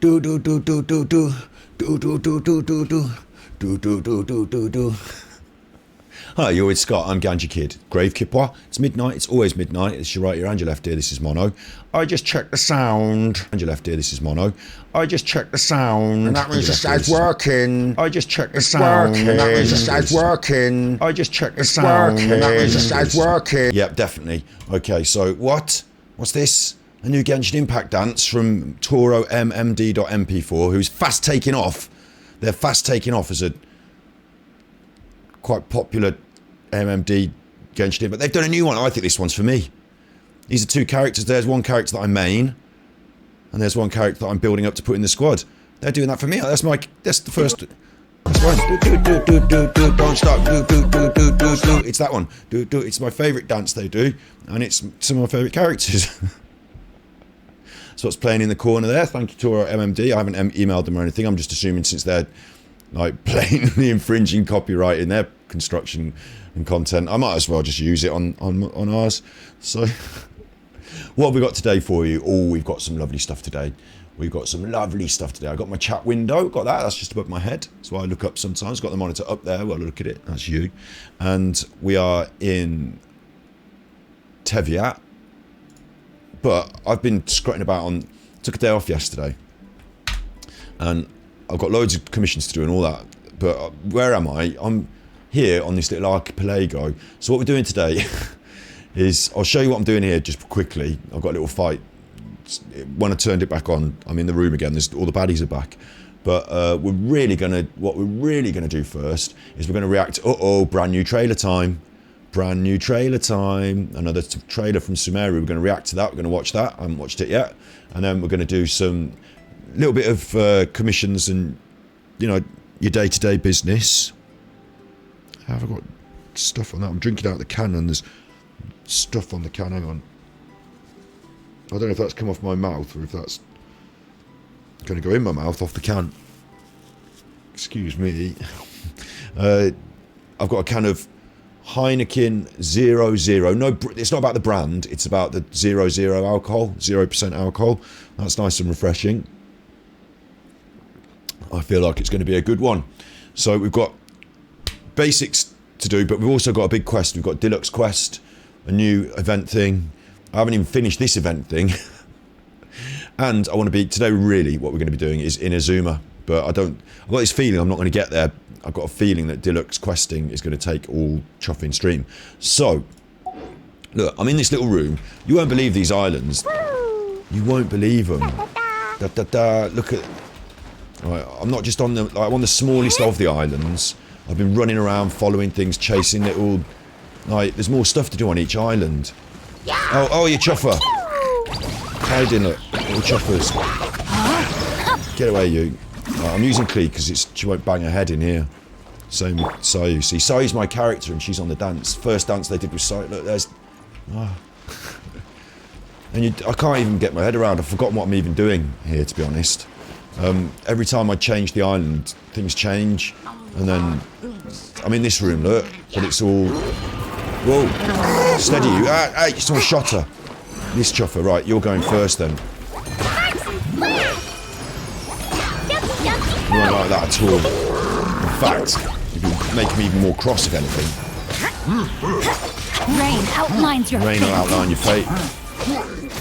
Do do do do do do do do do do do do do do do do do do. Hi, you're with Scott. I'm Ganja Kid. Grave Kipwa. It's midnight. It's always midnight. It's your right ear and your left ear. This is mono. I just checked the sound. And your left ear. This is mono. I just checked the sound. And that means the sound's working. I just checked the sound. And that means the sound's working. I just checked the sound. And that means the sound's working. Yep, definitely. Okay, so what? What's this? A new Genshin Impact dance from Toro MMD.mp4, who's fast taking off. They're fast taking off as a quite popular MMD Genshin, but they've done a new one. I think this one's for me. These are two characters. There's one character that I main, and there's one character that I'm building up to put in the squad. They're doing that for me. That's the first. That's one. Don't stop. It's that one. It's my favourite dance they do, and it's some of my favourite characters. So what's playing in the corner there? Thank you, Toro MMD. I haven't emailed them or anything. I'm just assuming since they're like blatantly infringing copyright in their construction and content, I might as well just use it on ours. So what have we got today for you? Oh, we've got some lovely stuff today. We've got some lovely stuff today. I got my chat window, got that. That's just above my head. So I look up sometimes. Got the monitor up there while I look at it. That's you. And we are in Teviat. But I've been scrutting about took a day off yesterday. And I've got loads of commissions to do and all that. But where am I? I'm here on this little archipelago. So what we're doing today is, I'll show you what I'm doing here just quickly. I've got a little fight. When I turned it back on, I'm in the room again. All the baddies are back. But what we're really gonna do first is we're gonna react to, brand new trailer time. Brand new trailer time. Another trailer from Sumeru. We're going to react to that. We're going to watch that. I haven't watched it yet. And then we're going to do some little bit of commissions and, you know, your day-to-day business. Have I got stuff on that? I'm drinking out the can and there's stuff on the can. Hang on. I don't know if that's come off my mouth or if that's going to go in my mouth off the can. Excuse me. I've got a can of Heineken 00. No, it's not about the brand. It's about the 00 alcohol, 0% alcohol. That's nice and refreshing. I feel like it's going to be a good one. So we've got basics to do, but we've also got a big quest. We've got Deluxe Quest, a new event thing. I haven't even finished this event thing. And I want to be, today really what we're going to be doing is Inazuma. But I've got this feeling I'm not going to get there. I've got a feeling that Deluxe Questing is going to take all Chuffing stream. So, look, I'm in this little room. You won't believe these islands. You won't believe them. Look at... Right, I'm not just on the... I'm on the smallest of the islands. I've been running around, following things, chasing little... Like, there's more stuff to do on each island. Oh, you chuffer. How you doing, look? Little chuffers. Get away, you. I'm using Clee because she won't bang her head in here. Same with Sayu. See, Sayu's my character and she's on the dance. First dance they did with Sayu. Look, there's... Oh. And I can't even get my head around. I've forgotten what I'm even doing here, to be honest. Every time I change the island, things change. And then... I'm in this room, look. But it's all... Whoa. Steady you. Hey, someone shot her. This chuffer. Right, you're going first then. You won't like that at all. In fact, you'd make me even more cross if anything. Rain outlines your fate. Rain will outline your fate.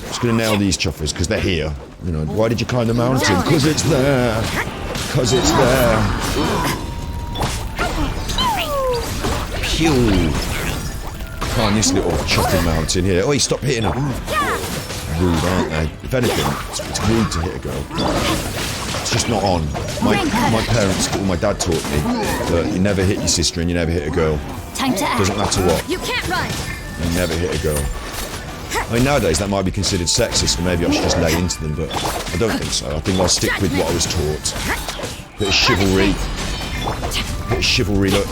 Just gonna nail these chuffers because they're here. You know, why did you climb the mountain? Because it's there. Because it's there. Pew. Climb this little chuffing mountain here. Oh, stop hitting her. Rude, aren't they? If anything, it's rude to hit a girl. It's just not on. My parents, or my dad taught me that you never hit your sister and you never hit a girl. Time to act. Doesn't matter what. You can't run. You never hit a girl. I mean, nowadays that might be considered sexist, and maybe I should just lay into them, but I don't think so. I think I'll stick with what I was taught. Bit of chivalry. Bit of chivalry, look.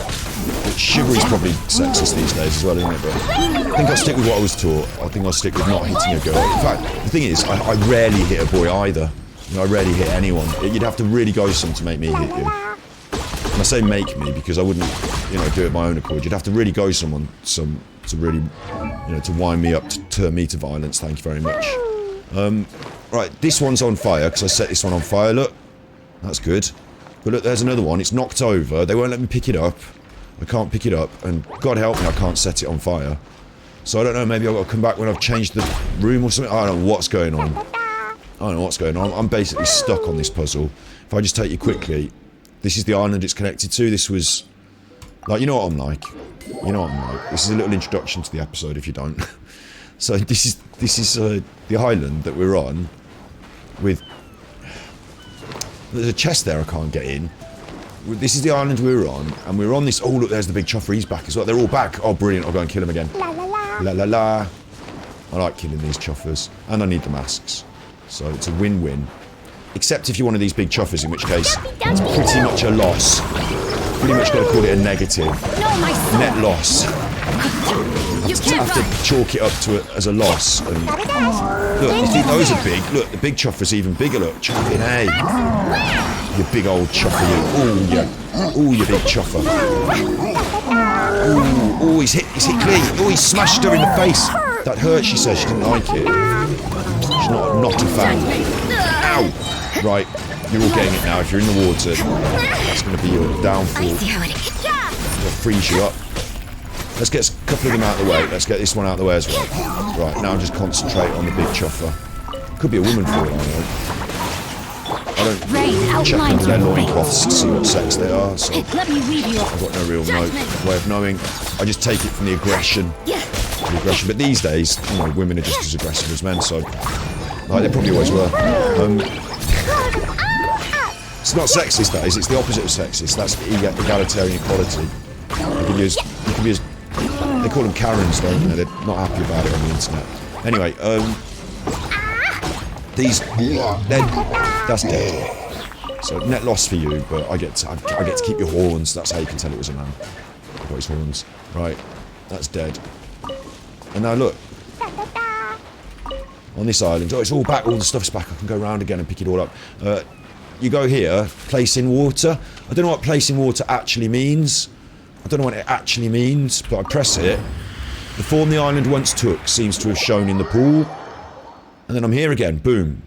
Chivalry's probably sexist these days as well, isn't it? But I think I'll stick with what I was taught. I think I'll stick with not hitting a girl. In fact, the thing is, I rarely hit a boy either. You know, I rarely hit anyone. You'd have to really go some to make me hit you. And I say make me because I wouldn't, you know, do it my own accord. You'd have to really go some to really, you know, to wind me up, to turn me to violence. Thank you very much. Right, this one's on fire, because I set this one on fire, look. That's good. But look, there's another one. It's knocked over. They won't let me pick it up. I can't pick it up. And God help me, I can't set it on fire. So I don't know, maybe I've got to come back when I've changed the room or something. I don't know what's going on. I don't know what's going on. I'm basically stuck on this puzzle. If I just take you quickly, this is the island it's connected to. This was... Like, you know what I'm like. You know what I'm like. This is a little introduction to the episode, if you don't. So this is the island that we're on with... There's a chest there I can't get in. This is the island we're on, and we're on this... Oh, look, there's the big chuffer. He's back as well. They're all back. Oh, brilliant. I'll go and kill him again. La, la, la. La, la, la. I like killing these chuffers. And I need the masks. So it's a win-win. Except if you're one of these big chuffers, in which case it's pretty much a loss. Pretty much got to call it a negative. No, my son. Net loss. You can't have to chalk it up to it as a loss. And look, you think those are big? Look, the big chuffer's even bigger. Look, chuffing, hey. You big old chuffer, you. Ooh, yeah. Ooh, you big chuffer. Ooh, he's hit clean. Oh, he smashed her in the face. That hurt, she says. She didn't like it. She's not a fan. Ow. Right, you're all getting it now. If you're in the water, that's going to be your downfall. I see how it is. It'll freeze you up. Let's get a couple of them out of the way. Let's get this one out of the way as well. Right, now just concentrate on the big chuffer. Could be a woman for all I know. I don't check under their loincloths to see what sex they are, so Let me read you. I've got no real way of knowing. I just take it from the aggression. But these days, you know, women are just as aggressive as men, so like they probably always were. It's not sexist, that is. It's the opposite of sexist. That's egalitarian equality. You can be as they call them Karens, don't you? They're not happy about it on the internet. Anyway, that's dead. So net loss for you, but I get to keep your horns. That's how you can tell it was a man. Got his horns. Right, that's dead. And now look. On this island, oh, it's all back, all the stuff's back. I can go around again and pick it all up. You go here, place in water. I don't know what place in water actually means. I don't know what it actually means, but I press it. The form the island once took seems to have shown in the pool. And then I'm here again, boom.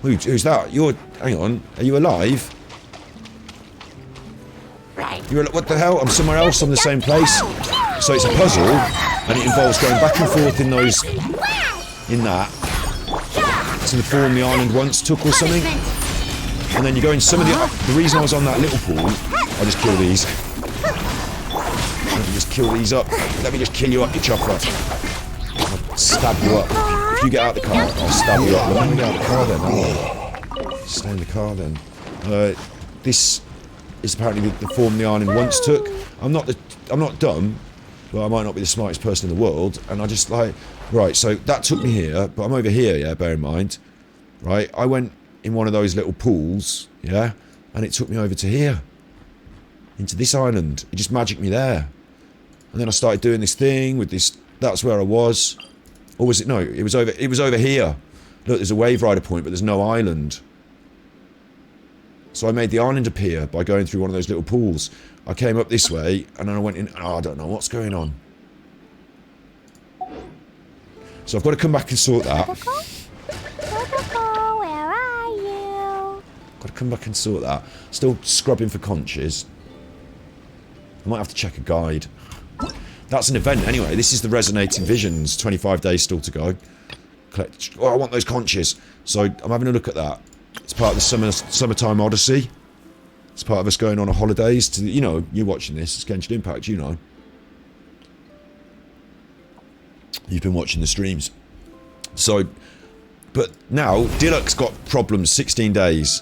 Who's that? Hang on, are you alive? What the hell? I'm somewhere else, I'm the same place. So it's a puzzle, and it involves going back and forth in that. To the form the island once took or something. And then you go in some of the reason I was on that little pool, I just kill these. Let me just kill these up. Let me just kill you up, you chopper. I'll stab you up. If you get out of the car, I'll stab you up. Let me get out of the car then. Oh. Stay in the car then. This is apparently the form the island once took. I'm not dumb, but I might not be the smartest person in the world, and I just like... Right, so that took me here, but I'm over here, yeah, bear in mind. Right, I went in one of those little pools, yeah, and it took me over to here. Into this island. It just magicked me there. And then I started doing this thing with this... That's where I was. Or was it... No, it was over here. Look, there's a wave rider point, but there's no island. So I made the island appear by going through one of those little pools. I came up this way, and then I went in... Oh, I don't know what's going on. So I've got to come back and sort that. Where are you? Got to come back and sort that. Still scrubbing for conches. I might have to check a guide. That's an event anyway. This is the Resonating Visions. 25 days still to go. Collect... Oh, I want those conches. So I'm having a look at that. It's part of the Summertime Odyssey. It's part of us going on a holidays to... You know, you're watching this. It's Genshin Impact, you know. You've been watching the streams. So, but now, Diluc's got problems 16 days.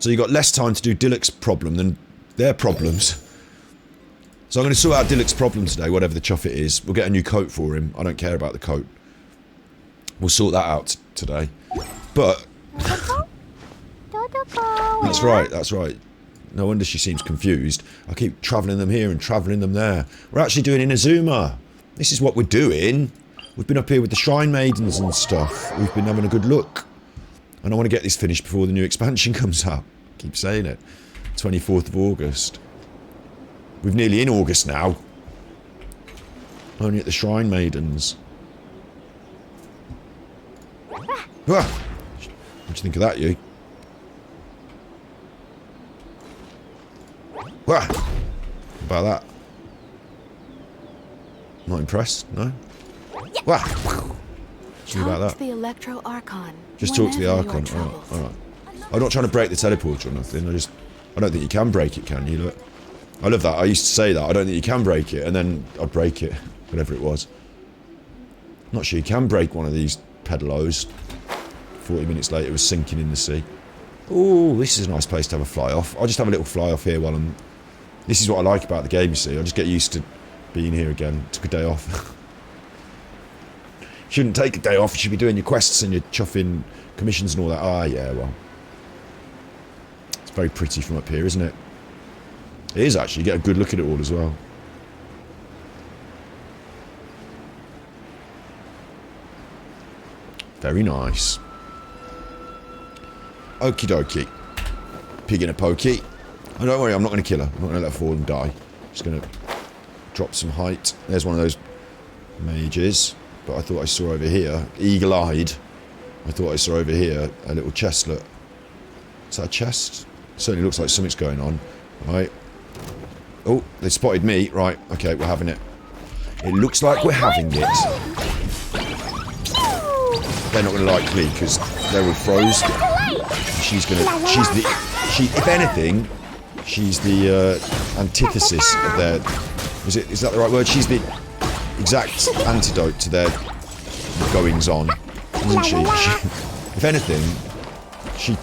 So you've got less time to do Diluc's problem than their problems. So I'm going to sort out Diluc's problem today, whatever the chuff it is. We'll get a new coat for him. I don't care about the coat. We'll sort that out today. But... That's right, that's right. No wonder she seems confused. I keep travelling them here and travelling them there. We're actually doing Inazuma. This is what we're doing. We've been up here with the Shrine Maidens and stuff. We've been having a good look. And I want to get this finished before the new expansion comes out. Keep saying it. 24th of August. We're nearly in August now. Only at the Shrine Maidens. What'd you think of that, you? What about that? Not impressed, no? What about that? To the Electro Archon. Just talk to the whenever Archon. you are Alright, alright. I'm not trying to break the teleporter or nothing. I don't think you can break it, can you? Look. I love that. I used to say that. I don't think you can break it, and then I'd break it. Whatever it was. Not sure you can break one of these pedalos. 40 minutes later, it was sinking in the sea. Ooh, this is a nice place to have a fly off. I'll just have a little fly off here while I'm... This is what I like about the game, you see. I just get used to being here again. Took a day off. Shouldn't take a day off. You should be doing your quests and your chuffing commissions and all that. Ah, yeah, well. It's very pretty from up here, isn't it? It is, actually. You get a good look at it all as well. Very nice. Okie dokie. Pig in a pokey. Oh, don't worry, I'm not going to kill her. I'm not going to let her fall and die. Just going to drop some height. There's one of those mages. But I thought I saw over here, eagle-eyed, I thought I saw over here a little chestlet. Is that a chest? It certainly looks like something's going on. Right. Oh, they spotted me. Right, okay, we're having it. It looks like we're having it. They're not going to like me because they were froze. She's if anything, she's the antithesis of their... Is that the right word? She's the exact antidote to their goings-on, isn't she? If anything, she...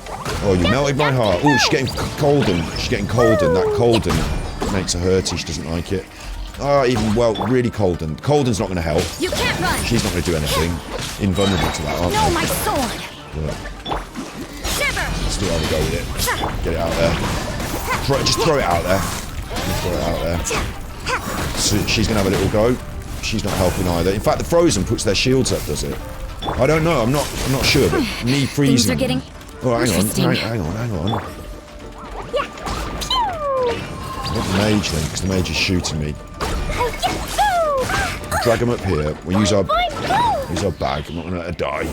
Oh, you melted my heart. Oh, she's getting colden. She's getting colden. That colden makes her hurty. She doesn't like it. Oh, even, well, really colden. Colden's not going to help. You can't run. She's not going to do anything. Invulnerable to that, aren't No, they? my sword. Yeah. Shiver. Let's see how we go with it. Get it out there. Just throw it out there. Throw it out there. So she's going to have a little go. She's not helping either. In fact, the frozen puts their shields up, does it? I don't know. I'm not sure. But me freezing. Things are getting Oh, hang interesting. on. Hang on. Not the mage then, because the mage is shooting me. Drag him up here. We'll use our bag. I'm not going to let her die.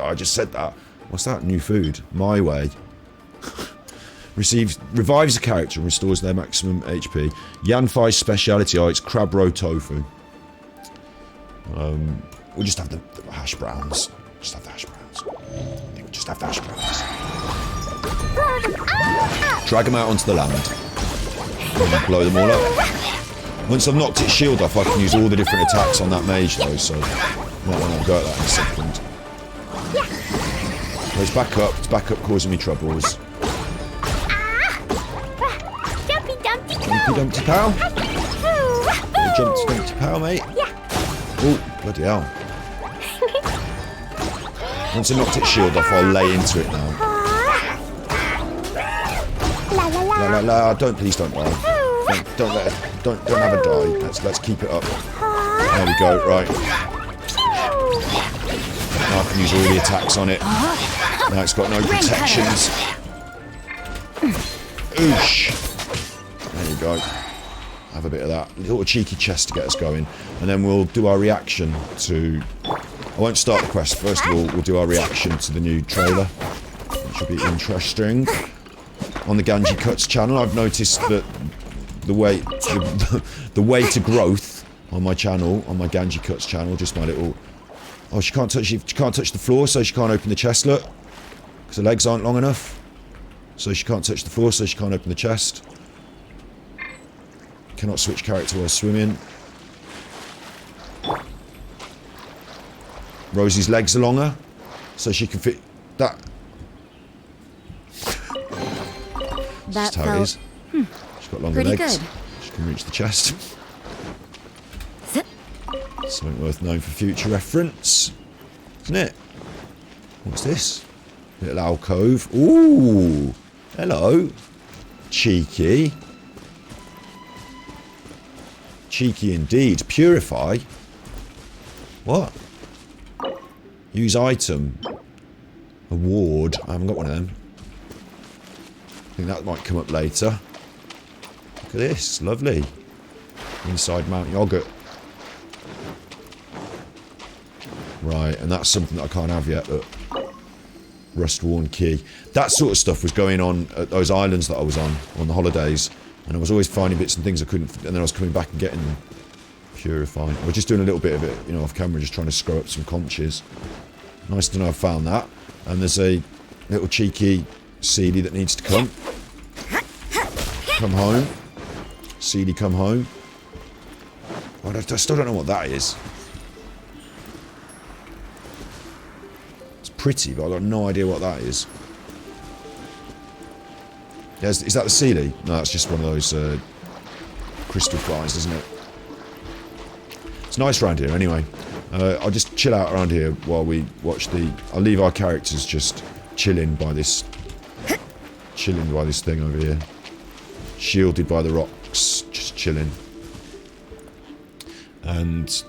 I just said that. What's that? New food. My way. Revives a character and restores their maximum HP. Yanfai's speciality. Oh, it's crab roe tofu. We'll just have the hash browns. Just have the hash browns. I think we'll just have the hash browns. Drag them out onto the land. Blow them all up. Once I've knocked its shield off, I can use all the different attacks on that mage though, so I might want to go at that in a second. So it's back up causing me troubles. Jumpy Dumpty Jumpy Dumpty Pow? Jumpy Dumpty Pow, mate? Oh, bloody hell. Once I knocked its shield off, I'll lay into it now. Please don't die. Don't let her, don't have her die. Let's keep it up. There we go, right. Now I can use all the attacks on it. Now it's got no protections. Oosh. There you go. Have a bit of that. A little cheeky chest to get us going. And then we'll do our reaction to... I won't start the quest. First of all, we'll do our reaction to the new trailer. Which will be interesting. On the Ganji Cuts channel, I've noticed that the way to growth on my channel, on my Ganji Cuts channel, just my little... Oh, she can't touch the floor, so she can't open the chest, look. Because her legs aren't long enough. So she can't touch the floor, so she can't open the chest. Cannot switch character while swimming. Rosie's legs are longer, so she can fit... That... That's how it is. She's got longer legs. Good. She can reach the chest. Something worth knowing for future reference. Isn't it? What's this? Little alcove. Ooh! Hello. Cheeky. Cheeky indeed. Purify. What? Use item. Award. I haven't got one of them. I think that might come up later. Look at this. Lovely. Inside Mount Yogurt. Right, and that's something that I can't have yet. Look. rust-worn key. That sort of stuff was going on at those islands that I was on the holidays, and I was always finding bits and things I couldn't, and then I was coming back and getting them. Purifying. I was just doing a little bit of it, you know, off camera, just trying to screw up some conches. Nice to know I found that. And there's a little cheeky Seedy that needs to come. Come home. Seedy, come home. I still don't know what that is. It's pretty, but I've got no idea what that is. Yeah, is that the Seedy? No, that's just one of those crystal flies, isn't it? It's nice around here anyway. I'll just chill out around here while we watch the... I'll leave our characters just chilling by this thing over here. Shielded by the rocks, just chilling. And...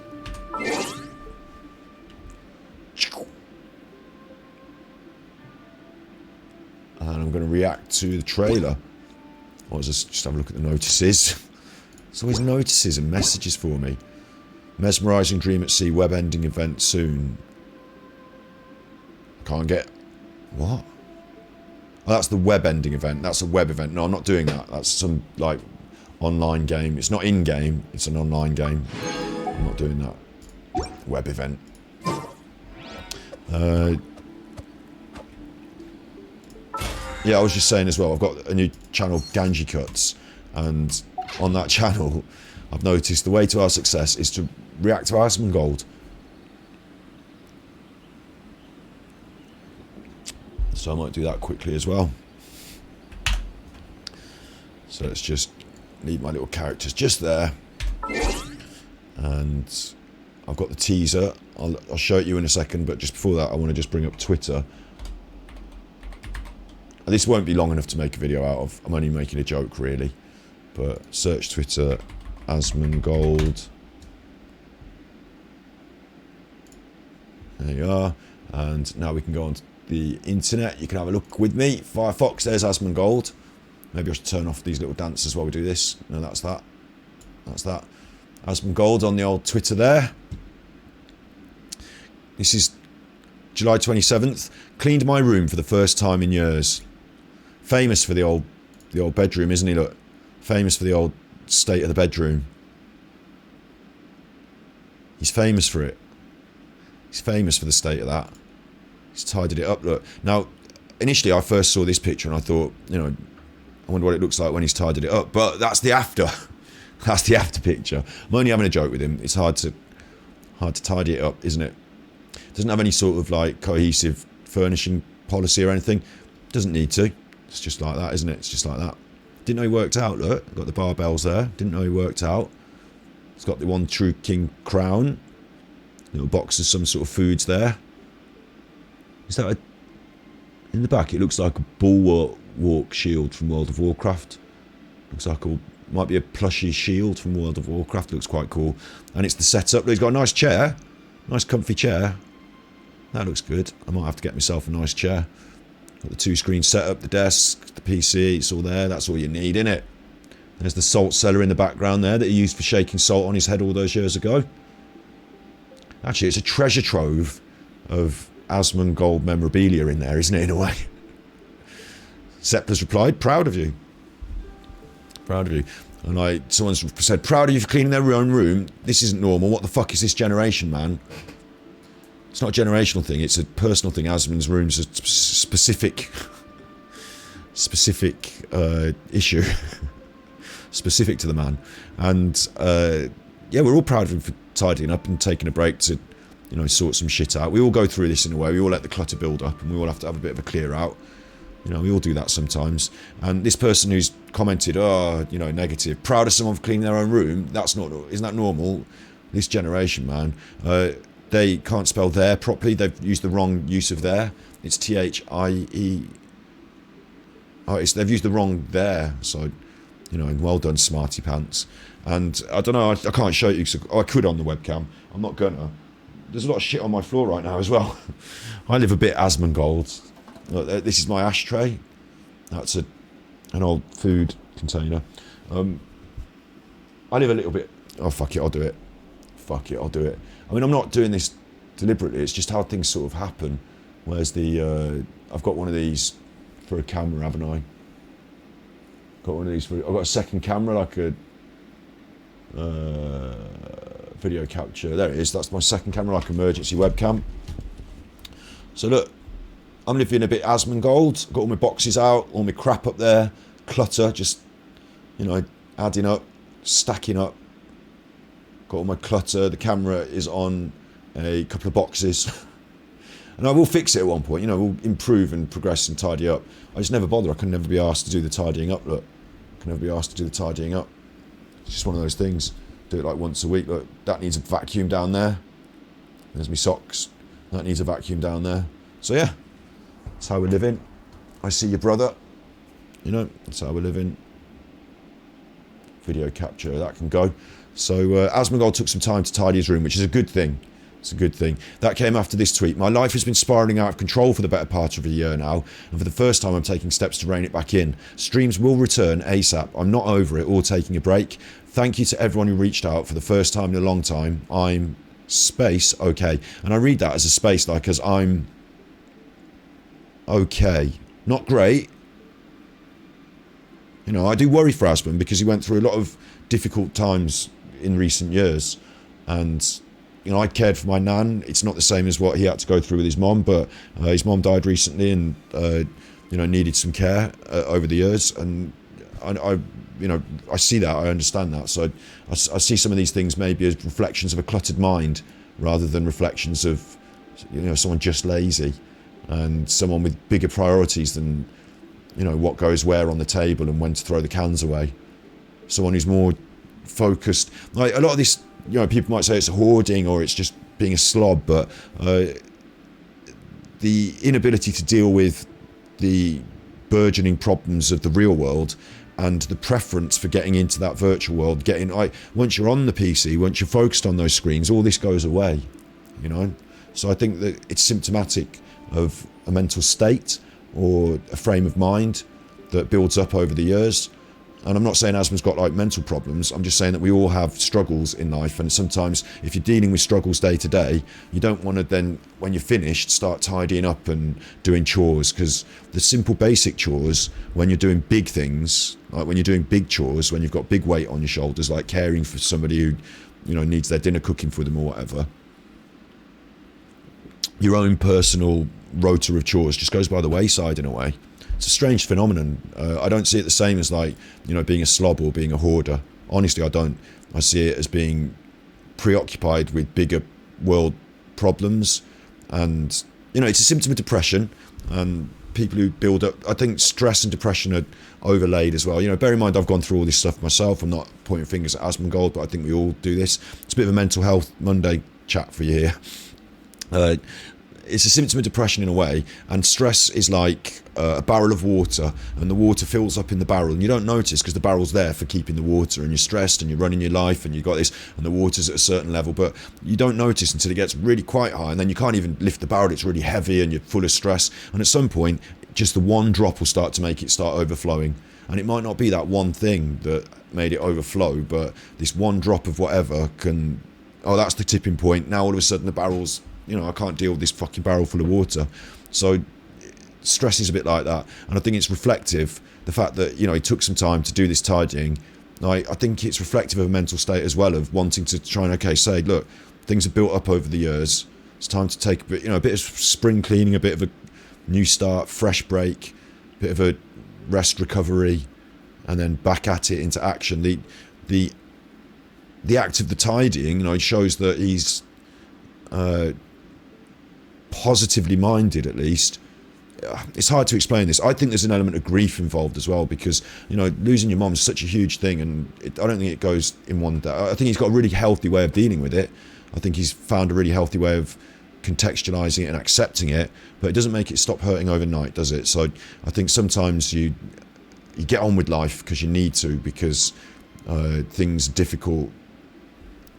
I'm going to react to the trailer. Or just have a look at the notices. There's always notices and messages for me. Mesmerising dream at sea, web ending event soon. Can't get... What? Oh, that's the web ending event. That's a web event. No, I'm not doing that. That's some, like, online game. It's not in-game. It's an online game. I'm not doing that. Web event. Yeah, I was just saying as well, I've got a new channel, Ganji Cuts, and on that channel, I've noticed the way to our success is to react to Asmongold. So I might do that quickly as well. So let's just leave my little characters just there. And I've got the teaser. I'll show it you in a second, but just before that I want to just bring up Twitter. And this won't be long enough to make a video out of. I'm only making a joke really. But search Twitter, Asmongold. There you are. And now we can go on to the internet. You can have a look with me. Firefox, there's Asmongold. Maybe I should turn off these little dances while we do this. No, that's that. That's that. Asmongold on the old Twitter there. This is July 27th. Cleaned my room for the first time in years. Famous for the old bedroom, isn't he? Look. Famous for the old state of the bedroom. He's famous for it. He's famous for the state of that. He's tidied it up, look. Now, initially I first saw this picture and I thought, you know, I wonder what it looks like when he's tidied it up. But that's the after. That's the after picture. I'm only having a joke with him. It's hard to tidy it up, isn't it? Doesn't have any sort of like cohesive furnishing policy or anything. Doesn't need to. It's just like that, isn't it? It's just like that. Didn't know he worked out, look. Got the barbells there. Didn't know he worked out. It's got the one true king crown. Little box of some sort of foods there. Is that a... In the back it looks like a bulwark shield from World of Warcraft. Looks like a... Might be a plushy shield from World of Warcraft. Looks quite cool. And it's the setup. He's got a nice chair. Nice comfy chair. That looks good. I might have to get myself a nice chair. Got the 2-screen setup, the desk, the PC. It's all there. That's all you need, innit? There's the salt cellar in the background there that he used for shaking salt on his head all those years ago. Actually, it's a treasure trove of Asmongold memorabilia in there, isn't it, in a way? Zeppler's replied, proud of you. Proud of you. And someone's said, proud of you for cleaning their own room. This isn't normal. What the fuck is this generation, man? It's not a generational thing. It's a personal thing. Asmon's room's a specific issue. Specific to the man. And, yeah, we're all proud of him for tidying up and taking a break to, you know, sort some shit out. We all go through this in a way. We all let the clutter build up and we all have to have a bit of a clear out. You know, we all do that sometimes. And this person who's commented, oh, you know, negative, proud of someone for cleaning their own room, that's not, isn't that normal? This generation, man, they can't spell there properly. They've used the wrong use of there. It's T-H-I-E. Oh, they've used the wrong there. So, you know, well done, smarty pants. And I don't know, I can't show you. I could on the webcam. I'm not gonna. There's a lot of shit on my floor right now as well. I live a bit Asmongold. Look, this is my ashtray. That's an old food container. I live a little bit... Oh, fuck it, I'll do it. Fuck it, I'll do it. I mean, I'm not doing this deliberately. It's just how things sort of happen. Where's the I've got one of these for a camera, haven't I? Got one of these I've got a second camera, like a video capture. There it is. That's my second camera, like emergency webcam. So look, I'm living a bit Asmongold. Got all my boxes out, all my crap up there, clutter, just, you know, adding up, stacking up. Got all my clutter. The camera is on a couple of boxes. And I will fix it at one point, you know, we'll improve and progress and tidy up. I just never bother. I can never be asked to do the tidying up, look. I can never be asked to do the tidying up. It's just one of those things. Do it like once a week. Look, that needs a vacuum down there. There's my socks. That needs a vacuum down there. So yeah, that's how we're living. I see your brother. You know, that's how we're living. Video capture, that can go. So Asmongold took some time to tidy his room, which is a good thing. It's a good thing. That came after this tweet. My life has been spiralling out of control for the better part of a year now, and for the first time I'm taking steps to rein it back in. Streams will return ASAP. I'm not over it or taking a break. Thank you to everyone who reached out for the first time in a long time. I'm space okay. And I read that as a space, like as I'm okay. Not great. You know, I do worry for Asmon because he went through a lot of difficult times in recent years, and you know, I cared for my nan. It's not the same as what he had to go through with his mom, but his mom died recently, and you know, needed some care over the years. And I, you know, I see that, I understand that. So I see some of these things maybe as reflections of a cluttered mind, rather than reflections of, you know, someone just lazy, and someone with bigger priorities than, you know, what goes where on the table and when to throw the cans away. Someone who's more focused. Like a lot of this. You know, people might say it's hoarding or it's just being a slob, but the inability to deal with the burgeoning problems of the real world and the preference for getting into that virtual world, once you're on the PC, once you're focused on those screens, all this goes away, you know. So I think that it's symptomatic of a mental state or a frame of mind that builds up over the years. And I'm not saying Asmon's got like mental problems. I'm just saying that we all have struggles in life, and sometimes if you're dealing with struggles day to day, you don't want to then, when you're finished, start tidying up and doing chores, because the simple basic chores, when you're doing big things, like when you're doing big chores, when you've got big weight on your shoulders, like caring for somebody who, you know, needs their dinner cooking for them or whatever, your own personal rota of chores just goes by the wayside in a way. It's a strange phenomenon. I don't see it the same as, like, you know, being a slob or being a hoarder. Honestly, I don't. I see it as being preoccupied with bigger world problems, and, you know, it's a symptom of depression. And people who build up, I think stress and depression are overlaid as well. You know, bear in mind I've gone through all this stuff myself. I'm not pointing fingers at Asmongold, but I think we all do this. It's a bit of a mental health Monday chat for you here. It's a symptom of depression in a way, and stress is like a barrel of water, and the water fills up in the barrel, and you don't notice because the barrel's there for keeping the water, and you're stressed and you're running your life and you've got this, and the water's at a certain level, but you don't notice until it gets really quite high, and then you can't even lift the barrel. It's really heavy and you're full of stress, and at some point just the one drop will start to make it start overflowing. And it might not be that one thing that made it overflow, but this one drop of whatever can, oh, that's the tipping point. Now all of a sudden the barrel's, you know, I can't deal with this fucking barrel full of water. So stress is a bit like that. And I think it's reflective, the fact that, you know, he took some time to do this tidying. I think it's reflective of a mental state as well, of wanting to try and, okay, say, look, things have built up over the years. It's time to take a bit, you know, a bit of spring cleaning, a bit of a new start, fresh break, a bit of a rest recovery, and then back at it into action. The act of the tidying, you know, it shows that he's positively minded, at least. It's hard to explain this. I think there's an element of grief involved as well, because, you know, losing your mom is such a huge thing, and I don't think it goes in one day. I think he's got a really healthy way of dealing with it. I think he's found a really healthy way of contextualizing it and accepting it, but it doesn't make it stop hurting overnight, does it? So I think sometimes you get on with life because you need to, because things are difficult,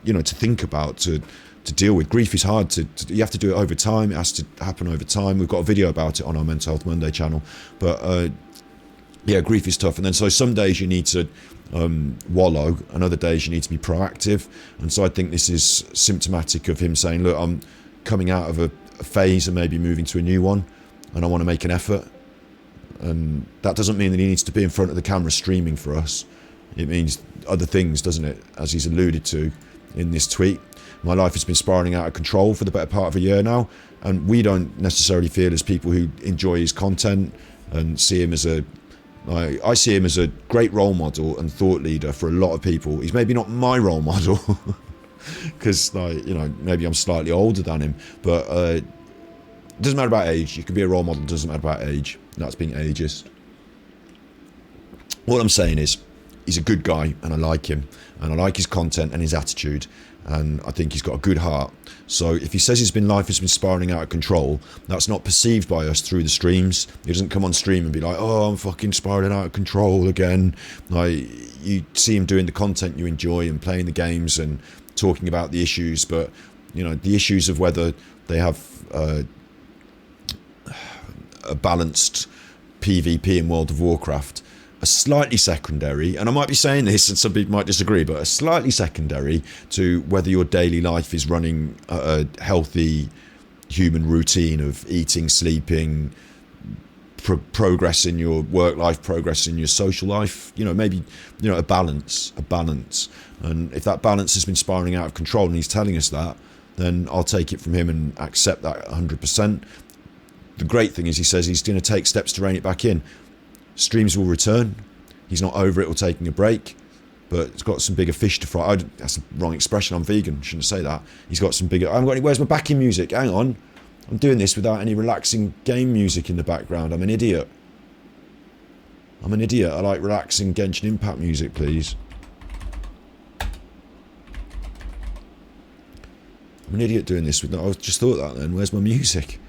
you know, to think about, to deal with. Grief is hard you have to do it over time. It has to happen over time. We've got a video about it on our Mental Health Monday channel, but yeah, grief is tough. And then so some days you need to wallow, and other days you need to be proactive. And so I think this is symptomatic of him saying, look, I'm coming out of a phase and maybe moving to a new one. and I want to make an effort. And that doesn't mean that he needs to be in front of the camera streaming for us. It means other things, doesn't it? As he's alluded to in this tweet. My life has been spiraling out of control for the better part of a year now, and we don't necessarily feel as people who enjoy his content and see him as I see him as a great role model and thought leader for a lot of people. He's maybe not my role model, because maybe I'm slightly older than him, but it doesn't matter about age. You can be a role model, it doesn't matter about age. That's being ageist. What I'm saying is, he's a good guy, and I like him, and I like his content and his attitude, and I think he's got a good heart. So if he says life has been spiraling out of control, that's not perceived by us through the streams. He doesn't come on stream and be like, oh, I'm fucking spiraling out of control again. Like, you see him doing the content you enjoy and playing the games and talking about the issues, but the issues of whether they have a balanced PvP in World of Warcraft are slightly secondary, and I might be saying this and some people might disagree, but are slightly secondary to whether your daily life is running a healthy human routine of eating, sleeping, progress in your work life, progress in your social life, maybe a balance. And if that balance has been spiraling out of control and he's telling us that, then I'll take it from him and accept that 100%. The great thing is he says he's going to take steps to rein it back in. Streams will return. He's not over it or taking a break, but it's got some bigger fish to fry. That's the wrong expression. I'm vegan. Shouldn't say that. He's got some bigger... I haven't got any... Where's my backing music? Hang on. I'm doing this without any relaxing game music in the background. I'm an idiot. I like relaxing Genshin Impact music, please. I'm an idiot doing this with... I just thought that then. Where's my music?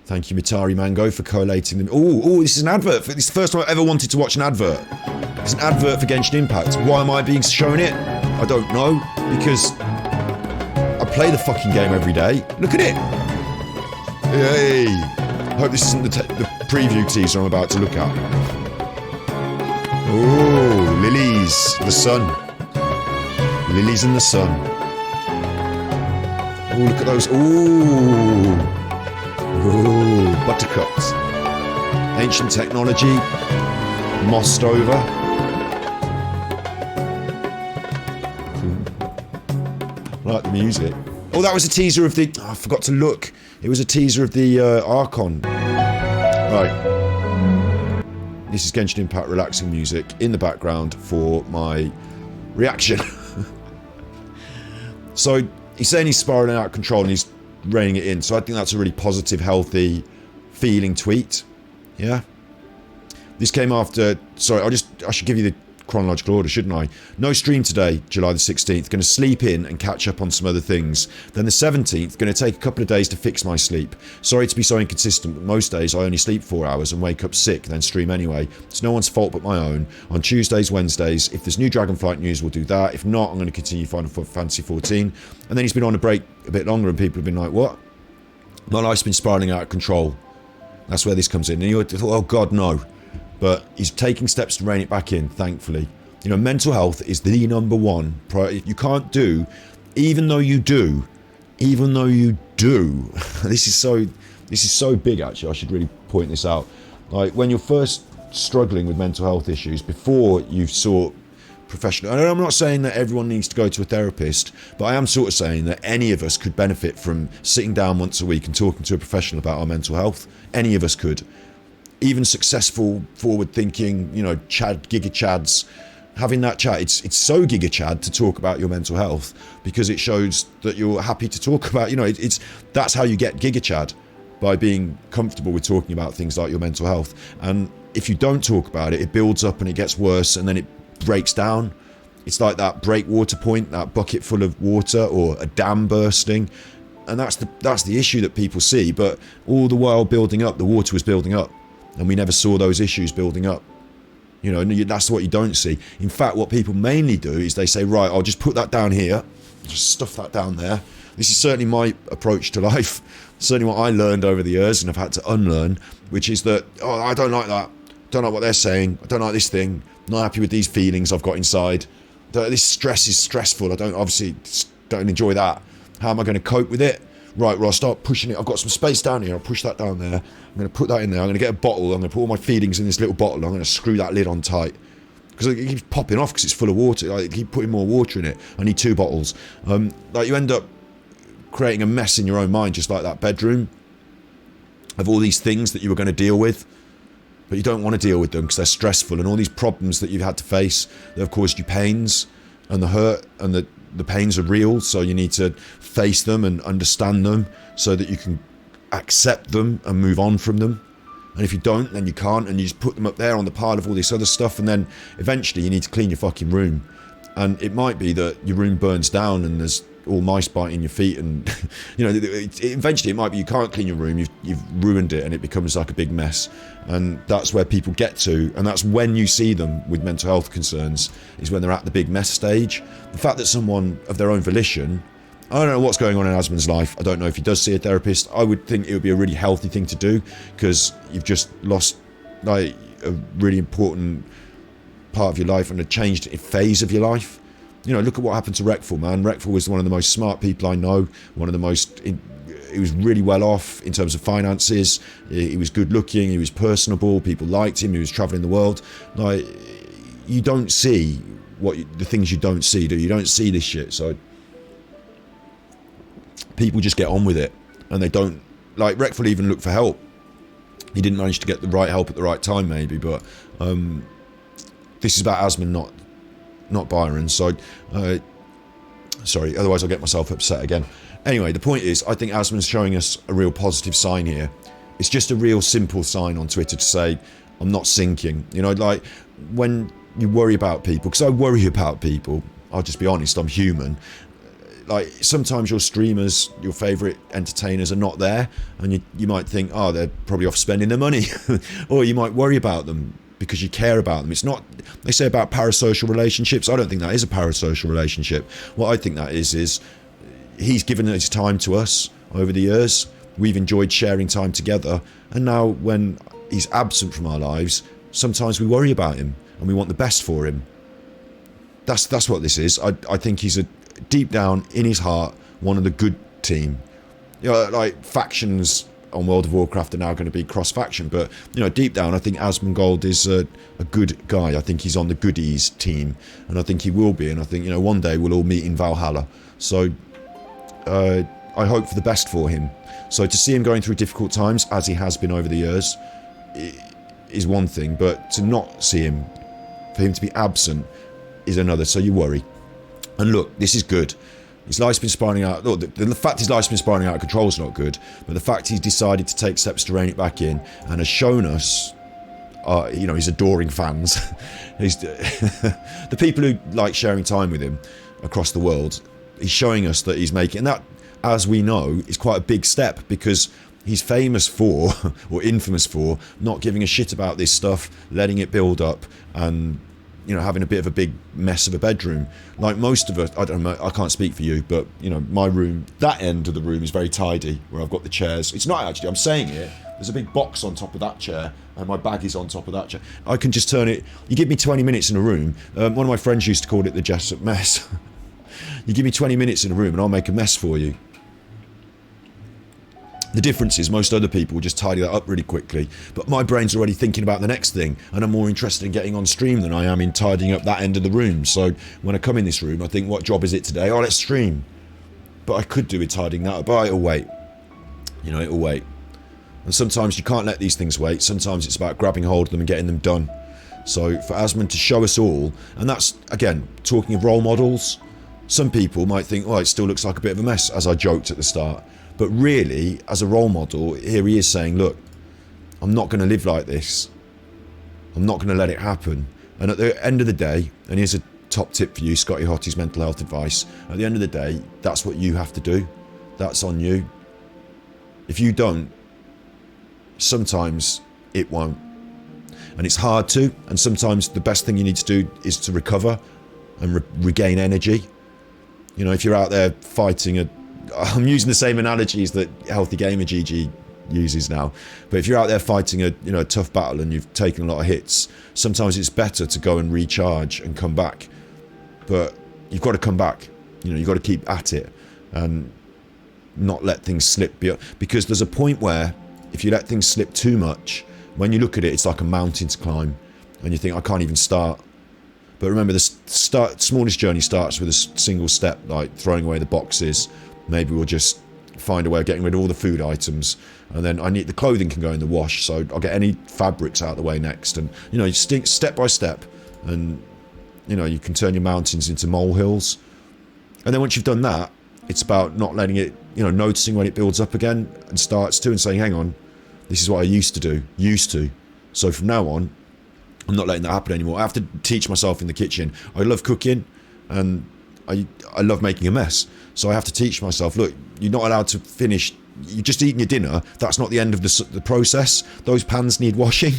Thank you, Mitari Mango, for collating them. Oh, this is an advert. This is the first time I've ever wanted to watch an advert. It's an advert for Genshin Impact. Why am I being shown it? I don't know. Because I play the fucking game every day. Look at it. Yay. I hope this isn't the preview teaser I'm about to look at. Oh, lilies. The sun. Lilies in the sun. Oh, look at those. Ooh, buttercups. Ancient technology. Mossed over. I like the music. Oh, that was a teaser of the... Oh, I forgot to look. It was a teaser of the Archon. Right. This is Genshin Impact relaxing music in the background for my reaction. So, he's saying he's spiraling out of control and he's reining it in, so I think that's a really positive, healthy feeling tweet. Yeah, this came after... Sorry, I should give you the chronological order, shouldn't I? No stream today, July the 16th. Going to sleep in and catch up on some other things. Then the 17th, going to take a couple of days to fix my sleep. Sorry to be so inconsistent, but most days I only sleep 4 hours and wake up sick, then stream anyway. It's no one's fault but my own. On Tuesdays, Wednesdays, if there's new Dragonflight news, we'll do that. If not, I'm going to continue Final Fantasy 14. And then he's been on a break a bit longer and people have been like, what? My life's been spiraling out of control. That's where this comes in. And you thought, oh God, no. But he's taking steps to rein it back in, thankfully. Mental health is the number one priority. You can't do, even though you do, this is so big, actually. I should really point this out. Like, when you're first struggling with mental health issues, before you've sought professional... And I'm not saying that everyone needs to go to a therapist, but I am sort of saying that any of us could benefit from sitting down once a week and talking to a professional about our mental health. Any of us could. Even successful, forward-thinking, Giga Chads, having that chat, it's so Giga Chad to talk about your mental health because it shows that you're happy to talk about, that's how you get Giga Chad, by being comfortable with talking about things like your mental health. And if you don't talk about it, it builds up and it gets worse and then it breaks down. It's like that breakwater point, that bucket full of water, or a dam bursting. And that's the issue that people see, but all the while building up, the water was building up. And we never saw those issues building up. That's what you don't see. In fact, what people mainly do is they say, right, I'll just put that down here. Just stuff that down there. This is certainly my approach to life. Certainly what I learned over the years and I've had to unlearn, which is that, oh, I don't like that. Don't like what they're saying. I don't like this thing. Not happy with these feelings I've got inside. This stress is stressful. I don't enjoy that. How am I going to cope with it? right, well, I'll start pushing it. I've got some space down here. I'll push that down there. I'm going to put that in there. I'm going to get a bottle. I'm going to put all my feedings in this little bottle. I'm going to screw that lid on tight. Because it keeps popping off because it's full of water. I keep putting more water in it. I need 2 bottles. Like, you end up creating a mess in your own mind, just like that bedroom, of all these things that you were going to deal with. But you don't want to deal with them because they're stressful, and all these problems that you've had to face that have caused you pains, and the hurt and the pains are real, so you need to face them and understand them so that you can accept them and move on from them. And if you don't, then you can't, and you just put them up there on the pile of all this other stuff, and then eventually you need to clean your fucking room. And it might be that your room burns down and there's all mice biting your feet, and eventually it might be you can't clean your room, you've ruined it, and it becomes like a big mess. And that's where people get to, and that's when you see them with mental health concerns, is when they're at the big mess stage. The fact that someone of their own volition, I don't know what's going on in Asmon's life, I don't know if he does see a therapist. I would think it would be a really healthy thing to do, because you've just lost like a really important part of your life and a changed phase of your life. Look at what happened to Reckful, man. Reckful was one of the most smart people I know, one of the most, he was really well off in terms of finances, he was good looking, he was personable, people liked him, he was travelling the world. Like, you don't see the things you don't see, do you? You don't see this shit, so people just get on with it, and they don't, like, Reckful even looked for help. He didn't manage to get the right help at the right time, maybe, but this is about Asmon, not Byron, so sorry, otherwise I'll get myself upset again. Anyway, the point is, I think Asmon's showing us a real positive sign here. It's just a real simple sign on Twitter to say, I'm not sinking. Like, when you worry about people, because I worry about people, I'll just be honest, I'm human. Like, sometimes your streamers, your favourite entertainers are not there, and you might think, oh, they're probably off spending their money. Or you might worry about them because you care about them. It's not, they say about parasocial relationships, I don't think that is a parasocial relationship. What I think that is he's given his time to us over the years, we've enjoyed sharing time together, and now when he's absent from our lives, sometimes we worry about him and we want the best for him. That's what this is. I think he's deep down in his heart one of the good team. Like, factions on World of Warcraft are now going to be cross-faction, but deep down I think Asmongold is a good guy. I think he's on the goodies team, and I think he will be, and I think one day we'll all meet in Valhalla. So I hope for the best for him. So to see him going through difficult times, as he has been over the years, is one thing, but to not see him, for him to be absent, is another. So you worry. And look, this is good. His life's been spiraling out. Look, the fact his life's been spiraling out of control is not good, but the fact he's decided to take steps to rein it back in and has shown us, his adoring fans, the people who like sharing time with him across the world, he's showing us that he's making, and that, as we know, is quite a big step, because he's famous for, or infamous for, not giving a shit about this stuff, letting it build up, and having a bit of a big mess of a bedroom. Like most of us, I don't know, I can't speak for you, but my room, that end of the room is very tidy, where I've got the chairs. It's not actually, I'm saying it, there's a big box on top of that chair, and my bag is on top of that chair. I can just turn it, you give me 20 minutes in a room, one of my friends used to call it the Jessup mess. You give me 20 minutes in a room and I'll make a mess for you. The difference is most other people will just tidy that up really quickly, but my brain's already thinking about the next thing, and I'm more interested in getting on stream than I am in tidying up that end of the room. So when I come in this room, I think, what job is it today? Oh, let's stream. But I could do with tidying that up, but it'll wait. It'll wait. And sometimes you can't let these things wait. Sometimes it's about grabbing hold of them and getting them done. So for Asmon to show us all, and that's, again, talking of role models, some people might think, oh, it still looks like a bit of a mess, as I joked at the start. But really, as a role model, here he is saying, look, I'm not going to live like this. I'm not going to let it happen. And at the end of the day, and here's a top tip for you, Scotty Hotty's mental health advice, at the end of the day, that's what you have to do. That's on you. If you don't, sometimes it won't. And it's hard to, and sometimes the best thing you need to do is to recover and regain energy. If you're out there fighting I'm using the same analogies that Healthy Gamer GG uses now, but if you're out there fighting a tough battle and you've taken a lot of hits, sometimes it's better to go and recharge and come back. But you've got to come back. You've got to keep at it. And not let things slip, because there's a point where if you let things slip too much, when you look at it, it's like a mountain to climb, and you think, I can't even start. But remember, the smallest journey starts with a single step, like throwing away the boxes. Maybe we'll just find a way of getting rid of all the food items, and then the clothing can go in the wash, so I'll get any fabrics out of the way next, and you know, you step by step, and you know, you can turn your mountains into molehills. And then once you've done that, it's about not letting it, you know, noticing when it builds up again and starts to, and saying, hang on, this is what I used to do, so from now on, I'm not letting that happen anymore. I have to teach myself in the kitchen. I love cooking, and I love making a mess. So I have to teach myself, look, you're not allowed to finish, you're just eating your dinner. That's not the end of the process. Those pans need washing.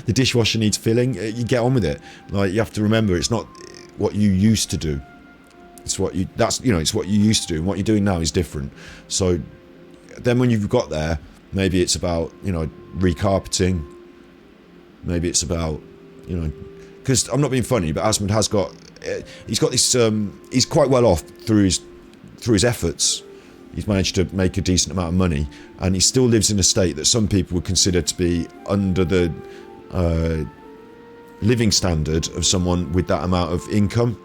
The dishwasher needs filling. You get on with it. Like, you have to remember, it's not what you used to do. It's what you used to do, and what you're doing now is different. So then when you've got there, maybe it's about, you know, recarpeting. Maybe it's about, you know, because I'm not being funny, but Asmund has got, he's got this, he's quite well off through his efforts. He's managed to make a decent amount of money, and he still lives in a state that some people would consider to be under the living standard of someone with that amount of income,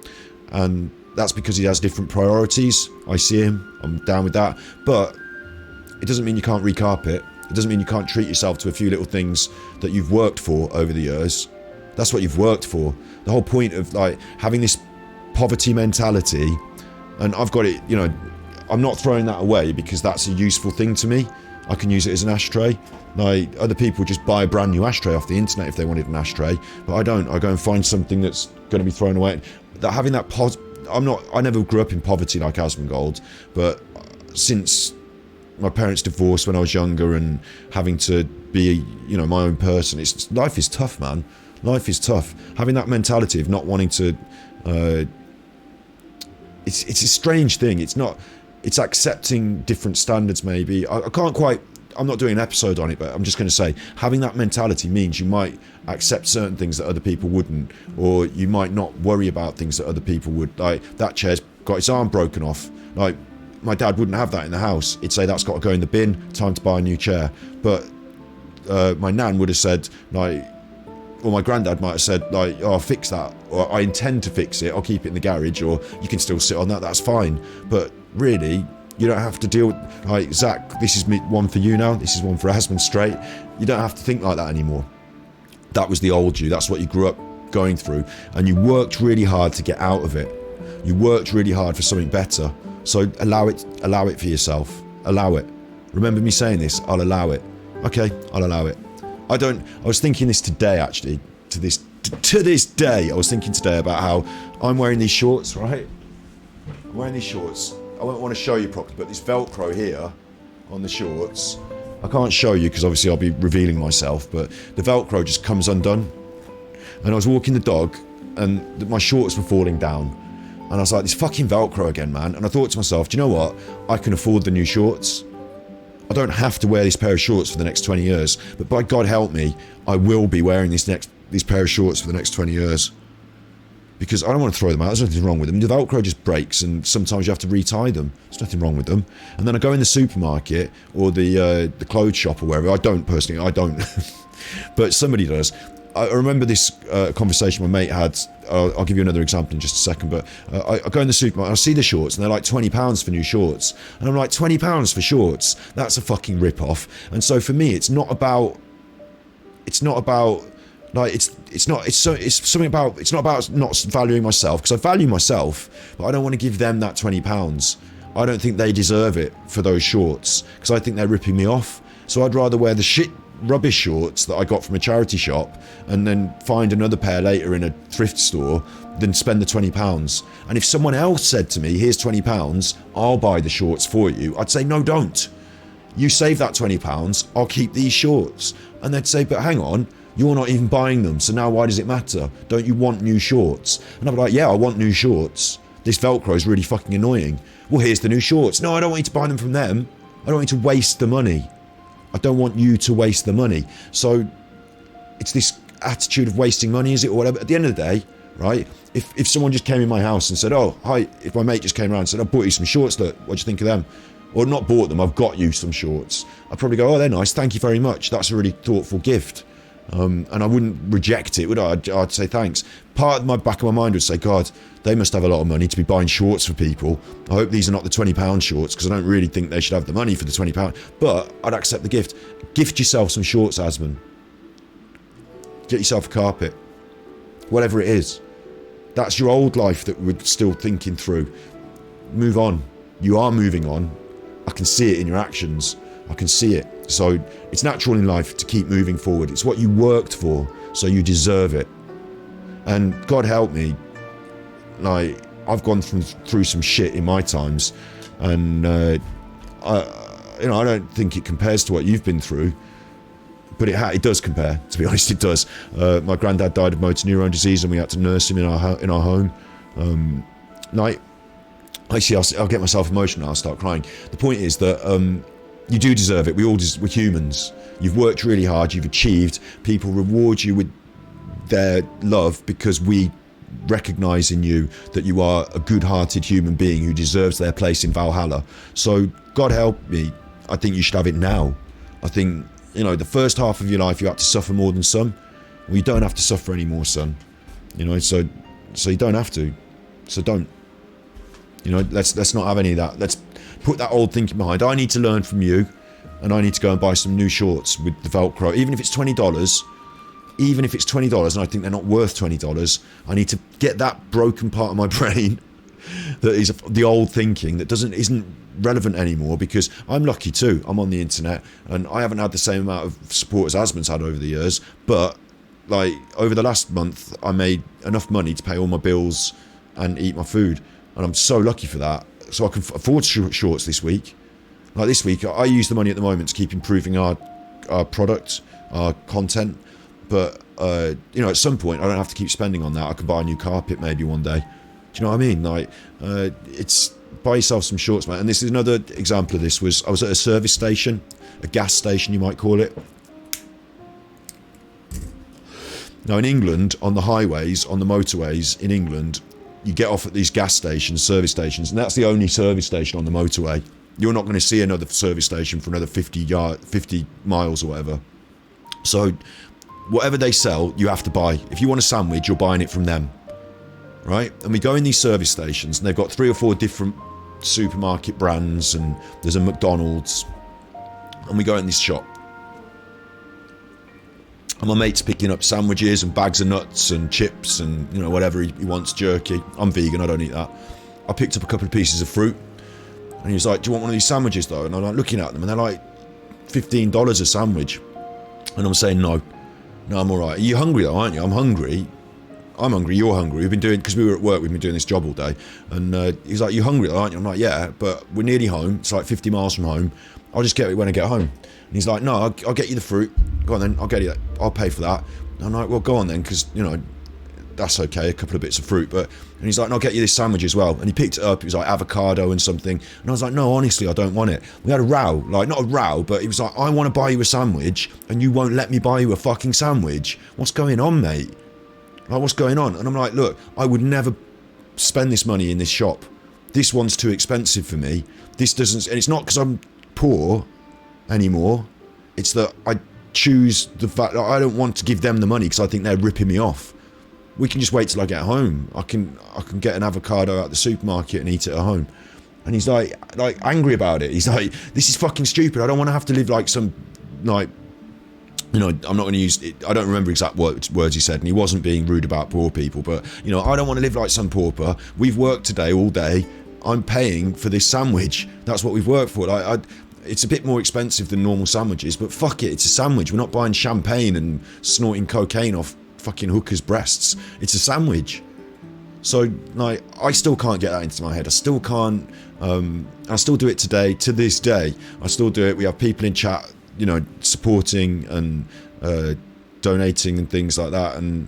and that's because he has different priorities. I see him, I'm down with that, but it doesn't mean you can't recarpet. It doesn't mean you can't treat yourself to a few little things that you've worked for over the years. That's what you've worked for. The whole point of, like, having this poverty mentality, and I've got it, you know, I'm not throwing that away because that's a useful thing to me. I can use it as an ashtray. Like, other people just buy a brand new ashtray off the internet if they wanted an ashtray, but I don't. I go and find something that's going to be thrown away. That having that I never grew up in poverty like Asmongold, but since my parents divorced when I was younger, and having to be, you know, my own person, life is tough, man. Life is tough. Having that mentality of not wanting to, it's a strange thing. It's accepting different standards. Maybe I'm not doing an episode on it, but I'm just going to say, having that mentality means you might accept certain things that other people wouldn't, or you might not worry about things that other people would. Like, that chair's got its arm broken off. Like, my dad wouldn't have that in the house. He'd say, that's got to go in the bin, time to buy a new chair. But my nan would have said, like, or my granddad might have said, like, oh, I'll fix that, or I intend to fix it, I'll keep it in the garage, or you can still sit on that, that's fine. But really, you don't have to deal with, like, Zach, this is one for you now, this is one for Asmund straight. You don't have to think like that anymore. That was the old you, that's what you grew up going through, and you worked really hard to get out of it. You worked really hard for something better. So allow it for yourself. Allow it. Remember me saying this, I'll allow it. Okay, I'll allow it. I was thinking this today, actually, to this day, I was thinking today about how I'm wearing these shorts, right? I'm wearing these shorts. I won't want to show you properly, but this Velcro here on the shorts, I can't show you because obviously I'll be revealing myself, but the Velcro just comes undone. And I was walking the dog, and my shorts were falling down. And I was like, this fucking Velcro again, man. And I thought to myself, do you know what? I can afford the new shorts. I don't have to wear this pair of shorts for the next 20 years. But by God help me, I will be wearing these pair of shorts for the next 20 years. Because I don't want to throw them out. There's nothing wrong with them. The Velcro just breaks, and sometimes you have to retie them. There's nothing wrong with them. And then I go in the supermarket or the clothes shop or wherever. I don't personally. I don't. But somebody does. I remember this conversation my mate had. I'll give you another example in just a second, but I go in the supermarket and I see the shorts, and they're like £20 for new shorts, and I'm like, £20 for shorts? That's a fucking rip-off. And so for me, it's not about not valuing myself, because I value myself, but I don't want to give them that £20. I don't think they deserve it for those shorts, because I think they're ripping me off. So I'd rather wear the rubbish shorts that I got from a charity shop and then find another pair later in a thrift store than spend the £20. And if someone else said to me, here's £20, I'll buy the shorts for you, I'd say, no, don't. You save that £20, I'll keep these shorts. And they'd say, but hang on, you're not even buying them, so now why does it matter? Don't you want new shorts? And I'd be like, yeah, I want new shorts. This Velcro is really fucking annoying. Well, here's the new shorts. No, I don't want you to buy them from them. I don't want you to waste the money. I don't want you to waste the money. So it's this attitude of wasting money, is it, or whatever? At the end of the day, right, if someone just came in my house and said, oh, hi, if my mate just came around and said, I bought you some shorts, look, what do you think of them? or not bought them, I've got you some shorts, I'd probably go, oh, they're nice, thank you very much, that's a really thoughtful gift. And I wouldn't reject it, would I? I'd say thanks. Part of my back of my mind would say, God, they must have a lot of money to be buying shorts for people. I hope these are not the £20 shorts, because I don't really think they should have the money for the £20. But I'd accept the gift. Gift yourself some shorts, Asmon. Get yourself a carpet. Whatever it is. That's your old life that we're still thinking through. Move on. You are moving on. I can see it in your actions. I can see it. So it's natural in life to keep moving forward. It's what you worked for, so you deserve it. And God help me, like, I've gone through some shit in my times, and I don't think it compares to what you've been through, but it does compare. To be honest, it does. My granddad died of motor neurone disease, and we had to nurse him in our home. Actually, I'll get myself emotional. I'll start crying. The point is that you do deserve it. We're humans. You've worked really hard. You've achieved. People reward you with their love because we recognise in you that you are a good-hearted human being who deserves their place in Valhalla. So, God help me, I think you should have it now. I think, the first half of your life you have to suffer more than some. Well, you don't have to suffer anymore, son. So you don't have to. So don't. Let's not have any of that. Let's put that old thinking behind. I need to learn from you, and I need to go and buy some new shorts with the Velcro, even if it's $20. Even if it's $20, and I think they're not worth $20, I need to get that broken part of my brain that is the old thinking that isn't relevant anymore, because I'm lucky too. I'm on the internet, and I haven't had the same amount of support as Asmon's had over the years, but like over the last month, I made enough money to pay all my bills and eat my food, and I'm so lucky for that. So I can afford shorts this week. Like this week, I use the money at the moment to keep improving our product, our content. But, at some point, I don't have to keep spending on that. I could buy a new carpet maybe one day. Do you know what I mean? Like, it's buy yourself some shorts, mate. And this is another example of this. I was at a service station, a gas station, you might call it. Now, in England, on the highways, on the motorways in England, you get off at these gas stations, service stations, and that's the only service station on the motorway. You're not going to see another service station for another 50 miles or whatever. So whatever they sell, you have to buy. If you want a sandwich, you're buying it from them, right? And we go in these service stations, and they've got 3 or 4 different supermarket brands, and there's a McDonald's, and we go in this shop. And my mate's picking up sandwiches and bags of nuts and chips and, whatever he wants, jerky. I'm vegan, I don't eat that. I picked up a couple of pieces of fruit, and he was like, do you want one of these sandwiches, though? And I'm like looking at them, and they're like $15 a sandwich. And I'm saying, no, I'm all right. Are you hungry, though, aren't you? I'm hungry, you're hungry. Because we were at work, we've been doing this job all day. And he's like, you hungry, though, aren't you? I'm like, yeah, but we're nearly home. It's like 50 miles from home. I'll just get it when I get home. And he's like, no, I'll get you the fruit. Go on then, I'll get you that. I'll pay for that. And I'm like, well, go on then, because, that's okay, a couple of bits of fruit. And he's like, no, I'll get you this sandwich as well. And he picked it up, it was like avocado and something. And I was like, no, honestly, I don't want it. We had a row, like, not a row, but he was like, I want to buy you a sandwich, and you won't let me buy you a fucking sandwich. What's going on, mate? Like, what's going on? And I'm like, look, I would never spend this money in this shop. This one's too expensive for me. This doesn't, and it's not because I'm poor anymore. It's that I choose the fact that I don't want to give them the money because I think they're ripping me off. We can just wait till I get home. I can get an avocado at the supermarket and eat it at home. And he's like angry about it. He's like, this is fucking stupid. I don't want to have to live like some, like, I'm not going to use it. I don't remember exact words he said, and he wasn't being rude about poor people, but I don't want to live like some pauper. We've worked today all day. I'm paying for this sandwich. That's what we've worked for. It's a bit more expensive than normal sandwiches, but fuck it, it's a sandwich. We're not buying champagne and snorting cocaine off fucking hookers' breasts. It's a sandwich. So, I still can't get that into my head. I still can't, I still do it today, to this day. I still do it. We have people in chat, supporting and donating and things like that, and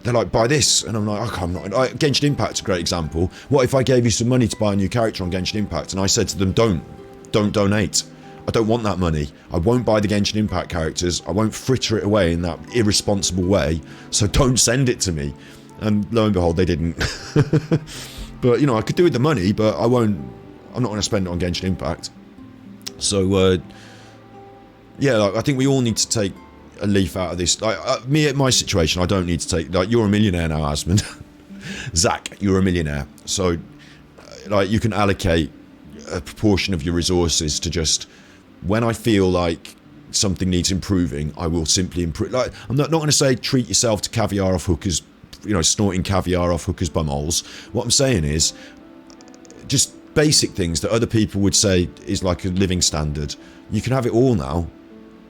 they're like, buy this, and I'm like, okay, I'm not. Genshin Impact's a great example. What if I gave you some money to buy a new character on Genshin Impact, and I said to them, don't donate. I don't want that money. I won't buy the Genshin Impact characters. I won't fritter it away in that irresponsible way, so don't send it to me. And lo and behold, they didn't. But, I could do with the money, but I won't I'm not going to spend it on Genshin Impact. So, yeah, like, I think we all need to take a leaf out of this. Like, me, at my situation, I don't need to take... Like, you're a millionaire now, Asmund. Zach, you're a millionaire. So, like, you can allocate a proportion of your resources to just... When I feel like something needs improving, I will simply improve. Like, I'm not going to say treat yourself to caviar off hookers, you know, snorting caviar off hookers' bumholes. What I'm saying is just basic things that other people would say is like a living standard. You can have it all now.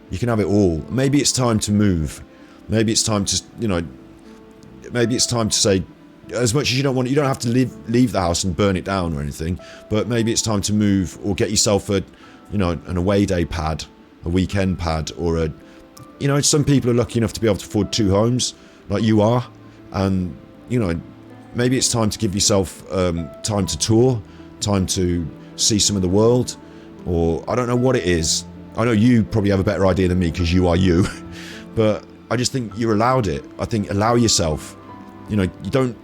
You can have it all. Maybe it's time to move. Maybe it's time to, you know, maybe it's time to say, as much as you don't want, you don't have to leave the house and burn it down or anything, but maybe it's time to move or get yourself a, you know, an away day pad, a weekend pad, or a, you know, some people are lucky enough to be able to afford 2 homes, like you are, and, you know, maybe it's time to give yourself time to tour, time to see some of the world, or I don't know what it is. I know you probably have a better idea than me because you are you, but I just think you're allowed it. I think allow yourself, you know, you don't,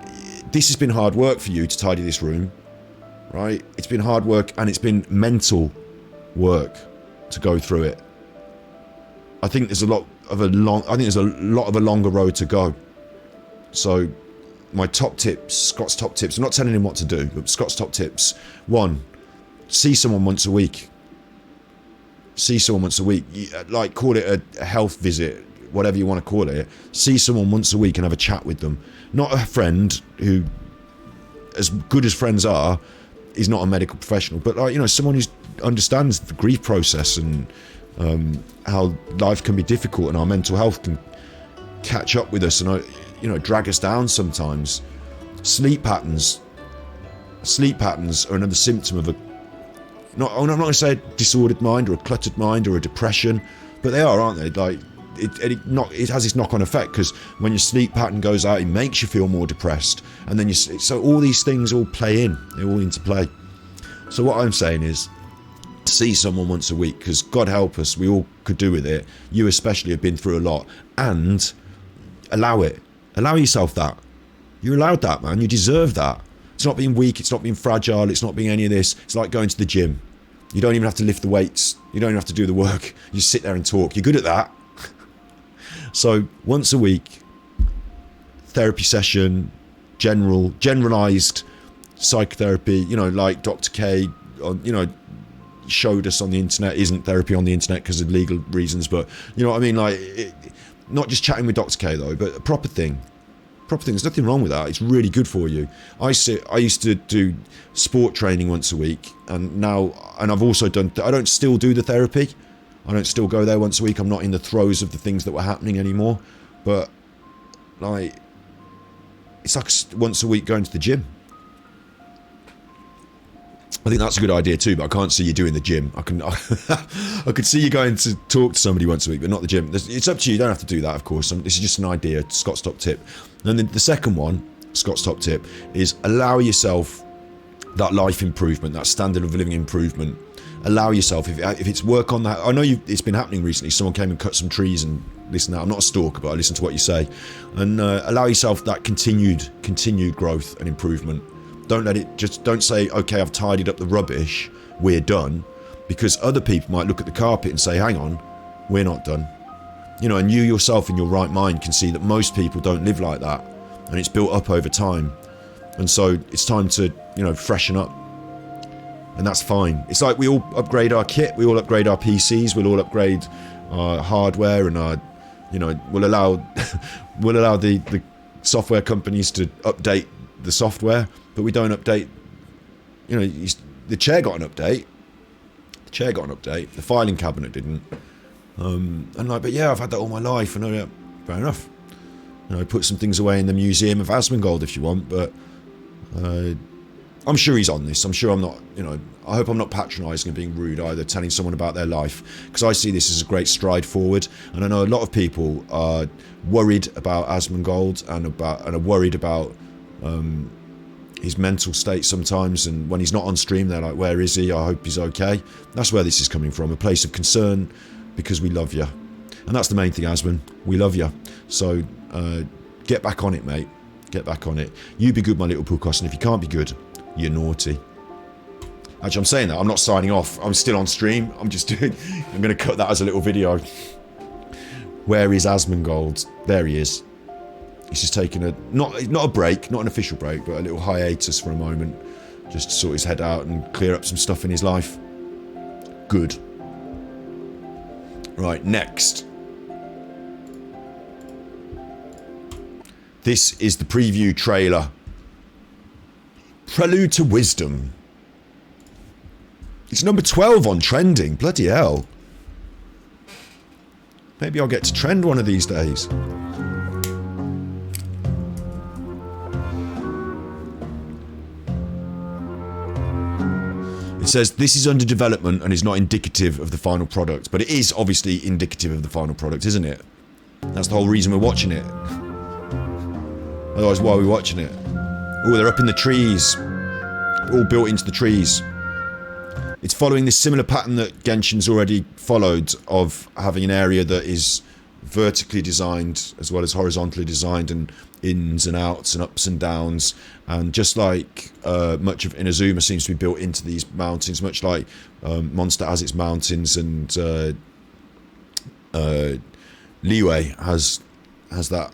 this has been hard work for you to tidy this room, right? It's been hard work, and it's been mental work to go through it. I think there's a lot of a longer road to go. So my top tips, Scott's top tips, I'm not telling him what to do, but Scott's top tips: 1, see someone once a week. See someone once a week. Like, call it a health visit, whatever you want to call it. See someone once a week and have a chat with them. Not a friend who, as good as friends are, is not a medical professional, but, like, you know, someone who understands the grief process and how life can be difficult and our mental health can catch up with us and, you know, drag us down sometimes. Sleep patterns are another symptom of I'm not going to say a disordered mind or a cluttered mind or a depression, but they are, aren't they? Like, it has this knock-on effect, because when your sleep pattern goes out, it makes you feel more depressed, and then so all these things all play in, they all interplay. So what I'm saying is, see someone once a week, because God help us, we all could do with it. You especially have been through a lot, and allow yourself that. You're allowed that, man. You deserve that. It's not being weak, it's not being fragile, it's not being any of this. It's like going to the gym. You don't even have to lift the weights, you don't even have to do the work, you just sit there and talk. You're good at that. So once a week, therapy session, generalized psychotherapy, you know, like Dr. K, you know, showed us on the internet. Isn't therapy on the internet because of legal reasons, but you know what I mean, like, not just chatting with Dr. K though, but a proper thing. There's nothing wrong with that. It's really good for you. I used to do sport training once a week, and I've also done, I don't still do the therapy. I don't still go there once a week. I'm not in the throes of the things that were happening anymore, but, like, it's like once a week going to the gym. I think that's a good idea too, but I can't see you doing the gym. I could see you going to talk to somebody once a week, but not the gym. It's up to you. You don't have to do that, of course. This is just an idea. Scott's top tip. And then the second one, Scott's top tip, is allow yourself that life improvement, that standard of living improvement. Allow yourself, if it's work on that. I know it's been happening recently. Someone came and cut some trees and this and that. I'm not a stalker, but I listen to what you say. And allow yourself that continued growth and improvement. Don't say, okay, I've tidied up the rubbish, we're done, because other people might look at the carpet and say, hang on, we're not done. You know, and you yourself in your right mind can see that most people don't live like that, and it's built up over time. And so it's time to, you know, freshen up. And that's fine. It's like we all upgrade our kit, we all upgrade our PCs, we'll all upgrade our hardware, and our, you know, we'll allow the software companies to update the software, but we don't update, you know, the chair got an update. The filing cabinet didn't. And like, but yeah, I've had that all my life, and yeah, fair enough. You know, put some things away in the Museum of Asmongold if you want, but I'm sure he's on this. I'm sure I'm not, you know, I hope I'm not patronising and being rude either, telling someone about their life, because I see this as a great stride forward. And I know a lot of people are worried about Asmongold and are worried about his mental state sometimes, and when he's not on stream they're like, where is he? I hope he's okay. That's where this is coming from, a place of concern, because we love you. And that's the main thing, Asmon. We love you. So get back on it, mate. Get back on it. You be good, my little Pukos, and if you can't be good, you're naughty. Actually, I'm saying that. I'm not signing off. I'm still on stream. I'm just doing... I'm going to cut that as a little video. Where is Asmongold? There he is. He's just taking a... Not a break, not an official break, but a little hiatus for a moment. Just to sort his head out and clear up some stuff in his life. Good. Right, next. This is the preview trailer. Prelude to Wisdom. It's number 12 on trending. Bloody hell. Maybe I'll get to trend one of these days. It says, this is under development and is not indicative of the final product. But it is obviously indicative of the final product, isn't it? That's the whole reason we're watching it. Otherwise, why are we watching it? Oh, they're up in the trees. All built into the trees. It's following this similar pattern that Genshin's already followed of having an area that is vertically designed as well as horizontally designed, and ins and outs and ups and downs, and just like much of Inazuma seems to be built into these mountains, much like Monster has its mountains, and Liyue has that,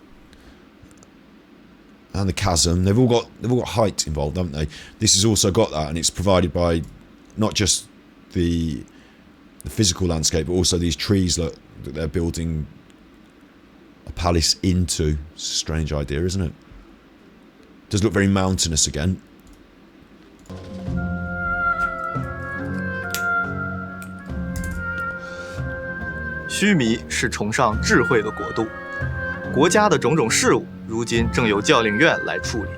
and the chasm. They've all got height involved, haven't they? This has also got that, and it's provided by not just the physical landscape, but also these trees that they're building a palace into. It's a strange idea, isn't it? Does look very mountainous again.须弥是崇尚智慧的国度，国家的种种事务如今正由教令院来处理。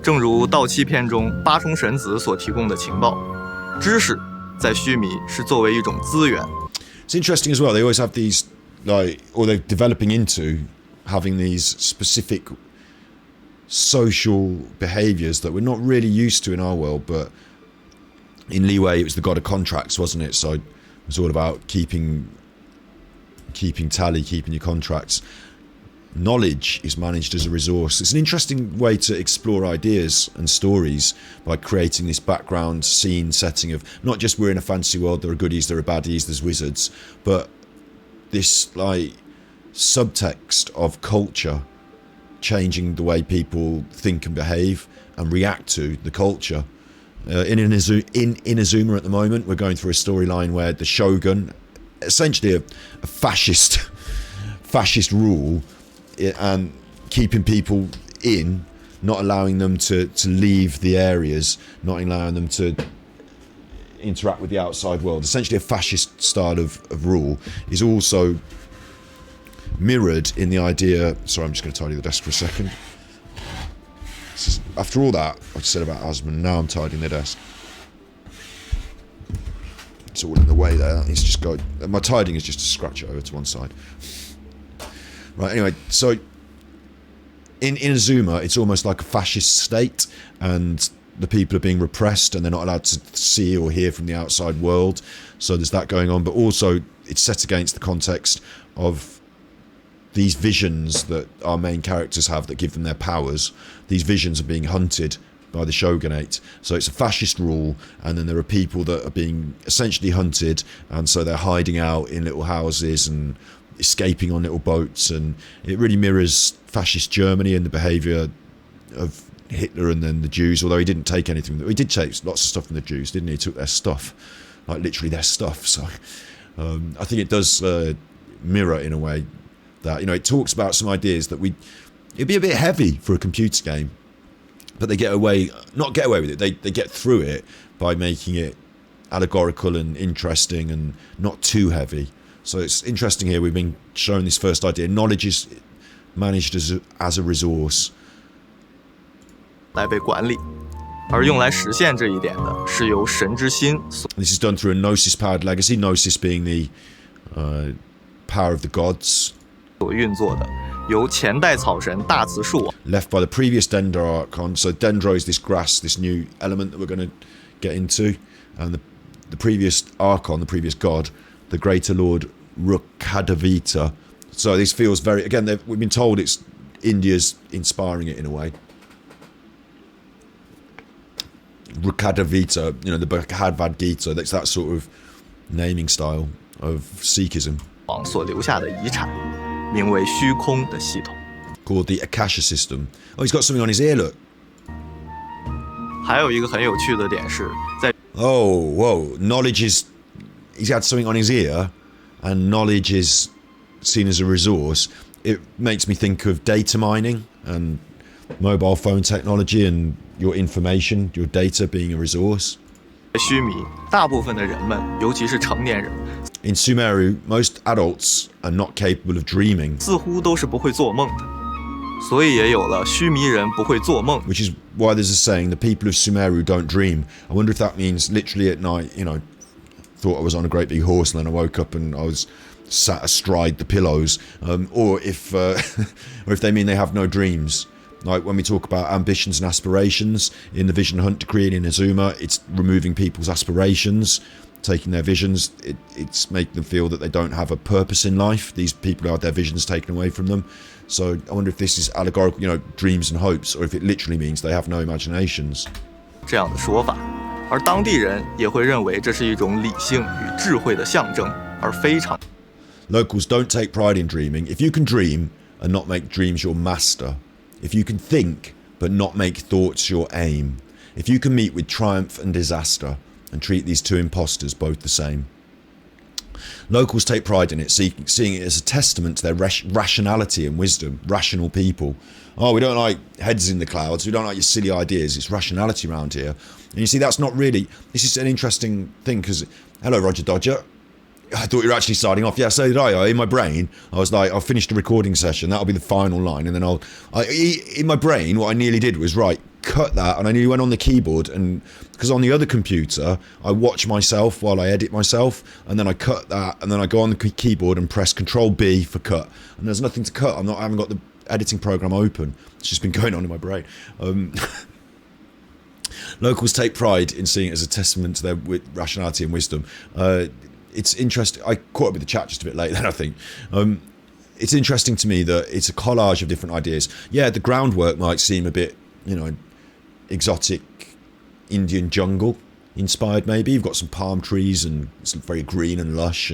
正如《盗七篇》中八重神子所提供的情报，知识在须弥是作为一种资源。It's interesting as well. They always have these, like, or they're developing into having these specific social behaviours that we're not really used to in our world. But in Liyue, it was the god of contracts, wasn't it? So it was all about keeping tally, keeping your contracts. Knowledge is managed as a resource. It's an interesting way to explore ideas and stories by creating this background scene setting of not just we're in a fantasy world, there are goodies, there are baddies, there's wizards, but this like subtext of culture changing the way people think and behave and react to the culture. In Inazuma at the moment, we're going through a storyline where the shogun, essentially a fascist rule, and keeping people in, not allowing them to leave the areas, not allowing them to interact with the outside world. Essentially a fascist style of rule is also mirrored in the idea... Sorry, I'm just going to tidy the desk for a second. After all that I've said about Asmon, now I'm tidying the desk. It's all in the way there. That needs to just go... My tidying is just to scratch it over to one side. Right, anyway, so in Inazuma, it's almost like a fascist state, and the people are being repressed and they're not allowed to see or hear from the outside world. So there's that going on, but also it's set against the context of these visions that our main characters have that give them their powers. These visions are being hunted by the shogunate. So it's a fascist rule, and then there are people that are being essentially hunted, and so they're hiding out in little houses and escaping on little boats, and it really mirrors fascist Germany and the behaviour of Hitler and then the Jews, although he didn't take anything. He did take lots of stuff from the Jews, didn't he? He took their stuff, like literally their stuff. So I think it does mirror in a way that, you know, it talks about some ideas that it'd be a bit heavy for a computer game, but they not get away with it, they get through it by making it allegorical and interesting and not too heavy. So it's interesting here, we've been shown this first idea. Knowledge is managed as a resource. 来被管理，而用来实现这一点的是由神之心所 This is done through a Gnosis-powered legacy, Gnosis being the power of the gods. 运作的，由前代草神大慈树王 Left by the previous Dendro Archon. So Dendro is this grass, this new element that we're going to get into. And the previous Archon, the previous god, the Greater Lord Rukkhadevita. So this feels very... Again, we've been told it's India's inspiring it in a way. Rukadavita, the Bhagavad Gita. That's that sort of naming style of Sikhism. 所留下的遗产，名为虚空的系统。 Called the Akasha system. Oh, he's got something on his ear, look. 还有一个很有趣的点是，在 Oh, whoa. Knowledge is... He's had something on his ear, and knowledge is seen as a resource. It makes me think of data mining and mobile phone technology and your information, your data being a resource. 须弥，大部分的人们，尤其是成年人， In Sumeru, most adults are not capable of dreaming, 似乎都是不会做梦的，所以也有了须弥人不会做梦。 which is why there's a saying, the people of Sumeru don't dream. I wonder if that means literally at night, thought I was on a great big horse and then I woke up and I was sat astride the pillows, or if they mean they have no dreams. Like when we talk about ambitions and aspirations in the Vision Hunt decree in Inazuma, it's removing people's aspirations, taking their visions. It's making them feel that they don't have a purpose in life. These people have their visions taken away from them. So I wonder if this is allegorical, dreams and hopes, or if it literally means they have no imaginations. 这样的说法，而当地人也会认为这是一种理性与智慧的象征，而非常。 Locals don't take pride in dreaming. If you can dream and not make dreams your master, if you can think but not make thoughts your aim, if you can meet with triumph and disaster and treat these two impostors both the same. Locals take pride in it, seeing it as a testament to their rationality and wisdom. Rational people. Oh, we don't like heads in the clouds. We don't like your silly ideas. It's rationality around here. And you see, that's not really... This is an interesting thing because... Hello, Roger Dodger. I thought you were actually signing off. Yeah, so did I. In my brain, I was like, I'll finish the recording session. That'll be the final line. And then in my brain, what I nearly did was, right, cut that. And I nearly went on the keyboard. And because on the other computer, I watch myself while I edit myself. And then I cut that. And then I go on the keyboard and press Control B for cut. And there's nothing to cut. I haven't got the editing program open. It's just been going on in my brain. Locals take pride in seeing it as a testament to their rationality and wisdom. It's interesting. I caught up with the chat just a bit late then, I think. It's interesting to me that it's a collage of different ideas. Yeah, the groundwork might seem a bit, exotic Indian jungle inspired maybe. You've got some palm trees and it's very green and lush.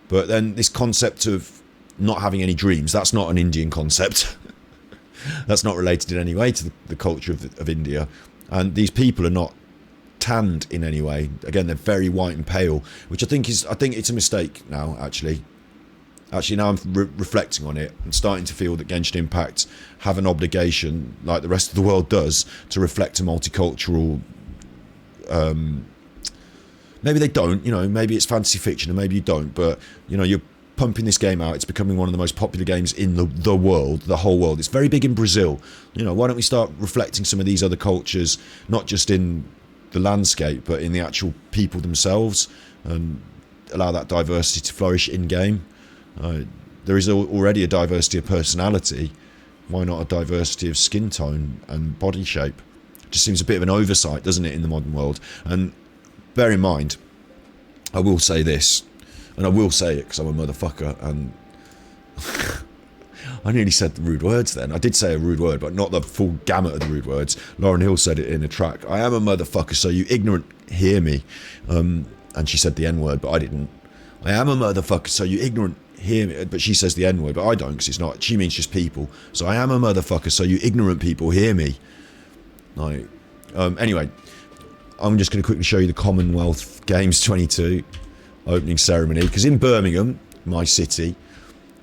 But then this concept of not having any dreams, that's not an Indian concept. That's not related in any way to the culture of India. And these people are not tanned in any way. Again, they're very white and pale, which I think it's a mistake now, actually. Now I'm reflecting on it and starting to feel that Genshin Impact have an obligation, like the rest of the world does, to reflect a multicultural... maybe they don't, maybe it's fantasy fiction and maybe you don't, but, you're pumping this game out. It's becoming one of the most popular games in the world, the whole world. It's very big in Brazil. Why don't we start reflecting some of these other cultures, not just in the landscape, but in the actual people themselves, and allow that diversity to flourish in-game. There is already a diversity of personality. Why not a diversity of skin tone and body shape? It just seems a bit of an oversight, doesn't it, in the modern world? And bear in mind, I will say this, and I will say it because I'm a motherfucker, and I nearly said the rude words then. I did say a rude word, but not the full gamut of the rude words. Lauren Hill said it in a track. I am a motherfucker, so you ignorant hear me. And she said the N-word, but I didn't. I am a motherfucker, so you ignorant hear me. But she says the N-word, but I don't, because it's not. She means just people. So I am a motherfucker, so you ignorant people hear me. Anyway, I'm just going to quickly show you the Commonwealth Games 22 opening ceremony, because in Birmingham, my city,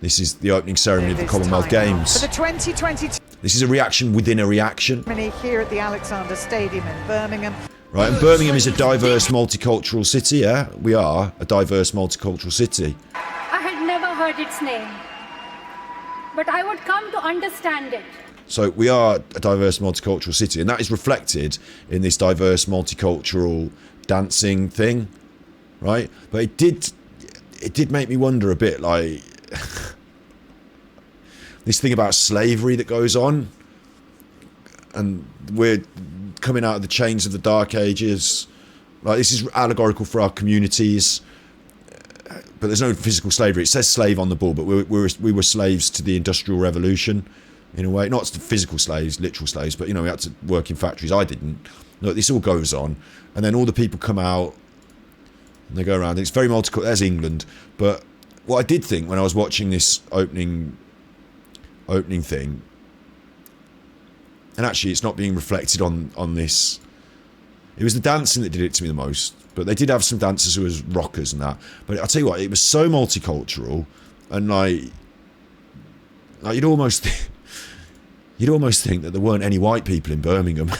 this is the opening ceremony of the Commonwealth Games. For the 2022 This is a reaction within a reaction. here at the Alexander Stadium in Birmingham. Right, and Birmingham is a diverse multicultural city, yeah? We are a diverse multicultural city. I had never heard its name, but I would come to understand it. So we are a diverse multicultural city, and that is reflected in this diverse multicultural dancing thing, right? But it did make me wonder a bit, like, this thing about slavery that goes on, and we're coming out of the chains of the Dark Ages. Like, this is allegorical for our communities, but there's no physical slavery. It says slave on the ball, but we were slaves to the Industrial Revolution, in a way. Not physical slaves, literal slaves, but, we had to work in factories. I didn't. look, this all goes on, and then all the people come out and they go around. It's very multicultural. There's England, but what I did think when I was watching this opening thing, and actually it's not being reflected on this. It was the dancing that did it to me the most, but they did have some dancers who was rockers and that. But I'll tell you what, it was so multicultural, and like you'd almost think that there weren't any white people in Birmingham.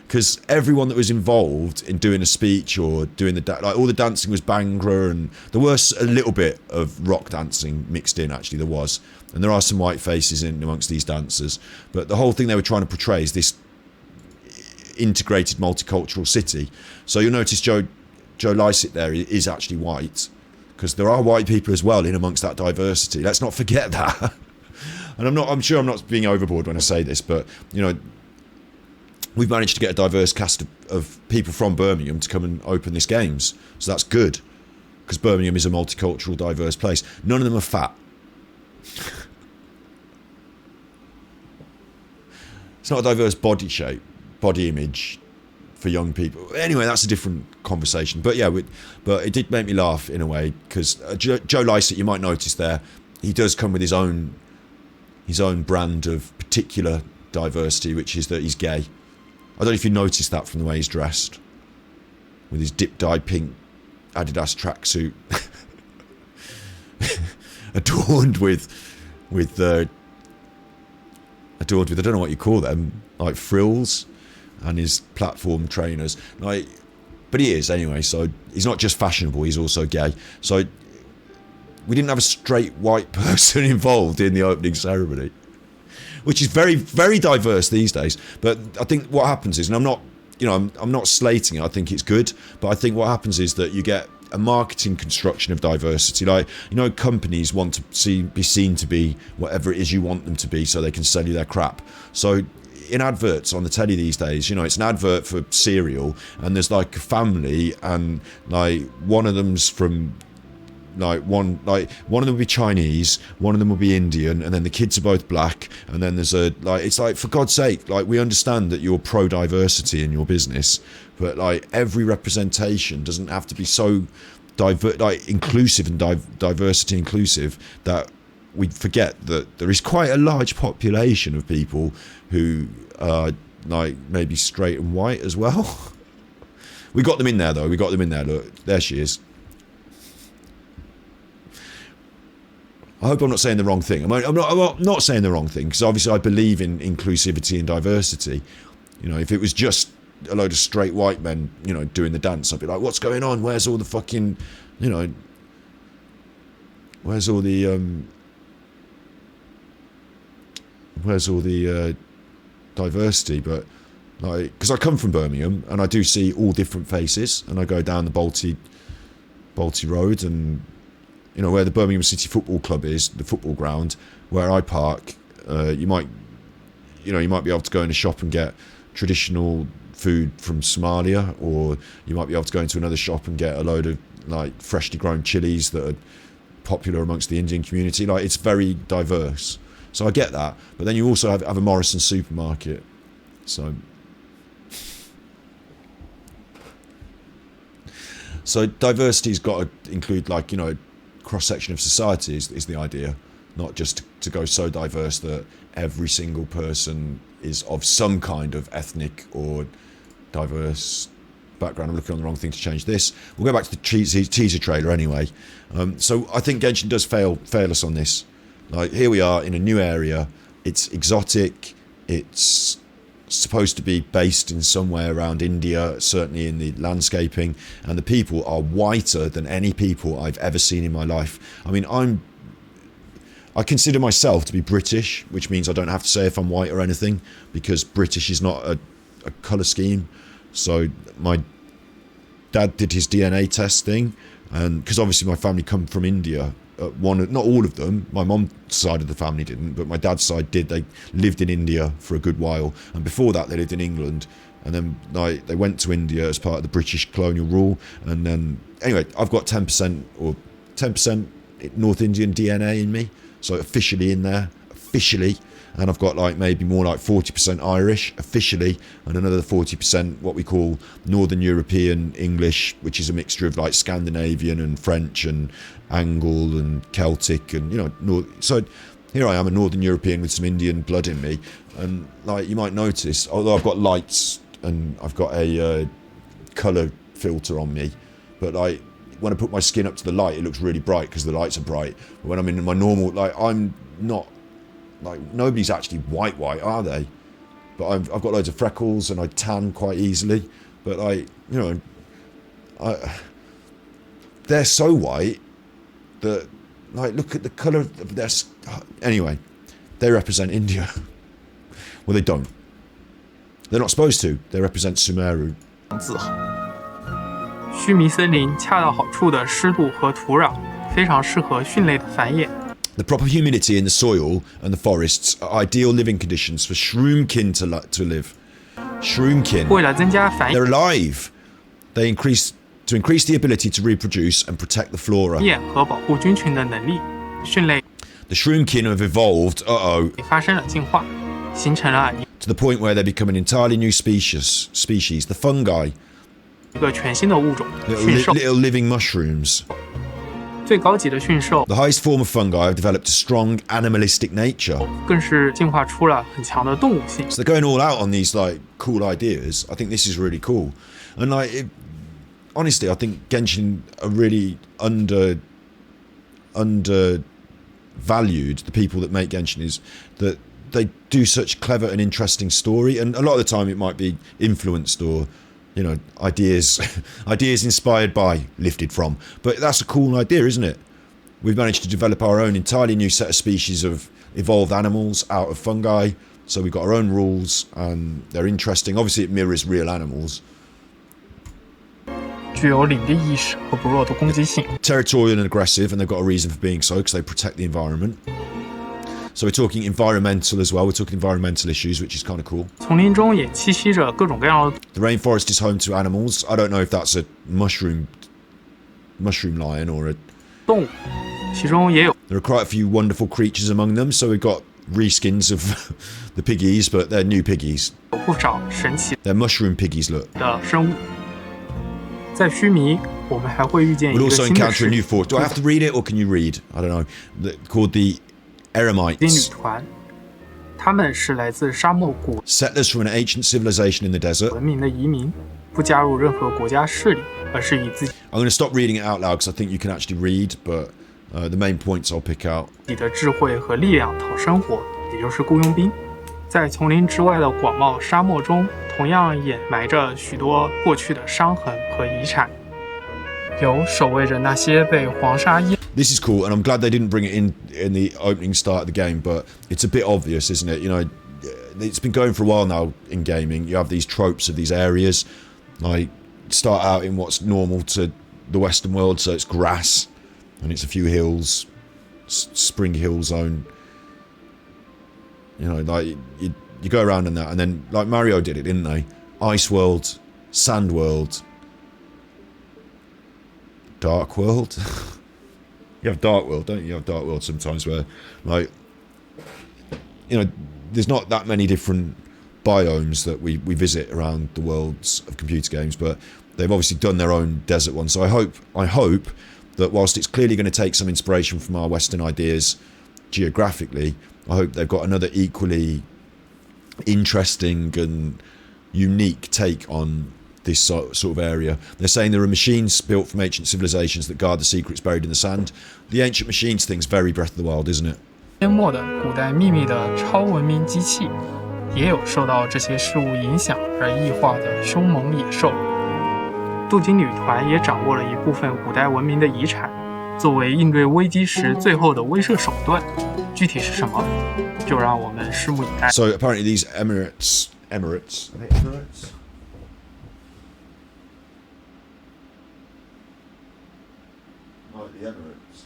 Because everyone that was involved in doing a speech or doing like all the dancing was Bhangra, and there was a little bit of rock dancing mixed in, actually, there was. And there are some white faces in amongst these dancers. But the whole thing they were trying to portray is this integrated multicultural city. So you'll notice Joe Lycett there is actually white, because there are white people as well in amongst that diversity. Let's not forget that. And I'm sure I'm not being overboard when I say this, but, you know, we've managed to get a diverse cast of people from Birmingham to come and open this games. So that's good, because Birmingham is a multicultural, diverse place. None of them are fat. It's not a diverse body shape, body image for young people. Anyway, that's a different conversation. But yeah, but it did make me laugh in a way, because Joe Lycett, you might notice there, he does come with his own brand of particular diversity, which is that he's gay. I don't know if you noticed that from the way he's dressed, with his dip-dyed pink Adidas tracksuit, adorned with I don't know what you call them, like frills, and his platform trainers. Like, but he is anyway. So he's not just fashionable; he's also gay. So we didn't have a straight white person involved in the opening ceremony, which is very, very diverse these days. But I think what happens is, and I'm not slating it, I think it's good, but I think what happens is that you get a marketing construction of diversity. Like, you know, companies want to be seen to be whatever it is you want them to be so they can sell you their crap. So in adverts on the telly these days, you know, it's an advert for cereal, and there's like a family, and like one of them's from one of them will be Chinese, one of them will be Indian, and then the kids are both black, and then there's it's like, for God's sake, like, we understand that you're pro diversity in your business, but like every representation doesn't have to be so inclusive and diversity inclusive that we forget that there is quite a large population of people who are like maybe straight and white as well. We got them in there though. Look, there she is. I hope I'm not saying the wrong thing. I'm not saying the wrong thing, because obviously I believe in inclusivity and diversity. You know, if it was just a load of straight white men, you know, doing the dance, I'd be like, what's going on? Where's all the fucking, you know, where's all the diversity? But like, because I come from Birmingham and I do see all different faces, and I go down the Balti Road, and you know, where the Birmingham City Football Club is, the football ground, where I park, you might be able to go in a shop and get traditional food from Somalia, or you might be able to go into another shop and get a load of like freshly grown chilies that are popular amongst the Indian community. Like, it's very diverse. So I get that. But then you also have a Morrison supermarket. So diversity's got to include, like, you know, cross-section of society is the idea, not just to go so diverse that every single person is of some kind of ethnic or diverse background. I'm looking on the wrong thing to change this. We'll go back to the teaser trailer anyway. So I think Genshin does fail us on this. Like, here we are in a new area. It's exotic. It's supposed to be based in somewhere around India, certainly in the landscaping, and the people are whiter than any people I've ever seen in my life. I mean, I consider myself to be British, which means I don't have to say if I'm white or anything, because British is not a colour scheme. So my dad did his DNA test thing, and because obviously my family come from India, not all of them, my mom's side of the family didn't, but my dad's side did. They lived in India for a good while, and before that they lived in England, and then they went to India as part of the British colonial rule. And then anyway, I've got 10% North Indian DNA in me, so officially in there, officially, and I've got like maybe more like 40% Irish officially, and another 40% what we call Northern European English, which is a mixture of like Scandinavian and French and Angle and Celtic, and so here I am, a Northern European with some Indian blood in me, and like you might notice, although I've got lights and I've got a colour filter on me, but like when I put my skin up to the light, it looks really bright because the lights are bright. But when I'm in my normal, like I'm not, like nobody's actually white, are they? But I've got loads of freckles and I tan quite easily. But like, they're so white that, like, look at the colour of their. Anyway, they represent India. Well, they don't. They're not supposed to. They represent Sumeru. 自豪。须弥森林恰到好处的湿度和土壤，非常适合蕈类的繁衍。The proper humidity in the soil and the forests are ideal living conditions for shroomkin to live. Shroomkin. 为了增加繁 They're alive. They increase the ability to reproduce and protect the flora. 衍和保护菌群的能力，蕈类 The shroomkin have evolved. 发生了进化，形成了 To the point where they become an entirely new species. The fungi. 一个全新的物种——驯兽。 Little living mushrooms. 最高级的驯兽 The highest form of fungi have developed a strong animalistic nature. 更是进化出了很强的動物性。 So they're going all out on these like cool ideas. I think this is really cool. And like, honestly, I think Genshin are really undervalued. The people that make Genshin is that they do such clever and interesting story. And a lot of the time it might be influenced or, ideas inspired by, lifted from. But that's a cool idea, isn't it? We've managed to develop our own entirely new set of species of evolved animals out of fungi. So we've got our own rules and they're interesting. Obviously it mirrors real animals. 具有领地意识和不弱的攻击性。 Territorial and aggressive, and they've got a reason for being so because they protect the environment. So we're talking environmental as well. We're talking environmental issues, which is kind of cool. 丛林中也栖息着各种各样的 The rainforest is home to animals. I don't know if that's a mushroom lion or a... 动物，其中也有 There are quite a few wonderful creatures among them. So we've got reskins of the piggies, but they're new piggies. 不少神奇 They're mushroom piggies, look. 的生物。在须弥，我们还会遇见一 We'll 个 also 新的 encounter a 势 new 力 force. Do I have to read it or can you read? I don't know. Called the 旅 Eremites. 团，他们是来自沙漠古 Settlers from an ancient civilization in the desert. 文明的移民，不加入任何国家势力，而是以自 I'm going to stop reading it out loud because I think you can actually read, but the main points I'll pick out. 己的智慧和力量讨生活，也就是雇佣兵。在丛林之外的广袤沙漠中，同样掩埋着许多过去的伤痕和遗产，有守卫着那些被黄沙淹 This is cool, and I'm glad they didn't bring it in the opening start of the game, but it's a bit obvious, isn't it? It's been going for a while now in gaming. You have these tropes of these areas, like start out in what's normal to the Western world, so it's grass, and it's a few hills, Spring Hill Zone. Like you go around in that, and then like Mario did it, didn't they? Ice World, Sand World, Dark World. You have Dark World, don't you? You have Dark World sometimes where, like, there's not that many different biomes that we visit around the worlds of computer games, but they've obviously done their own desert one. So I hope that whilst it's clearly going to take some inspiration from our Western ideas geographically, I hope they've got another equally interesting and unique take on this sort of area. They're saying there are machines built from ancient civilizations that guard the secrets buried in the sand. The ancient machines thing's very Breath of the Wild, isn't it? 淹没的古代秘密的超文明机器，也有受到这些事物影响而异化的凶猛野兽。镀金旅团也掌握了一部分古代文明的遗产，作为应对危机时最后的威慑手段。具体是什么，就让我们拭目以待。 So apparently these Emirates. Are they Emirates? Oh, the Emirates.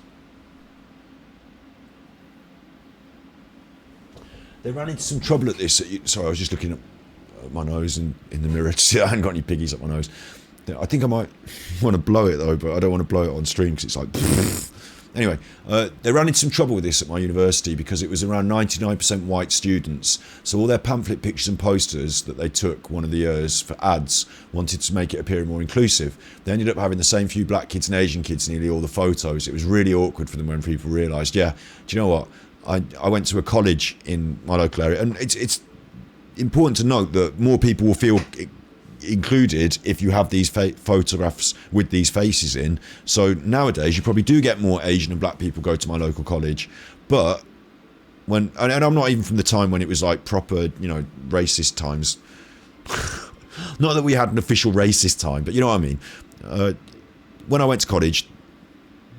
They ran into some trouble at this. Sorry, I was just looking at my nose and in the mirror to see I hadn't got any piggies up my nose. I think I might want to blow it though, but I don't want to blow it on stream because it's like... Anyway, they ran into some trouble with this at my university because it was around 99% white students. So all their pamphlet pictures and posters that they took one of the years for ads wanted to make it appear more inclusive. They ended up having the same few black kids and Asian kids in nearly all the photos. It was really awkward for them when people realised, yeah, do you know what? I went to a college in my local area, and it's important to note that more people will feel included if you have these photographs with these faces in. So nowadays you probably do get more Asian and black people go to my local college, but and I'm not even from the time when it was like proper, you know, racist times. Not that we had an official racist time, but you know what I mean. When I went to college,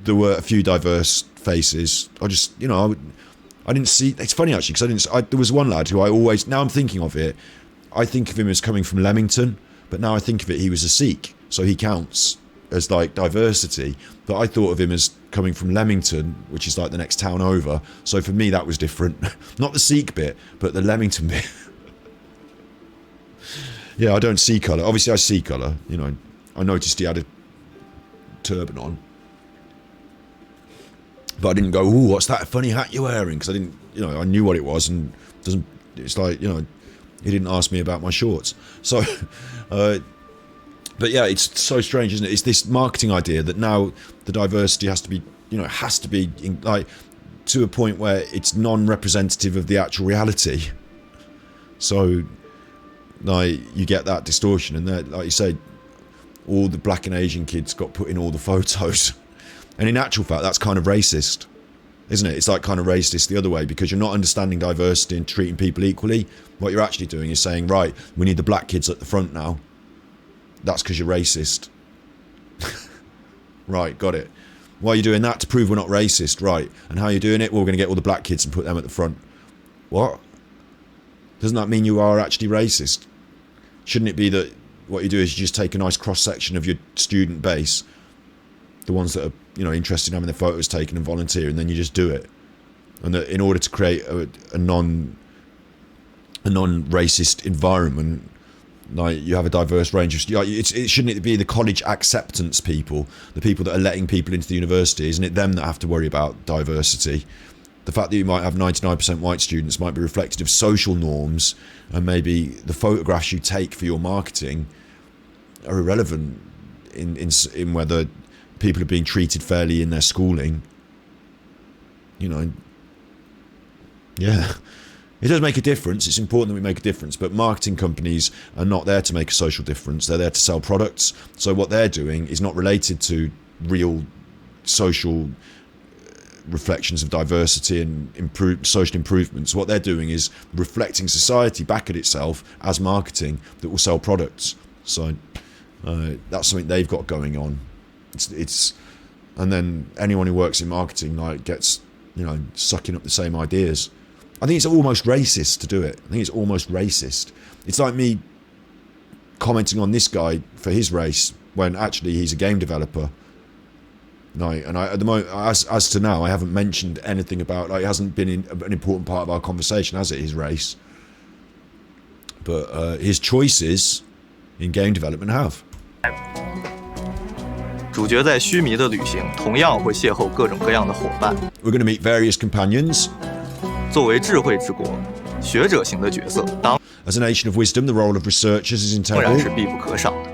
there were a few diverse faces. I just, you know, I didn't see. It's funny actually because there was one lad who I always, now I'm thinking of it, I think of him as coming from Leamington, but now I think of it, he was a Sikh, so he counts as like diversity. But I thought of him as coming from Leamington, which is like the next town over. So for me, that was different. Not the Sikh bit, but the Leamington bit. Yeah, I don't see colour. Obviously, I see colour. You know, I noticed he had a turban on, but I didn't go, "Ooh, what's that funny hat you're wearing?" Because I didn't, you know, I knew what it was, and it's like, you know, he didn't ask me about my shorts. So, but yeah, it's so strange, isn't it? It's this marketing idea that now the diversity has to be, you know, like to a point where it's non-representative of the actual reality. So, like, you get that distortion, and that, like you say, all the black and Asian kids got put in all the photos. And in actual fact, that's kind of racist, isn't it? It's like kind of racist the other way, because you're not understanding diversity and treating people equally. What you're actually doing is saying, right, we need the black kids at the front now. That's because you're racist. Right, got it. Why are you doing that? To prove we're not racist, right. And how are you doing it? Well, we're going to get all the black kids and put them at the front. What? Doesn't that mean you are actually racist? Shouldn't it be that what you do is you just take a nice cross-section of your student base, the ones that are, you know, interested in having their photos taken and volunteer, and then you just do it? And that in order to create a non-racist environment, like, you have a diverse range of, like, shouldn't it be the college acceptance people, the people that are letting people into the university? Isn't it them that have to worry about diversity? The fact that you might have 99% white students might be reflective of social norms, and maybe the photographs you take for your marketing are irrelevant in whether people are being treated fairly in their schooling. You know, yeah, it does make a difference. It's important that we make a difference, but marketing companies are not there to make a social difference. They're there to sell products. So what they're doing is not related to real social reflections of diversity and social improvements. What they're doing is reflecting society back at itself as marketing that will sell products. So that's something they've got going on. It's and then anyone who works in marketing, like, gets, you know, sucking up the same ideas. I think it's almost racist to do it. I think it's almost racist. It's like me commenting on this guy for his race when actually he's a game developer. No, and at the moment, as to now, I haven't mentioned anything about, like, it hasn't been an important part of our conversation, has it, his race? But his choices in game development have. 主角在须弥的旅行同样会邂逅各种各样的伙伴。 We're going to meet various companions. 作为智慧之国，学者型的角色当 As a nation of wisdom, the role of researchers is 当然是 integral. 必不可少的。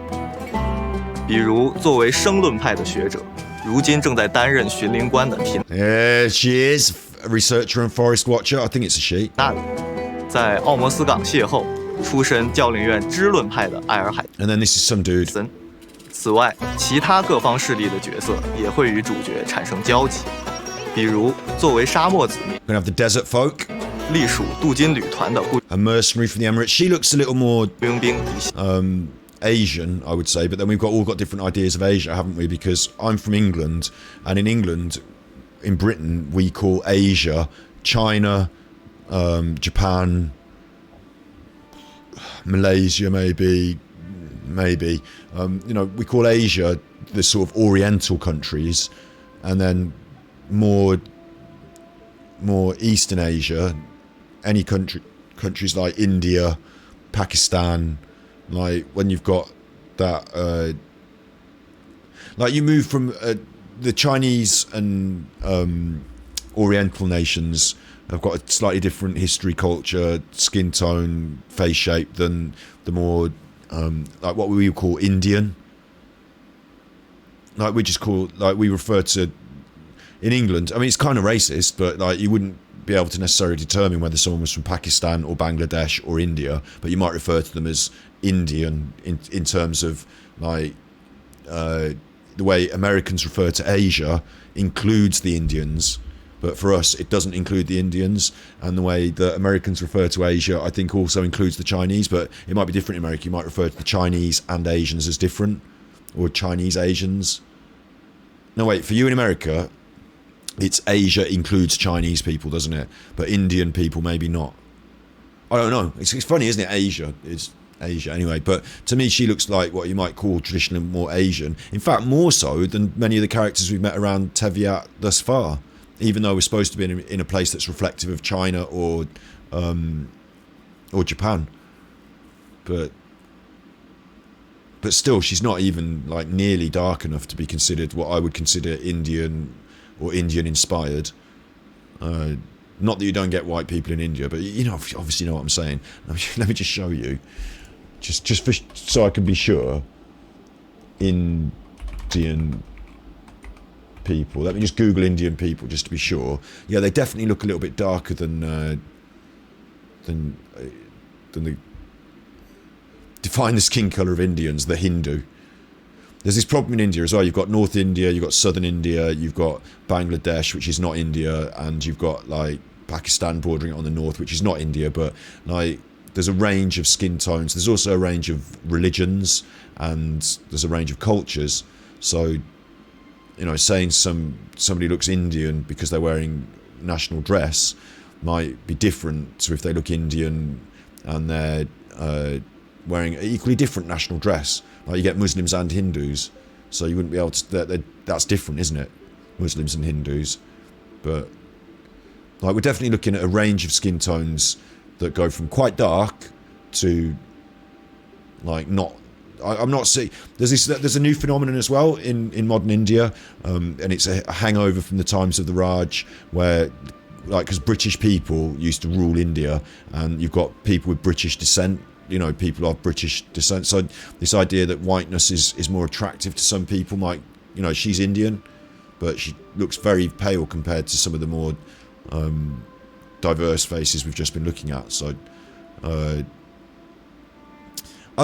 比如，作为生论派的学者，如今正在担任巡灵官的皮 Yeah, she is a researcher and forest watcher. I think it's a she. 纳里，在奥摩斯港邂逅出身教令院支论派的艾尔海 And then this is some dude. 森。此外，其他各方势力的角色也会与主角产生交集，比如作为沙漠子民， We're going to have the desert folk, 隶属镀金旅团的雇 a mercenary from the Emirates. She looks a little more 佣兵一系。 Asian, I would say, but then we've all got different ideas of Asia, haven't we? Because I'm from England, and in England, in Britain, we call Asia China, Japan, Malaysia, maybe. You know, we call Asia the sort of Oriental countries, and then more Eastern Asia, any countries like India, Pakistan. Like when you've got that, like you move from the Chinese and Oriental nations have got a slightly different history, culture, skin tone, face shape than the more like what we would call Indian. Like we refer to in England. I mean, it's kind of racist, but like you wouldn't be able to necessarily determine whether someone was from Pakistan or Bangladesh or India, but you might refer to them as Indian in terms of like the way Americans refer to Asia includes the Indians, but for us it doesn't include the Indians, and the way that Americans refer to Asia I think also includes the Chinese, but it might be different in America. You might refer to the Chinese and Asians as different, or Chinese Asians. No, wait, for you in America it's Asia includes Chinese people, doesn't it? But Indian people maybe not. I don't know. It's funny, isn't it? Asia is Asia anyway. But to me, she looks like what you might call traditionally more Asian. In fact, more so than many of the characters we've met around Teviat thus far. Even though we're supposed to be in a place that's reflective of China or Japan. But still, she's not even like nearly dark enough to be considered what I would consider Indian or Indian inspired. Not that you don't get white people in India, but you know, obviously you know what I'm saying. Let me just show you, just so I can be sure. Indian people. Let me just Google Indian people just to be sure. Yeah, they definitely look a little bit darker than the define the skin colour of Indians, the Hindu. There's this problem in India as well. You've got North India, you've got Southern India, you've got Bangladesh, which is not India, and you've got like Pakistan bordering it on the north, which is not India, but like there's a range of skin tones. There's also a range of religions, and there's a range of cultures. So, you know, saying somebody looks Indian because they're wearing national dress might be different to if they look Indian and they're wearing an equally different national dress. Like you get Muslims and Hindus, so you wouldn't be able to. That's different, isn't it? Muslims and Hindus, but like we're definitely looking at a range of skin tones that go from quite dark to like not. I'm not seeing. There's a new phenomenon as well in modern India, and it's a hangover from the times of the Raj, where like because British people used to rule India, and you've got people with British descent. You know, people of British descent. So this idea that whiteness is more attractive to some people might, you know, she's Indian, but she looks very pale compared to some of the more diverse faces we've just been looking at. So I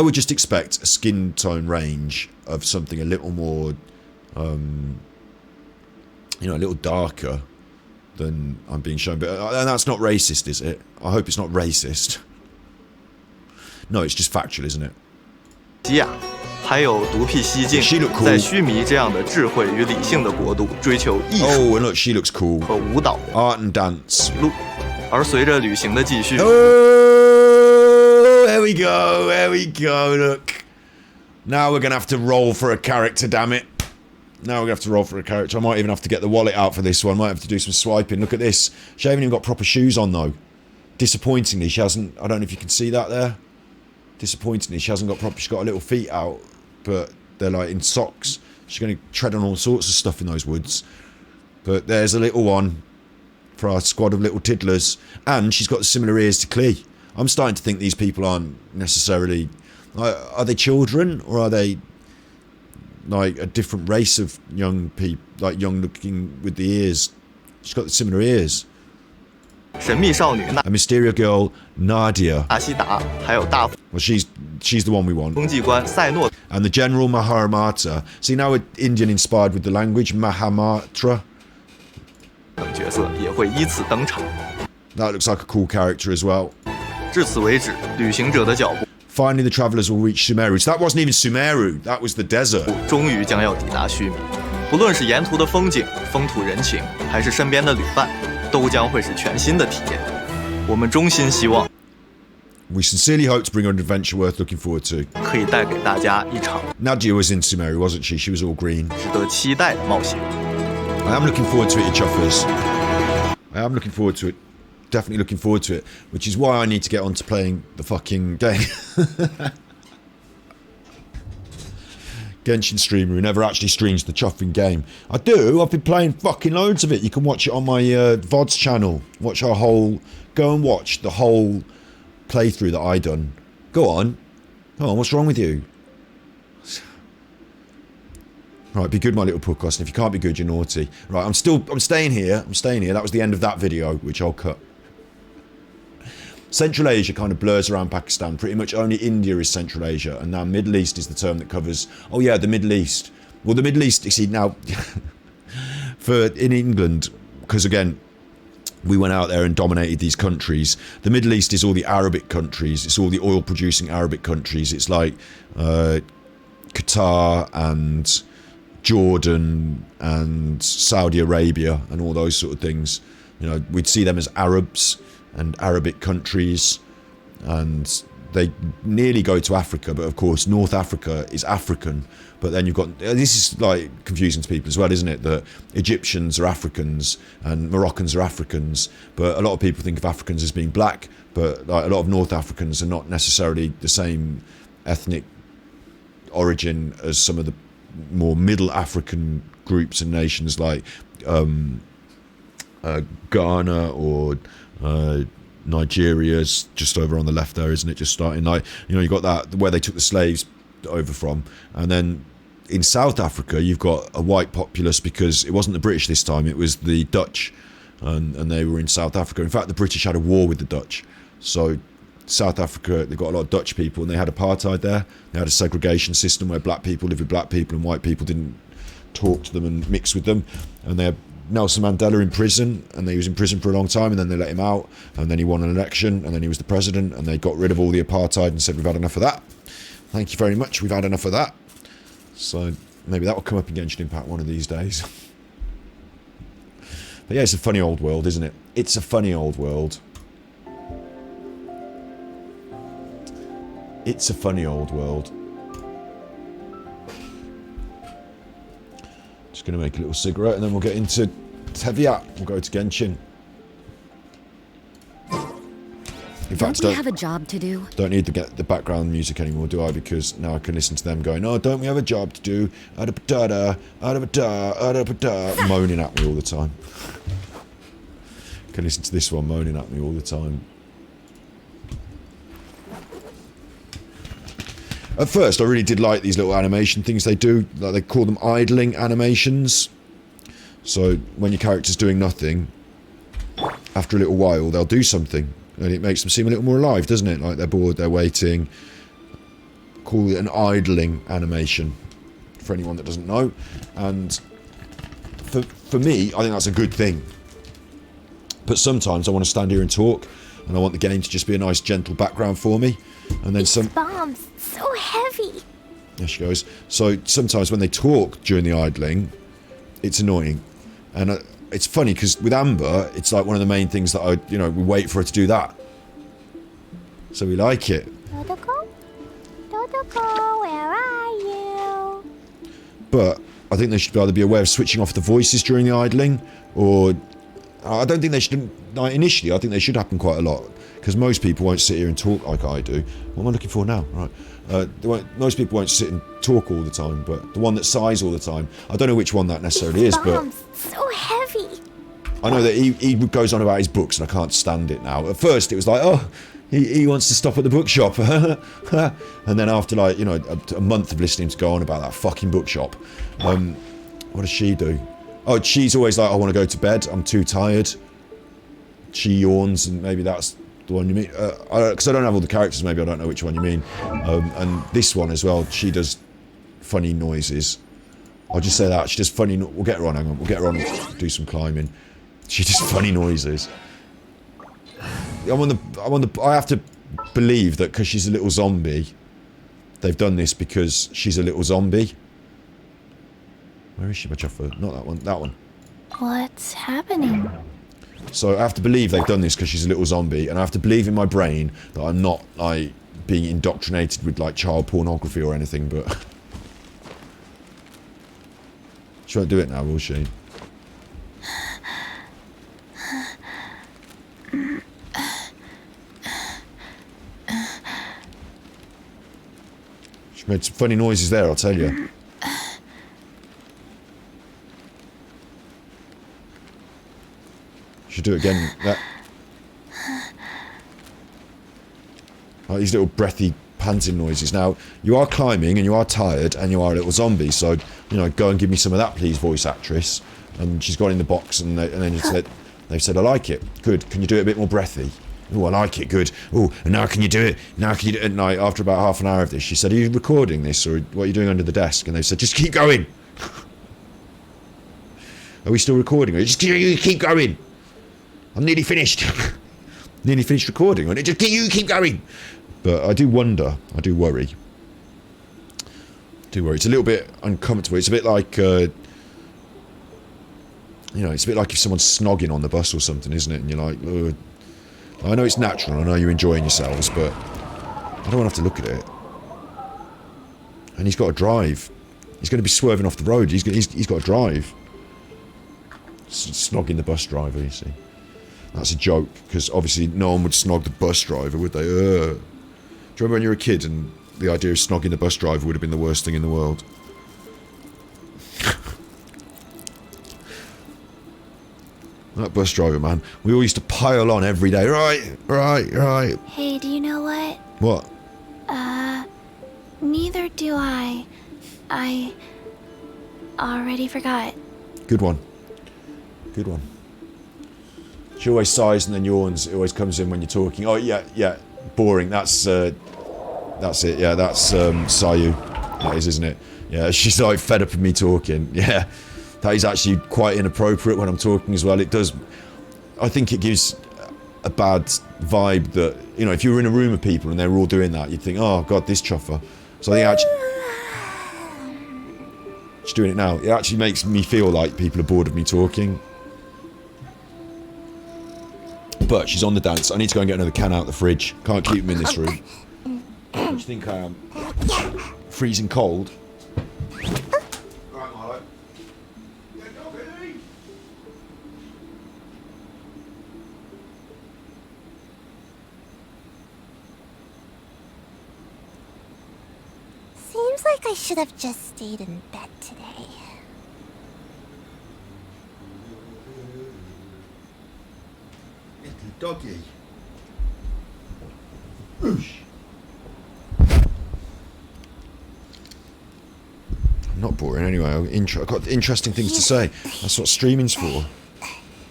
would just expect a skin tone range of something a little more, you know, a little darker than I'm being shown. But and that's not racist, is it? I hope it's not racist. No, it's just factual, isn't it? 西亚，还有独辟蹊径， She look cool. 在须弥这样的智慧与理性的国度追求艺术 Oh, and look, she looks cool. 和舞蹈 Art and dance. 路。而随着旅行的继续， Oh, there we go, there we go, look. Now we're going to have to roll for a character, damn it. Now we're going to have to roll for a character. I might even have to get the wallet out for this one. Might have to do some swiping. Look at this. She hasn't even got proper shoes on, though. Disappointingly, she hasn't. I don't know if you can see that there. Disappointingly, she hasn't got proper. She's got a little feet out, but they're like in socks. She's going to tread on all sorts of stuff in those woods. But there's a little one for our squad of little tiddlers, and she's got similar ears to Klee. I'm starting to think these people aren't necessarily. Are they children, or are they like a different race of young people, like young looking with the ears? She's got similar ears. 神秘少女 A Mysterio girl, Nadia. 纳西达，还有大 Well, she's the one we want. 风纪官赛诺 And the General Mahamatra. See, now we're Indian inspired with the language, Mahamatra. 等角色也会依次登场。 That looks like a cool character as well. 至此为止，旅行者的脚步 Finally, the travellers will reach Sumeru. So that wasn't even Sumeru, that was the desert. 终于将要抵达须弥。不论是沿途的风景、风土人情，还是身边的旅伴，都将会是全新的体验。我们衷心希望 We sincerely hope to bring her an adventure worth looking forward to. 可以带给大家一场 Nadia was in Sumeru, wasn't she? She was all green. 值得期待的冒险。 I am looking forward to it, you chuffers. I am looking forward to it. Definitely looking forward to it. Which is why I need to get on to playing the fucking game. Genshin streamer who never actually streams the Chuffing game. I do. I've been playing fucking loads of it. You can watch it on my VODs channel. Watch our whole... Go and watch the whole playthrough that I done. Go on. Come on, what's wrong with you? Right, be good, my little podcast. And if you can't be good, you're naughty. Right, I'm staying here. I'm staying here. That was the end of that video, which I'll cut. Central Asia kind of blurs around Pakistan. Pretty much only India is Central Asia. And now Middle East is the term that covers... Oh, yeah, the Middle East. Well, the Middle East, you see, now... in England, because, again, we went out there and dominated these countries. The Middle East is all the Arabic countries. It's all the oil-producing Arabic countries. It's like Qatar and Jordan and Saudi Arabia and all those sort of things. You know, we'd see them as Arabs and Arabic countries, and they nearly go to Africa, but of course North Africa is African. But then you've got, this is like confusing to people as well, isn't it, that Egyptians are Africans and Moroccans are Africans, but a lot of people think of Africans as being black, but like a lot of North Africans are not necessarily the same ethnic origin as some of the more middle African groups and nations like Ghana or Nigeria's just over on the left there, isn't it? Just starting, like, you know, you got that where they took the slaves over from, and then in South Africa you've got a white populace because it wasn't the British this time, it was the Dutch, and they were in South Africa. In fact, the British had a war with the Dutch, so South Africa, they've got a lot of Dutch people, and they had apartheid there. They had a segregation system where black people lived with black people and white people didn't talk to them and mix with them. And they had Nelson Mandela in prison, and he was in prison for a long time, and then they let him out, and then he won an election, and then he was the president, and they got rid of all the apartheid and said, we've had enough of that. Thank you very much, we've had enough of that. So maybe that will come up in Genshin Impact one of these days. But yeah, it's a funny old world, isn't it? It's a funny old world. It's a funny old world. Just going to make a little cigarette and then we'll get into Tevia. We'll go to Genshin. In fact, Don't we have a job to do? Don't need to get the background music anymore, do I? Because now I can listen to them going, oh, don't we have a job to do? Moaning at me all the time. Can listen to this one moaning at me all the time. At first, I really did like these little animation things they do. Like, they call them idling animations. So when your character's doing nothing, after a little while, they'll do something. And it makes them seem a little more alive, doesn't it? Like they're bored, they're waiting. Call it an idling animation, for anyone that doesn't know. And for me, I think that's a good thing. But sometimes I want to stand here and talk, and I want the game to just be a nice, gentle background for me. And then some bombs, so heavy. There she goes. So sometimes when they talk during the idling, it's annoying. And it's funny because with Amber, it's like one of the main things that we wait for her to do that. So we like it. Dodoko? Dodoko, where are you? But I think they should either be aware of switching off the voices during the idling, or I don't think they should. Like, initially, I think they should happen quite a lot, because most people won't sit here and talk like I do. What am I looking for now? Right. Most people won't sit and talk all the time, but the one that sighs all the time, I don't know which one that necessarily is, but so heavy. I know that he goes on about his books, and I can't stand it now. At first, it was like, oh, he wants to stop at the bookshop, and then after a month of listening to go on about that fucking bookshop, what does she do? Oh, she's always like, I want to go to bed, I'm too tired. She yawns, and maybe that's the one you mean. Because I don't have all the characters, maybe I don't know which one you mean. And this one as well, she does funny noises. I'll just say that, she does funny, we'll get her on, hang on, we'll get her on and do some climbing. She does funny noises. I have to believe that because she's a little zombie, they've done this because she's a little zombie. Where is she, my chuffer? Not that one, that one. What's happening? So I have to believe they've done this because she's a little zombie, and I have to believe in my brain that I'm not, like, being indoctrinated with, like, child pornography or anything, but... She won't do it now, will she? She made some funny noises there, I'll tell you. do it again. These little breathy panting noises. Now, you are climbing and you are tired and you are a little zombie, so, you know, go and give me some of that, please, voice actress. And she's gone in the box and then they've said, I like it. Good. Can you do it a bit more breathy? Oh, I like it. Good. Oh, and now can you do it? Now can you do it? At night, after about half an hour of this, she said, are you recording this or what are you doing under the desk? And they said, just keep going. Are we still recording? Just keep going. I'm nearly finished. Nearly finished recording. And just keep going. But I do wonder. I do worry. It's a little bit uncomfortable. It's a bit like, you know, it's a bit like if someone's snogging on the bus or something, isn't it? And you're like, ugh. I know it's natural. I know you're enjoying yourselves, but I don't want to have to look at it. And he's got to drive. He's going to be swerving off the road. He's got to drive. Snogging the bus driver, you see. That's a joke, because obviously no one would snog the bus driver, would they? Do you remember when you were a kid and the idea of snogging the bus driver would have been the worst thing in the world? That bus driver, man. We all used to pile on every day. Right. Hey, do you know what? What? Neither do I. I already forgot. Good one. She always sighs and then yawns. It always comes in when you're talking. Oh, yeah. Boring. That's it. Yeah, that's Sayu. That is, isn't it? Yeah, she's like fed up of me talking. Yeah. That is actually quite inappropriate when I'm talking as well. It does. I think it gives a bad vibe that, you know, if you were in a room of people and they were all doing that, you'd think, oh, God, this chuffer. So I think actually... She's doing it now. It actually makes me feel like people are bored of me talking. But she's on the dance. I need to go and get another can out of the fridge. Can't keep them in this room. What do you think I am? Freezing cold? Seems like I should have just stayed in bed today. Little doggy. Oosh. I'm not boring anyway. I've got interesting things to say. That's what streaming's for.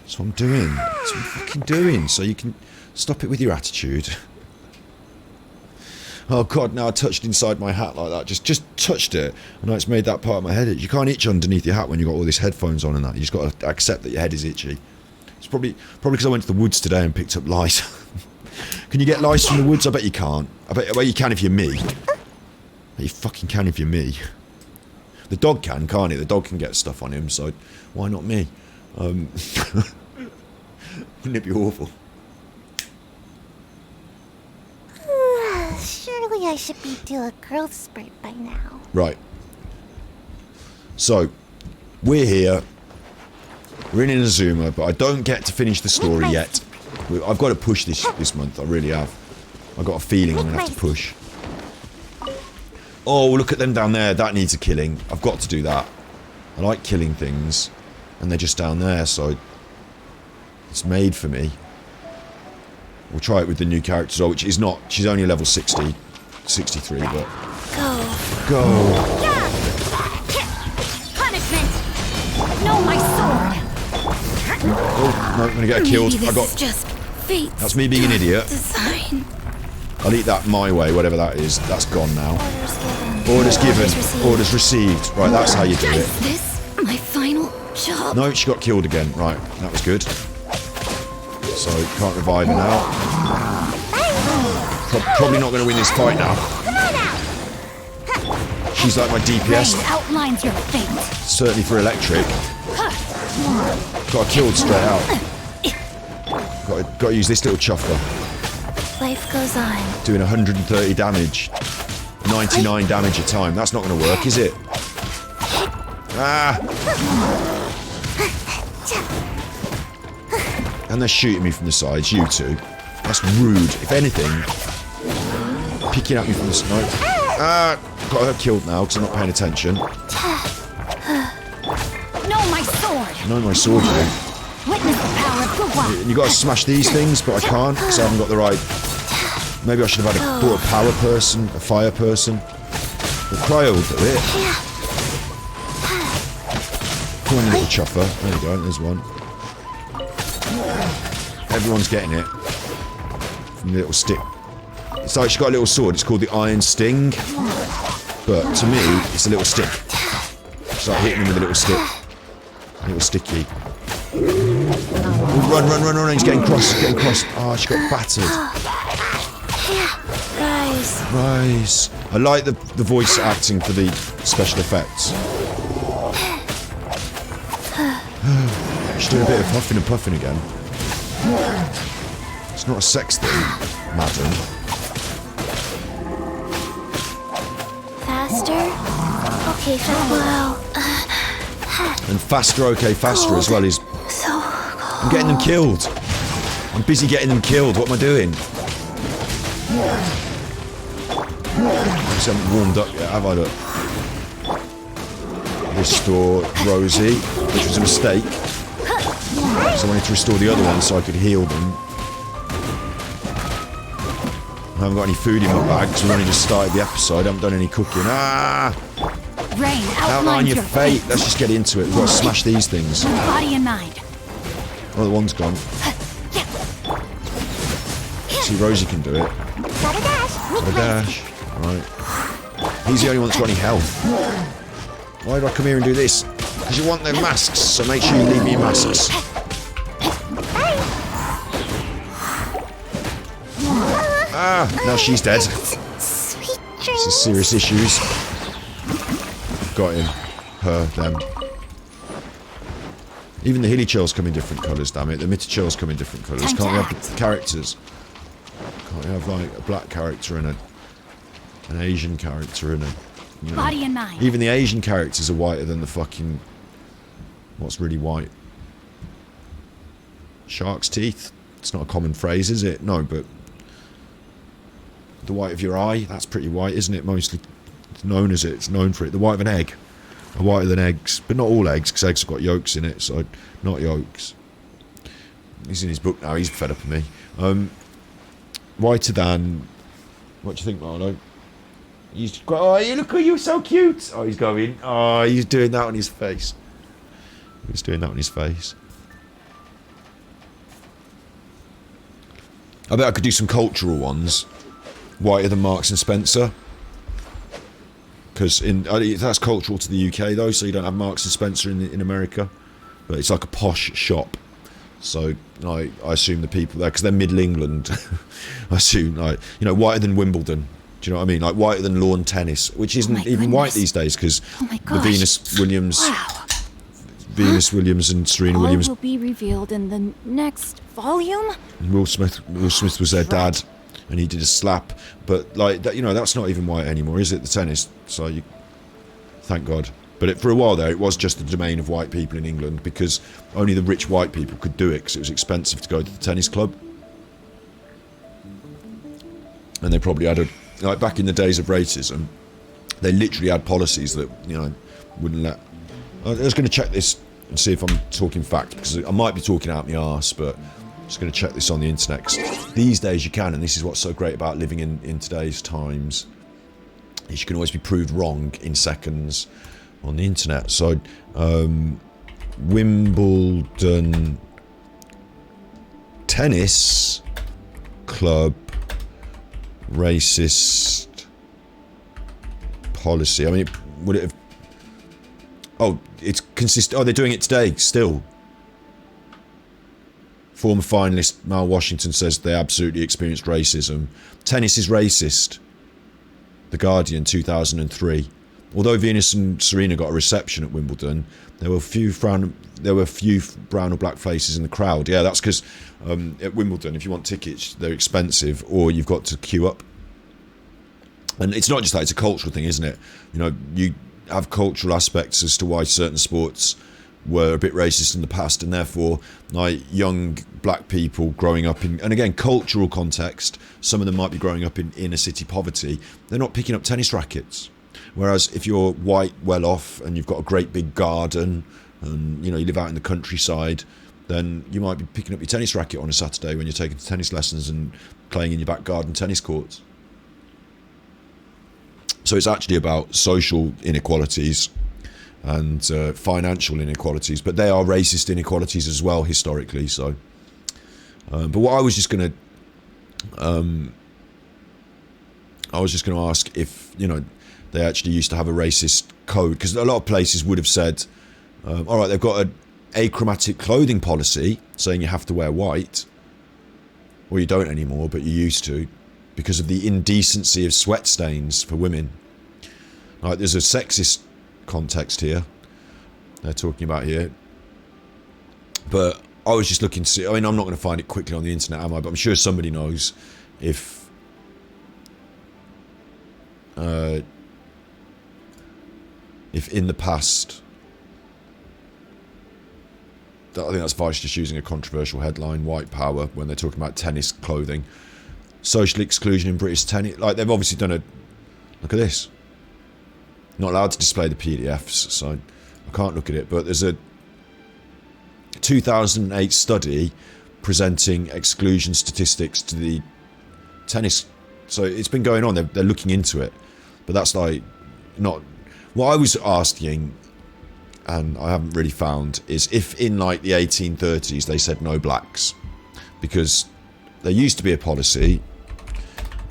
That's what I'm doing. That's what I'm fucking doing. So you can stop it with your attitude. Oh God, now I touched inside my hat like that. Just touched it. And now it's made that part of my head itch. You can't itch underneath your hat when you've got all these headphones on and that. You just got to accept that your head is itchy. It's probably because I went to the woods today and picked up lice. Can you get lice from the woods? I bet you can't. I bet you can if you're me. You fucking can if you're me. The dog can, can't he? The dog can get stuff on him, so why not me? Wouldn't it be awful? Surely I should be due a growth spurt by now. Right. So, we're here. We're in Inazuma, but I don't get to finish the story yet. I've got to push this month. I really have. I've got a feeling I'm going to have to push. Oh, look at them down there. That needs a killing. I've got to do that. I like killing things. And they're just down there, so... It's made for me. We'll try it with the new character as well, which is not... She's only level 60. 63, but... Go. Yeah! Punishment! No, my sword! Oh, no, I'm going to get killed. Maybe this is just fate. That's me being an idiot. Design. I'll eat that my way, whatever that is. That's gone now. Orders given. Orders received. Right, that's how you do it. Is this my final job? No, she got killed again. Right, that was good. So, can't revive her now. Probably not going to win this fight now. She's like my DPS. Rain outlines your fate. Certainly for electric. Got her killed straight out. Got to use this little chuffer. Life goes on. Doing 130 damage. 99 damage a time. That's not going to work, is it? Ah! And they're shooting me from the sides, you two. That's rude. If anything, picking at me from the side. Ah! Got her killed now because I'm not paying attention. No, my sword! No, my sword, man. Witness the power of the one. You got to smash these things, but I can't because I haven't got the right. Maybe I should have had brought a power person, a fire person. The cryo will do it. Come on, you little chuffer. There you go. There's one. Everyone's getting it from the little stick. It's like she's got a little sword. It's called the Iron Sting, but to me, it's a little stick. It's like hitting him with a little stick. A little sticky. Run, run, run, run. He's getting cross, getting cross. Oh, she got battered. Rise. Rise. I like the voice acting for the special effects. She's doing a bit of huffing and puffing again. It's not a sex thing, madam. Faster. Okay, wow. And faster, okay, faster as well is... So cold. I'm getting them killed. I'm busy getting them killed. What am I doing? I just haven't warmed up yet, have I? Look. Restore Rosie, which was a mistake. So I wanted to restore the other one so I could heal them. I haven't got any food in my bag because we've only just started the episode. I haven't done any cooking. Ah! Rain, Outline your fate. Let's just get into it. We've got to smash these things. Body and mind. Oh, the one's gone. See, Rosie can do it. Got a dash. Got a dash. Right. He's the only one that's got any health. Why do I come here and do this? Because you want their masks, so make sure you leave me your masks. Ah, now she's dead. Sweet This dreams. is serious issues. Got him. Her, them. Even the Hillichurls come in different colours, damn it. The Mitichurls come in different colours. Time Can't we to have the characters? Can't we have, like, a black character and an Asian character and a... You know, Body and mind. even the Asian characters are whiter than the fucking... What's really white? Shark's teeth? It's not a common phrase, is it? No, but... The white of your eye, that's pretty white, isn't it? Mostly it's known as it. It's known for it. The white of an egg. Are whiter than eggs. But not all eggs, because eggs have got yolks in it, so not yolks. He's in his book now, he's fed up of me. Whiter than... What do you think, Marlo? He's... Oh, you look at you, so cute! Oh, he's going... Oh, he's doing that on his face. He's doing that on his face. I bet I could do some cultural ones. Whiter than Marks and Spencer. Because that's cultural to the UK though, so you don't have Marks and Spencer in America. But it's like a posh shop. So I assume the people there, because they're Middle England, I assume, like, you know, whiter than Wimbledon. Do you know what I mean? Like whiter than lawn tennis, which isn't even white these days, because the Venus Williams... Wow. Venus Williams and Serena All Williams... will be revealed in the next volume. Will Smith was their dad, and he did a slap, but like that, you know, that's not even white anymore, is it? The tennis, so you, thank God. But for a while there, it was just the domain of white people in England, because only the rich white people could do it, because it was expensive to go to the tennis club, and they probably had like back in the days of racism, they literally had policies that, you know, wouldn't let. I was going to check this and see if I'm talking fact, because I might be talking out my arse, but I'm just going to check this on the internet. 'Cause these days you can, and this is what's so great about living in today's times, is you can always be proved wrong in seconds on the internet. So, Wimbledon tennis club racist policy. I mean, would it have... Oh, it's consistent. Oh, they're doing it today, still. Former finalist Mal Washington says they absolutely experienced racism. Tennis is racist. The Guardian, 2003. Although Venus and Serena got a reception at Wimbledon, there were few brown or black faces in the crowd. Yeah, that's because at Wimbledon, if you want tickets, they're expensive, or you've got to queue up. And it's not just that; it's a cultural thing, isn't it? You know, you have cultural aspects as to why certain sports were a bit racist in the past, and therefore, like, young black people growing up in, and again, cultural context, some of them might be growing up in inner city poverty, they're not picking up tennis rackets. Whereas if you're white, well off, and you've got a great big garden, and, you know, you live out in the countryside, then you might be picking up your tennis racket on a Saturday when you're taking tennis lessons and playing in your back garden tennis courts. So it's actually about social inequalities and financial inequalities, but they are racist inequalities as well historically. So, but what I was just going to, ask if they actually used to have a racist code, because a lot of places would have said, all right, they've got an achromatic clothing policy saying you have to wear white, or you don't anymore, but you used to, because of the indecency of sweat stains for women. Right, there's a sexist context here they're talking about here, but I was just looking to see, I mean, I'm not going to find it quickly on the internet, am I? But I'm sure somebody knows if in the past, I think that's Vice just using a controversial headline, white power, when they're talking about tennis clothing, social exclusion in British tennis. Like, they've obviously done a, look at this, not allowed to display the PDFs, so I can't look at it, but there's a 2008 study presenting exclusion statistics to the tennis. So it's been going on, they're looking into it, but that's like not what I was asking, and I haven't really found, is if in like the 1830s they said no blacks, because there used to be a policy,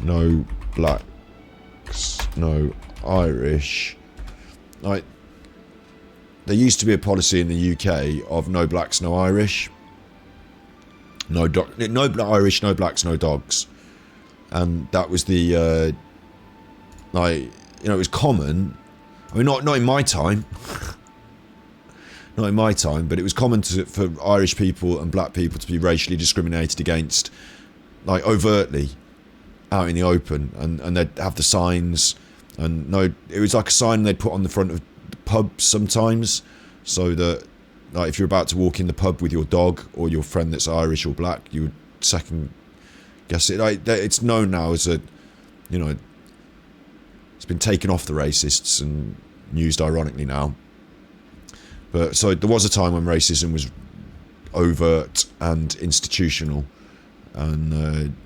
no blacks, no Irish. Like, there used to be a policy in the UK of no blacks, no Irish, no Irish, no blacks, no dogs, and that was the it was common. I mean, not in my time, not in my time, but it was common for Irish people and black people to be racially discriminated against, like overtly, out in the open, and they'd have the signs. And no, it was like a sign they'd put on the front of the pub sometimes, so that, like, if you're about to walk in the pub with your dog or your friend that's Irish or black, you would second guess it. Like, it's known now as a, it's been taken off the racists and used ironically now. But so there was a time when racism was overt and institutional, and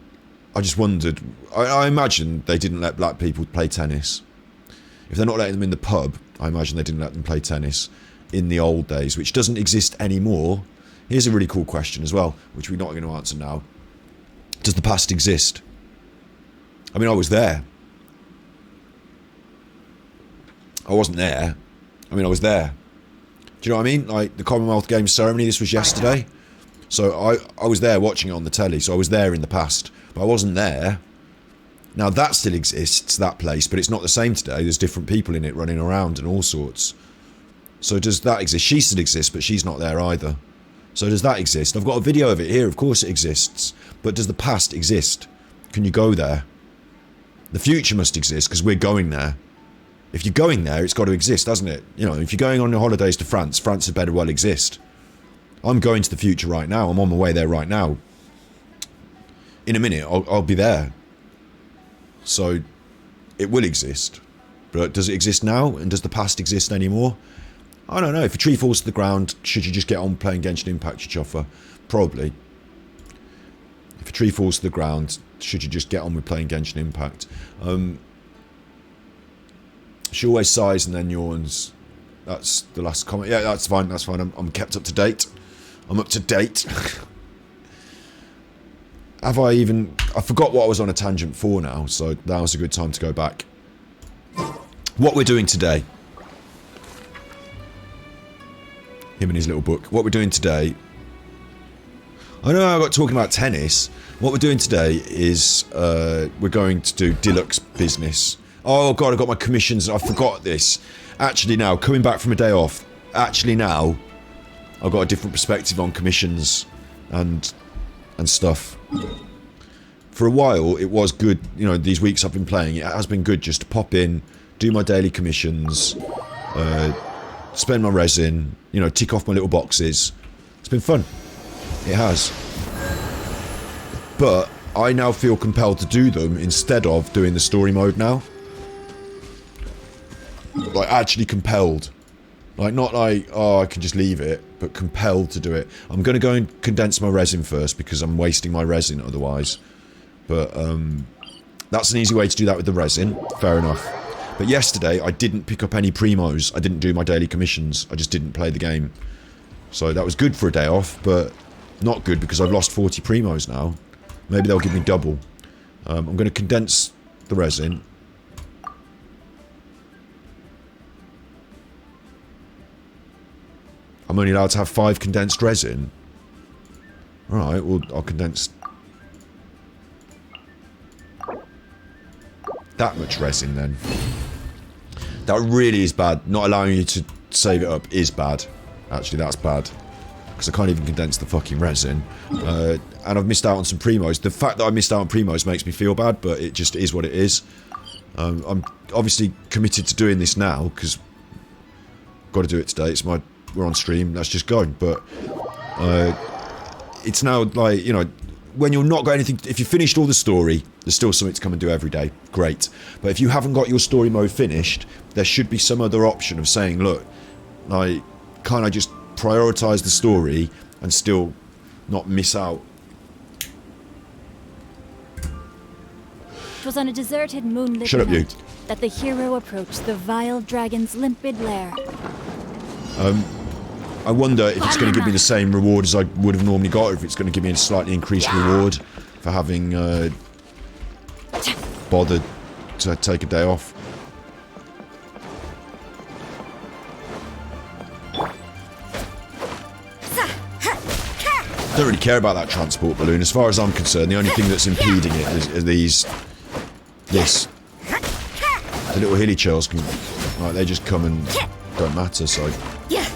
I just wondered, I imagine they didn't let black people play tennis. If they're not letting them in the pub, I imagine they didn't let them play tennis in the old days, which doesn't exist anymore. Here's a really cool question as well, which we're not going to answer now. Does the past exist? I mean, I was there. I wasn't there. I mean, I was there. Do you know what I mean? Like, the Commonwealth Games ceremony, this was yesterday. So I was there watching it on the telly, so I was there in the past. But I wasn't there. Now that still exists, that place, but it's not the same today. There's different people in it running around and all sorts. So does that exist? She still exists, but she's not there either. So does that exist? I've got a video of it here, of course it exists. But does the past exist? Can you go there? The future must exist, because we're going there. If you're going there, it's got to exist, doesn't it? If you're going on your holidays to France, France had better well exist. I'm going to the future right now. I'm on my way there right now. In a minute, I'll be there. So, it will exist. But does it exist now? And does the past exist anymore? I don't know. If a tree falls to the ground, should you just get on playing Genshin Impact, you chuffer? Probably. If a tree falls to the ground, should you just get on with playing Genshin Impact? She always sighs and then yawns. That's the last comment. Yeah, that's fine. That's fine. I'm kept up to date. I'm up to date. I forgot what I was on a tangent for now, so now's a good time to go back. What we're doing today. Him and his little book. What we're doing today. I know I got talking about tennis. What we're doing today is we're going to do deluxe business. Oh god, I got my commissions. I forgot this. Actually now, coming back from a day off. Actually now, I've got a different perspective on commissions and stuff. For a while, it was good, these weeks I've been playing, it has been good just to pop in, do my daily commissions, spend my resin, tick off my little boxes. It's been fun. It has. But I now feel compelled to do them instead of doing the story mode now. Like, actually compelled. Like, not like, oh, I can just leave it, but compelled to do it. I'm going to go and condense my resin first, because I'm wasting my resin otherwise. But, that's an easy way to do that with the resin. Fair enough. But yesterday, I didn't pick up any primos. I didn't do my daily commissions. I just didn't play the game. So that was good for a day off, but not good because I've lost 40 primos now. Maybe they'll give me double. I'm going to condense the resin. I'm only allowed to have 5 condensed resin. Alright, well, I'll condense that much resin then. That really is bad. Not allowing you to save it up is bad. Actually, that's bad. Because I can't even condense the fucking resin. And I've missed out on some primos. The fact that I missed out on primos makes me feel bad, but it just is what it is. I'm obviously committed to doing this now, because got to do it today. We're on stream, let's just go. But it's now like, you know, when you're not got anything, if you finished all the story, there's still something to come and do every day. Great. But if you haven't got your story mode finished, there should be some other option of saying, look, like, can't I just prioritise the story and still not miss out? It was on a deserted moonlit Shut up, you. night that the hero approached the vile dragon's limpid lair. I wonder if it's going to give me the same reward as I would have normally got, or if it's going to give me a slightly increased reward for having bothered to take a day off. Don't really care about that transport balloon. As far as I'm concerned, the only thing that's impeding it is this. The little Hillichurls can, like, they just come and don't matter, so. Yeah,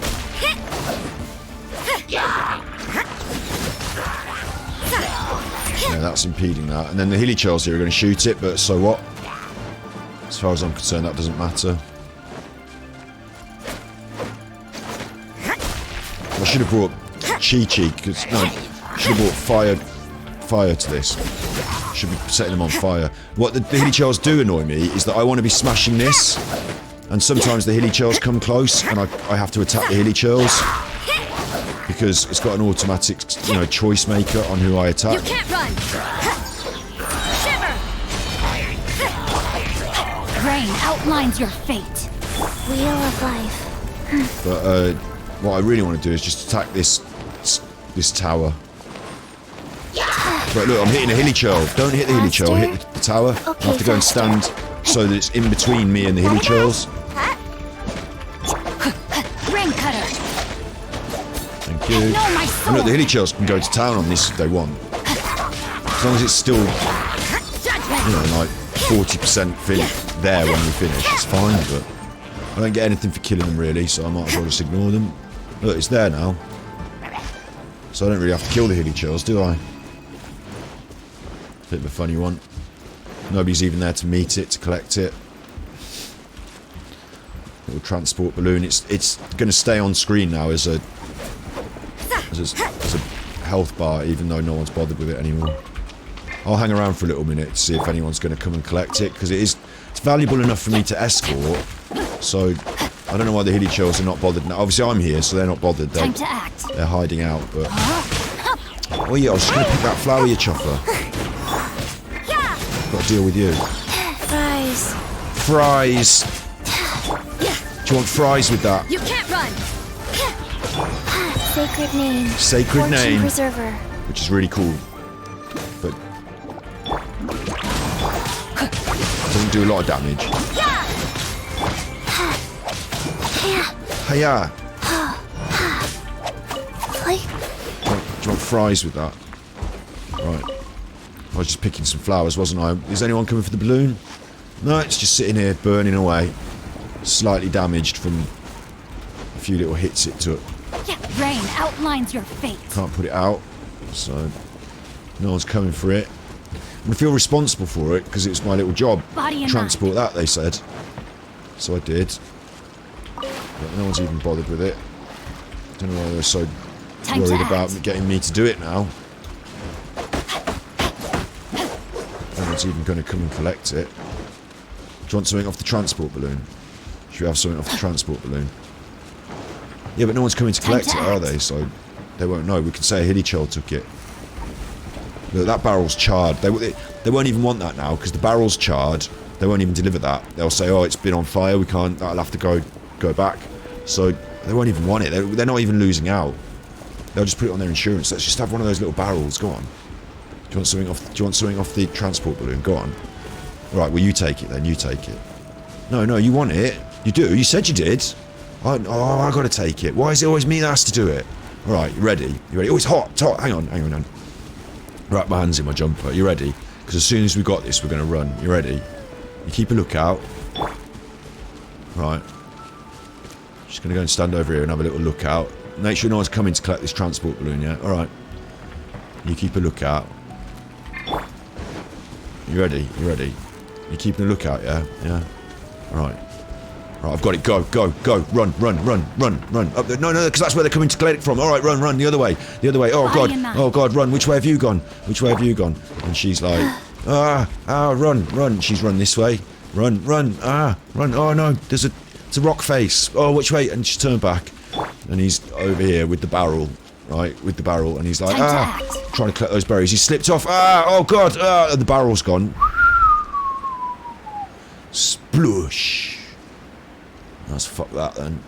that's impeding that. And then the Hillichurls here are going to shoot it, but so what? As far as I'm concerned, that doesn't matter. I should have brought Chi-Chi, because, no, I should have brought fire to this. Should be setting them on fire. What the Hillichurls do annoy me is that I want to be smashing this, and sometimes the Hillichurls come close, and I have to attack the Hillichurls, because it's got an automatic, you know, choice maker on who I attack. You can't run! Shiver! Rain outlines your fate. Wheel of life. But what I really want to do is just attack this tower. But look, I'm hitting a Hillichurl. Don't hit the Hillichurl, hit the tower. I have to go and stand so that it's in between me and the Hillichurls. Rain cutter. Thank you. And look, the Hillichurls can go to town on this if they want. As long as it's still, you know, like 40% there when we finish, it's fine, but I don't get anything for killing them really, so I might as well just ignore them. Look, it's there now. So I don't really have to kill the Hillichurls, do I? Bit of a funny one. Nobody's even there to meet it, to collect it. Little transport balloon. It's going to stay on screen now as a health bar, even though no one's bothered with it anymore. I'll hang around for a little minute to see if anyone's going to come and collect it, because it's valuable enough for me to escort. So I don't know why the Hillichurls are not bothered now. Obviously I'm here, so they're not bothered. Time to act. They're hiding out, but oh yeah, I was just going to pick that flower, you chopper. Got to deal with you. Fries. Fries. Do you want fries with that? You can't run. Sacred name. Sacred Fortune name. Preserver. Which is really cool. But doesn't do a lot of damage. Hiya. Do you want fries with that? Right. I was just picking some flowers, wasn't I? Is anyone coming for the balloon? No, it's just sitting here burning away. Slightly damaged from a few little hits it took. Rain outlines your fate. Can't put it out, so no one's coming for it. I'm gonna feel responsible for it because it's my little job. Body and Transport that, they said. So I did. But no one's even bothered with it. Don't know why they're so worried about getting me to do it now. No one's even going to come and collect it. Do you want something off the transport balloon? Should we have something off the transport balloon? Yeah, but no one's coming to Time collect to it, are act. they? So they won't know. We can say a Hillichurl took it. Look, that barrel's charred. They won't even want that now because the barrel's charred. They won't even deliver that. They'll say, "Oh, it's been on fire. We can't. That'll have to go back." So they won't even want it. They're not even losing out. They'll just put it on their insurance. Let's just have one of those little barrels. Go on. Do you want something off the transport balloon? Go on. Right. Well, you take it then. You take it. No, you want it. You do. You said you did. I got to take it. Why is it always me that has to do it? All right. You ready? You ready? Oh, it's hot. It's hot. Hang on. Right, my hand's in my jumper. You ready? Because as soon as we got this, we're going to run. You ready? You keep a lookout. Right. Just going to go and stand over here and have a little lookout. Make sure no one's coming to collect this transport balloon, yeah? Alright. You keep a lookout. You ready? You ready? You keeping a lookout, yeah? Yeah? Alright. Right, I've got it. Go. Run. Up there. No, because that's where they're coming to collect it from. Alright, run. The other way. Oh, God, run. Which way have you gone? And she's like, run. She's run this way. Run. Oh, no, it's a rock face. Oh, which way? And she's turned back. And he's over here with the barrel. Right, with the barrel. And he's like, trying to collect those berries. He slipped off. Oh, God. The barrel's gone. Sploosh. Let's fuck that then.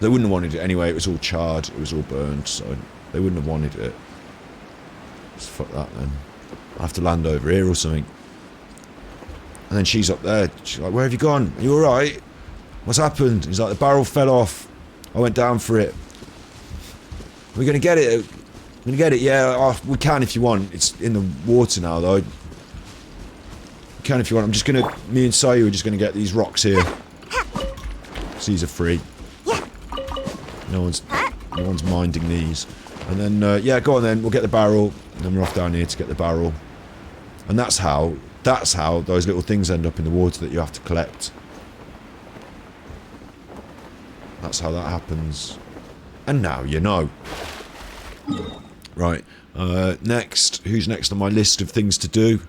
They wouldn't have wanted it anyway. It was all charred. It was all burned. So they wouldn't have wanted it. Let's fuck that then. I'll have to land over here or something. And then she's up there. She's like, where have you gone? Are you alright? What's happened? He's like, the barrel fell off. I went down for it. We're going to get it. We're going to get it, yeah. We can if you want. It's in the water now, though. We can if you want. I'm just going to... Me and Sayu are just going to get these rocks here. These are free. No one's minding these. And then, yeah, go on then. We'll get the barrel. And then we're off down here to get the barrel. And that's how those little things end up in the water that you have to collect. That's how that happens. And now you know. Right. Next. Who's next on my list of things to do?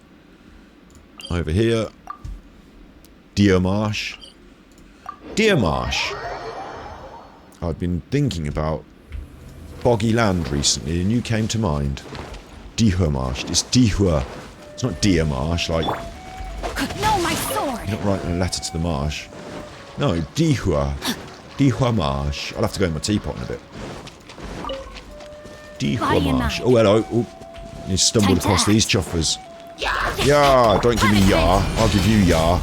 Over here. Deer Marsh. I've been thinking about boggy land recently, and you came to mind. Deer Marsh. It's Deer. It's not Deer Marsh, like... No, my sword! You're not writing a letter to the marsh. No, Deer. Deer Marsh. I'll have to go in my teapot in a bit. Deer Marsh. Oh, hello. Oh, you stumbled across these chuffers. Yeah, don't give me yah. I'll give you yah.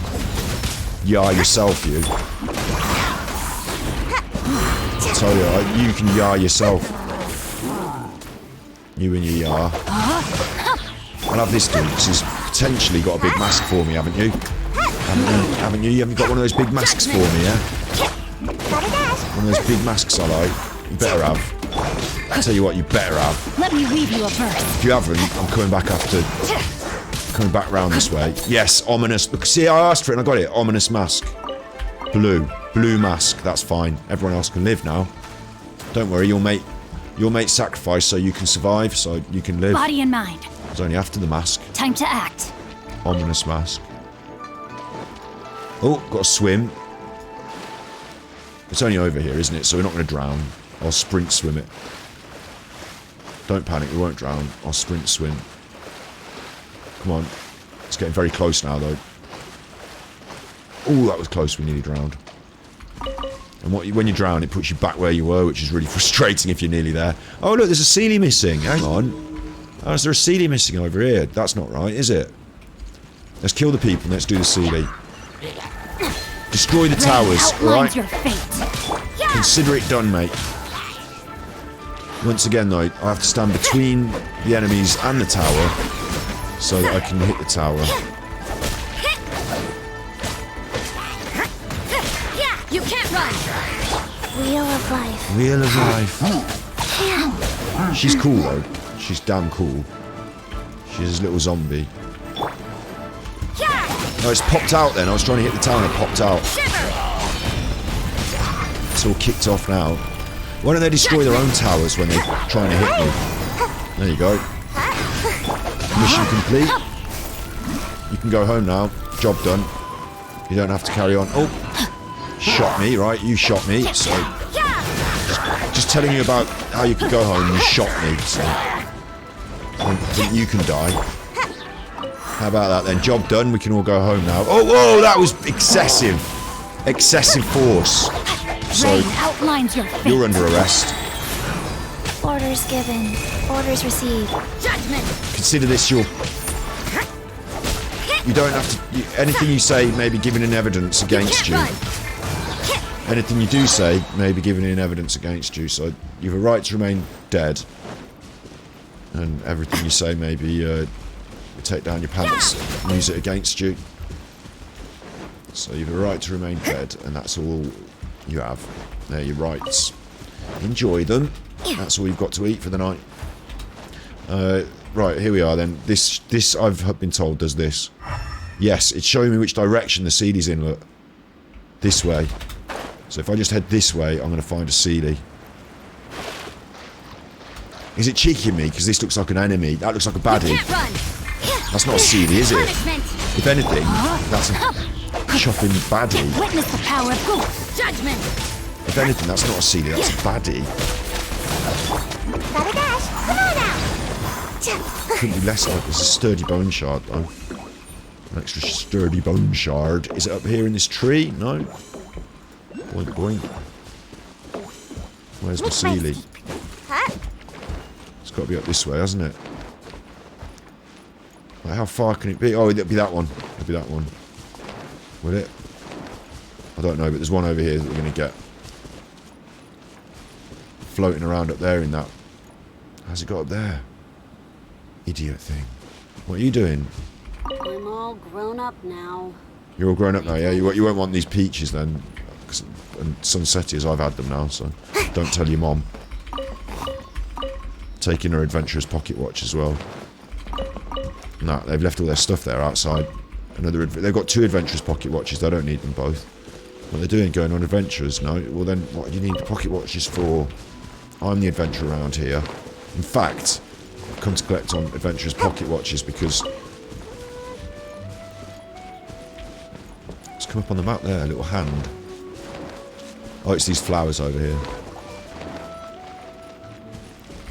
Yah yourself, you. I tell you, you can yah yourself. You and your yah. I'll have this dude, because he's potentially got a big mask for me, haven't you? Haven't you? You haven't got one of those big masks for me, yeah? One of those big masks I like. You better have. I tell you what, you better have. Let me weave you a verse. If you haven't, I'm coming back after... Coming back round this way. Yes, ominous. Look, see, I asked for it and I got it. Ominous mask. Blue mask. That's fine. Everyone else can live now. Don't worry, your mate sacrificed so you can survive, so you can live. Body and mind. It's only after the mask. Time to act. Ominous mask. Oh, got to swim. It's only over here, isn't it? So we're not going to drown. I'll sprint swim it. Don't panic, we won't drown. I'll sprint swim. Come on. It's getting very close now, though. Oh, that was close. We nearly drowned. And when you drown, it puts you back where you were, which is really frustrating if you're nearly there. Oh, look, there's a Sealy missing. Hang on. Oh, is there a Sealy missing over here? That's not right, is it? Let's kill the people and let's do the Sealy. Destroy the towers, alright? Your fate. Consider it done, mate. Once again, though, I have to stand between the enemies and the tower so that I can hit the tower. You can't run. Wheel of life. Wheel of life. She's cool, though. She's damn cool. She's a little zombie. Oh, it's popped out then. I was trying to hit the tower and it popped out. It's all kicked off now. Why don't they destroy their own towers when they're trying to hit me? There you go. Mission complete. You can go home now. Job done. You don't have to carry on. Oh! shot me, right? You shot me, so... Just telling you about how you could go home, you shot me, so... I think you can die. How about that then? Job done, we can all go home now. Oh, whoa, that was excessive. Excessive force. So, Rain outlines your fate. you're under arrest. Orders given. Orders received. Judgment. Consider this your... You don't have to... anything you say may be given in evidence against you. Anything you do say may be given in evidence against you, so you have a right to remain dead. And everything you say may be... take down your pants and use it against you. So you have a right to remain dead, and that's all you have. They're your rights. Enjoy them. That's all you've got to eat for the night. Right, here we are then. This I've been told does this. Yes, it's showing me which direction the Seedy's in, look. This way. So if I just head this way, I'm going to find a Seedy. Is it cheeking me? Because this looks like an enemy. That looks like a baddie. That's not a Seedy, is it? If anything, that's a Chuffing baddie. Witness the power of Goose. Judgment. If anything, that's not a Seedy, that's a baddie. Gotta dash. Come on now. Couldn't be less like it's a sturdy bone shard, though. An extra sturdy bone shard. Is it up here in this tree? No. Boink, boink. Where's my Seely? Huh? It's got to be up this way, hasn't it? Like, how far can it be? Oh, it'll be that one. It'll be that one. Will it? I don't know, but there's one over here that we're going to get. Floating around up there in that. How's it got up there? Idiot thing. What are you doing? I'm all grown up now. You're all grown up now, yeah? You won't want these peaches then. And sunsettias, I've had them now, so don't tell your mom. Taking her adventurous pocket watch as well. Nah, they've left all their stuff there outside. They've got 2 adventurous pocket watches, they don't need them both. What they're doing, going on adventures, no? Well then, what do you need the pocket watches for? I'm the adventurer around here. In fact, I've come to collect on adventurous pocket watches because... It's come up on the map there, a little hand. Oh, it's these flowers over here.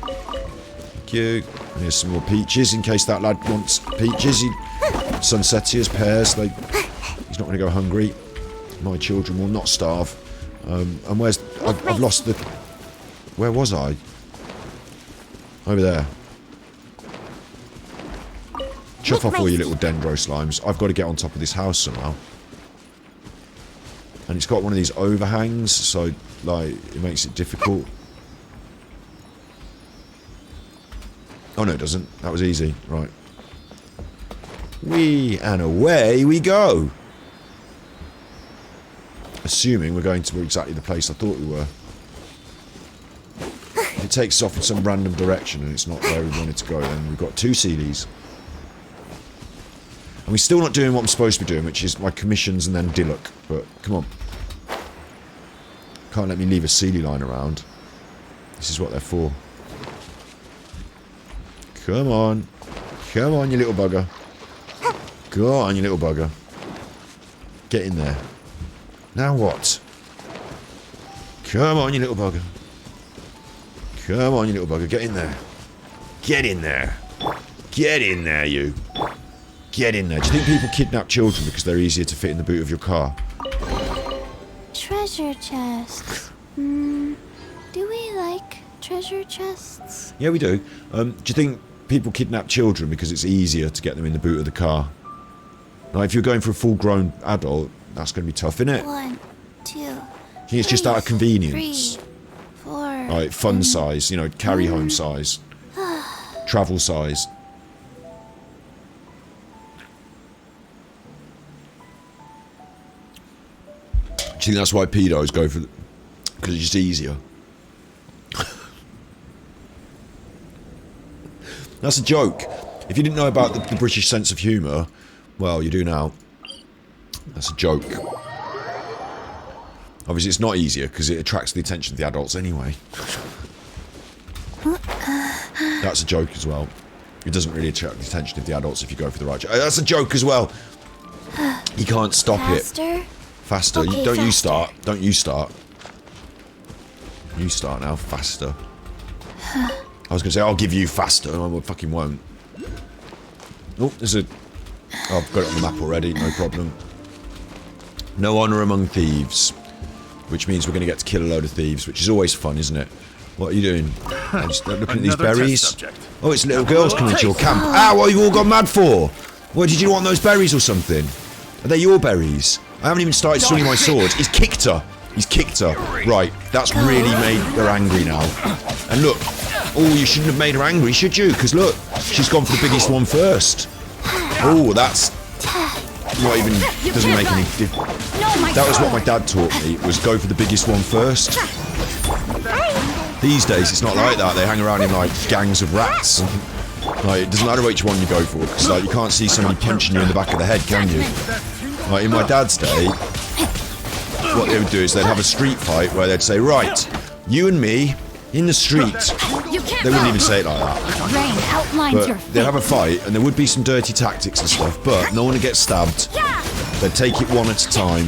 Thank you. And here's some more peaches in case that lad wants peaches. Sunsettias, pears, he's not going to go hungry. My children will not starve. And where's... I've lost the... Where was I? Over there. Chuff off all your little dendro slimes. I've got to get on top of this house somehow. And it's got one of these overhangs, so, like, it makes it difficult. Oh, no, it doesn't. That was easy. Right. And away we go. Assuming we're going to exactly the place I thought we were. If it takes us off in some random direction and it's not where we wanted to go, then we've got 2 CDs. And we're still not doing what I'm supposed to be doing, which is my commissions and then Dillock. But, come on. Can't let me leave a Seely line around. This is what they're for. Come on. Come on, you little bugger. Go on, you little bugger. Get in there. Now what? Come on, you little bugger. Come on, you little bugger. Get in there. Get in there. Get in there, you. Get in there. Do you think people kidnap children because they're easier to fit in the boot of your car? Treasure chests. Do we like treasure chests? Yeah, we do. Do you think people kidnap children because it's easier to get them in the boot of the car? Like, if you're going for a full-grown adult, that's going to be tough, isn't it? 1, 2. I think it's just out of convenience. 3, 4. Like, fun size, you know, carry home size. Travel size. Do you think that's why pedos go for... Because it's just easier. That's a joke. If you didn't know about the British sense of humour, well, you do now. That's a joke. Obviously, it's not easier because it attracts the attention of the adults anyway. That's a joke as well. It doesn't really attract the attention of the adults if you go for the right joke. That's a joke as well. You can't stop Faster? it. Faster. Okay, Don't you faster. start. Don't you start. You start now. Faster. I was going to say, I'll give you faster. I fucking won't. Oh, there's a... Oh, I've got it on the map already. No problem. No honour among thieves. Which means we're going to get to kill a load of thieves, which is always fun, isn't it? What are you doing? I'm just looking at these berries. Oh, it's little girls coming to your camp. Ah, what have you all gone mad for? What, did you want those berries or something? Are they your berries? I haven't even started swinging my sword. He's kicked her. He's kicked her. Right, that's really made her angry now. And look. Oh, you shouldn't have made her angry, should you? Because look, she's gone for the biggest one first. Oh, that's... not even... doesn't make any difference. That was what my dad taught me, was go for the biggest one first. These days, it's not like that. They hang around in, like, gangs of rats. Like, it doesn't matter which one you go for, because, like, you can't see somebody punching you in the back of the head, can you? Like, in my dad's day, what they would do is they'd have a street fight where they'd say, right, you and me, in the street. They wouldn't even say it like that. Rain outlines your But they'd have a fight, and there would be some dirty tactics and stuff, but no one would get stabbed. They'd take it one at a time,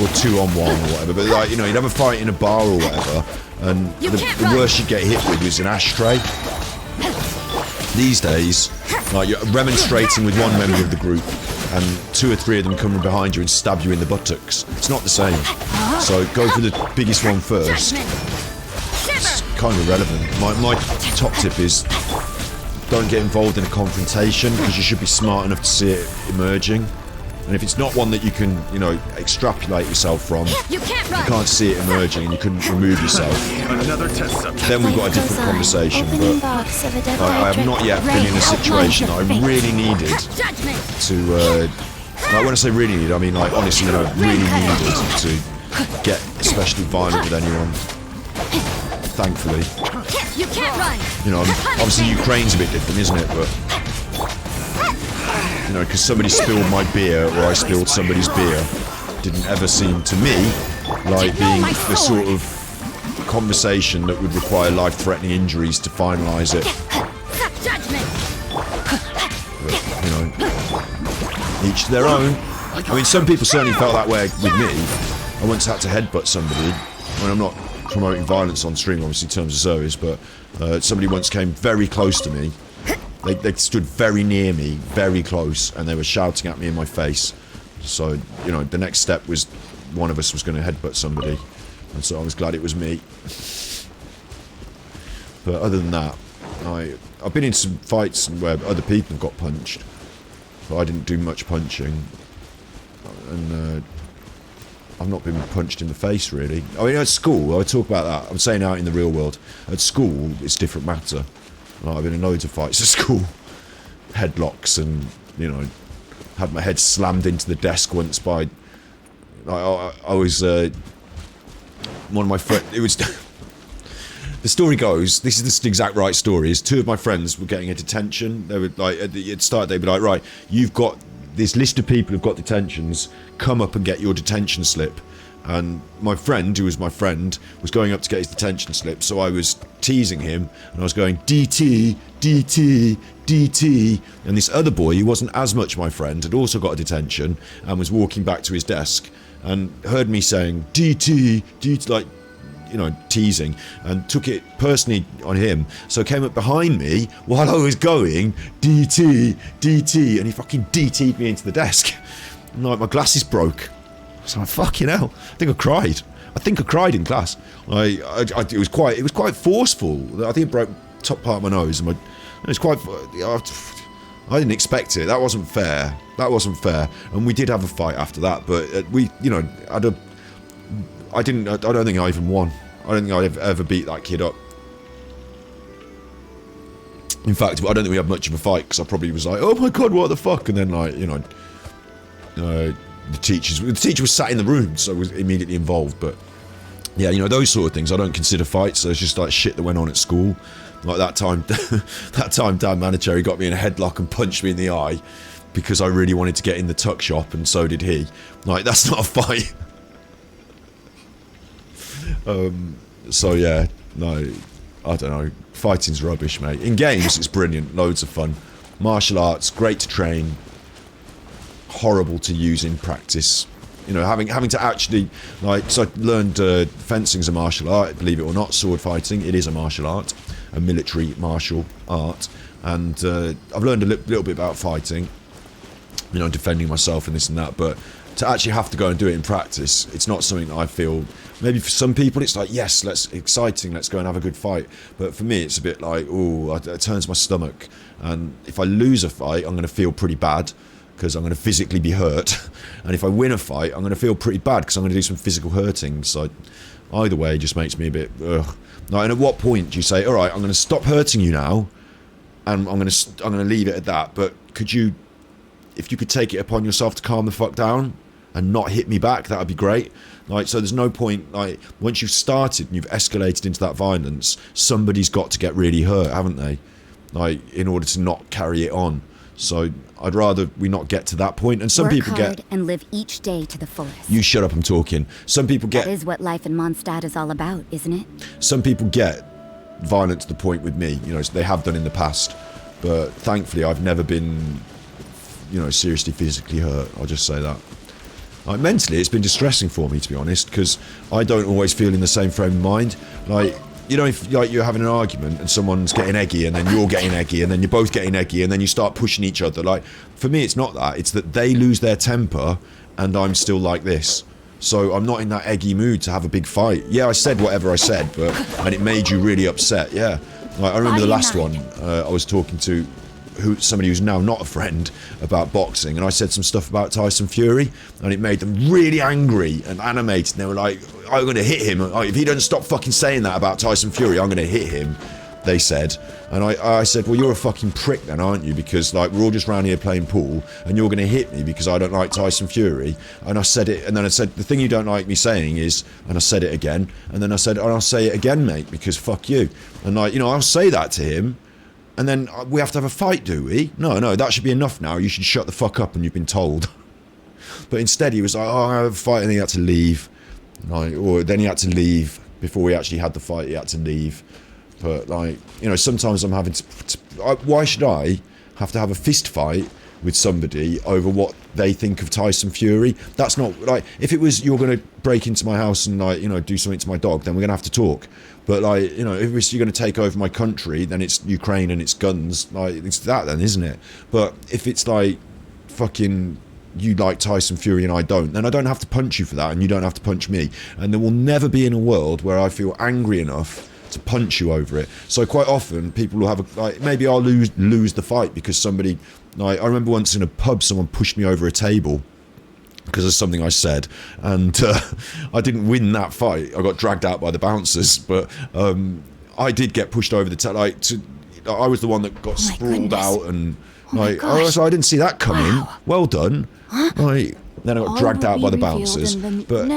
or 2 on 1 or whatever. But, like, you know, you'd have a fight in a bar or whatever, and the worst you'd get hit with was an ashtray. These days, like, you're remonstrating with one member of the group, and 2 or 3 of them come from behind you and stab you in the buttocks. It's not the same. So go for the biggest one first. It's kind of irrelevant. My top tip is don't get involved in a confrontation, because you should be smart enough to see it emerging. And if it's not one that you can, you know, extrapolate yourself from, you can't see it emerging and you couldn't remove yourself, then we've got a different conversation. But I have not yet been in a situation that I really needed to, like, when I say really needed, I mean, like, honestly, you know, really needed to get especially violent with anyone. Thankfully. You know, obviously Ukraine's a bit different, isn't it? But, you know, because somebody spilled my beer or I spilled somebody's beer didn't ever seem to me like being the sort of conversation that would require life-threatening injuries to finalise it. But, you know, each to their own. I mean, some people certainly felt that way with me. I once had to headbutt somebody. I mean, I'm not promoting violence on stream, obviously, in terms of service, but somebody once came very close to me. They stood very near me, very close, and they were shouting at me in my face. So, you know, the next step was one of us was going to headbutt somebody, and so I was glad it was me. But other than that, I've been in some fights where other people got punched, but I didn't do much punching, and I've not been punched in the face, really. I mean, at school, I would talk about that. I'm saying out in the real world. At school, it's a different matter. Like, I've been in loads of fights at school. Headlocks and, you know, had my head slammed into the desk once by... I was... one of my friends... It was... The story goes, this is the exact right story, is 2 of my friends were getting a detention. They would, like, at the start, they'd be like, right, you've got this list of people who've got detentions, come up and get your detention slip. And my friend, who was my friend, was going up to get his detention slip, so I was teasing him, and I was going, DT, DT, DT, and this other boy, who wasn't as much my friend, had also got a detention, and was walking back to his desk, and heard me saying, DT, DT, like, you know, teasing, and took it personally on him, so came up behind me while I was going, DT, DT, and he fucking DT'd me into the desk. And, like, my glasses broke. So I'm fucking hell. I think I cried in class. It was quite forceful. I think it broke top part of my nose, and it was quite. I didn't expect it. That wasn't fair. And we did have a fight after that, but I don't think I even won. I don't think I'd ever beat that kid up. In fact, I don't think we had much of a fight, because I probably was like, oh my god, what the fuck, and then, like, you know, the teacher was sat in the room, so I was immediately involved. But yeah, you know, those sort of things I don't consider fights. So it's just like shit that went on at school. Like that time Dan Manicherry got me in a headlock and punched me in the eye because I really wanted to get in the tuck shop, and so did he. Like, that's not a fight. So yeah, no, I don't know. Fighting's rubbish, mate. In games, it's brilliant, loads of fun. Martial arts, great to train. Horrible to use in practice. You know, having to actually, like, so I learned fencing as a martial art, believe it or not, sword fighting, it is a martial art, a military martial art, and I've learned a little bit about fighting, you know, defending myself and this and that, but to actually have to go and do it in practice, it's not something that I feel, maybe for some people it's like, yes, exciting, let's go and have a good fight, but for me it's a bit like, oh, it turns my stomach, and if I lose a fight, I'm going to feel pretty bad, because I'm going to physically be hurt, and if I win a fight, I'm going to feel pretty bad because I'm going to do some physical hurting. So either way, it just makes me a bit ugh. Like, and at what point do you say, all right, I'm going to stop hurting you now, and I'm going to leave it at that? But could you, if you could take it upon yourself to calm the fuck down and not hit me back, that would be great. Like, so there's no point, like, once you've started and you've escalated into that violence, somebody's got to get really hurt, haven't they? Like, in order to not carry it on. So I'd rather we not get to that point. And some Work people hard get... and live each day to the fullest. You shut up, I'm talking. Some people get... That is what life in Mondstadt is all about, isn't it? Some people get violent to the point with me, you know, they have done in the past. But thankfully, I've never been, you know, seriously physically hurt. I'll just say that. Like, mentally, it's been distressing for me, to be honest, because I don't always feel in the same frame of mind. Like... You know, if like you're having an argument and someone's getting eggy and then you're getting eggy and then you're both getting eggy and then you start pushing each other, like, for me it's not that, it's that they lose their temper and I'm still like this. So I'm not in that eggy mood to have a big fight. Yeah, I said whatever I said, and it made you really upset, yeah. Like, I remember the last one, I was talking to somebody who's now not a friend about boxing, and I said some stuff about Tyson Fury, and it made them really angry and animated, and they were like, I'm going to hit him. If he doesn't stop fucking saying that about Tyson Fury, I'm going to hit him, they said. And I said, well, you're a fucking prick then, aren't you? Because, like, we're all just around here playing pool, and you're going to hit me because I don't like Tyson Fury. And I said it, and then I said, the thing you don't like me saying is, and I said it again, and then I said, and I'll say it again, mate, because fuck you. And, like, you know, I'll say that to him, and then we have to have a fight, do we? No, that should be enough now. You should shut the fuck up and you've been told. But instead he was like, oh, I have a fight, and he had to leave. Like, or then he had to leave before we actually had the fight, he had to leave. But, like, you know, sometimes I'm having to why should I have to have a fist fight with somebody over what they think of Tyson Fury? That's not, like, if it was you're going to break into my house and, like, you know, do something to my dog, then we're going to have to talk. But, like, you know, if it's, you're going to take over my country, then it's Ukraine and it's guns. Like, it's that then, isn't it? But if it's, like, fucking, you like Tyson Fury and I don't, then I don't have to punch you for that, and you don't have to punch me. And there will never be in a world where I feel angry enough to punch you over it. So quite often people will have a, like, maybe I'll lose the fight because somebody, like, I remember once in a pub someone pushed me over a table because of something I said, and I didn't win that fight. I got dragged out by the bouncers, but I did get pushed over the table. Like, I was the one that got sprawled out, and like, so I didn't see that coming. Well done. Like, then I got dragged out by the bouncers. But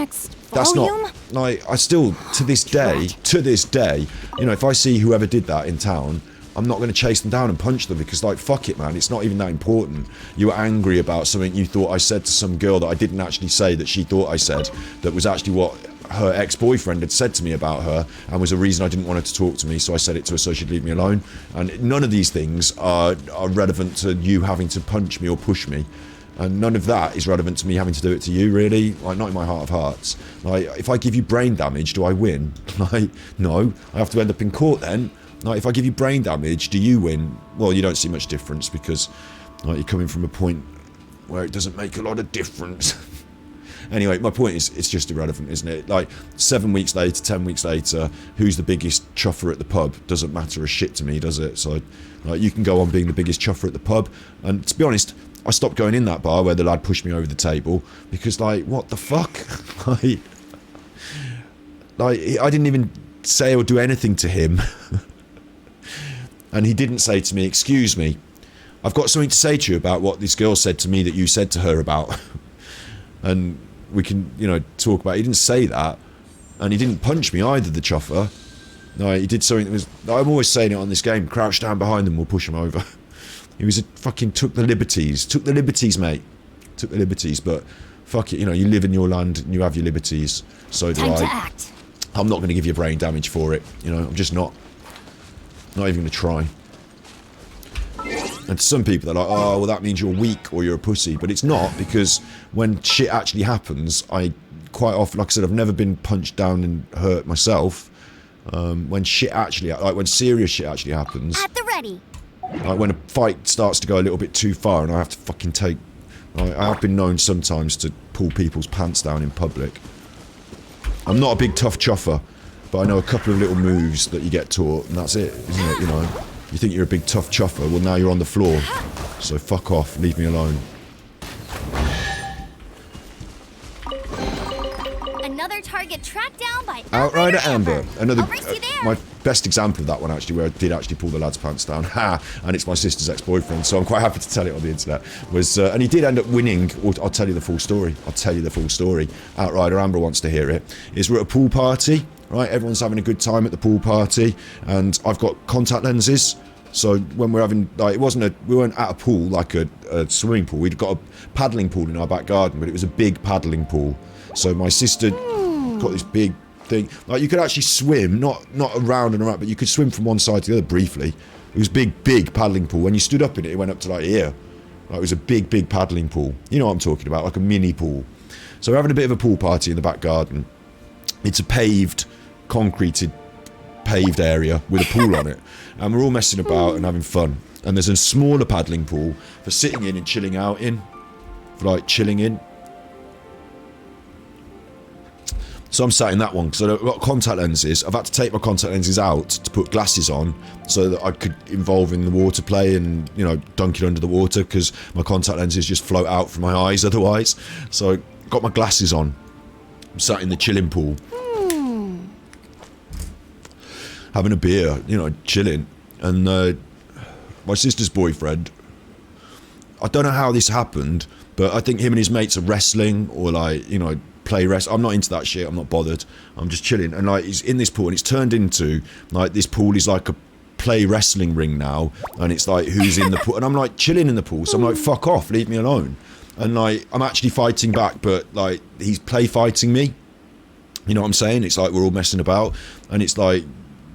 that's not, like, I still, to this day, you know, if I see whoever did that in town, I'm not going to chase them down and punch them because, like, fuck it, man, it's not even that important. You were angry about something you thought I said to some girl that I didn't actually say, that she thought I said, that was actually what her ex-boyfriend had said to me about her, and was a reason I didn't want her to talk to me, so I said it to her so she'd leave me alone. And none of these things are relevant to you having to punch me or push me. And none of that is relevant to me having to do it to you, really. Like, not in my heart of hearts. Like, if I give you brain damage, do I win? Like, no. I have to end up in court then. Like, if I give you brain damage, do you win? Well, you don't see much difference because, like, you're coming from a point where it doesn't make a lot of difference. Anyway, my point is, it's just irrelevant, isn't it? Like, 7 weeks later, 10 weeks later, who's the biggest chuffer at the pub? Doesn't matter a shit to me, does it? So, like, you can go on being the biggest chuffer at the pub. And to be honest, I stopped going in that bar where the lad pushed me over the table because, like, what the fuck? like, I didn't even say or do anything to him. And he didn't say to me, excuse me, I've got something to say to you about what this girl said to me that you said to her about. And we can, you know, talk about it. He didn't say that. And he didn't punch me either, the chuffer. No, he did something that was, I'm always saying it on this game, crouch down behind them, we'll push him over. He was fucking took the liberties, mate. Took the liberties, but fuck it, you know, you live in your land and you have your liberties. So do Time to I. act. I'm not going to give you brain damage for it, you know, I'm just not. Not even going to try. And to some people, they're like, oh, well, that means you're weak or you're a pussy. But it's not, because when shit actually happens, I quite often, like I said, I've never been punched down and hurt myself. When shit actually, like when serious shit actually happens, At the ready. like when a fight starts to go a little bit too far and I have to fucking take, I have been known sometimes to pull people's pants down in public. I'm not a big tough chuffer, but I know a couple of little moves that you get taught, and that's it, isn't it, you know? You think you're a big tough chuffer, well now you're on the floor. So fuck off, leave me alone. Another target tracked down by Outrider Amber. Another, I'll race you there. my best example of that one actually, where I did actually pull the lad's pants down. Ha! And it's my sister's ex-boyfriend, so I'm quite happy to tell it on the internet. Was and he did end up winning. I'll tell you the full story. I'll tell you the full story. Outrider Amber wants to hear it. Is we're at a pool party, right? Everyone's having a good time at the pool party, and I've got contact lenses. So when we're having, like, we weren't at a pool like a swimming pool. We'd got a paddling pool in our back garden, but it was a big paddling pool. So my sister got this big thing. Like, you could actually swim, not around and around, but you could swim from one side to the other briefly. It was a big paddling pool. When you stood up in it, it went up to like here. Like, it was a big paddling pool. You know what I'm talking about, like a mini pool. So we're having a bit of a pool party in the back garden. It's a paved area with a pool on it. And we're all messing about and having fun. And there's a smaller paddling pool for sitting in and chilling out in. For like chilling in. So I'm sat in that one because I've got contact lenses. I've had to take my contact lenses out to put glasses on so that I could involve in the water play and, you know, dunk it under the water, because my contact lenses just float out from my eyes otherwise. So I got my glasses on. I'm sat in the chilling pool. Having a beer, you know, chilling. And my sister's boyfriend, I don't know how this happened, but I think him and his mates are wrestling or, like, you know, play rest. I'm not into that shit. I'm not bothered. I'm just chilling. And like, he's in this pool, and it's turned into like, this pool is like a play wrestling ring now, and it's like, who's in the pool? And I'm like chilling in the pool, so I'm like, fuck off, leave me alone. And like, I'm actually fighting back, but like, he's play fighting me. You know what I'm saying? It's like we're all messing about, and it's like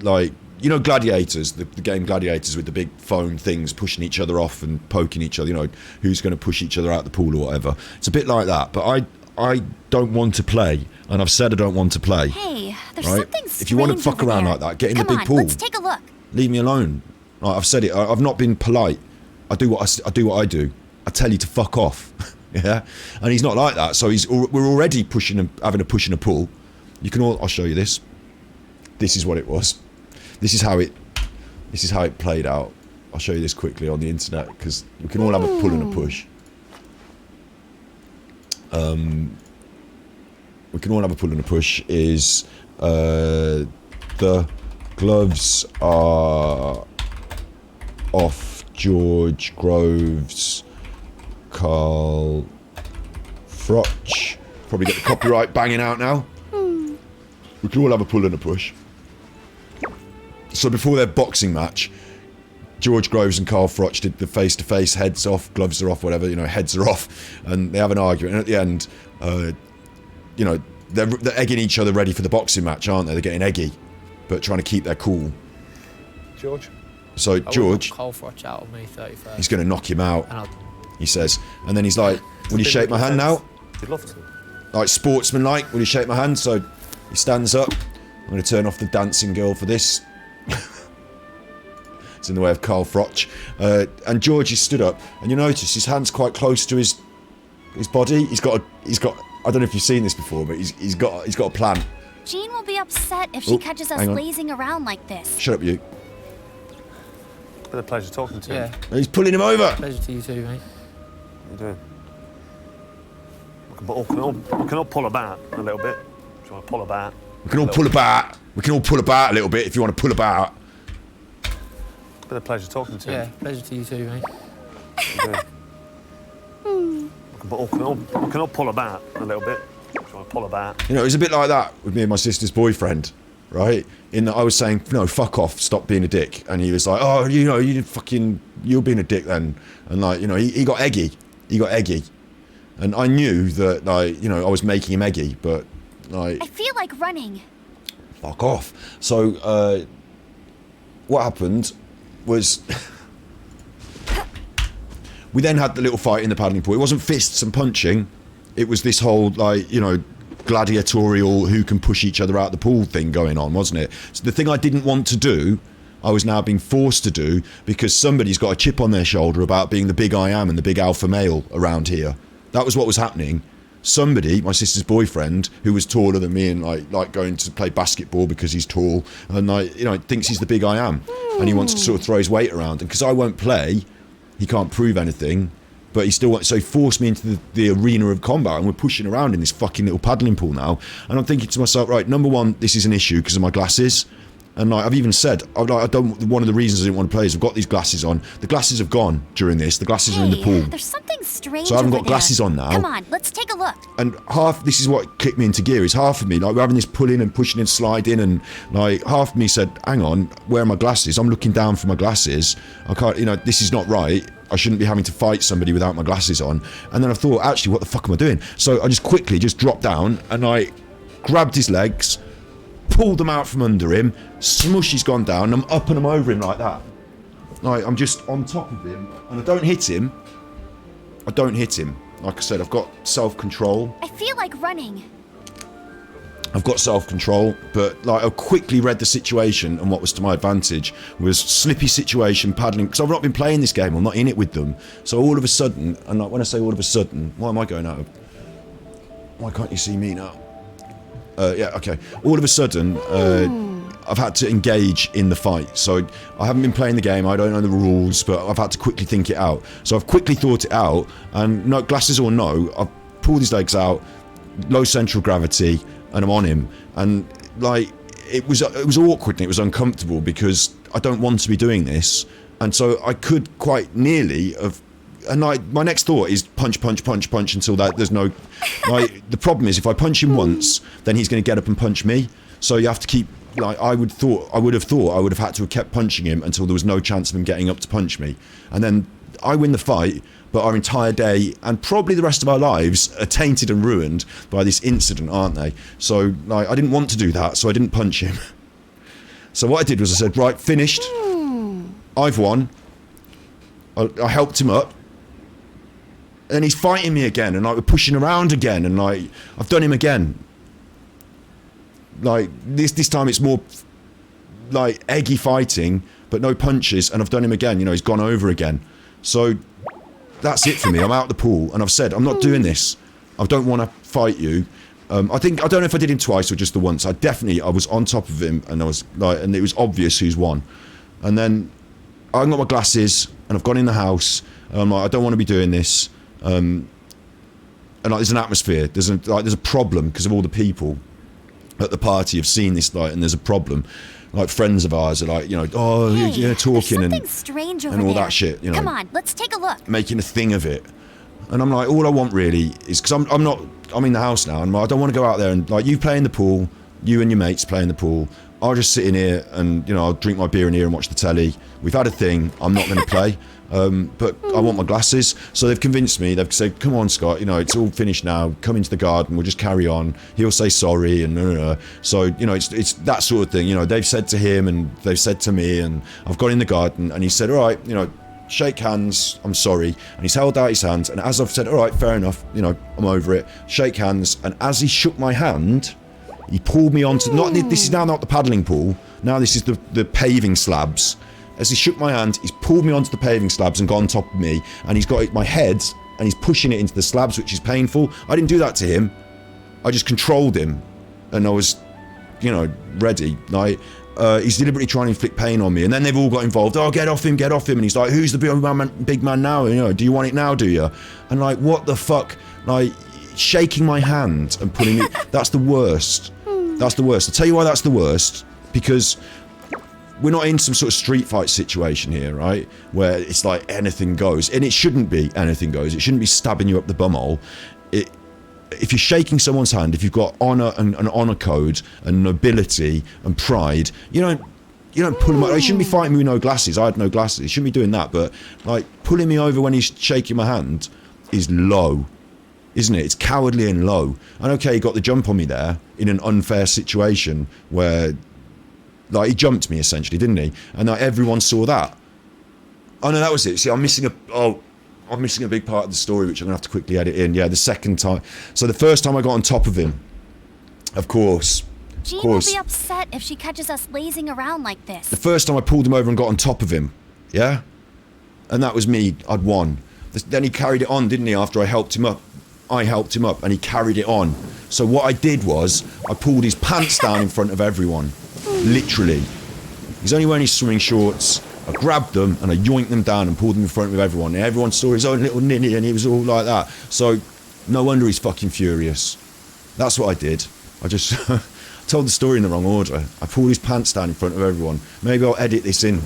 you know, Gladiators, the game Gladiators, with the big foam things pushing each other off and poking each other, you know, who's going to push each other out the pool or whatever. It's a bit like that, but I don't want to play, and I've said I don't want to play. Hey, there's right? something strange. If you want to fuck around like that, get in the big pool. Let's take a look. Leave me alone. Right, I've said it. I've not been polite. I do what I do. I tell you to fuck off. Yeah, and he's not like that. So we're already having a push and a pull. You can all. I'll show you this. This is what it was. This is how it played out. I'll show you this quickly on the internet, because we can all have a pull and a push. We can all have a pull and a push. Is the gloves are off George Groves, Carl Froch. Probably get the copyright banging out now. We can all have a pull and a push. So before their boxing match, George Groves and Carl Froch did the face-to-face, heads off, gloves are off, whatever, you know, heads are off, and they have an argument. And at the end, you know, they're egging each other ready for the boxing match, aren't they? They're getting eggy, but trying to keep their cool. George? So George, Carl Froch out on May 31st. he's going to knock him out, he says. And then he's like, will you shake my hand now? He'd love to. Like, sportsman-like, will you shake my hand? So he stands up. I'm going to turn off the dancing girl for this. It's in the way of Carl Froch. And George is stood up, and you notice his hand's quite close to his body. He's got I don't know if you've seen this before, but he's got a plan. Jean will be upset if she catches us lazing around like this. Shut up, you. It's been a pleasure talking to you. Yeah. He's pulling him over. Pleasure to you too, mate. What are you doing? We can all pull about a little bit. Do you want to pull about? We can all pull about. We can all pull about a little bit if you want to pull about. It's been a pleasure talking to you. Yeah, pleasure to you too, mate. We can all pull about a little bit. Do you want to pull about? You know, it was a bit like that with me and my sister's boyfriend, right? In that I was saying, no, fuck off, stop being a dick, and he was like, oh, you know, you're being a dick then, and like, you know, he got eggy. He got eggy, and I knew that, like, you know, I was making him eggy, but like, I feel like running. Fuck off. So, what happened was we then had the little fight in the paddling pool. It wasn't fists and punching. It was this whole, like, you know, gladiatorial who can push each other out the pool thing going on, wasn't it? So the thing I didn't want to do, I was now being forced to do because somebody's got a chip on their shoulder about being the big I am and the big alpha male around here. That was what was happening. Somebody, my sister's boyfriend, who was taller than me and like going to play basketball because he's tall and like, you know, thinks he's the big I am and he wants to sort of throw his weight around. And because I won't play, he can't prove anything. But he still wants, so he forced me into the arena of combat, and we're pushing around in this fucking little paddling pool now. And I'm thinking to myself, right, number one, this is an issue because of my glasses. And like I've even said, one of the reasons I didn't want to play is I've got these glasses on. The glasses have gone during this. The glasses are in the pool. There's something strange. So I haven't got over glasses there. on now. Come on, let's take a look. And this is what kicked me into gear, is half of me, like we're having this pulling and pushing and sliding, and like half of me said, hang on, where are my glasses? I'm looking down for my glasses. I can't, you know, this is not right. I shouldn't be having to fight somebody without my glasses on. And then I thought, actually, what the fuck am I doing? So I just quickly just dropped down and I grabbed his legs, pulled them out from under him, smush, he's gone down, and I'm up and I'm over him like that. Like, I'm just on top of him, and I don't hit him. Like I said, I've got self-control. I feel like running. I've got self-control, but like I quickly read the situation, and what was to my advantage was slippy situation, paddling, because I've not been playing this game, I'm not in it with them. So all of a sudden, and like when I say all of a sudden, why am I going out of... Why can't you see me now? Yeah, okay. All of a sudden, I've had to engage in the fight. So I haven't been playing the game, I don't know the rules, but I've had to quickly think it out. So I've quickly thought it out, and no, glasses or no, I've pulled his legs out, low central gravity, and I'm on him. And like, it was awkward and it was uncomfortable because I don't want to be doing this. And so I could quite nearly have... And like, my next thought is punch, punch, punch, punch until there's no... Like, the problem is if I punch him once, then he's going to get up and punch me. So you have to keep... Like, I would have had to have kept punching him until there was no chance of him getting up to punch me. And then I win the fight, but our entire day and probably the rest of our lives are tainted and ruined by this incident, aren't they? So like, I didn't want to do that, so I didn't punch him. So what I did was I said, right, finished. I've won. I helped him up. And he's fighting me again, and like we're pushing around again, and like I've done him again. Like this time it's more like eggy fighting, but no punches, and I've done him again. You know, he's gone over again. So that's it for me. I'm out the pool, and I've said I'm not doing this. I don't want to fight you. I don't know if I did him twice or just the once. I was on top of him, and I was like, and it was obvious who's won. And then I got my glasses, and I've gone in the house, and I'm like, I don't want to be doing this. And like, there's an atmosphere. There's a problem because of all the people at the party have seen this, like, and there's a problem. Like friends of ours are like, you know, oh, hey, yeah, talking and strange over and all there. that shit. You know, come on, let's take a look. Making a thing of it. And I'm like, all I want really is because I'm in the house now, and I don't want to go out there and like you play in the pool, you and your mates play in the pool. I'll just sit in here and, you know, I'll drink my beer in here and watch the telly. We've had a thing. I'm not going to play. But I want my glasses. So they've convinced me. They've said, come on, Scott, you know, it's all finished now. Come into the garden. We'll just carry on. He'll say sorry. And so, you know, it's that sort of thing. You know, they've said to him and they've said to me, and I've gone in the garden and he said, all right, you know, shake hands. I'm sorry. And he's held out his hands. And as I've said, all right, fair enough. You know, I'm over it. Shake hands. And as he shook my hand, he pulled me onto, this is now not the paddling pool. Now this is the paving slabs. As he shook my hand, he's pulled me onto the paving slabs and got on top of me, and he's got my head, and he's pushing it into the slabs, which is painful. I didn't do that to him. I just controlled him, and I was, you know, ready. Like, he's deliberately trying to inflict pain on me, and then they've all got involved. Oh, get off him, and he's like, who's the big man now? You know, do you want it now, do you? And like, what the fuck? Like, shaking my hand and pulling me, that's the worst. That's the worst. I'll tell you why that's the worst. Because we're not in some sort of street fight situation here, right? Where it's like anything goes. And it shouldn't be anything goes. It shouldn't be stabbing you up the bumhole. If you're shaking someone's hand, if you've got honour and an honour code and nobility and pride, you don't pull him up. He shouldn't be fighting me with no glasses. I had no glasses. He shouldn't be doing that. But like pulling me over when he's shaking my hand is low. Isn't it? It's cowardly and low. And okay, he got the jump on me there in an unfair situation where, like, he jumped me essentially, didn't he? And like, everyone saw that. Oh no, that was it. See, I'm missing a. Oh, I'm missing a big part of the story, which I'm going to have to quickly edit in. Yeah, the second time. So the first time I got on top of him, of course. Jean will be upset if she catches us lazing around like this. The first time I pulled him over and got on top of him, yeah? And that was me, I'd won. Then he carried it on, didn't he, after I helped him up. I helped him up and he carried it on. So what I did was, I pulled his pants down in front of everyone. Literally. He's only wearing his swimming shorts. I grabbed them and I yoinked them down and pulled them in front of everyone. And everyone saw his own little ninny and he was all like that. So, no wonder he's fucking furious. That's what I did. I just told the story in the wrong order. I pulled his pants down in front of everyone. Maybe I'll edit this in.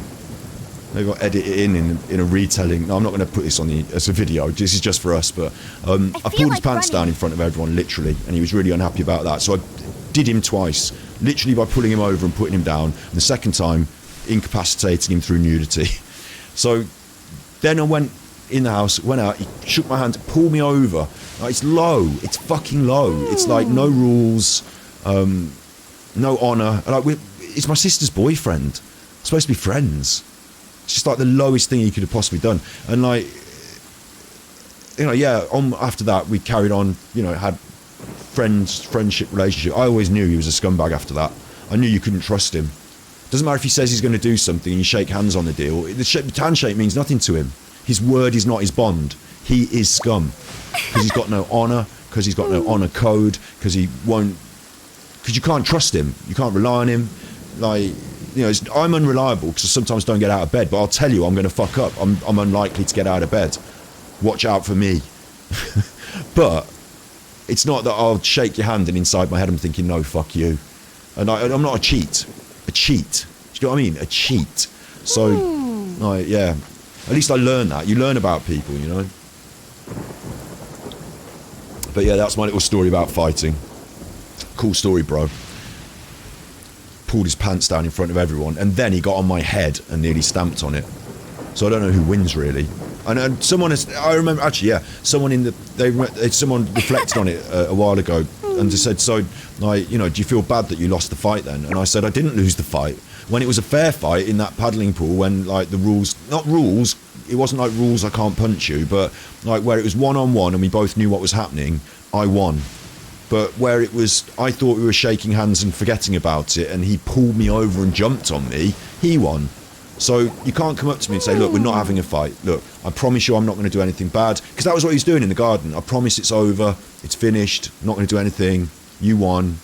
Maybe I'll edit it in a retelling. No, I'm not going to put this on as a video. This is just for us. But I pulled his pants down in front of everyone, literally, and he was really unhappy about that. So I did him twice, literally by pulling him over and putting him down. And the second time, incapacitating him through nudity. So then I went in the house, went out, he shook my hand, pulled me over. Like, it's low. It's fucking low. It's like no rules, no honour. Like, it's my sister's boyfriend. We're supposed to be friends. It's just like the lowest thing he could have possibly done. And like, you know, yeah, after that we carried on, you know, had friendship relationship. I always knew he was a scumbag after that. I knew you couldn't trust him. Doesn't matter if he says he's going to do something and you shake hands on the deal. The handshake means nothing to him. His word is not his bond. He is scum. Because he's got no honour, because he's got no honour code, because he won't... Because you can't trust him. You can't rely on him. Like... You know, I'm unreliable because I sometimes don't get out of bed, but I'll tell you I'm going to fuck up. I'm unlikely to get out of bed. Watch out for me. But it's not that I'll shake your hand and inside my head I'm thinking, no, fuck you. And I'm not a cheat. A cheat. Do you know what I mean? A cheat. So, like, yeah. At least I learned that. You learn about people, you know. But yeah, that's my little story about fighting. Cool story, bro. Pulled his pants down in front of everyone, and then he got on my head and nearly stamped on it. So I don't know who wins really. And someone has, I remember actually, yeah, someone someone reflected on it a while ago and just said, so, like, you know, do you feel bad that you lost the fight then? And I said I didn't lose the fight. When it was a fair fight in that paddling pool, when like the rules, not rules, it wasn't like rules I can't punch you, but like where it was one-on-one and we both knew what was happening, I won. But where it was, I thought we were shaking hands and forgetting about it, and he pulled me over and jumped on me, he won. So you can't come up to me and say, look, we're not having a fight. Look, I promise you I'm not going to do anything bad. Because that was what he was doing in the garden. I promise it's over, it's finished, I'm not going to do anything, you won.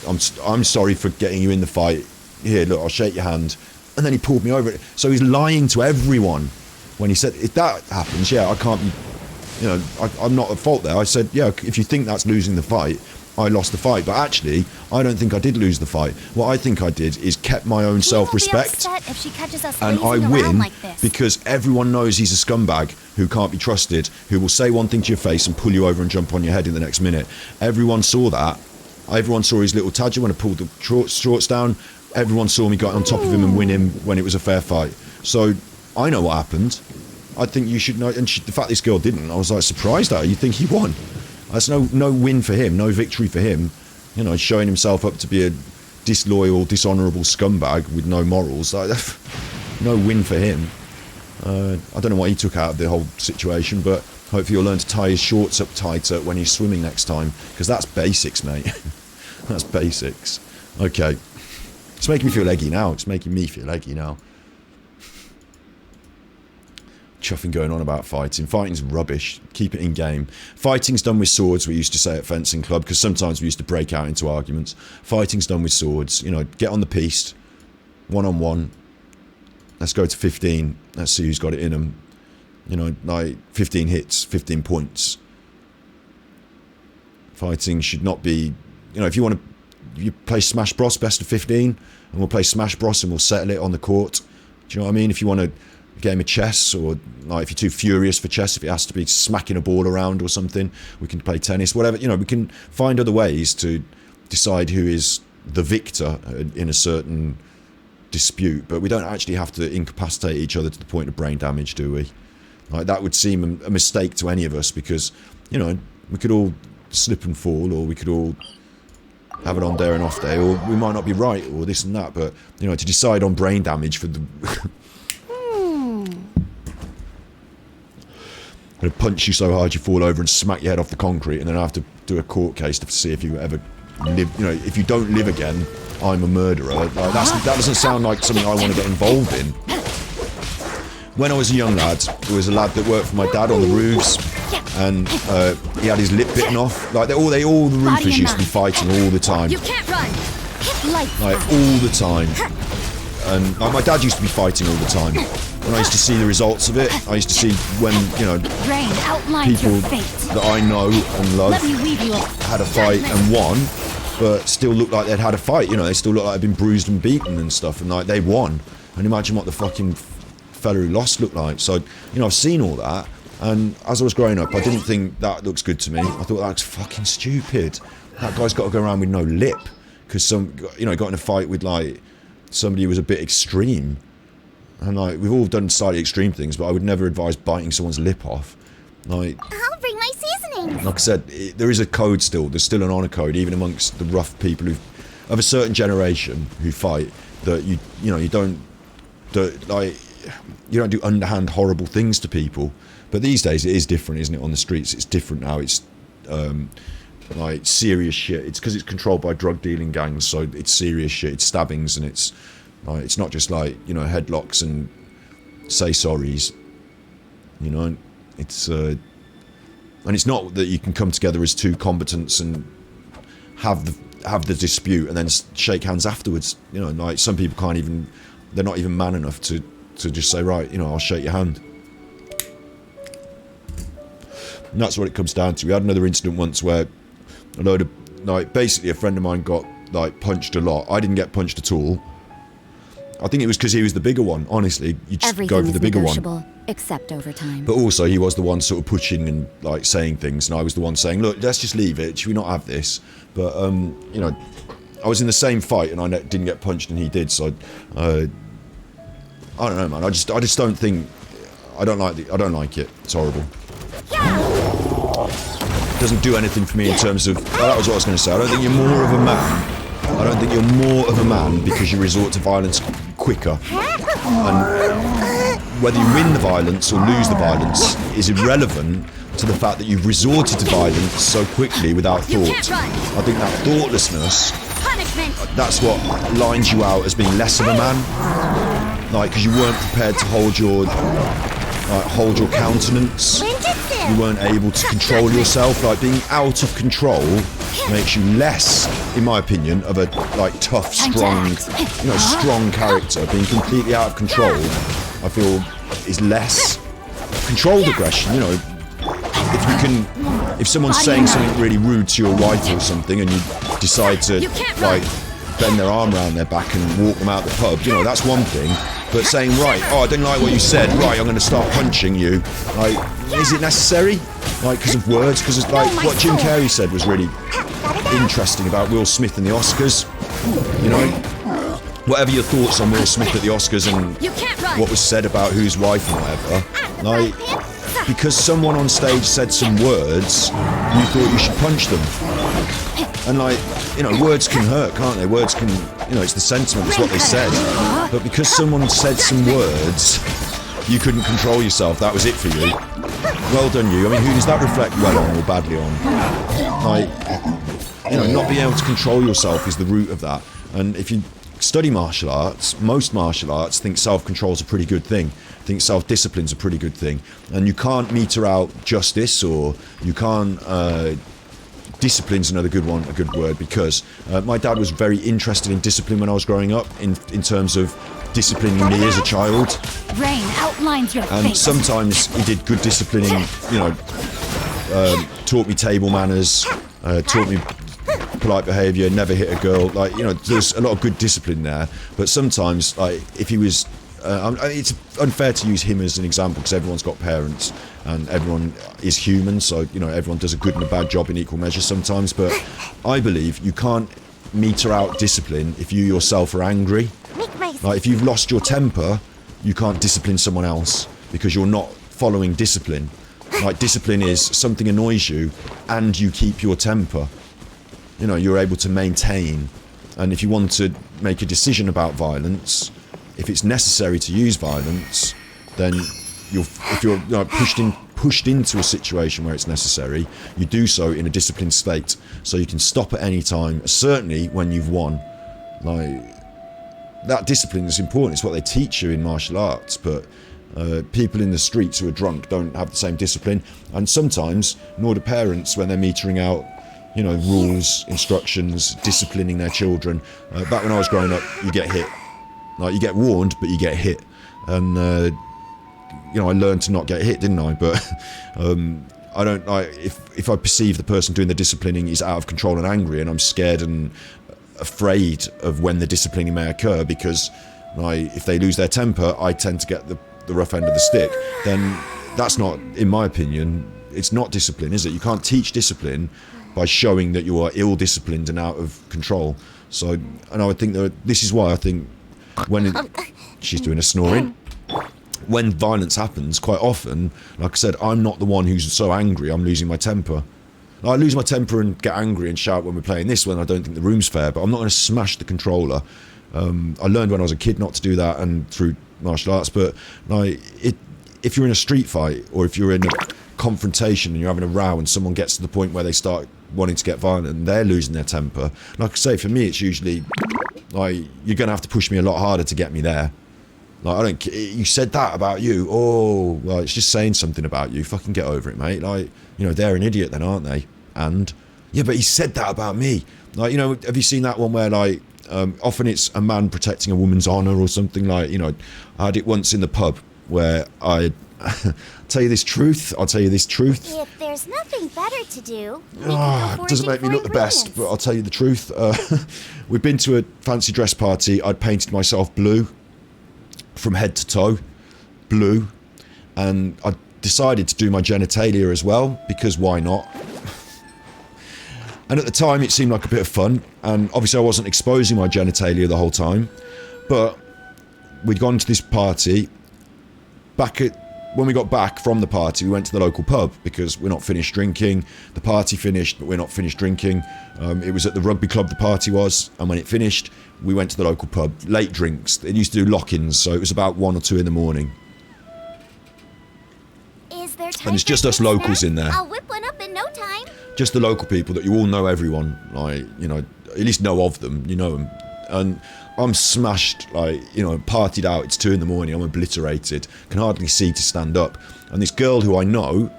I'm sorry for getting you in the fight. Here, look, I'll shake your hand. And then he pulled me over. So he's lying to everyone when he said, if that happens, yeah, I can't be, you know, I'm not at fault there. I said, yeah, if you think that's losing the fight, I lost the fight. But actually, I don't think I did lose the fight. What I think I did is kept my own self-respect. And I win because everyone knows he's a scumbag who can't be trusted, who will say one thing to your face and pull you over and jump on your head in the next minute. Everyone saw that. Everyone saw his little tadger when I pulled the shorts down. Everyone saw me get on top of him and win him when it was a fair fight. So I know what happened. I think you should know. And the fact this girl didn't, I was like surprised at her. You think he won? That's no win for him, no victory for him. You know, showing himself up to be a disloyal, dishonourable scumbag with no morals. Like, no win for him. I don't know what he took out of the whole situation, but hopefully he'll learn to tie his shorts up tighter when he's swimming next time, because that's basics, mate. That's basics. Okay. It's making me feel leggy now. It's making me feel leggy now. Chuffing going on about fighting. Fighting's rubbish. Keep it in game. Fighting's done with swords, we used to say at fencing club, because sometimes we used to break out into arguments. Fighting's done with swords. You know, get on the piste. One-on-one. Let's go to 15. Let's see who's got it in them. You know, like 15 hits, 15 points. Fighting should not be... You know, if you want to... You play Smash Bros, best of 15, and we'll play Smash Bros and we'll settle it on the court. Do you know what I mean? If you want to... game of chess, or like if you're too furious for chess, if it has to be smacking a ball around or something, we can play tennis, whatever. You know, we can find other ways to decide who is the victor in a certain dispute, but we don't actually have to incapacitate each other to the point of brain damage, do we? Like, that would seem a mistake to any of us, because, you know, we could all slip and fall, or we could all have an on day or an off day, or we might not be right, or this and that, but, you know, to decide on brain damage for the going to punch you so hard you fall over and smack your head off the concrete, and then I have to do a court case to see if you ever live. You know, if you don't live again, I'm a murderer. Like, that doesn't sound like something I want to get involved in. When I was a young lad, there was a lad that worked for my dad on the roofs, and he had his lip bitten off. Like all the roofers used to be fighting all the time. You can't run. Like all the time. And like, my dad used to be fighting all the time. And I used to see the results of it. I used to see when, you know, people that I know and love had a fight and won, but still looked like they'd had a fight. You know, they still looked like they'd been bruised and beaten and stuff, and like they won. And imagine what the fucking fella who lost looked like. So, you know, I've seen all that, and as I was growing up, I didn't think that looks good to me. I thought that looks fucking stupid. That guy's got to go around with no lip because got in a fight with like somebody who was a bit extreme. And like, we've all done slightly extreme things, but I would never advise biting someone's lip off. Like, I'll bring my seasonings. like I said, there is a code still. There's still an honour code, even amongst the rough people of a certain generation who fight. That you don't do underhand horrible things to people. But these days it is different, isn't it? On the streets, it's different now. It's like serious shit. It's because it's controlled by drug dealing gangs, so it's serious shit. It's stabbings, and it's not just like, you know, headlocks and say sorries. You know, it's and it's not that you can come together as two combatants and have the dispute and then shake hands afterwards. You know, like some people can't even. They're not even man enough to just say, right, you know, I'll shake your hand. And that's what it comes down to. We had another incident once where a load of, like, basically a friend of mine got, like, punched a lot. I didn't get punched at all. I think it was because he was the bigger one, honestly. You just go for the bigger one. Except overtime. But also, he was the one sort of pushing and, like, saying things, and I was the one saying, look, let's just leave it. Should we not have this? But, you know, I was in the same fight, and I didn't get punched, and he did, so I don't know, man. I just don't think... I don't like it. It's horrible. It doesn't do anything for me in terms of... that was what I was going to say. I don't think you're more of a man. I don't think you're more of a man because you resort to violence quicker. And whether you win the violence or lose the violence is irrelevant to the fact that you've resorted to violence so quickly without thought. I think that thoughtlessness, that's what lines you out as being less of a man. Like, because you weren't prepared to hold your countenance. You weren't able to control yourself. Like, being out of control makes you less, in my opinion, of a like tough, strong character. Being completely out of control, I feel, is less controlled aggression. You know, if someone's saying something really rude to your wife or something, and you decide to like bend their arm around their back and walk them out the pub, you know, that's one thing. But saying, right, I didn't like what you said, right, I'm going to start punching you. Like, is it necessary? Like, because of words? Because it's like what Jim Carrey said was really interesting about Will Smith and the Oscars. You know, whatever your thoughts on Will Smith at the Oscars and what was said about whose wife and whatever, like, because someone on stage said some words, you thought you should punch them. And like, you know, words can hurt, can't they? Words can, you know, it's the sentiment, it's what they said. But because someone said some words, you couldn't control yourself, that was it for you. Well done you. I mean, who does that reflect well on or badly on? Like, you know, not being able to control yourself is the root of that. And if you study martial arts, most martial arts think self-control is a pretty good thing. Think self-discipline is a pretty good thing. And you can't meter out justice, or you can't... discipline's another good one, a good word, because my dad was very interested in discipline when I was growing up, in terms of disciplining me as a child. Rain outlines your and face. Sometimes he did good disciplining, you know, taught me table manners, taught me polite behaviour, never hit a girl, like, you know, there's a lot of good discipline there. But sometimes, like, if he was... it's unfair to use him as an example because everyone's got parents and everyone is human, so, you know, everyone does a good and a bad job in equal measure sometimes. But I believe you can't meter out discipline if you yourself are angry. Like, if you've lost your temper, you can't discipline someone else because you're not following discipline. Like, discipline is something annoys you and you keep your temper. You know, you're able to maintain. And if you want to make a decision about violence, if it's necessary to use violence, then if you're pushed pushed into a situation where it's necessary, you do so in a disciplined state, so you can stop at any time, certainly when you've won. Like, that discipline is important. It's what they teach you in martial arts, but people in the streets who are drunk don't have the same discipline, and sometimes nor do parents when they're metering out, you know, rules, instructions, disciplining their children. Back when I was growing up, you get hit. Like, you get warned, but you get hit. And, you know, I learned to not get hit, didn't I? But I don't, like, if I perceive the person doing the disciplining is out of control and angry, and I'm scared and afraid of when the disciplining may occur, because like, if they lose their temper, I tend to get the rough end of the stick, then that's not, in my opinion, it's not discipline, is it? You can't teach discipline by showing that you are ill-disciplined and out of control. So, and I would think that this is why I think when she's doing a snoring, when violence happens, quite often, like I said, I'm not the one who's so angry, I'm losing my temper. I lose my temper and get angry and shout when we're playing this when I don't think the room's fair, but I'm not going to smash the controller. I learned when I was a kid not to do that, and through martial arts, but like, if you're in a street fight, or if you're in a confrontation and you're having a row and someone gets to the point where they start wanting to get violent and they're losing their temper, like I say, for me it's usually like, you're going to have to push me a lot harder to get me there. Like, I don't, you said that about you, oh, well, it's just saying something about you, fucking get over it, mate. Like, you know, they're an idiot then, aren't they? And yeah, but he said that about me. Like, you know, have you seen that one where like, often it's a man protecting a woman's honour or something? Like, you know, I had it once in the pub where I tell you this truth, I'll tell you this truth. If there's nothing better to do, it doesn't make me look the best, but I'll tell you the truth. We've been to a fancy dress party. I'd painted myself blue from head to toe, blue, and I decided to do my genitalia as well, because why not? And at the time it seemed like a bit of fun, and obviously I wasn't exposing my genitalia the whole time, but we'd gone to this party. When we got back from the party, we went to the local pub because we're not finished drinking. The party finished, but we're not finished drinking. It was at the rugby club the party was, and when it finished, we went to the local pub. Late drinks. They used to do lock-ins, so it was about 1 or 2 in the morning. Is there time and it's just us locals in there. I'll whip one up in no time. Just the local people that you all know everyone, like, you know, at least know of them, you know them. And I'm smashed, like, you know, partied out, it's 2 in the morning, I'm obliterated, can hardly see to stand up. And this girl who I know,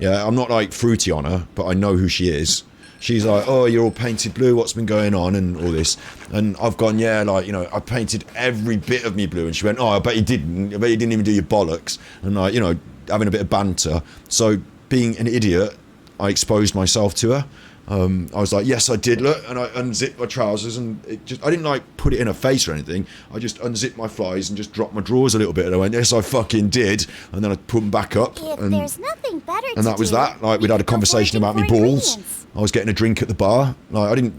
yeah, I'm not like fruity on her, but I know who she is. She's like, oh, you're all painted blue, what's been going on, and all this. And I've gone, yeah, like, you know, I painted every bit of me blue. And she went, oh, I bet you didn't. I bet you didn't even do your bollocks. And like, you know, having a bit of banter. So being an idiot, I exposed myself to her. I was like, yes, I did, look, and I unzipped my trousers, and I didn't like put it in her face or anything. I just unzipped my thighs and just dropped my drawers a little bit, and I went, yes, I fucking did, and then I put them back up, and there's nothing better and that was that. Like, we'd had a conversation about me balls. I was getting a drink at the bar. Like, I didn't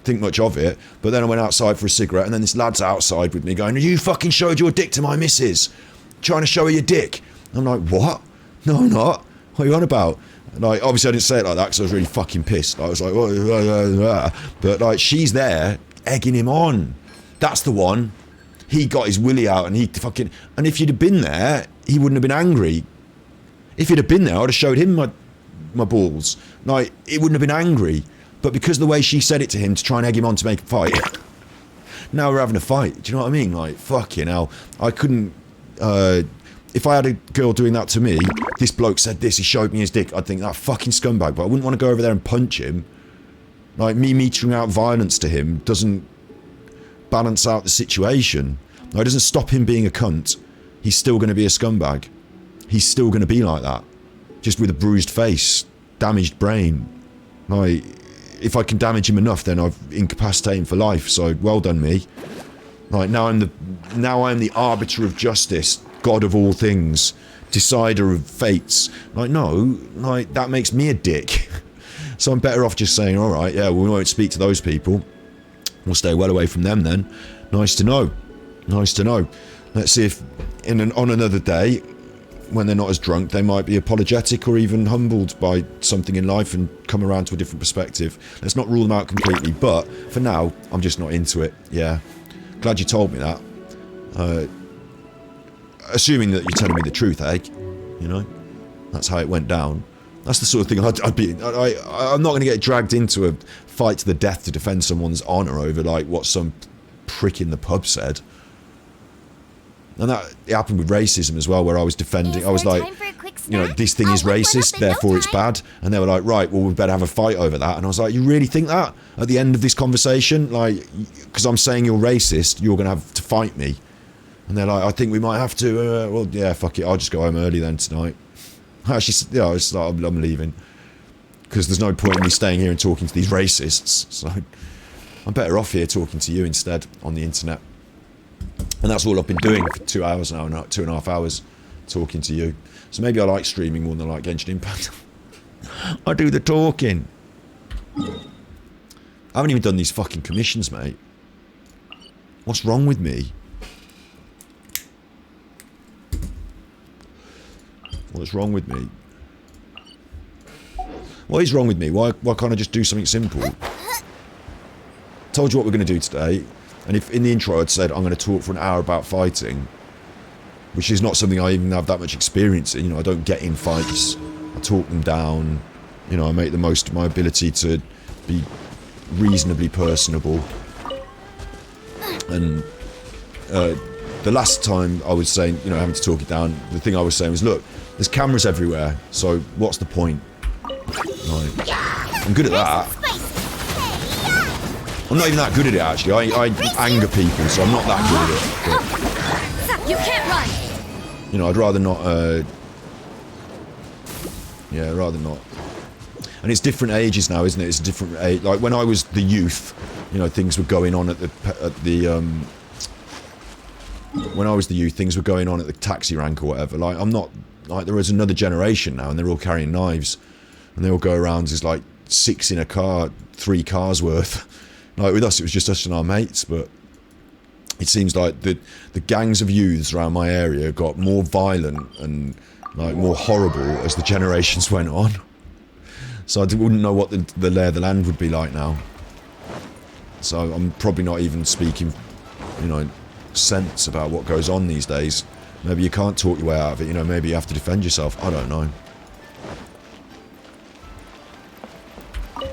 think much of it, but then I went outside for a cigarette, and then this lad's outside with me going, you fucking showed your dick to my missus, trying to show her your dick. And I'm like, what? No, I'm not. What are you on about? Like, obviously I didn't say it like that because I was really fucking pissed. I was like, but like, she's there egging him on. That's the one. He got his willy out, and he fucking, and if you'd have been there, he wouldn't have been angry. If you'd have been there, I'd have showed him my balls. Like, it wouldn't have been angry. But because of the way she said it to him to try and egg him on to make a fight, now we're having a fight. Do you know what I mean? Like, fucking hell. I couldn't, if I had a girl doing that to me, this bloke said this, he showed me his dick, I'd think, that fucking scumbag, but I wouldn't want to go over there and punch him. Like, me metering out violence to him doesn't balance out the situation. No, it doesn't stop him being a cunt. He's still going to be a scumbag. He's still going to be like that. Just with a bruised face, damaged brain. Like, if I can damage him enough, then I've incapacitated him for life, so well done me. Like, now I'm the arbiter of justice, God of all things, decider of fates. Like, no, like, that makes me a dick. So I'm better off just saying, alright, yeah, we won't speak to those people. We'll stay well away from them then. Nice to know. Nice to know. Let's see if on another day, when they're not as drunk, they might be apologetic or even humbled by something in life and come around to a different perspective. Let's not rule them out completely, but for now, I'm just not into it. Yeah. Glad you told me that. Assuming that you're telling me the truth, eh? You know? That's how it went down. That's the sort of thing I'm not going to get dragged into a fight to the death to defend someone's honour over like what some prick in the pub said. And that it happened with racism as well, where I was defending. I was like, you know, this thing is racist, therefore it's bad. And they were like, right, well, we better have a fight over that. And I was like, you really think that at the end of this conversation? Like, because I'm saying you're racist, you're going to have to fight me. And they're like, I think we might have to. Well, yeah, fuck it. I'll just go home early then tonight. Actually, yeah, it's like, I'm leaving. Because there's no point in me staying here and talking to these racists. So I'm better off here talking to you instead on the internet. And that's all I've been doing for 2 hours now, 2.5 hours, talking to you. So maybe I like streaming more than I like Genshin Impact. I do the talking. I haven't even done these fucking commissions, mate. What's wrong with me? What's wrong with me? What is wrong with me? Why can't I just do something simple? Told you what we're going to do today. And if in the intro I'd said I'm going to talk for an hour about fighting, which is not something I even have that much experience in, you know, I don't get in fights, I talk them down, you know, I make the most of my ability to be reasonably personable. And the last time I was saying, you know, having to talk it down, the thing I was saying was, look, there's cameras everywhere, so what's the point? Like, I'm good at that. I'm not even that good at it, actually. I anger people, so I'm not that good at it. But, You can't run! you know, I'd rather not, yeah, rather not. And it's different ages now, isn't it? It's a different age. Like, when I was the youth, you know, things were going on at when I was the youth, things were going on at the taxi rank or whatever. Like, I'm not, like, there is another generation now, and they're all carrying knives. And they all go around as, like, 6 in a car, 3 cars worth. Like, with us, it was just us and our mates, but it seems like the gangs of youths around my area got more violent and, like, more horrible as the generations went on. So I wouldn't know what the lay of the land would be like now. So I'm probably not even speaking, you know, sense about what goes on these days. Maybe you can't talk your way out of it, you know, maybe you have to defend yourself. I don't know.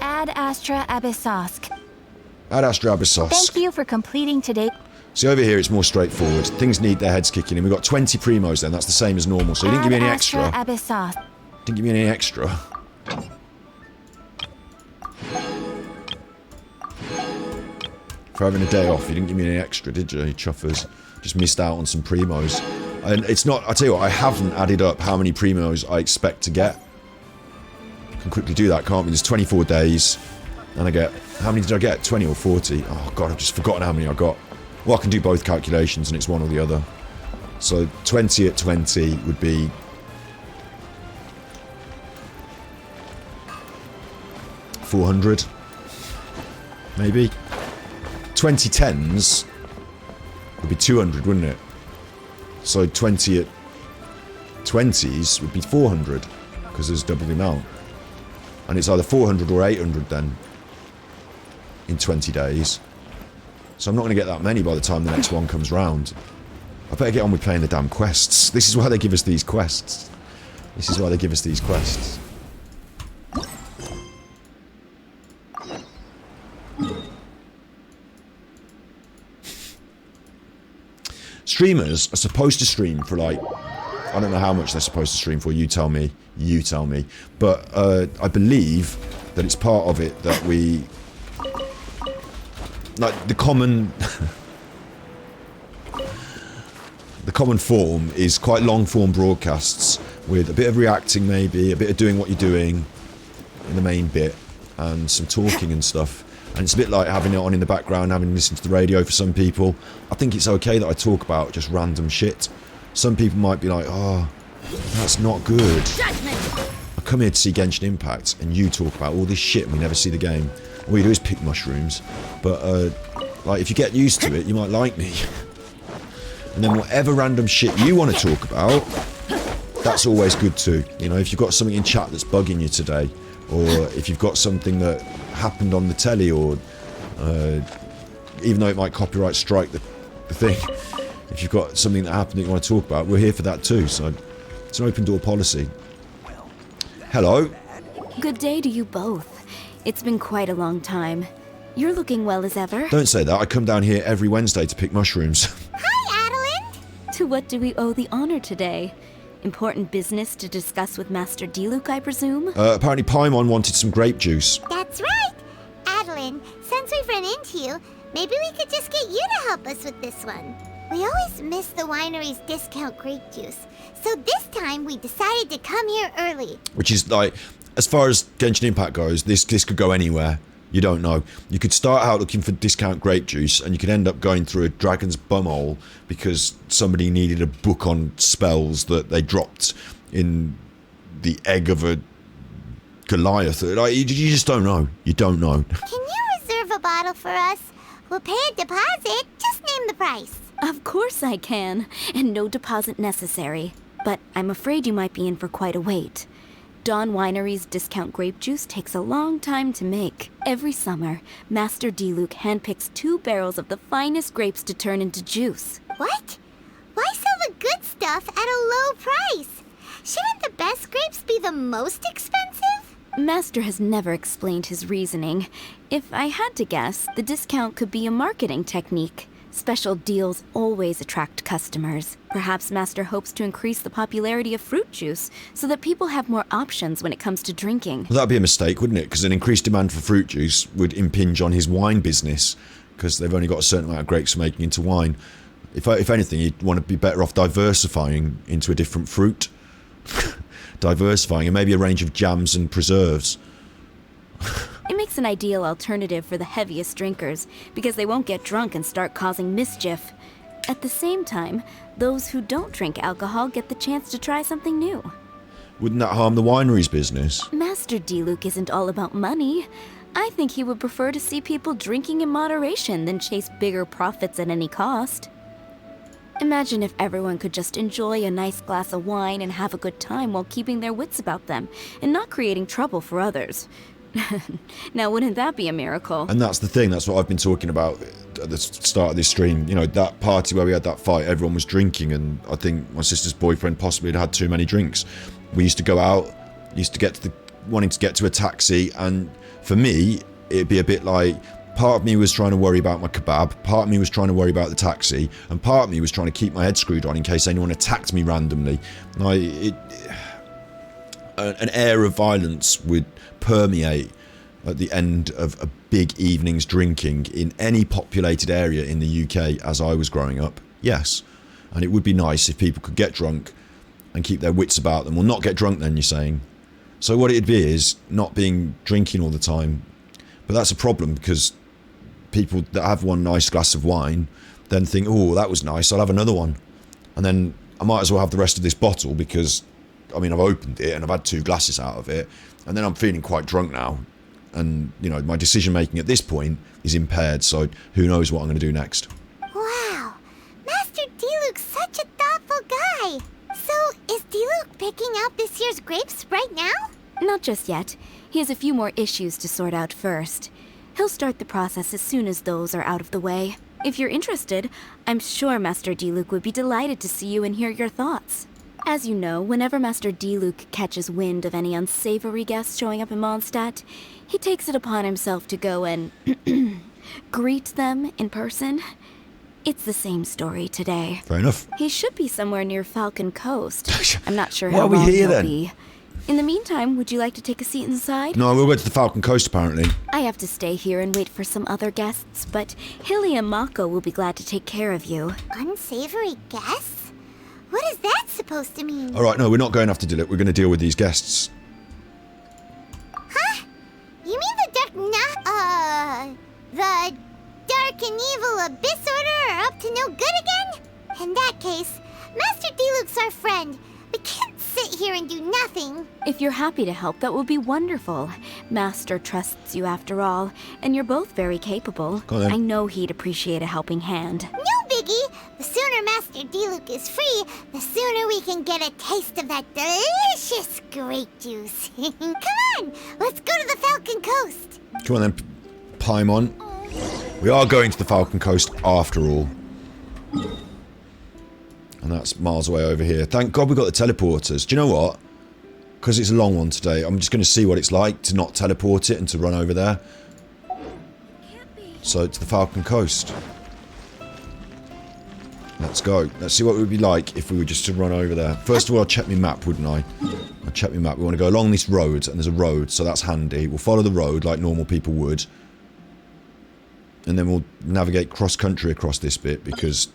Ad Astra Abyssosk. Ad Astra Abyssos. Thank you for completing today. See, over here it's more straightforward. Things need their heads kicking in. We've got 20 primos then, that's the same as normal. So you didn't give me any extra. Abyssos. Didn't give me any extra. For having a day off, you didn't give me any extra, did you, chuffers? Just missed out on some primos. And it's not, I tell you what, I haven't added up how many primos I expect to get. Can quickly do that, can't we? There's 24 days. And I get, how many did I get? 20 or 40? Oh god, I've just forgotten how many I got. Well, I can do both calculations and it's one or the other. So 20 at 20 would be... $400. Maybe. 20 10s would be 200, wouldn't it? So 20 at 20s would be 400. Because there's double the amount. And it's either 400 or 800 then. In 20 days. So I'm not going to get that many by the time the next one comes round. I better get on with playing the damn quests. This is why they give us these quests. This is why they give us these quests. Streamers are supposed to stream for like... I don't know how much they're supposed to stream for. You tell me. You tell me. But I believe that it's part of it that we... Like, the common... the common form is quite long-form broadcasts with a bit of reacting maybe, a bit of doing what you're doing in the main bit, and some talking and stuff. And it's a bit like having it on in the background, having listened to the radio for some people. I think it's okay that I talk about just random shit. Some people might be like, oh, that's not good. I come here to see Genshin Impact, and you talk about all this shit and we never see the game. All you do is pick mushrooms. But, like, if you get used to it, you might like me. And then whatever random shit you want to talk about, that's always good too. You know, if you've got something in chat that's bugging you today, or if you've got something that happened on the telly, or even though it might copyright strike the thing, if you've got something that happened that you want to talk about, we're here for that too. So it's an open door policy. Hello. Good day to you both. It's been quite a long time. You're looking well as ever. Don't say that. I come down here every Wednesday to pick mushrooms. Hi, Adeline! To what do we owe the honor today? Important business to discuss with Master Diluc, I presume? Apparently Paimon wanted some grape juice. That's right! Adeline, since we've run into you, maybe we could just get you to help us with this one. We always miss the winery's discount grape juice, so this time we decided to come here early. Which is like, as far as Genshin Impact goes, this could go anywhere. You don't know. You could start out looking for discount grape juice and you could end up going through a dragon's bumhole because somebody needed a book on spells that they dropped in the egg of a Goliath. Like, you just don't know. You don't know. Can you reserve a bottle for us? We'll pay a deposit. Just name the price. Of course I can, and no deposit necessary. But I'm afraid you might be in for quite a wait. Dawn Winery's discount grape juice takes a long time to make. Every summer, Master Diluc handpicks 2 barrels of the finest grapes to turn into juice. What? Why sell the good stuff at a low price? Shouldn't the best grapes be the most expensive? Master has never explained his reasoning. If I had to guess, the discount could be a marketing technique. Special deals always attract customers. Perhaps Master hopes to increase the popularity of fruit juice so that people have more options when it comes to drinking. Well, that'd be a mistake, wouldn't it? Because an increased demand for fruit juice would impinge on his wine business because they've only got a certain amount of grapes for making into wine. If anything, you'd want to be better off diversifying into a different fruit. Diversifying, and maybe a range of jams and preserves. It makes an ideal alternative for the heaviest drinkers, because they won't get drunk and start causing mischief. At the same time, those who don't drink alcohol get the chance to try something new. Wouldn't that harm the winery's business? Master Diluc isn't all about money. I think he would prefer to see people drinking in moderation than chase bigger profits at any cost. Imagine if everyone could just enjoy a nice glass of wine and have a good time while keeping their wits about them, and not creating trouble for others. Now, wouldn't that be a miracle? And that's the thing, that's what I've been talking about at the start of this stream. You know, that party where we had that fight, everyone was drinking, and I think my sister's boyfriend possibly had too many drinks. We used to go out, used to get to wanting to get to a taxi, and for me, it'd be a bit like, part of me was trying to worry about my kebab, part of me was trying to worry about the taxi, and part of me was trying to keep my head screwed on in case anyone attacked me randomly. Like, an air of violence would permeate at the end of a big evening's drinking in any populated area in the UK as I was growing up. Yes. And it would be nice if people could get drunk and keep their wits about them. Well, not get drunk then, you're saying. So what it'd be is not being drinking all the time. But that's a problem because people that have one nice glass of wine then think, oh, that was nice, I'll have another one. And then I might as well have the rest of this bottle because, I mean, I've opened it and I've had 2 glasses out of it. And then I'm feeling quite drunk now. And, you know, my decision making at this point is impaired. So who knows what I'm going to do next. Wow. Master Diluc's such a thoughtful guy. So, is Diluc picking out this year's grapes right now? Not just yet. He has a few more issues to sort out first. He'll start the process as soon as those are out of the way. If you're interested, I'm sure Master Diluc would be delighted to see you and hear your thoughts. As you know, whenever Master Diluc catches wind of any unsavory guests showing up in Mondstadt, he takes it upon himself to go and greet them in person. It's the same story today. Fair enough. He should be somewhere near Falcon Coast. I'm not sure Why how are we long here, he'll then? be. In the meantime, would you like to take a seat inside? No, we'll go to the Falcon Coast apparently. I have to stay here and wait for some other guests, but Hilly and Mako will be glad to take care of you. Unsavory guests? What is that supposed to mean? Alright, no, we're not going after Diluc. We're going to deal with these guests. Huh? You mean the the dark and evil Abyss Order are up to no good again? In that case, Master Diluc's our friend. We can't sit here and do nothing. If you're happy to help, that would be wonderful. Master trusts you after all, and you're both very capable. Go on then. I know he'd appreciate a helping hand. No biggie. The sooner Master Diluc is free, the sooner we can get a taste of that delicious grape juice. Come on, let's go to the Falcon Coast. Come on then, Paimon. We are going to the Falcon Coast after all. And that's miles away over here. Thank God we got the teleporters. Do you know what? because it's a long one today, I'm just going to see what it's like to not teleport it and to run over there. So, to the Falcon Coast. Let's go. Let's see what it would be like if we were just to run over there. First of all, I'll check my map, wouldn't I? I'll check my map. We want to go along this road, and there's a road, so that's handy. We'll follow the road like normal people would. And then we'll navigate cross-country across this bit, because,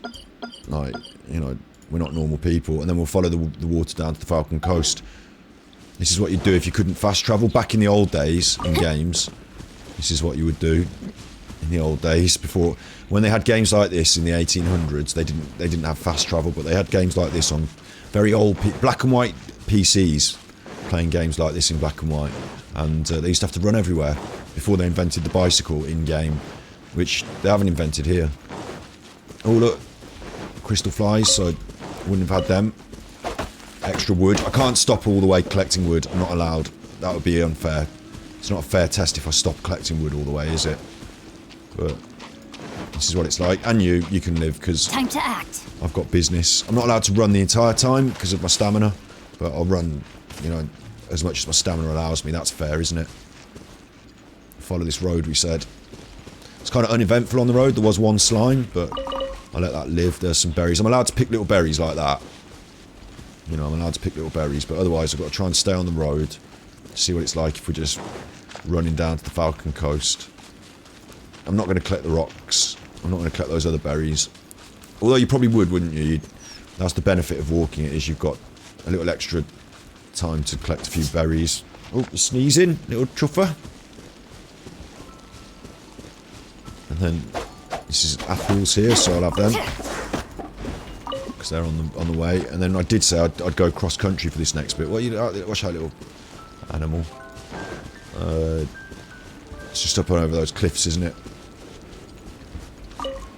like, you know, we're not normal people. And then we'll follow the water down to the Falcon Coast. This is what you'd do if you couldn't fast travel. Back in the old days, in games, this is what you would do. In the old days, before, when they had games like this in the 1800s, they didn't have fast travel, but they had games like this on very old black and white PCs, playing games like this in black and white, and they used to have to run everywhere before they invented the bicycle in game, which they haven't invented here. Oh look, crystal flies, so I wouldn't have had them. Extra wood. I can't stop all the way collecting wood. I'm not allowed. That would be unfair. It's not a fair test if I stop collecting wood all the way, is it? But this is what it's like. And you can live, because time to act. I've got business. I'm not allowed to run the entire time because of my stamina, but I'll run, you know, as much as my stamina allows me. That's fair, isn't it? Follow this road, we said. It's kind of uneventful on the road. There was one slime, but I'll let that live. There's some berries. I'm allowed to pick little berries like that. You know, I'm allowed to pick little berries, but otherwise I've got to try and stay on the road to see what it's like if we're just running down to the Falcon Coast. I'm not going to collect the rocks. I'm not going to collect those other berries. Although you probably would, wouldn't you? That's the benefit of walking it, is you've got a little extra time to collect a few berries. Oh, sneezing, little chuffer. And then this is apples here, so I'll have them, because they're on the way. And then I did say I'd go cross country for this next bit. Well, watch that little animal. It's just up and over those cliffs, isn't it?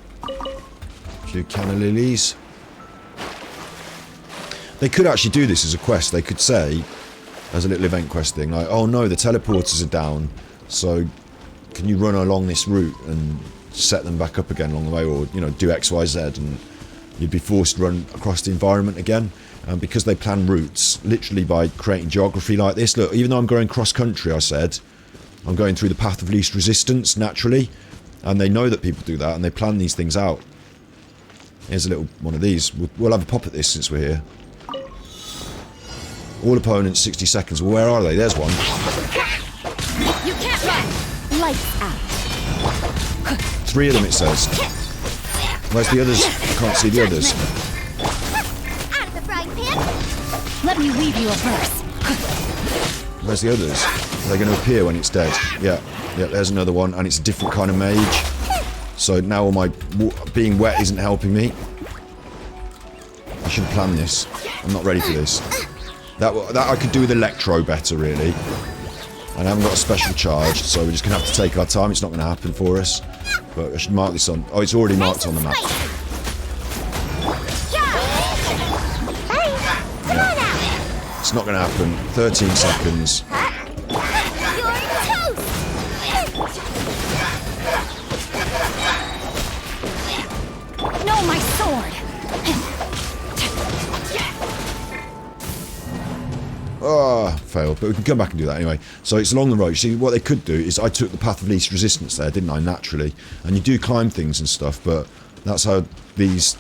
A few canna lilies. They could actually do this as a quest. They could say, as a little event quest thing, like, oh no, the teleporters are down, so can you run along this route and set them back up again along the way, or, you know, do X, Y, Z, and you'd be forced to run across the environment again. Because they plan routes literally by creating geography like this. Look, even though I'm going cross country, I said, I'm going through the path of least resistance, naturally. And they know that people do that, and they plan these things out. Here's a little one of these. We'll have a pop at this since we're here. All opponents, 60 seconds. Well, where are they? There's one. You can't run. Lights out. 3 of them, it says. Where's the others? I can't see the others. Out of the frying pan. Let me weave you a verse. Where's the others? Are they going to appear when it's dead? Yeah, there's another one, and it's a different kind of mage. So now all my being wet isn't helping me. I should plan this. I'm not ready for this. That I could do with Electro better, really. And I haven't got a special charge, so we're just going to have to take our time. It's not going to happen for us. But I should mark this on... Oh, it's already marked on the map. Yeah. It's not going to happen. 13 seconds. No, my sword. Oh, failed. But we can come back and do that anyway. So it's along the road. You see, what they could do is I took the path of least resistance there, didn't I, naturally? And you do climb things and stuff, but that's how these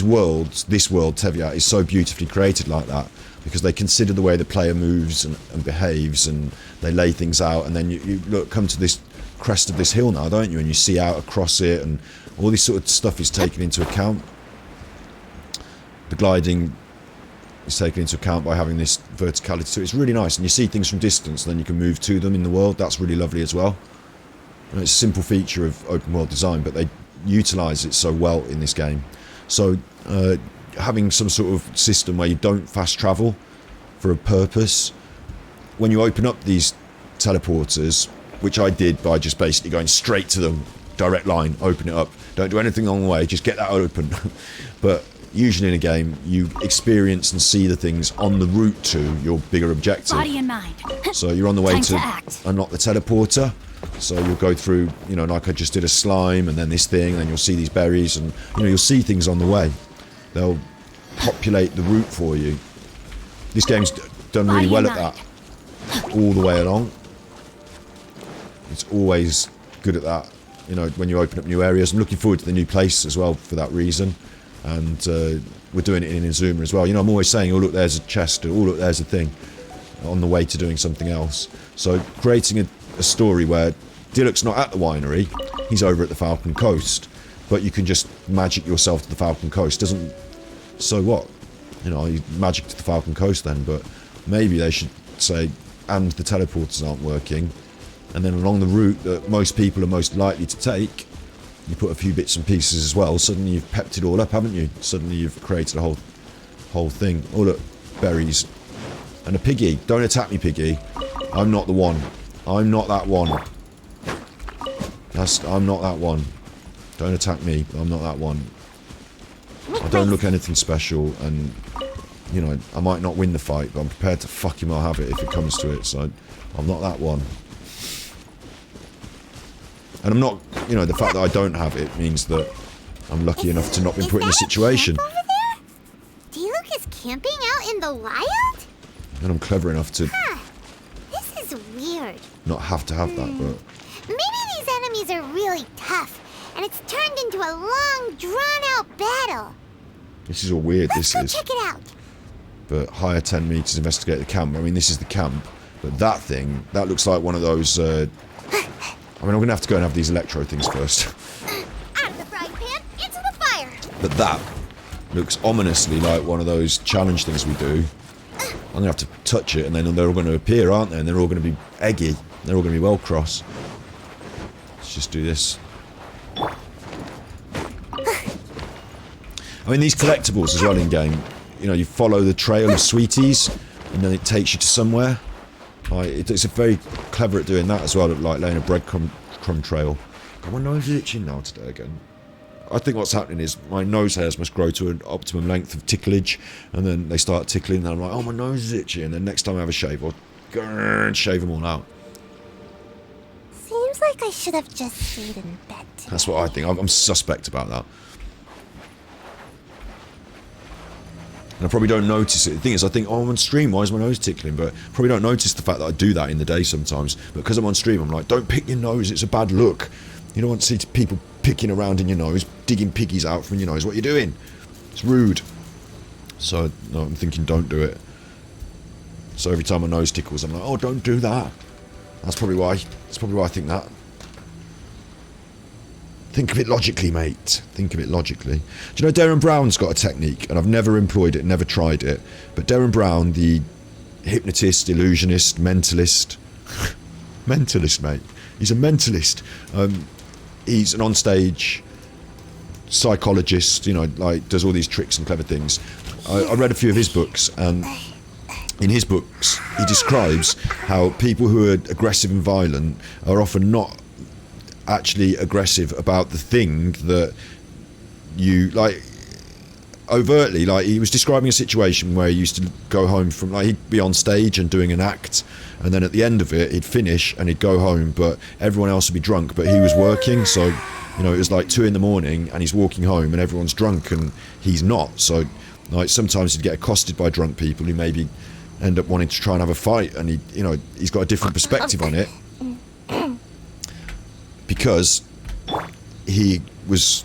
worlds, this world, Teviat, is so beautifully created like that. Because they consider the way the player moves and behaves, and they lay things out, and then you come to this crest of this hill now, don't you? And you see out across it, and all this sort of stuff is taken into account. The gliding is taken into account by having this verticality, so it's really nice, and you see things from distance, and then you can move to them in the world. That's really lovely as well. And it's a simple feature of open world design, but they utilise it so well in this game. So having some sort of system where you don't fast travel for a purpose, when you open up these teleporters, which I did by just basically going straight to them, direct line, open it up, don't do anything along the way, just get that open. But usually in a game, you experience and see the things on the route to your bigger objective. Body and mind. So you're on the way to act. unlock the teleporter. So you'll go through, you know, like I just did a slime, and then this thing, and then you'll see these berries, and, you know, you'll see things on the way. They'll populate the route for you. This game's done really well at that all the way along. It's always good at that, you know, when you open up new areas. I'm looking forward to the new place as well for that reason. And we're doing it in Inazuma as well. You know, I'm always saying, oh look, there's a chest, or oh look, there's a thing, on the way to doing something else. So creating a story where Diluc's not at the winery, he's over at the Falcon Coast, but you can just magic yourself to the Falcon Coast. Doesn't, so what? You know, you magic to the Falcon Coast then, but maybe they should say, and the teleporters aren't working, and then along the route that most people are most likely to take, you put a few bits and pieces as well. Suddenly you've pepped it all up, haven't you? Suddenly you've created a whole thing. Oh look, berries. And a piggy. Don't attack me, piggy. I'm not the one. I'm not that one. I'm not that one. Don't attack me. I'm not that one. I don't look anything special, and, you know, I might not win the fight, but I'm prepared to fucking well have it if it comes to it, so I'm not that one. And I'm not, you know, the fact that I don't have it means that I'm lucky enough to not be put in a situation. Over there? Diluc is camping out in the wild? And I'm clever enough to This is weird. not have to have that, but... Maybe these enemies are really tough, and it's turned into a long, drawn-out battle. This is all weird, Let's go check it out. But higher 10 meters, investigate the camp. I mean, this is the camp, but that thing, that looks like one of those, I mean, I'm gonna have to go and have these electro things first. Out of the frying pan, into the fire. But that looks ominously like one of those challenge things we do. I'm gonna have to touch it, and then they're all gonna appear, aren't they? And they're all gonna be eggy. They're all gonna be well cross. Let's just do this. I mean, these collectibles as well in game, you know, you follow the trail of sweeties, and then it takes you to somewhere. Like, it's very clever at doing that as well, like laying a breadcrumb trail. God, my nose is itching now today again. I think what's happening is my nose hairs must grow to an optimum length of ticklage, and then they start tickling, and I'm like, oh, my nose is itchy, and then next time I have a shave, I'll go and shave them all out. Seems like I should have just stayed in bed today. That's what I think. I'm suspect about that. And I probably don't notice it. The thing is, I think, oh, I'm on stream, why is my nose tickling? But I probably don't notice the fact that I do that in the day sometimes. But because I'm on stream, I'm like, don't pick your nose, it's a bad look. You don't want to see people picking around in your nose, digging piggies out from your nose. What are you doing? It's rude. So, no, I'm thinking, don't do it. So every time my nose tickles, I'm like, oh, don't do that. That's probably why. That's probably why I think that. Think of it logically, mate. Think of it logically. Do you know Darren Brown's got a technique, and I've never employed it, never tried it. But Darren Brown, the hypnotist, illusionist, mentalist... mentalist, mate. He's a mentalist. He's an onstage psychologist, you know, like, does all these tricks and clever things. I read a few of his books, and in his books, he describes how people who are aggressive and violent are often not actually aggressive about the thing that you, like, overtly, like, he was describing a situation where he used to go home from, like, he'd be on stage and doing an act, and then at the end of it, he'd finish and he'd go home, but everyone else would be drunk, but he was working, so, you know, it was like 2 in the morning, and he's walking home, and everyone's drunk, and he's not, so, like, sometimes he'd get accosted by drunk people who maybe end up wanting to try and have a fight, and he, you know, he's got a different perspective on it, because he was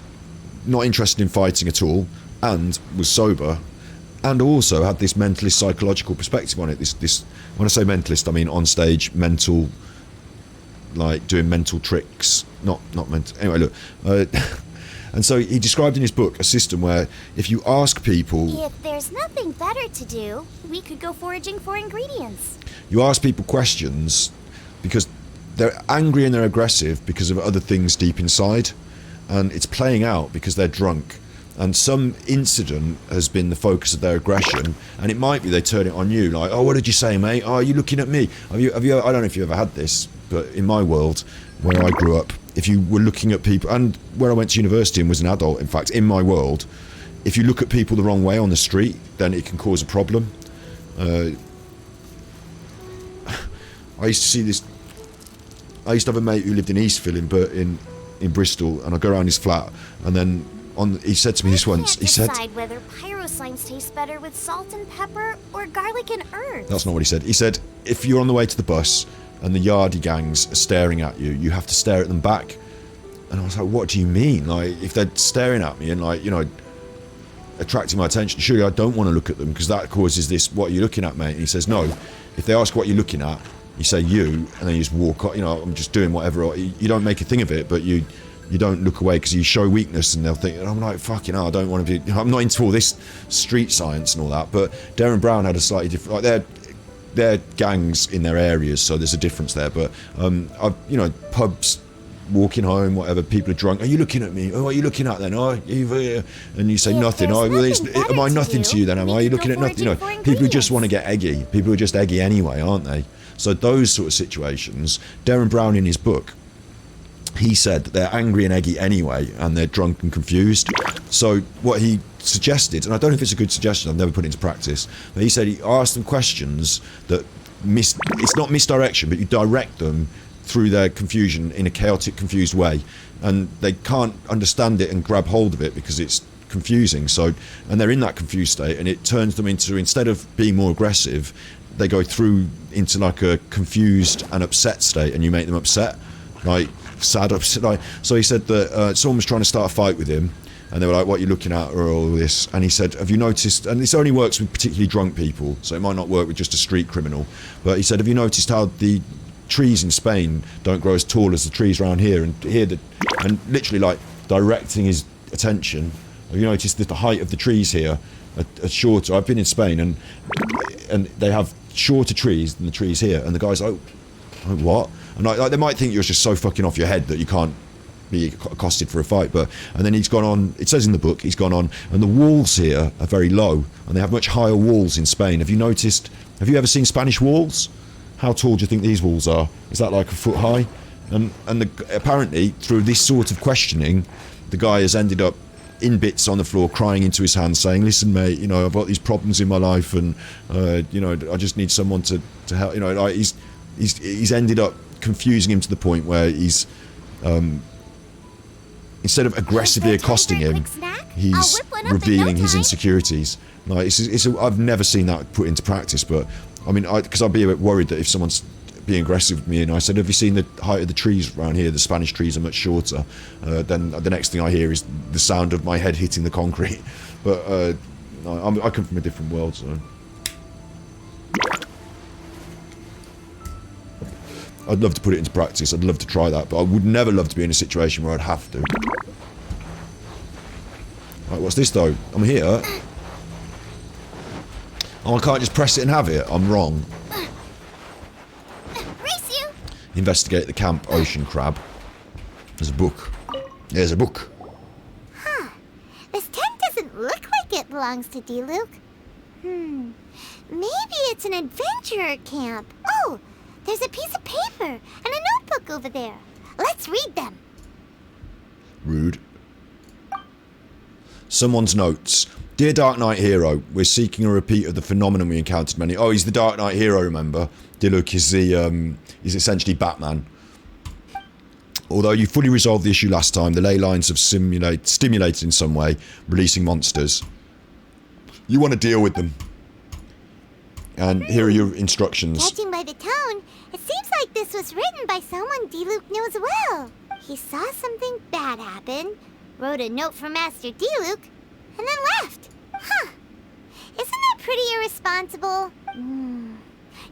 not interested in fighting at all, and was sober, and also had this mentalist psychological perspective on it. This when I say mentalist, I mean on stage mental, like doing mental tricks, not mental. Anyway, look, and so he described in his book a system where if you ask people, if there's nothing better to do, we could go foraging for ingredients. You ask people questions because they're angry and they're aggressive because of other things deep inside, and it's playing out because they're drunk. And some incident has been the focus of their aggression, and it might be they turn it on you, like, oh, what did you say, mate? Oh, are you looking at me? Have you? I don't know if you ever had this, but in my world, where I grew up, if you were looking at people, and where I went to university and was an adult, in fact, in my world, if you look at people the wrong way on the street, then it can cause a problem. I used to see this. I used to have a mate who lived in Eastville in Bristol, and I'd go around his flat, and then he said to me this once. He said, decide whether pyro slimes taste better with salt and pepper or garlic and herbs? That's not what he said. He said, if you're on the way to the bus and the yardie gangs are staring at you, you have to stare at them back. And I was like, what do you mean? Like, if they're staring at me and, like, you know, attracting my attention, surely I don't want to look at them because that causes this, what are you looking at, mate? And he says, no, if they ask what you're looking at, you say you, and then you just walk on, you know, I'm just doing whatever. You don't make a thing of it, but you don't look away because you show weakness, and they'll think, and I'm like, fucking hell, I don't want to be, I'm not into all this street science and all that. But Darren Brown had a slightly different, like, they're gangs in their areas, so there's a difference there. But I've, you know, pubs, walking home, whatever, people are drunk. Are you looking at me? Oh, what are you looking at then? Oh, and you say nothing. Oh, well, am I nothing to you then? Am I? Are you looking at nothing? You know, people who just want to get eggy. People who are just eggy anyway, aren't they? So those sort of situations, Darren Brown in his book, he said that they're angry and eggy anyway, and they're drunk and confused. So what he suggested, and I don't know if it's a good suggestion, I've never put it into practice, but he said he asked them questions that it's not misdirection, but you direct them through their confusion in a chaotic, confused way, and they can't understand it and grab hold of it because it's confusing. So, and they're in that confused state, and it turns them into, instead of being more aggressive, they go through into like a confused and upset state, and you make them upset, like sad, upset. Like, so he said that someone was trying to start a fight with him, and they were like, what are you looking at, or all this? And he said, have you noticed, and this only works with particularly drunk people, so it might not work with just a street criminal, but he said, have you noticed how the trees in Spain don't grow as tall as the trees around here, and and literally like directing his attention, have you noticed that the height of the trees here are shorter? I've been in Spain, and they have shorter trees than the trees here, and the guy's like, oh, what? And like, they might think you're just so fucking off your head that you can't be accosted for a fight, but, and then he's gone on, it says in the book, he's gone on, and the walls here are very low, and they have much higher walls in Spain. Have you ever seen Spanish walls? How tall do you think these walls are? Is that like a foot high? And apparently, through this sort of questioning, the guy has ended up in bits on the floor, crying into his hands, saying, listen, mate, you know, I've got these problems in my life, and, you know, I just need someone to help. You know, like he's ended up confusing him to the point where he's, instead of aggressively accosting him, he's revealing his insecurities. Like, I've never seen that put into practice, but I mean, because I'd be a bit worried that if someone's being aggressive with me and I said, have you seen the height of the trees around here? The Spanish trees are much shorter. Then the next thing I hear is the sound of my head hitting the concrete. But I come from a different world, so. I'd love to put it into practice. I'd love to try that, but I would never love to be in a situation where I'd have to. Right, what's this though? I'm here. Oh, I can't just press it and have it. I'm wrong. Race you! Investigate the camp ocean crab. There's a book. There's a book. Huh. This tent doesn't look like it belongs to D-Luke. Maybe it's an adventurer camp. Oh, there's a piece of paper and a notebook over there. Let's read them. Rude. Someone's notes. Dear Dark Knight Hero, we're seeking a repeat of the phenomenon we encountered many... Oh, he's the Dark Knight Hero, remember? Diluc is he's essentially Batman. Although you fully resolved the issue last time, the ley lines have stimulated in some way, releasing monsters. You want to deal with them. And here are your instructions. Judging by the tone, it seems like this was written by someone D-Luke knows well. He saw something bad happen, wrote a note for Master D-Luke, and then left. Huh. Isn't that pretty irresponsible?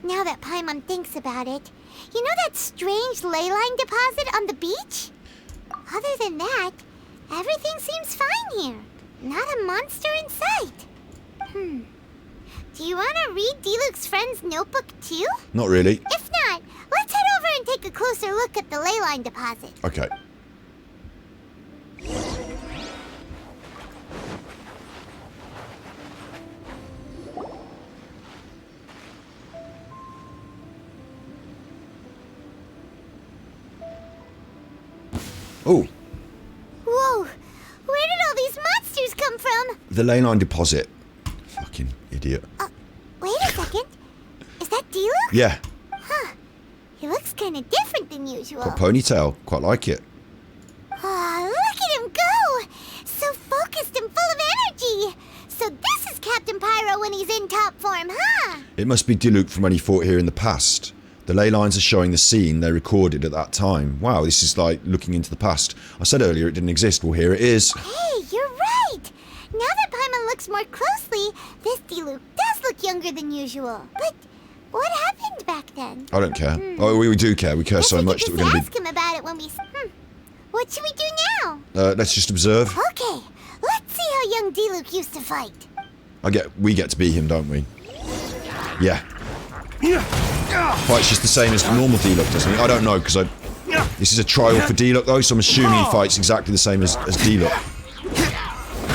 Now that Paimon thinks about it, you know that strange ley line deposit on the beach? Other than that, everything seems fine here. Not a monster in sight. Do you want to read D-Luke's friend's notebook too? Not really. If not, let's head over and take a closer look at the ley line deposit. Okay. Oh. Whoa! Where did all these monsters come from? The ley line deposit. Fucking idiot. Wait a second. Is that D-Luke? Yeah. Huh. He looks kind of different than usual. Got a ponytail. Quite like it. Look at him go! So focused and full of energy! So this is Captain in top form, huh? It must be Diluc from when he fought here in the past. The ley lines are showing the scene they recorded at that time. Wow, this is like looking into the past. I said earlier it didn't exist. Well, here it is. Hey, you're right. Now that Paimon looks more closely, this Diluc does look younger than usual. But what happened back then? I don't care. Oh, we do care. We care so much that we're going to be... ask him about it when we... What should we do now? let's just observe. Okay, let's see how young Diluc used to fight. We get to be him, don't we? Yeah. Fights just the same as normal Diluc, doesn't he? I don't know, because this is a trial for Diluc, though, so I'm assuming he fights exactly the same as Diluc.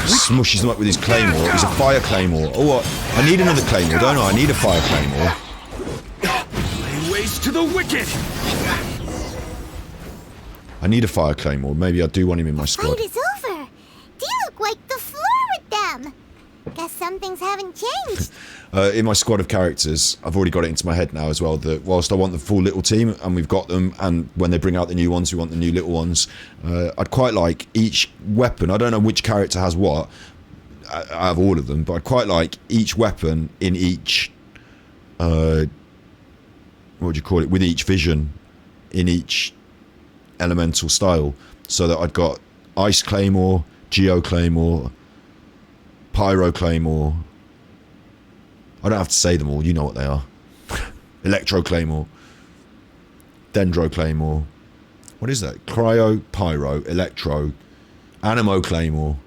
Smushes them up with his claymore. He's a fire claymore. Oh, what? I need another claymore, don't I? I need a fire claymore. Ways to the wicked! I need a fire claymore. Maybe I do want him in my squad. Fight is over. Diluc wiped the floor with them. Guess some things haven't changed. In my squad of characters, I've already got it into my head now as well, that whilst I want the full little team, and we've got them, and when they bring out the new ones, we want the new little ones, I'd quite like each weapon, I don't know which character has what, I have all of them, but I'd quite like each weapon in each, what would you call it, with each vision, in each elemental style, so that I'd got Ice Claymore, Geo Claymore, Pyro Claymore. I don't have to say them all, you know what they are. Electro Claymore. Dendro Claymore. What is that? Cryo, Pyro, Electro, Animo Claymore.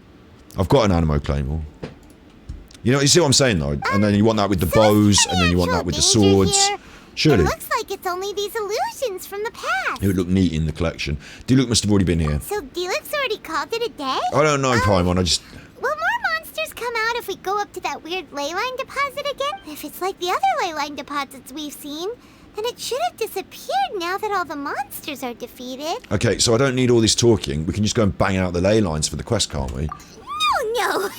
I've got an Animo Claymore. You know, you see what I'm saying though? And then you want that with the bows, and then you want that with the swords. Surely. It looks like it's only these illusions from the past. It would look neat in the collection. Diluc must have already been here. So Diluc's already called it a day? I don't know, Paimon, I just... Will more monsters come out if we go up to that weird ley line deposit again? If it's like the other ley line deposits we've seen, then it should have disappeared now that all the monsters are defeated. Okay, so I don't need all this talking. We can just go and bang out the ley lines for the quest, can't we? No.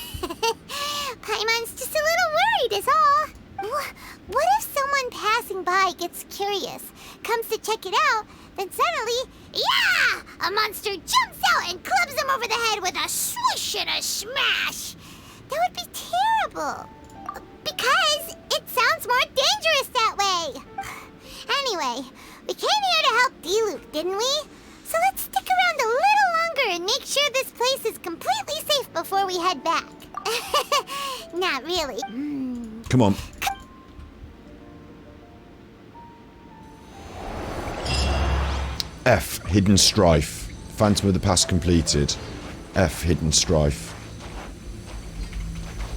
Paimon's just a little worried is all. What if someone passing by gets curious, comes to check it out, then suddenly, yeah! A monster jumps out and clubs him over the head with a swoosh and a smash! That would be terrible. Because it sounds more dangerous that way. Anyway, we came here to help Diluc, didn't we? So let's stick around a little longer and make sure this place is completely safe before we head back. Not really. Come on. F, Hidden Strife. Phantom of the Past completed. F, Hidden Strife.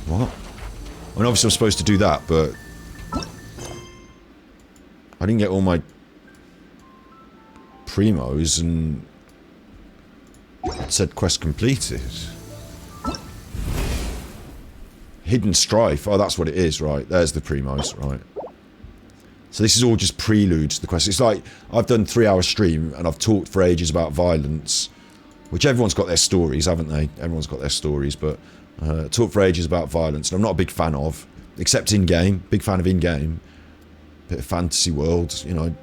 What? I mean, obviously I'm supposed to do that, but... I didn't get all my... primos, and... it said quest completed. Hidden Strife. Oh, that's what it is, right. There's the primos, right. So this is all just prelude to the quest. It's like, I've done 3-hour stream, and I've talked for ages about violence, which everyone's got their stories, haven't they? Everyone's got their stories, but talked for ages about violence, and I'm not a big fan of, except in-game. Big fan of in-game. Bit of fantasy world, you know.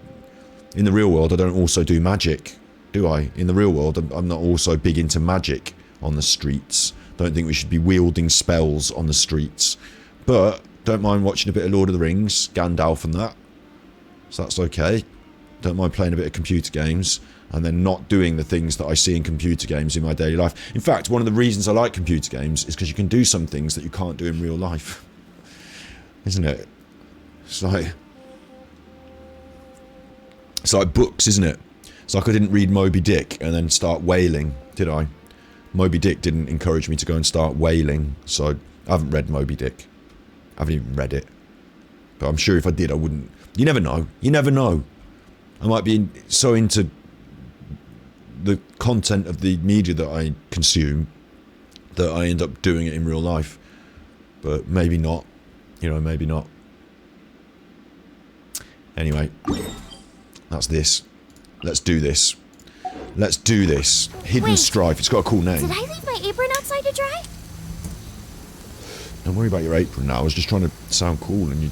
In the real world, I don't also do magic, do I? In the real world, I'm not also big into magic on the streets. Don't think we should be wielding spells on the streets. But, don't mind watching a bit of Lord of the Rings, Gandalf and that. So that's okay. Don't mind playing a bit of computer games and then not doing the things that I see in computer games in my daily life. In fact, one of the reasons I like computer games is because you can do some things that you can't do in real life. Isn't it? It's like books, isn't it? It's like I didn't read Moby Dick and then start whaling, did I? Moby Dick didn't encourage me to go and start whaling, so I haven't read Moby Dick. I haven't even read it. But I'm sure if I did, I wouldn't. You never know. You never know. I might be so into the content of the media that I consume that I end up doing it in real life. But maybe not. You know, maybe not. Anyway, that's this. Let's do this. Let's do this. Hidden Strife. It's got a cool name. Did I leave my apron outside to dry? Don't worry about your apron now. I was just trying to sound cool and you...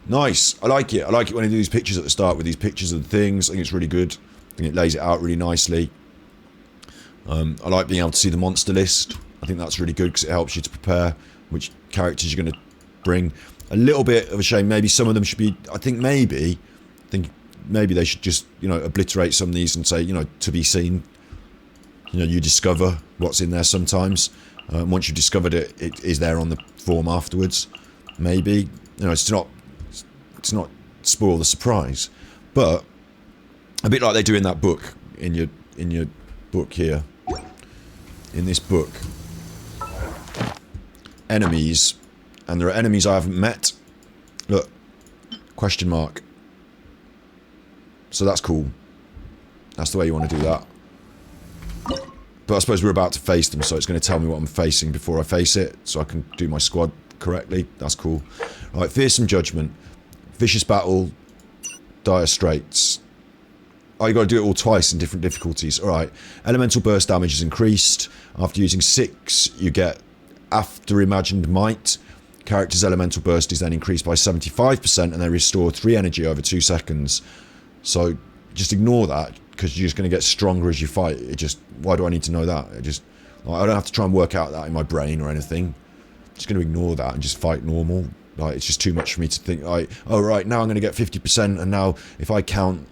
Nice. I like it. I like it when I do these pictures at the start with these pictures of the things. I think it's really good. I think it lays it out really nicely. I like being able to see the monster list. I think that's really good because it helps you to prepare which characters you're going to bring. A little bit of a shame. Maybe some of them should be... I think maybe they should just, you know, obliterate some of these and say, you know, to be seen. You know, you discover what's in there sometimes. Once you've discovered it, it is there on the form afterwards. Maybe. You know, it's not spoil the surprise. But a bit like they do in that book, in your book here. In this book. Enemies. And there are enemies I haven't met. Look. Question mark. So that's cool. That's the way you want to do that. But I suppose we're about to face them, so it's going to tell me what I'm facing before I face it, so I can do my squad correctly. That's cool. Right, Fearsome Judgment. Vicious Battle. Dire Straits. Oh, you got to do it all twice in different difficulties. Alright. Elemental Burst damage is increased. After using 6, you get After Imagined Might. Character's Elemental Burst is then increased by 75%, and they restore 3 energy over 2 seconds. So, just ignore that, because you're just going to get stronger as you fight. Why do I need to know that? I don't have to try and work out that in my brain or anything. I'm just going to ignore that and just fight normal. Like, it's just too much for me to think, like, oh right, now I'm going to get 50%, and now if I count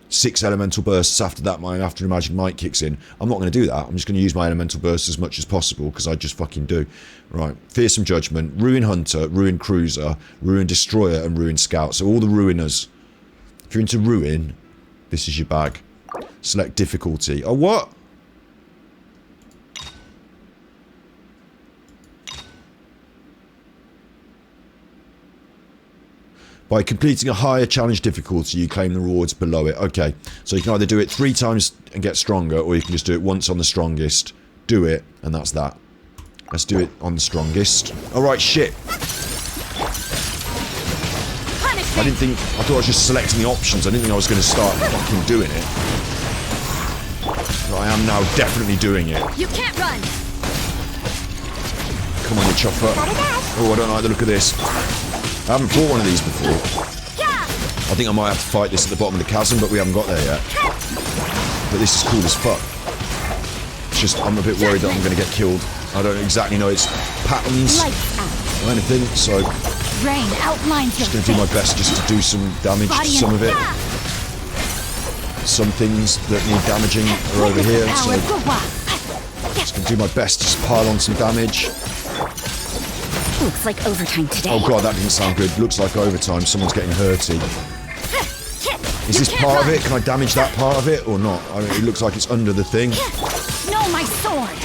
6 elemental bursts after that, my After Imagined Might kicks in. I'm not going to do that. I'm just going to use my elemental bursts as much as possible, because I just fucking do. Right, Fearsome Judgment, Ruin Hunter, Ruin Cruiser, Ruin Destroyer, and Ruin Scout. So all the Ruiners. If you're into Ruin, this is your bag. Select difficulty. Oh, what? By completing a higher challenge difficulty, you claim the rewards below it. Okay, so you can either do it 3 times and get stronger, or you can just do it once on the strongest. Do it, and that's that. Let's do it on the strongest. Alright, shit. I thought I was just selecting the options. I didn't think I was going to start fucking doing it. But I am now definitely doing it. You can't run. Come on, you chopper. Oh, I don't like the look of this. I haven't fought one of these before. I think I might have to fight this at the bottom of the chasm, but we haven't got there yet. But this is cool as fuck. It's just, I'm a bit worried that I'm going to get killed. I don't exactly know its patterns or anything, so... Rain outlines just going to do my best just to do some damage to some of it. Some things that need damaging are over here, so... just going to do my best to just pile on some damage. Looks like overtime today. Oh god, that didn't sound good. Looks like overtime. Someone's getting hurty. Is this part of it? Can I damage that part of it or not? I mean, it looks like it's under the thing. No, my sword.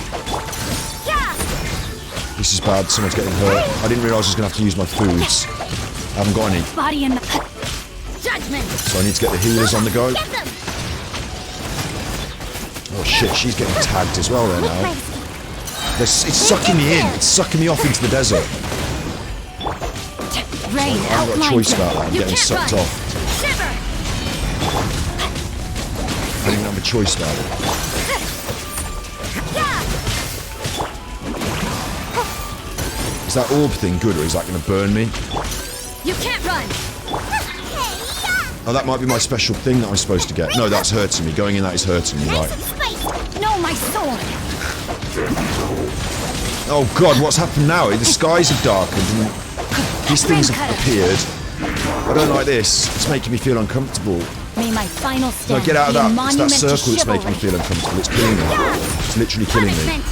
This is bad. Someone's getting hurt. I didn't realise I was going to have to use my foods. I haven't got any. Body in the judgment. So I need to get the healers on the go. Oh shit, she's getting tagged as well there now. It's sucking me in. It's sucking me off into the desert. Rain I haven't got a choice about that. I'm getting sucked off. I didn't have a choice about it. Is that orb thing good, or is that going to burn me? You can't run. Oh, that might be my special thing that I'm supposed to get. No, that's hurting me. Going in that is hurting me, right. No, my sword. Oh god, what's happened now? The skies have darkened and these things have appeared. I don't like this. It's making me feel uncomfortable. May my final stand. No, get out of that. It's that monument circle that's to making me feel uncomfortable. It's killing me. It's literally killing me.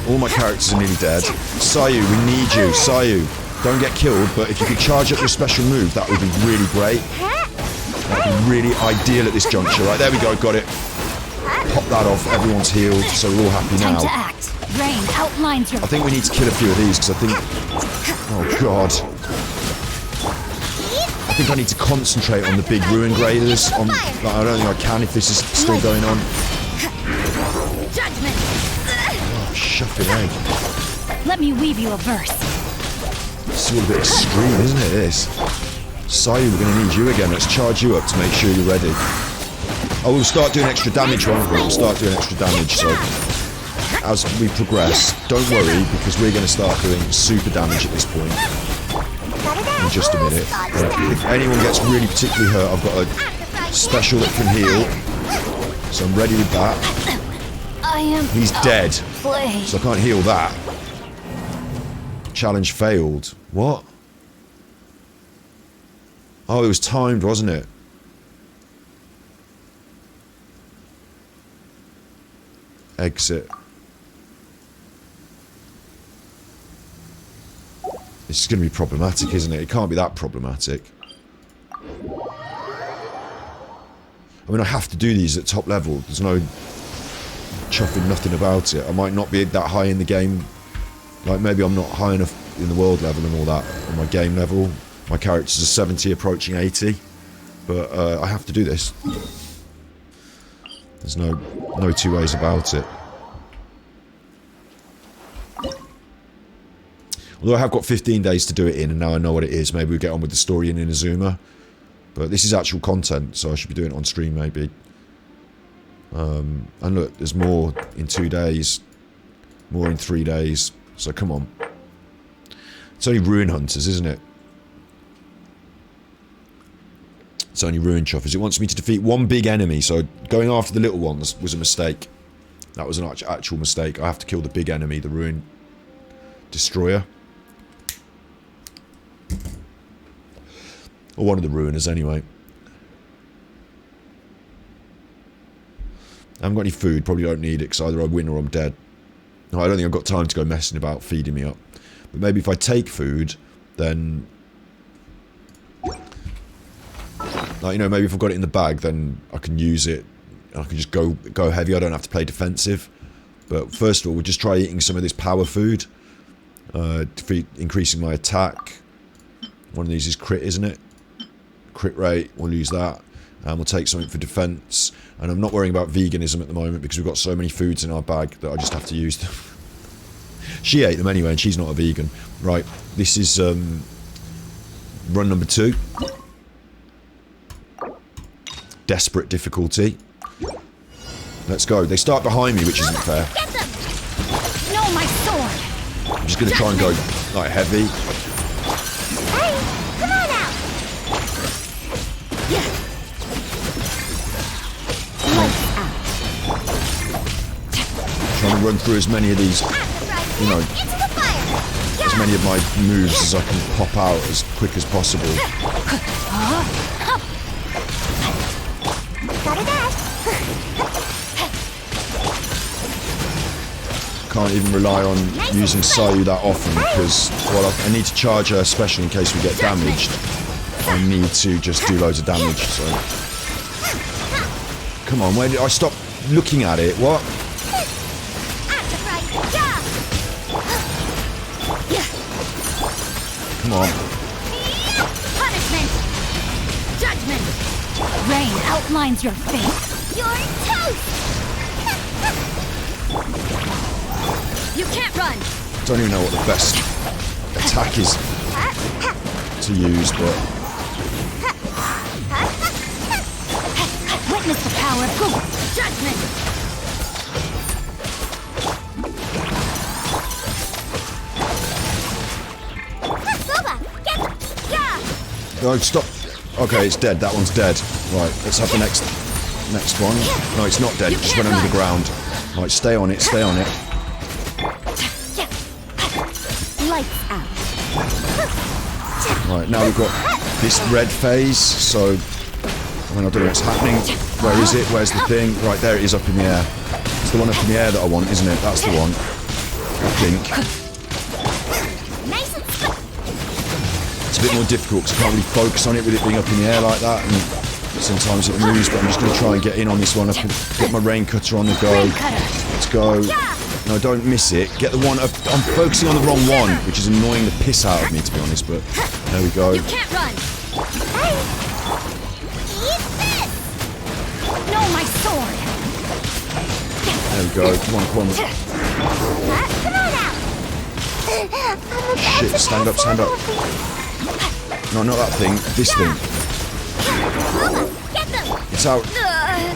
All my characters are nearly dead. Sayu, we need you. Sayu, don't get killed, but if you could charge up your special move, that would be really great. That would be really ideal at this juncture. Right, there we go, got it. Pop that off, everyone's healed, so we're all happy now. Time to act. Rain outlines your... I think we need to kill a few of these, because I think... Oh god. I think I need to concentrate on the big ruin graders. I don't think I can if this is still going on. Judgment. Oh, Chuffing, eh? Let me weave you a verse. It's all a bit extreme, isn't it, this? Sayu, we're going to need you again. Let's charge you up to make sure you're ready. Oh, we'll start doing extra damage, won't we? We'll start doing extra damage, so... As we progress, don't worry, because we're going to start doing super damage at this point. In just a minute. If anyone gets really particularly hurt, I've got a special that can heal. So I'm ready with that. I am. He's dead. Play. So I can't heal that. Challenge failed. What? Oh, it was timed, wasn't it? Exit. This is going to be problematic, isn't it? It can't be that problematic. I mean, I have to do these at top level. There's no chuffing nothing about it. I might not be that high in the game. Like, maybe I'm not high enough in the world level and all that on my game level. My characters are 70, approaching 80. But I have to do this. There's no two ways about it. Although I have got 15 days to do it in, and now I know what it is. Maybe we get on with the story in Inazuma. But this is actual content, so I should be doing it on stream, maybe. And look, there's more in 2 days. More in 3 days. So come on. It's only Ruin Hunters, isn't it? It's only Ruin Chuffers. It wants me to defeat one big enemy, so going after the little ones was a mistake. That was an actual mistake. I have to kill the big enemy, the Ruin Destroyer. Or one of the Ruiners, anyway. I haven't got any food. Probably don't need it, because either I win or I'm dead. No, I don't think I've got time to go messing about feeding me up. But maybe if I take food, then... Like, you know, maybe if I've got it in the bag, then I can use it. I can just go heavy. I don't have to play defensive. But first of all, we'll just try eating some of this power food. Increasing my attack. One of these is crit, isn't it? Crit rate, we'll use that. And we'll take something for defense. And I'm not worrying about veganism at the moment because we've got so many foods in our bag that I just have to use them. She ate them anyway, and she's not a vegan. Right, this is run number 2. Desperate difficulty. Let's go. They start behind me, which isn't fair. No, my sword. I'm just going to try and go like heavy. Hey, come on out. Trying to run through as many of these, you know, as many of my moves as I can pop out as quick as possible. Can't even rely on using Sayu that often because, well, I need to charge her special in case we get damaged. I need to just do loads of damage, so... Come on, where did I stop looking at it? What? Come on. Punishment. Judgment. Rain outlines your fate. You're toast. You can't run. Don't even know what the best attack is to use, but... Witness the power of Google. Judgment. No, stop. Okay, it's dead. That one's dead. Right, let's have the next one. No, it's not dead. It just went under the ground. Right, stay on it. Stay on it. Lights out. Right, now we've got this red phase, so... I mean, I don't know what's happening. Where is it? Where's the thing? Right, there it is up in the air. It's the one up in the air that I want, isn't it? That's the one. I think. It's a bit more difficult because I can't really focus on it with it being up in the air like that, and sometimes it moves, but I'm just going to try and get in on this one. I can get my rain cutter on the go. Let's go. No, don't miss it. Get the one up. I'm focusing on the wrong one, which is annoying the piss out of me, to be honest, but there we go. You can't run. No, my sword. There we go. Come on, come on. Shit, stand up, stand up. No, not that thing. This thing. It's out.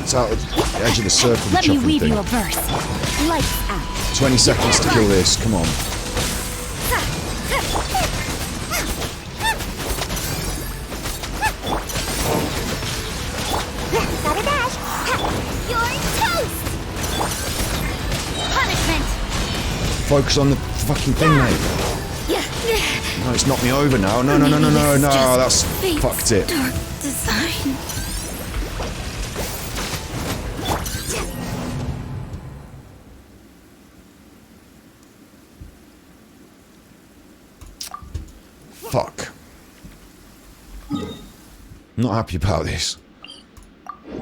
It's out at the edge of the circle. Let me weave thing. you a verse. Lights out. 20 seconds to kill this. Come on. Focus on the fucking thing, mate. No, it's knocked me over now. No, that's fucked it. Dark design. Fuck. Not happy about this.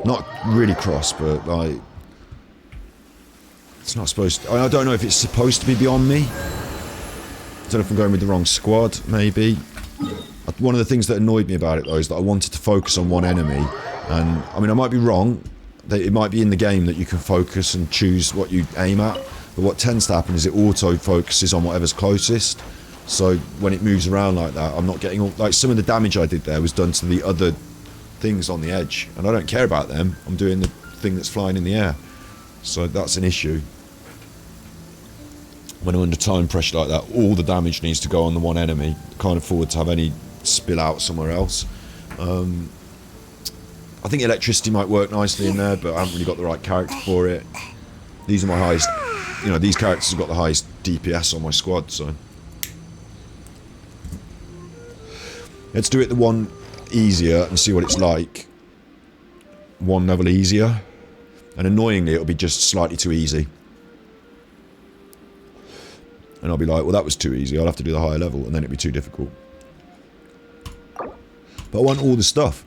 Not really cross, but like... It's not supposed to... I don't know if it's supposed to be beyond me. I don't know if I'm going with the wrong squad, maybe. One of the things that annoyed me about it, though, is that I wanted to focus on one enemy. And, I mean, I might be wrong. It might be in the game that you can focus and choose what you aim at. But what tends to happen is it auto-focuses on whatever's closest. So when it moves around like that, I'm not getting all... Like, some of the damage I did there was done to the other things on the edge. And I don't care about them. I'm doing the thing that's flying in the air. So that's an issue. When I'm under time pressure like that, all the damage needs to go on the one enemy. Can't afford to have any spill out somewhere else. I think electricity might work nicely in there, but I haven't really got the right character for it. These are my highest... You know, these characters have got the highest DPS on my squad, so... Let's do it the one easier and see what it's like. One level easier. And annoyingly, it'll be just slightly too easy. And I'll be like, well, that was too easy. I'll have to do the higher level, and then it'll be too difficult. But I want all the stuff.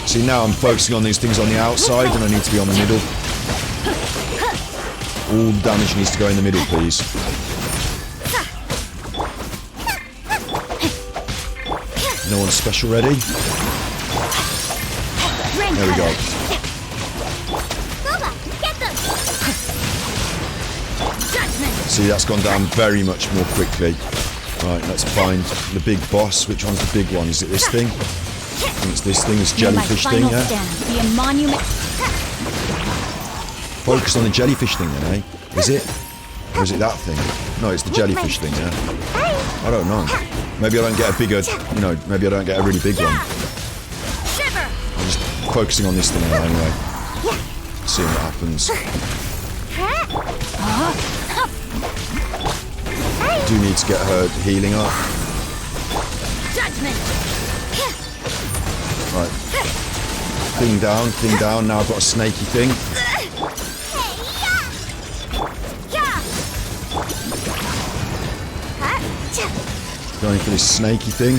See, now I'm focusing on these things on the outside, and I need to be on the middle. All the damage needs to go in the middle, please. No one special ready? There we go. See, that's gone down very much more quickly. Right, let's find the big boss. Which one's the big one? Is it this thing? I think it's this thing, this jellyfish thing, yeah? Be a monument. Focus on the jellyfish thing then, eh? Is it? Or is it that thing? No, it's the jellyfish thing, yeah? I don't know. Maybe I don't get a bigger, you know, maybe I don't get a really big one. I'm just focusing on this thing now anyway. Seeing what happens. Do need to get her healing up. Right. Thing down. Now I've got a snaky thing. Going for this snaky thing.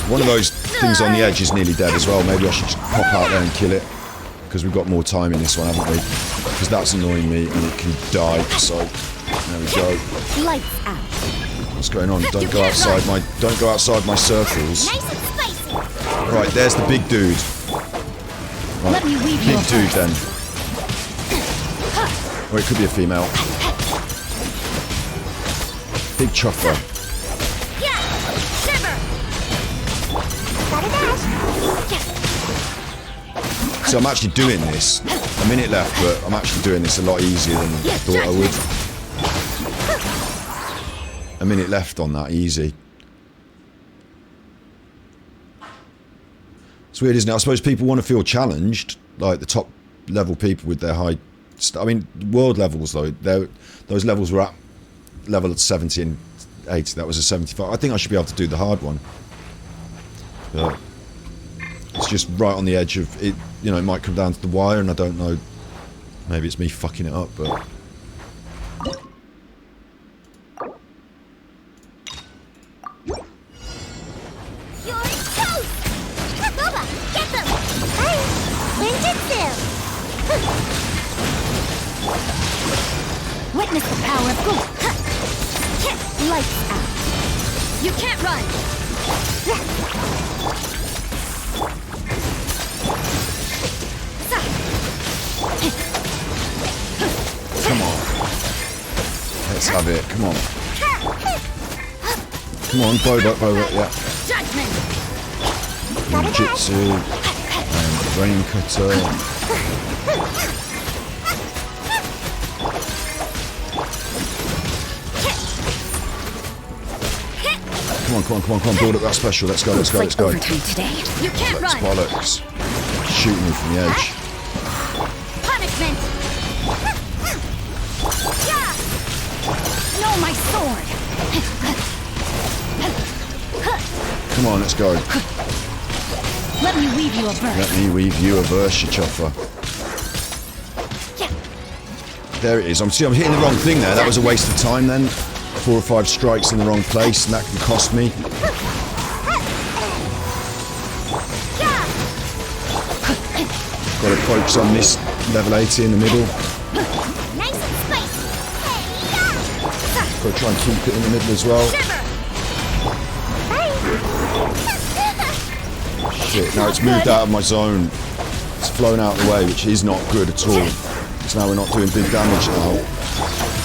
One of those things on the edge is nearly dead as well. Maybe I should just pop out there and kill it. Because we've got more time in this one, haven't we? Because that's annoying me and it can die. So, there we go. Lights out. What's going on? Don't go outside my circles. Right, there's the big dude. Right, big dude then. Or it could be a female. Big chuffer. So I'm actually doing this. A minute left, but I'm actually doing this a lot easier than I thought I would. A minute left on that, easy. It's weird, isn't it? I suppose people want to feel challenged, like the top level people with their high... I mean, world levels though, those levels were at level 70 and 80. That was a 75. I think I should be able to do the hard one. But it's just right on the edge of it. You know, it might come down to the wire, and I don't know. Maybe it's me fucking it up, but. Witness the power of good. Lights out. You can't run. Come on. Let's have it. Come on. Come on, Boba, yeah. Ninjutsu and Brain Cutter. Come on, come on, come on, come on. Build up that special. Let's go, let's go, let's go. Overtime today. You can't That's run. bollocks. Shooting me from the edge. Punishment. No, my sword. Come on, let's go. Let me weave you a verse. Let me weave you a verse, you chuffer. There it is. I'm hitting the wrong thing there. That was a waste of time then. 4 or 5 strikes in the wrong place, and that can cost me. Got to focus on this level 80 in the middle. Nice and spicy. Got to try and keep it in the middle as well. Shit, now it's moved out of my zone. It's flown out of the way, which is not good at all. So now we're not doing big damage now.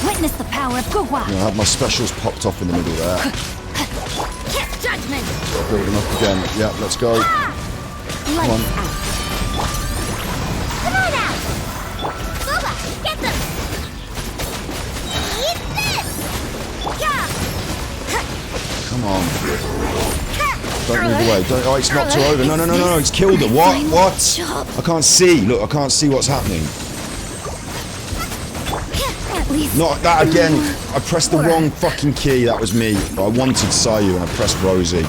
Witness the power of Gugwa. I had my specials popped off in the middle there. Judgment. Build them up again. Yeah, let's go. Come on. Come on out. Boba, get them. Eat this. Come on. Don't move away. Don't, oh, it's knocked her over. No, no, no, no, no. It's killed her. What? What? I can't see. Look, I can't see what's happening. Not that again. I pressed the wrong fucking key. That was me. I wanted Sayu and I pressed Rosie. And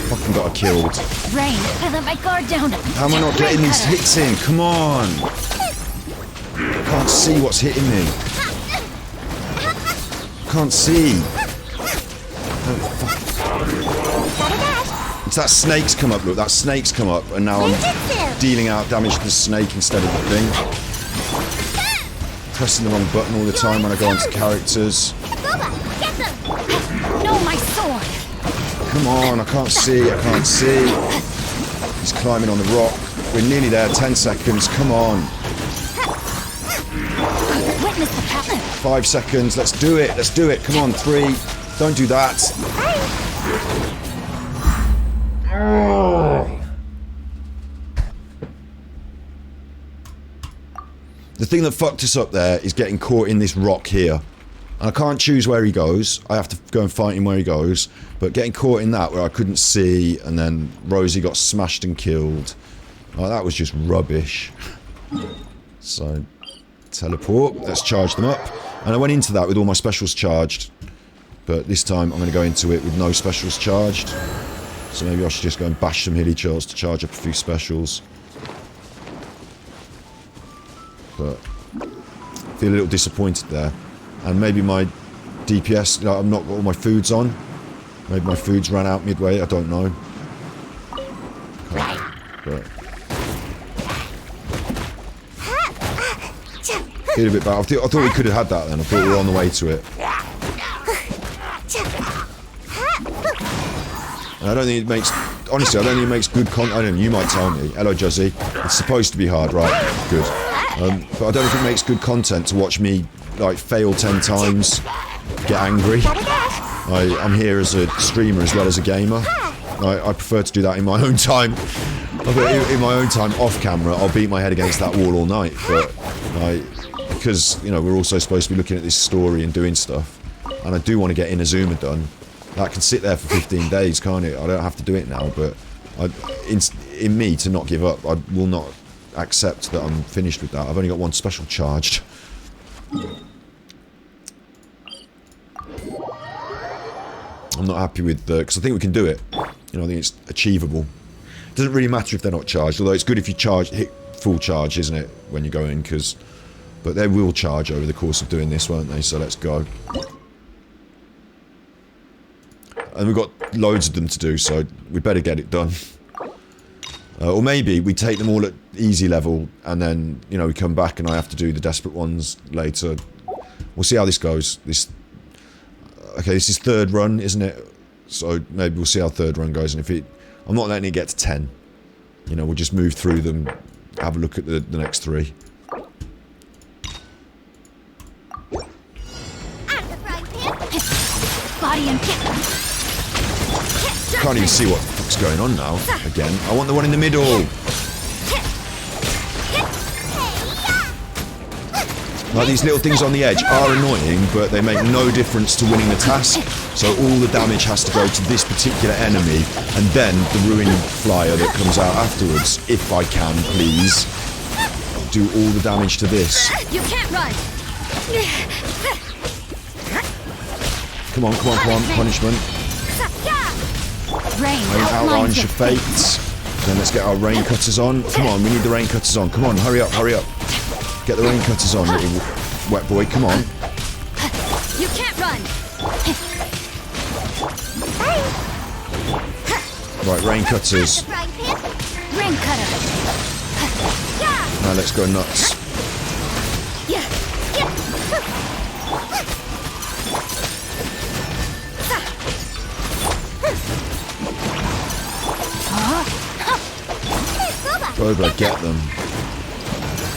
fucking got her killed. Rain, I let my guard down. How am I not getting these hits in? Come on. I can't see what's hitting me. I can't see. Oh, fuck. It's that snake's come up, look. That snake's come up. And now I'm dealing out damage to the snake instead of the thing. Pressing the wrong button all the time when I go onto characters. No, my sword. Come on, I can't see, I can't see. He's climbing on the rock. We're nearly there, 10 seconds, come on. 5 seconds, let's do it, come on, 3. Don't do that. The thing that fucked us up there is getting caught in this rock here. And I can't choose where he goes. I have to go and fight him where he goes. But getting caught in that where I couldn't see, and then Rosie got smashed and killed. Oh, that was just rubbish. So, teleport. Let's charge them up. And I went into that with all my specials charged. But this time I'm going to go into it with no specials charged. So maybe I should just go and bash some Hillichurls to charge up a few specials. But I feel a little disappointed there. And maybe my DPS, you know, I've not got all my foods on. Maybe my foods ran out midway, I don't know. But feel a bit bad. I thought we could have had that then. I thought we were on the way to it. And I don't think it makes... Honestly, I don't think it makes good content. I don't know, you might tell me. Hello, Juzzy. It's supposed to be hard, right? Good. But I don't think it makes good content to watch me, like, fail 10 times, get angry. I'm here as a streamer as well as a gamer. I prefer to do that in my own time. In my own time, off camera, I'll beat my head against that wall all night. But, because, you know, we're also supposed to be looking at this story and doing stuff. And I do want to get Inazuma done. That can sit there for 15 days, can't it? I don't have to do it now, but in me to not give up, I will not accept that I'm finished with that. I've only got one special charged. I'm not happy with the... because I think we can do it. You know, I think it's achievable. It doesn't really matter if they're not charged, although it's good if you hit full charge, isn't it, when you go in, because... but they will charge over the course of doing this, won't they? So let's go. And we've got loads of them to do, so we better get it done. Or maybe we take them all at easy level, and then, you know, we come back and I have to do the desperate ones later. We'll see how this goes. Okay, this is third run, isn't it? So maybe we'll see how third run goes, and if it... I'm not letting it get to 10. You know, we'll just move through them, have a look at the next 3. Body and kick. Can't even see what the fuck's going on now. Again, I want the one in the middle. Like, these little things on the edge are annoying, but they make no difference to winning the task. So all the damage has to go to this particular enemy, and then the ruin flyer that comes out afterwards. If I can, please. Do all the damage to this. You can't run. Come on, come on, come on. Punishment. Rain Outlines your fate. Then let's get our rain cutters on. Come on, we need the rain cutters on. Come on, hurry up, hurry up. Get the rain cutters on, little wet boy. Come on. You can't run. Right, rain cutters. Rain cutter. Now let's go nuts. Over, get them.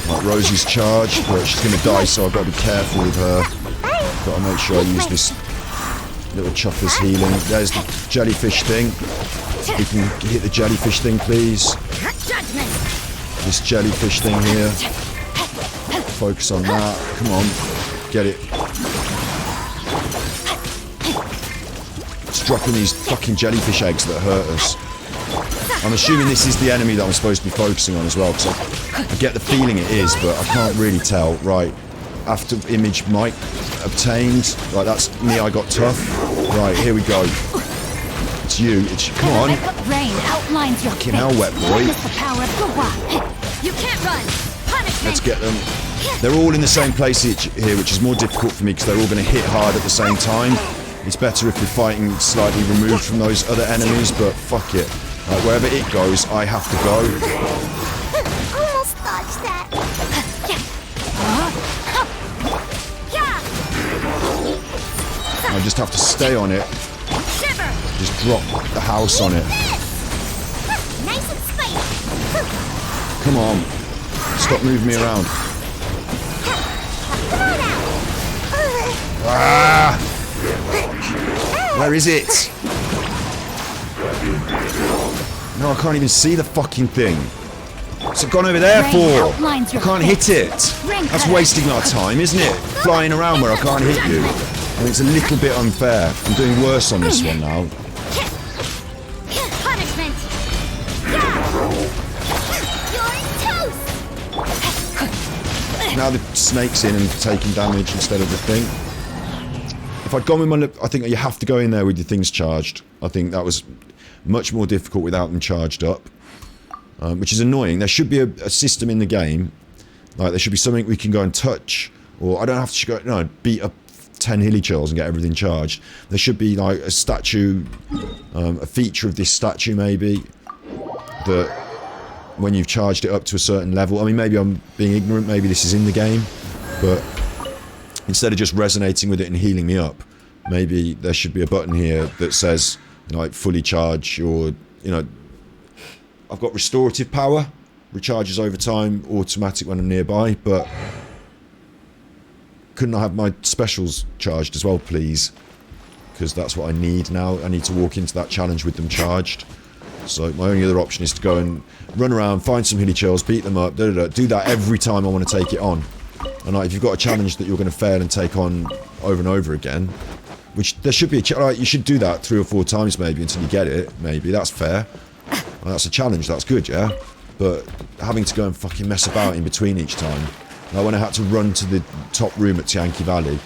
Right, Rosie's charged, but she's going to die, so I've got to be careful with her. Got to make sure I use this little Chuffer's healing. There's the jellyfish thing. We can hit the jellyfish thing, please. This jellyfish thing here. Focus on that. Come on. Get it. It's dropping these fucking jellyfish eggs that hurt us. I'm assuming this is the enemy that I'm supposed to be focusing on as well, because I get the feeling it is, but I can't really tell. Right, after image mic obtained, like that's me, I got tough. Right, here we go. It's you, it's you. Come on. Rain outlines your Fucking hell, wet boy. The power of you can't run. Punishment. Let's get them. They're all in the same place here, which is more difficult for me because they're all going to hit hard at the same time. It's better if we're fighting slightly removed from those other enemies, but fuck it. Like, wherever it goes, I have to go. Almost dodged that. I just have to stay on it. Just drop the house on it. Nice and spicy. Come on. Stop moving me around. Come on out. Ah! Where is it? No, I can't even see the fucking thing. What's it gone over there for? I can't hit it. That's wasting our time, isn't it? Flying around where I can't hit you. I mean, it's a little bit unfair. I'm doing worse on this one now. Punishment. You're toast. Now the snake's in and taking damage instead of the thing. If I'd gone with my... I think you have to go in there with your things charged. I think that was much more difficult without them charged up. Which is annoying. There should be a system in the game. Like, there should be something we can go and touch. Or I don't have to go... No, beat up 10 Hillichurls and get everything charged. There should be, like, a statue... a feature of this statue, maybe. That... when you've charged it up to a certain level... I mean, maybe I'm being ignorant. Maybe this is in the game. But... instead of just resonating with it and healing me up, maybe there should be a button here that says, like, fully charge, or, you know, I've got restorative power, recharges over time, automatic when I'm nearby, but couldn't I have my specials charged as well, please? Because that's what I need now. I need to walk into that challenge with them charged. So my only other option is to go and run around, find some Hillichurls, beat them up, do that every time I want to take it on. And like, if you've got a challenge that you're going to fail and take on over and over again, which there should be you should do that 3 or 4 times maybe until you get it, maybe, that's fair. Well, that's a challenge, that's good, yeah? But having to go and fucking mess about in between each time. Like when I had to run to the top room at Tianqi Valley,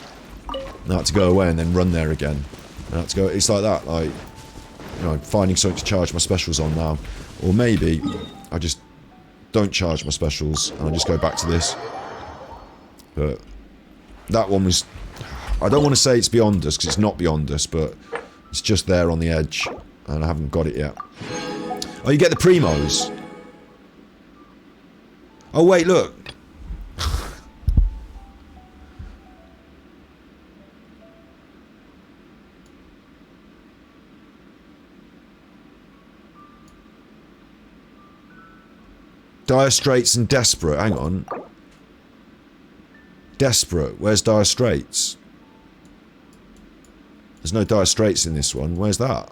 and I had to go away and then run there again. And I had to go, it's like that, like, you know, finding something to charge my specials on now. Or maybe I just don't charge my specials and I just go back to this. But that one was... I don't want to say it's beyond us, because it's not beyond us, but it's just there on the edge, and I haven't got it yet. Oh, you get the primos. Oh, wait, look. Dire Straits and Desperate, hang on. Desperate, where's Dire Straits? There's no Dire Straits in this one, where's that?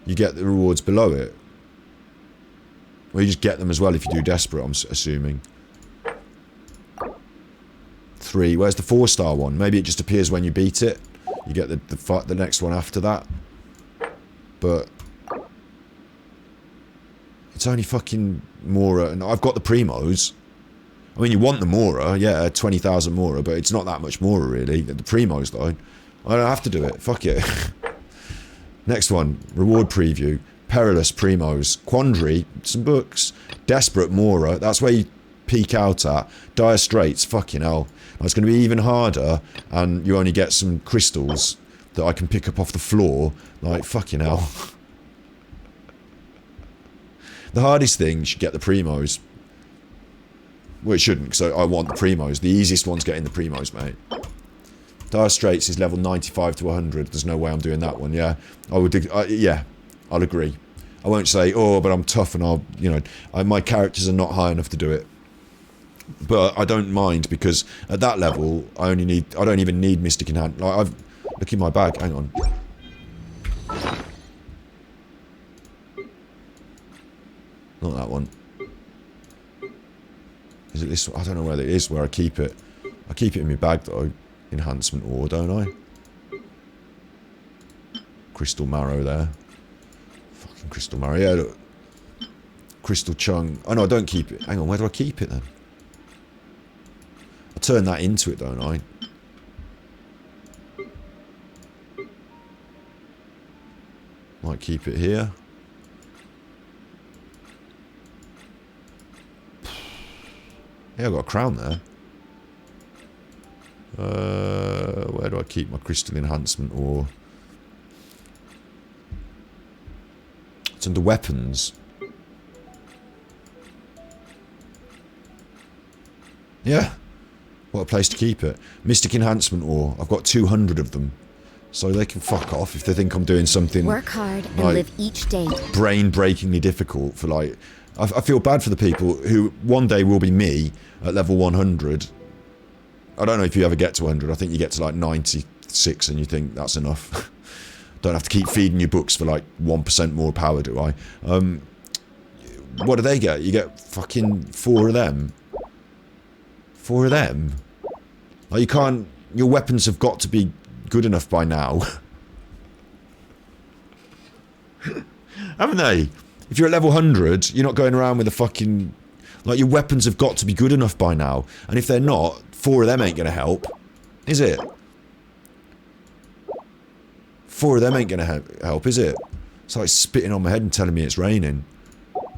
You get the rewards below it. Well, you just get them as well if you do Desperate, I'm assuming. 3. Where's the 4-star one? Maybe it just appears when you beat it. You get the next one after that. But it's only fucking Mora, and I've got the Primos. I mean, you want the Mora, yeah, 20,000 Mora, but it's not that much Mora, really. The Primos, though. I don't have to do it. Fuck it. Next one. Reward preview. Perilous Primos. Quandary. Some books. Desperate Mora. That's where you peak out at. Dire Straits. Fucking hell. It's going to be even harder, and you only get some crystals that I can pick up off the floor. Like, fucking hell. The hardest thing, you should get the Primos. Well, it shouldn't, because I want the Primos. The easiest one's getting the Primos, mate. Dire Straits is level 95 to 100. There's no way I'm doing that one, yeah. I would, yeah, I'll agree. I won't say, oh, but I'm tough and I'll, you know, my characters are not high enough to do it. But I don't mind, because at that level, I don't even need Mystic in hand. Like, look in my bag, hang on. Not that one. Is it this one? I don't know where it is, where I keep it. I keep it in my bag, though. Enhancement ore, don't I? Crystal marrow there. Fucking crystal marrow. Yeah, look. Crystal chung. Oh, no, I don't keep it. Hang on, where do I keep it, then? I turn that into it, don't I? Might keep it here. Yeah, I've got a crown there. Where do I keep my crystal enhancement ore? It's under weapons. Yeah. What a place to keep it. Mystic enhancement ore. I've got 200 of them. So they can fuck off if they think I'm doing something... Work hard and like, live each day. brain-breakingly difficult for, like... I feel bad for the people who one day will be me at level 100. I don't know if you ever get to 100. I think you get to like 96 and you think that's enough. Don't have to keep feeding your books for like 1% more power, do I? What do they get? You get fucking 4 of them. 4 of them? Like, you can't... Your weapons have got to be good enough by now. Haven't they? If you're at level 100, you're not going around with a fucking... Like, your weapons have got to be good enough by now. And if they're not, 4 of them ain't going to help. Is it? 4 of them ain't going to help, is it? It's like spitting on my head and telling me it's raining.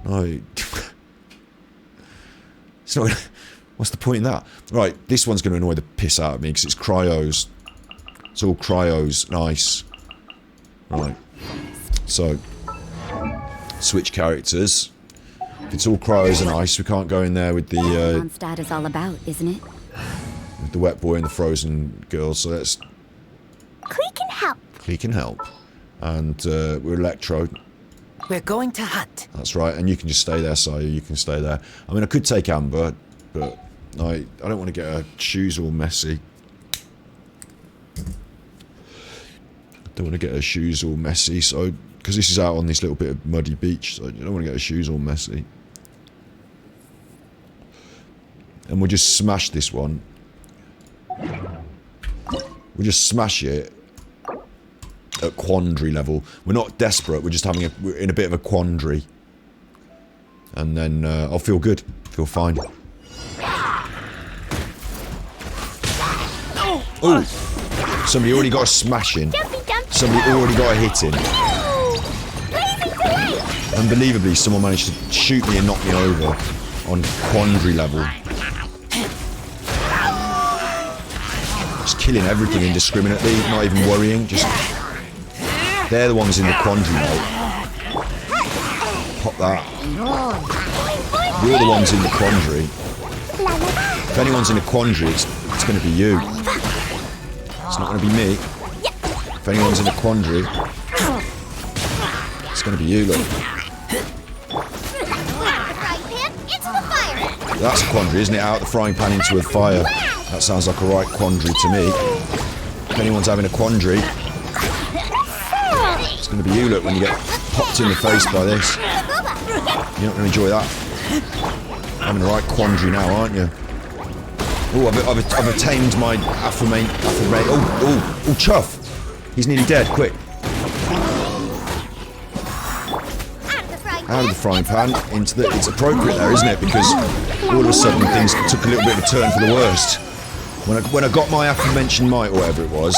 No. It's not... What's the point in that? Right, this one's going to annoy the piss out of me because it's cryos. It's all cryos. Nice. Right. So... Switch characters. If it's all cryos and ice, we can't go in there with the Mondstadt is all about, isn't it? with the wet boy and the frozen girl. So let's Clee can help. Clee can help. And we're Electro. We're going to hunt. That's right, and you can just stay there, Saya. You can stay there. I mean, I could take Amber, but I don't want to get her shoes all messy. Don't want to get her shoes all messy, so... Because this is out on this little bit of muddy beach, so I don't want to get her shoes all messy. And we'll just smash this one. We'll just smash it at quandary level. We're not desperate, we're just having we're in a bit of a quandary. And then I'll feel good, feel fine. Oh! Somebody already got a smash in. Somebody already got a hit in. Unbelievably, someone managed to shoot me and knock me over on quandary level. Just killing everything indiscriminately, not even worrying, just... They're the ones in the quandary mode. Pop that. You're the ones in the quandary. If anyone's in a quandary, it's going to be you. It's not going to be me. If anyone's in a quandary, it's going to be you, look. That's a quandary, isn't it? Out the frying pan into a fire. That sounds like a right quandary to me. If anyone's having a quandary, it's going to be you, look, when you get popped in the face by this. You're not going to enjoy that. Having a right quandary now, aren't you? Oh, I've attained my affirmate. Oh, Chuff! He's nearly dead. Quick! Out of the frying pan into the. It's appropriate there, isn't it? Because all of a sudden things took a little bit of a turn for the worst. When I got my aforementioned might or whatever it was,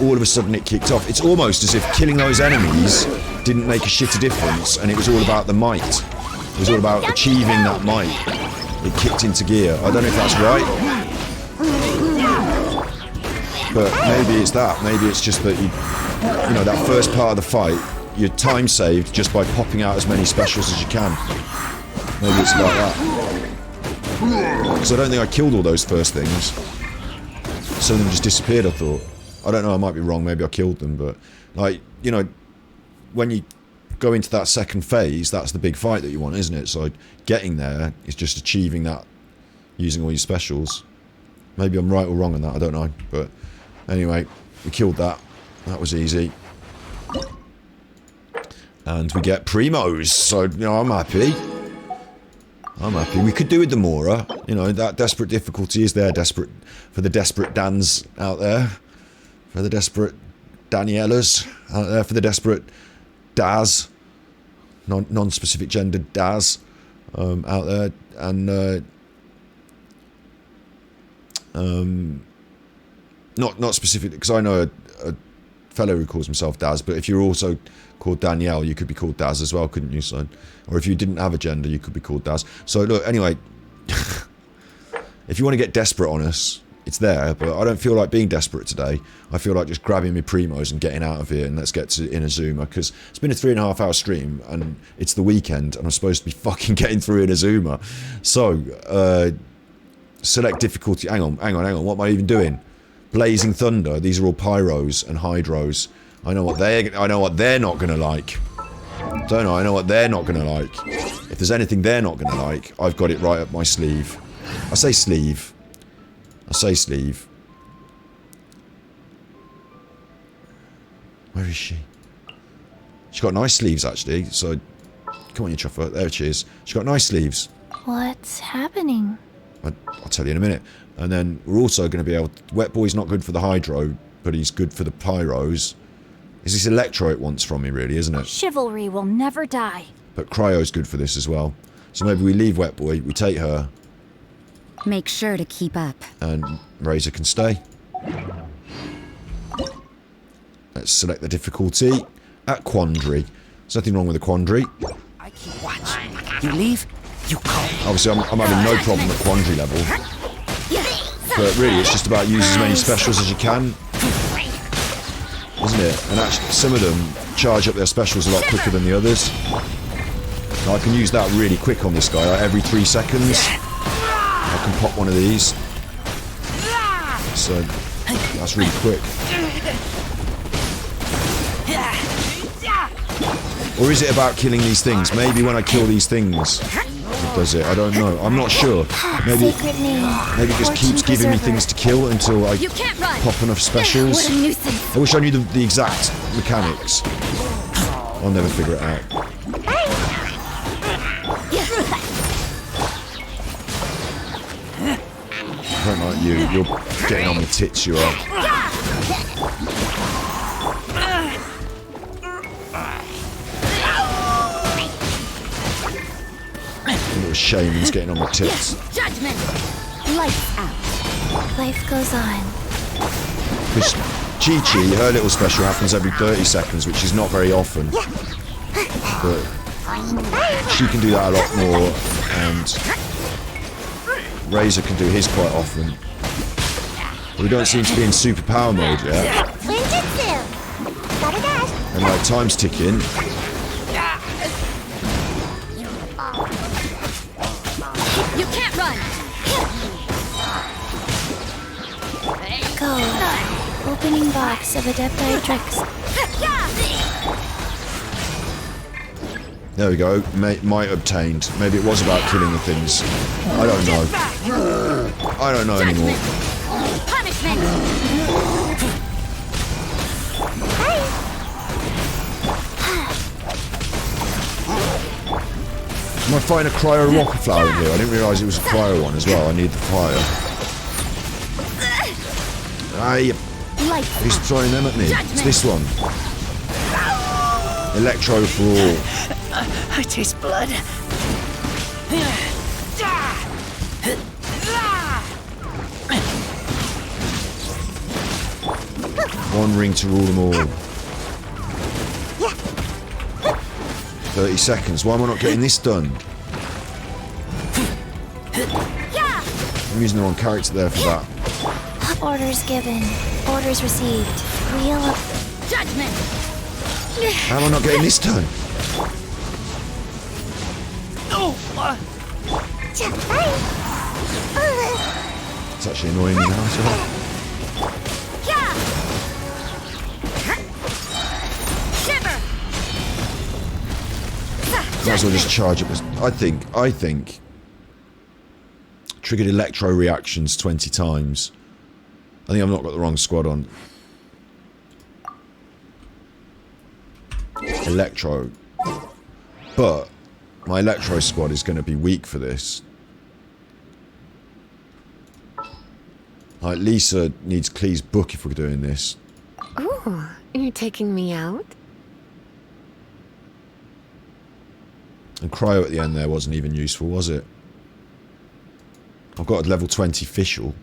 all of a sudden it kicked off. It's almost as if killing those enemies didn't make a shit of difference, and it was all about the might. It was all about achieving that might. It kicked into gear. I don't know if that's right, but maybe it's that. Maybe it's just that you know, that first part of the fight, you're time saved just by popping out as many specials as you can. Maybe it's like that. Because I don't think I killed all those first things. Some of them just disappeared, I thought. I don't know, I might be wrong, maybe I killed them, but like, you know, when you go into that second phase, that's the big fight that you want, isn't it? So getting there is just achieving that using all your specials. Maybe I'm right or wrong on that, I don't know. But anyway, we killed that. That was easy. And we get Primos, so, you know, I'm happy. I'm happy. We could do with the Mora. You know, that desperate difficulty is there, desperate for the desperate Dans out there. For the desperate Danielas out there. For the desperate Daz. Non-specific gendered Daz out there. And not specific, because I know a fellow who calls himself Daz, but if you're also called Danielle, you could be called Daz as well, couldn't you, son? Or if you didn't have a gender, you could be called Daz. So look, anyway, if you want to get desperate on us, it's there, but I don't feel like being desperate today. I feel like just grabbing my Primos and getting out of here, and let's get to Inazuma, because it's been a 3.5 hour stream, and it's the weekend, and I'm supposed to be fucking getting through Inazuma. So, select difficulty. Hang on, what am I even doing? Blazing Thunder. These are all Pyros and Hydros. I know what they're not gonna like. Don't I? I know what they're not gonna like. If there's anything they're not gonna like, I've got it right up my sleeve. I say sleeve. Where is she? She's got nice sleeves, actually. So, come on, you chuffer. There she is. She's got nice sleeves. What's happening? I'll tell you in a minute. And then we're also going to be able to... Wet Boy's not good for the Hydro, but he's good for the Pyros. It's this Electro it wants from me, really, isn't it? Chivalry will never die. But Cryo's good for this as well. So maybe we leave Wet Boy, we take her. Make sure to keep up. And Razor can stay. Let's select the difficulty. At Quandary. There's nothing wrong with a Quandary. I keep watch. You leave, you come. Obviously, I'm having no problem at Quandary level. But really, it's just about using as many specials as you can. Isn't it? And actually, some of them charge up their specials a lot quicker than the others. Now, I can use that really quick on this guy. Like every 3 seconds, I can pop one of these. So, that's really quick. Or is it about killing these things? Maybe when I kill these things, it does it. I don't know. I'm not sure. Maybe it just keeps giving me things to kill until I pop enough specials. I wish I knew the exact mechanics. I'll never figure it out. I don't like you. You're getting on my tits, you are. Little shaman's getting on my tits. Judgment. Lights out. Life goes on. Because Chi-Chi, her little special happens every 30 seconds, which is not very often. But she can do that a lot more, and Razor can do his quite often. But we don't seem to be in super power mode yet. And like, time's ticking. You can't run. Go. Opening box of Adepti tricks. There we go. Might obtained. Maybe it was about killing the things. I don't know. I don't know anymore. Punishment. Am I fighting a cryo rocket flower in here? I didn't realise it was a cryo one as well. I need the fire. Aye. He's throwing them at me. It's this one. Electro for all. I taste blood. One ring to rule them all. 30 seconds. Why am I not getting this done? I'm using the wrong character there for that. Orders given. Orders received. Wheel of judgment. How am I not getting this done? It's actually annoying me now as well. Might as well just charge it. I think triggered electro reactions 20 times. I think I've not got the wrong squad on. Electro. But my electro squad is going to be weak for this. Like, Lisa needs Clee's book if we're doing this. Oh, you're taking me out? And Cryo at the end there wasn't even useful, was it? I've got a level 20 official.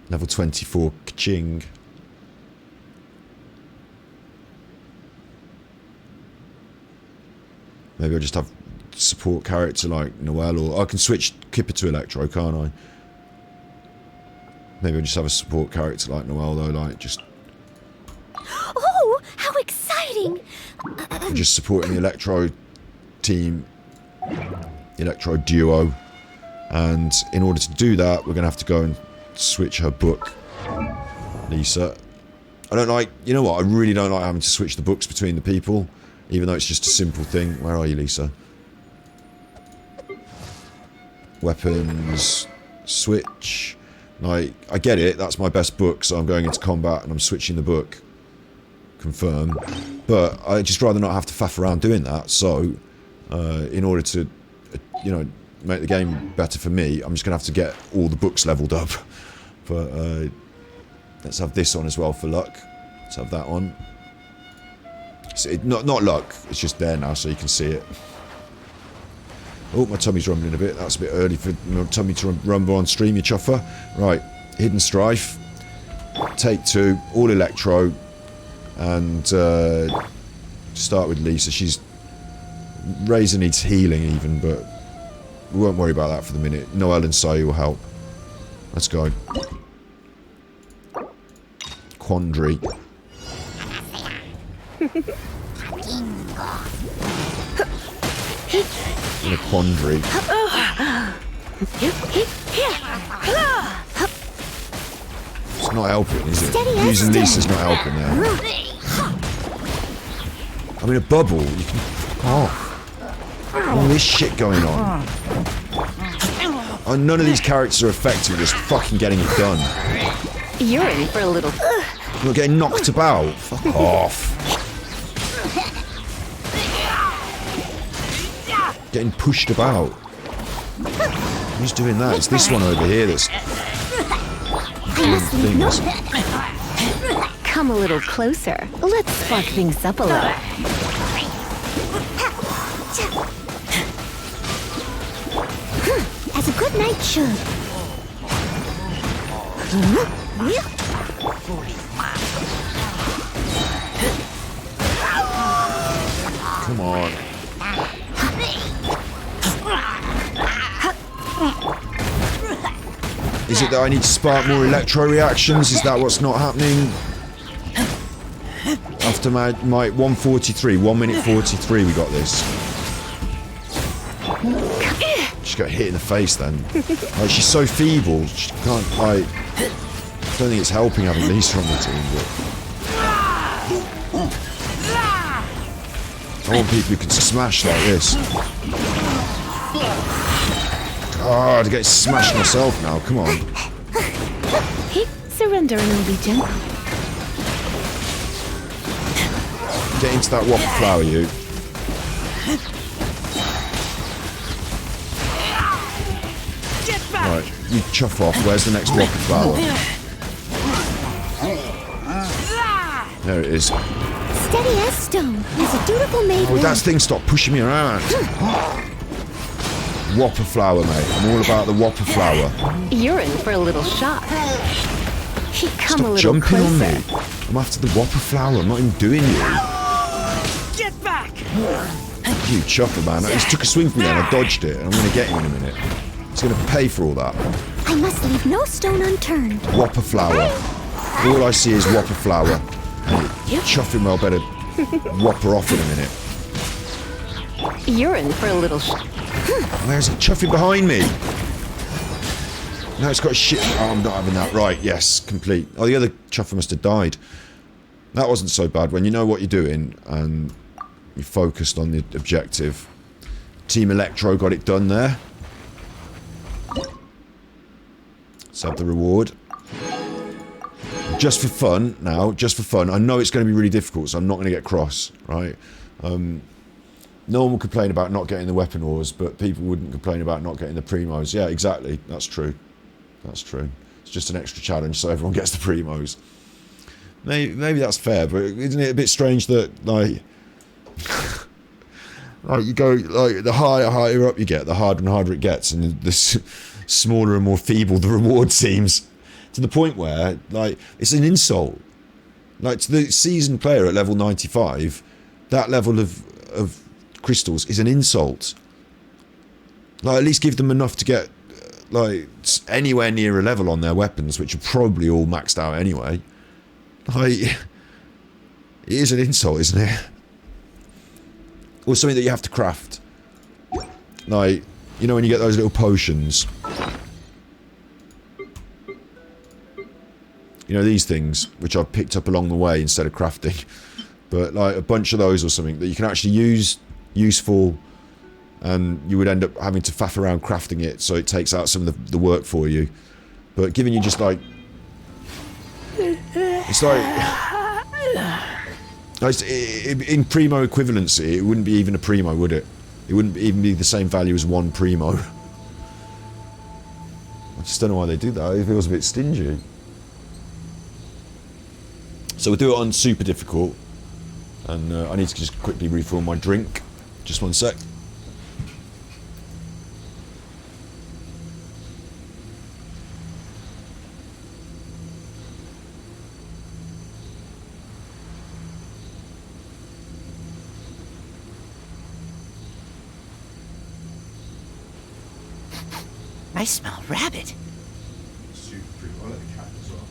Level 24 Kaching. Maybe I'll just have support character like Noelle, or I can switch Kipper to Electro, can't I? Maybe I'll just have a support character like Noelle though, like just... Oh, how exciting! Just supporting the Electro team, Electro duo. And in order to do that, we're going to have to go and switch her book, Lisa. I don't like... You know what? I really don't like having to switch the books between the people, even though it's just a simple thing. Where are you, Lisa? Weapons. Switch. Like, I get it. That's my best book, so I'm going into combat and I'm switching the book. Confirm. But I'd just rather not have to faff around doing that. So, in order to, you know, make the game better for me, I'm just going to have to get all the books leveled up. But let's have this on as well for luck. Let's have that on. So not luck, it's just there now so you can see it. Oh, my tummy's rumbling a bit. That's a bit early for my tummy to rumble on stream, you chuffer. Right, Hidden Strife. Take 2, all Electro. And start with Lisa. Razor needs healing even, but we won't worry about that for the minute. Noelle and Sayu will help. Let's go. Quandary. In a quandary. It's not helping, is it? Using Lisa's not helping there. I'm in a bubble. You can... Oh. All this shit going on. Oh, none of these characters are effective. Just fucking getting it done. You're in for a little... You're getting knocked about. Fuck off. Getting pushed about. Who's doing that? It's this one over here that's doing things. Come a little closer. Let's spark things up a little. As a good night should. Come on. Is it that I need to spark more electro reactions? Is that what's not happening? After my 1:43, 1 minute 43, we got this. She got hit in the face then. Like, she's so feeble, she can't, like... I don't think it's helping having Lisa on the team, but... I want people who can smash like this. God, I get smashed myself now, come on. Surrender and will be gentle. Get into that waffle flower, you. Get back! Right, you chuff off. Where's the next whopper flower? There it is. Steady as stone, as a dutiful maid. Oh, that thing stopped pushing me around. Whopper flower, mate. I'm all about the whopper flower. You're in for a little shock. Come Stop a little jumping closer. on me. I'm after the whopper flower. I'm not even doing you. Get back! You chuffer, man. He took a swing from me and I dodged it. And I'm going to get him in a minute. He's going to pay for all that. I must leave no stone unturned. Whopper flower. All I see is whopper flower. And Chuffing well better whopper off in a minute. You're in for a little Where's it? Chuffing behind me. No, it's got a shit. Oh, I'm not having that. Right, yes, complete. Oh, the other chuffer must have died. That wasn't so bad when you know what you're doing and you're focused on the objective. Team Electro got it done there. Let's have the reward. Just for fun, now, just for fun. I know it's going to be really difficult, so I'm not going to get cross, right? No one will complain about not getting the weapon ores, but people wouldn't complain about not getting the primos. Yeah, exactly. That's true. That's true. It's just an extra challenge so everyone gets the primos. Maybe that's fair, but isn't it a bit strange that, like, like you go, like, the higher up you get, the harder and harder it gets, and the smaller and more feeble the reward seems, to the point where, like, it's an insult. Like, to the seasoned player at level 95, that level of crystals is an insult. Like, at least give them enough to get, like, anywhere near a level on their weapons, which are probably all maxed out anyway. Like, it is an insult, isn't it? Or something that you have to craft. Like, you know when you get those little potions? You know, these things, which I've picked up along the way instead of crafting. But, like, a bunch of those or something that you can actually use, useful, and you would end up having to faff around crafting it, so it takes out some of the work for you. But giving you just, like... It's like... in Primo equivalency, it wouldn't be even a Primo, would it? It wouldn't even be the same value as one Primo. I just don't know why they do that. It feels a bit stingy. So we'll do it on super difficult. And I need to just quickly refill my drink. Just one sec. I smell rabbit. Super pretty. I like the cat as well.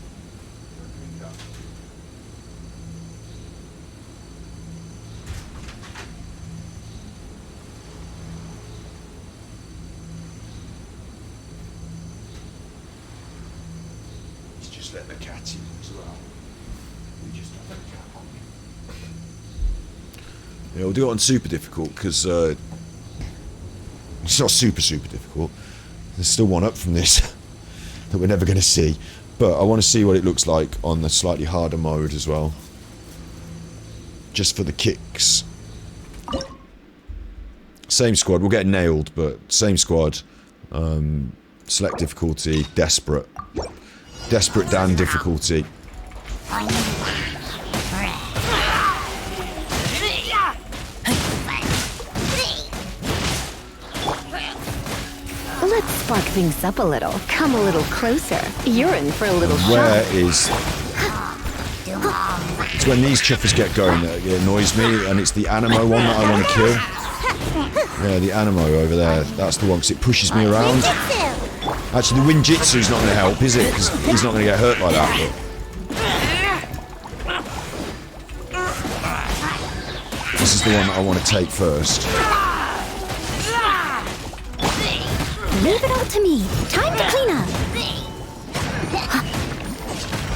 He's just let the cat in as well. We just let the cat on. Yeah, we'll do it on super difficult because it's not super difficult. There's still one up from this that we're never going to see. But I want to see what it looks like on the slightly harder mode as well. Just for the kicks. Same squad. We'll get nailed, but same squad. Select difficulty. Desperate. Desperate Dan difficulty. Let's spark things up a little. Come a little closer. You're in for a little Where shock. is... It's when these chuffers get going that it annoys me, and it's the Animo one that I want to kill. Yeah, the Animo over there. That's the one, because it pushes me around. Actually, the Winjitsu's not going to help, is it? Because he's not going to get hurt like that. But this is the one that I want to take first. Leave it all to me. Time to clean up.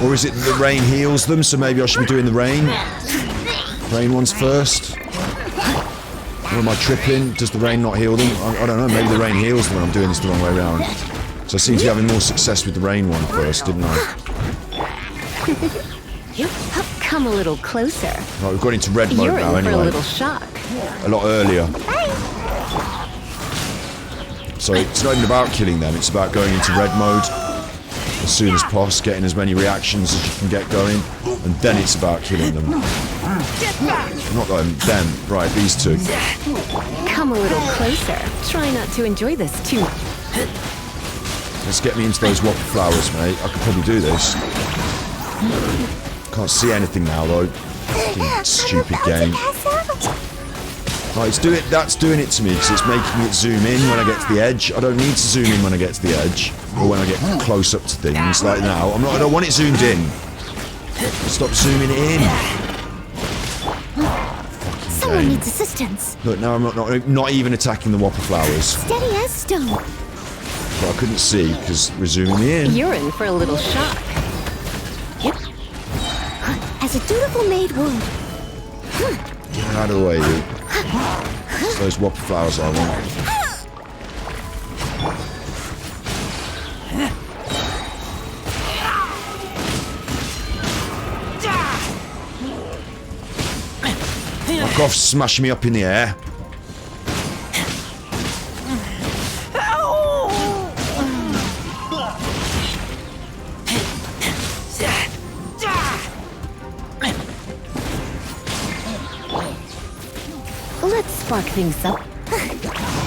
Or is it that the rain heals them, so maybe I should be doing the rain? Rain ones first? Or am I tripping? Does the rain not heal them? I don't know, maybe the rain heals them when I'm doing this the wrong way around. So I seem to be having more success with the rain one first, didn't I? Come a little closer. Right, we've got into red mode now You're in for a anyway. little shock. A lot earlier. So it's not even about killing them, it's about going into red mode as soon as possible, getting as many reactions as you can get going, and then it's about killing them. Not them, right, these two. Come a little closer. Try not to enjoy this too much. Let's get me into those whopper flowers, mate. I could probably do this. Can't see anything now, though. Fucking stupid game. Right, that's doing it to me, because it's making it zoom in when I get to the edge. I don't need to zoom in when I get to the edge, or when I get close up to things, like now. I don't want it zoomed in. Stop zooming it in. Someone needs assistance. Look, now I'm not even attacking the whopper flowers. Steady as stone. But I couldn't see, because we're zooming me in. You're in for a little shock. As a dutiful maid would. Get out of the way, you. It's those whopper flowers I want. Knock off smashing me up in the air. Let's spark things up.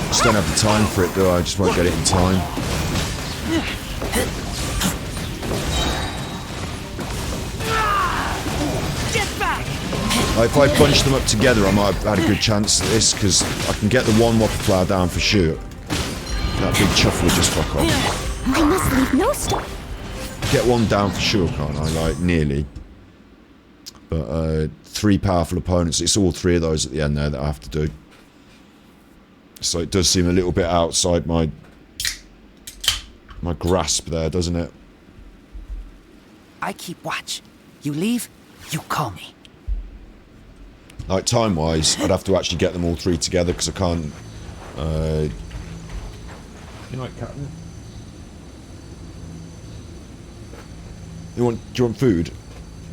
Just don't have the time for it, do I? I just won't get it in time. If I bunch them up together, I might have had a good chance at this, because I can get the one whopper flower down for sure. That big chuff will just fuck off. I must leave no stone. Get one down for sure, can't I? Like, nearly. But, 3 powerful opponents. It's all 3 of those at the end there that I have to do. So it does seem a little bit outside my grasp there, doesn't it? I keep watch. You leave, you call me. Like, time-wise, I'd have to actually get them all 3 together, because I can't... You like Captain? Do you want food?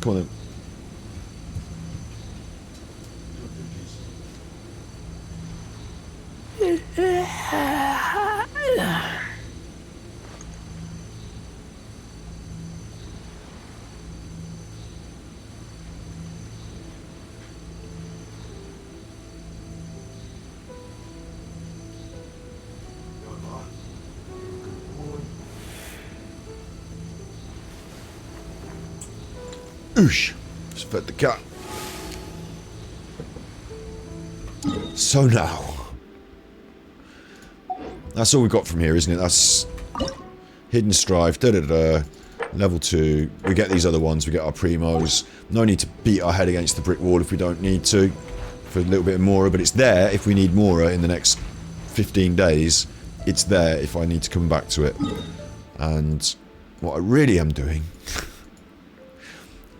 Come on then. Oosh! Just fed the cat. So now, that's all we've got from here, isn't it? That's Hidden Strife, level 2. We get these other ones, we get our primos. No need to beat our head against the brick wall if we don't need to, for a little bit of Mora, but it's there if we need Mora in the next 15 days. It's there if I need to come back to it. And what I really am doing,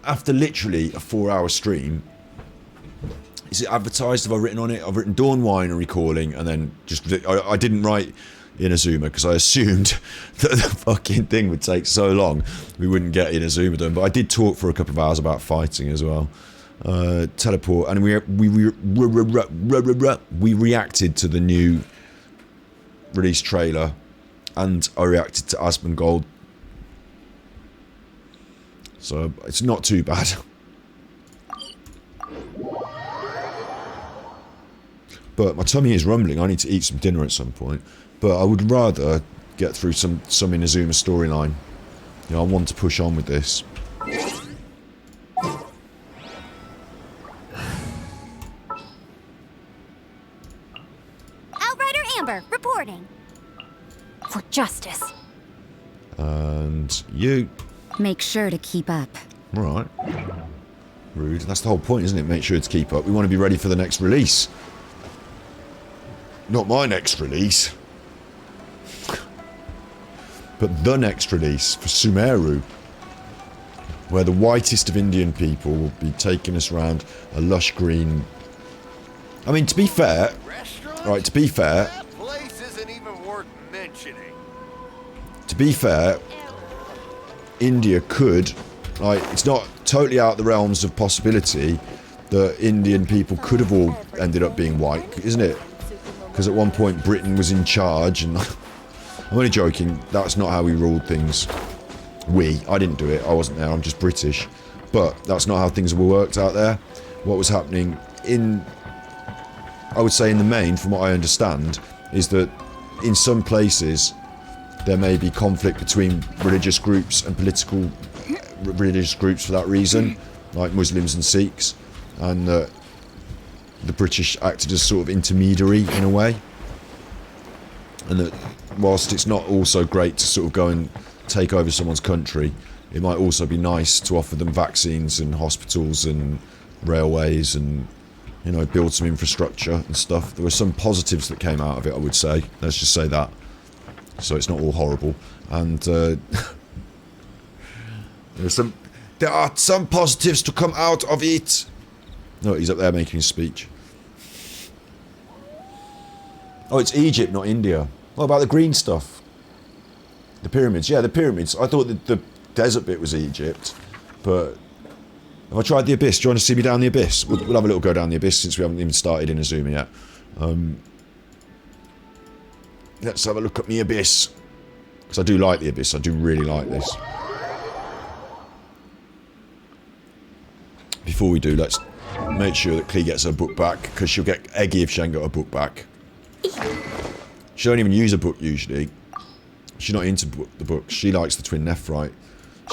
after literally a 4-hour stream, is it advertised? Have I written on it? I've written Dawn Winery calling, and then just... I didn't write Inazuma, because I assumed that the fucking thing would take so long we wouldn't get Inazuma done. But I did talk for a couple of hours about fighting as well. Teleport, and we reacted to the new release trailer, and I reacted to Asmongold. So it's not too bad. But my tummy is rumbling. I need to eat some dinner at some point. But I would rather get through some Inazuma storyline. You know, I want to push on with this. Outrider Amber, reporting. For justice. And you... Make sure to keep up. Alright. Rude. That's the whole point, isn't it? Make sure to keep up. We want to be ready for the next release. Not my next release. But the next release for Sumeru. Where the whitest of Indian people will be taking us around a lush green... I mean, to be fair... Right, to be fair... That place isn't even worth mentioning. To be fair... India could... Like, it's not totally out of the realms of possibility that Indian people could have all ended up being white, isn't it? Because at one point Britain was in charge, and I'm only joking. That's not how we ruled things. I didn't do it. I wasn't there. I'm just British. But that's not how things were worked out there. What was happening I would say in the main, from what I understand, is that in some places there may be conflict between religious groups and political religious groups for that reason, like Muslims and Sikhs, and the British acted as sort of intermediary in a way, and that whilst it's not also great to sort of go and take over someone's country, it might also be nice to offer them vaccines and hospitals and railways and, you know, build some infrastructure and stuff. There were some positives that came out of it, I would say. Let's just say that. So it's not all horrible. And there are some positives to come out of it. No, he's up there making his speech. Oh, it's Egypt, not India. What about the green stuff? The pyramids. Yeah, the pyramids. I thought that the desert bit was Egypt, but have I tried the abyss? Do you want to see me down the abyss? We'll have a little go down the abyss since we haven't even started Inazuma yet. Let's have a look at the abyss. Because I do like the abyss. I do really like this. Before we do, let's make sure that Clee gets her book back, because she'll get eggy if she ain't got her book back. She don't even use a book usually. She's not into the books. She likes the Twin Nephrite.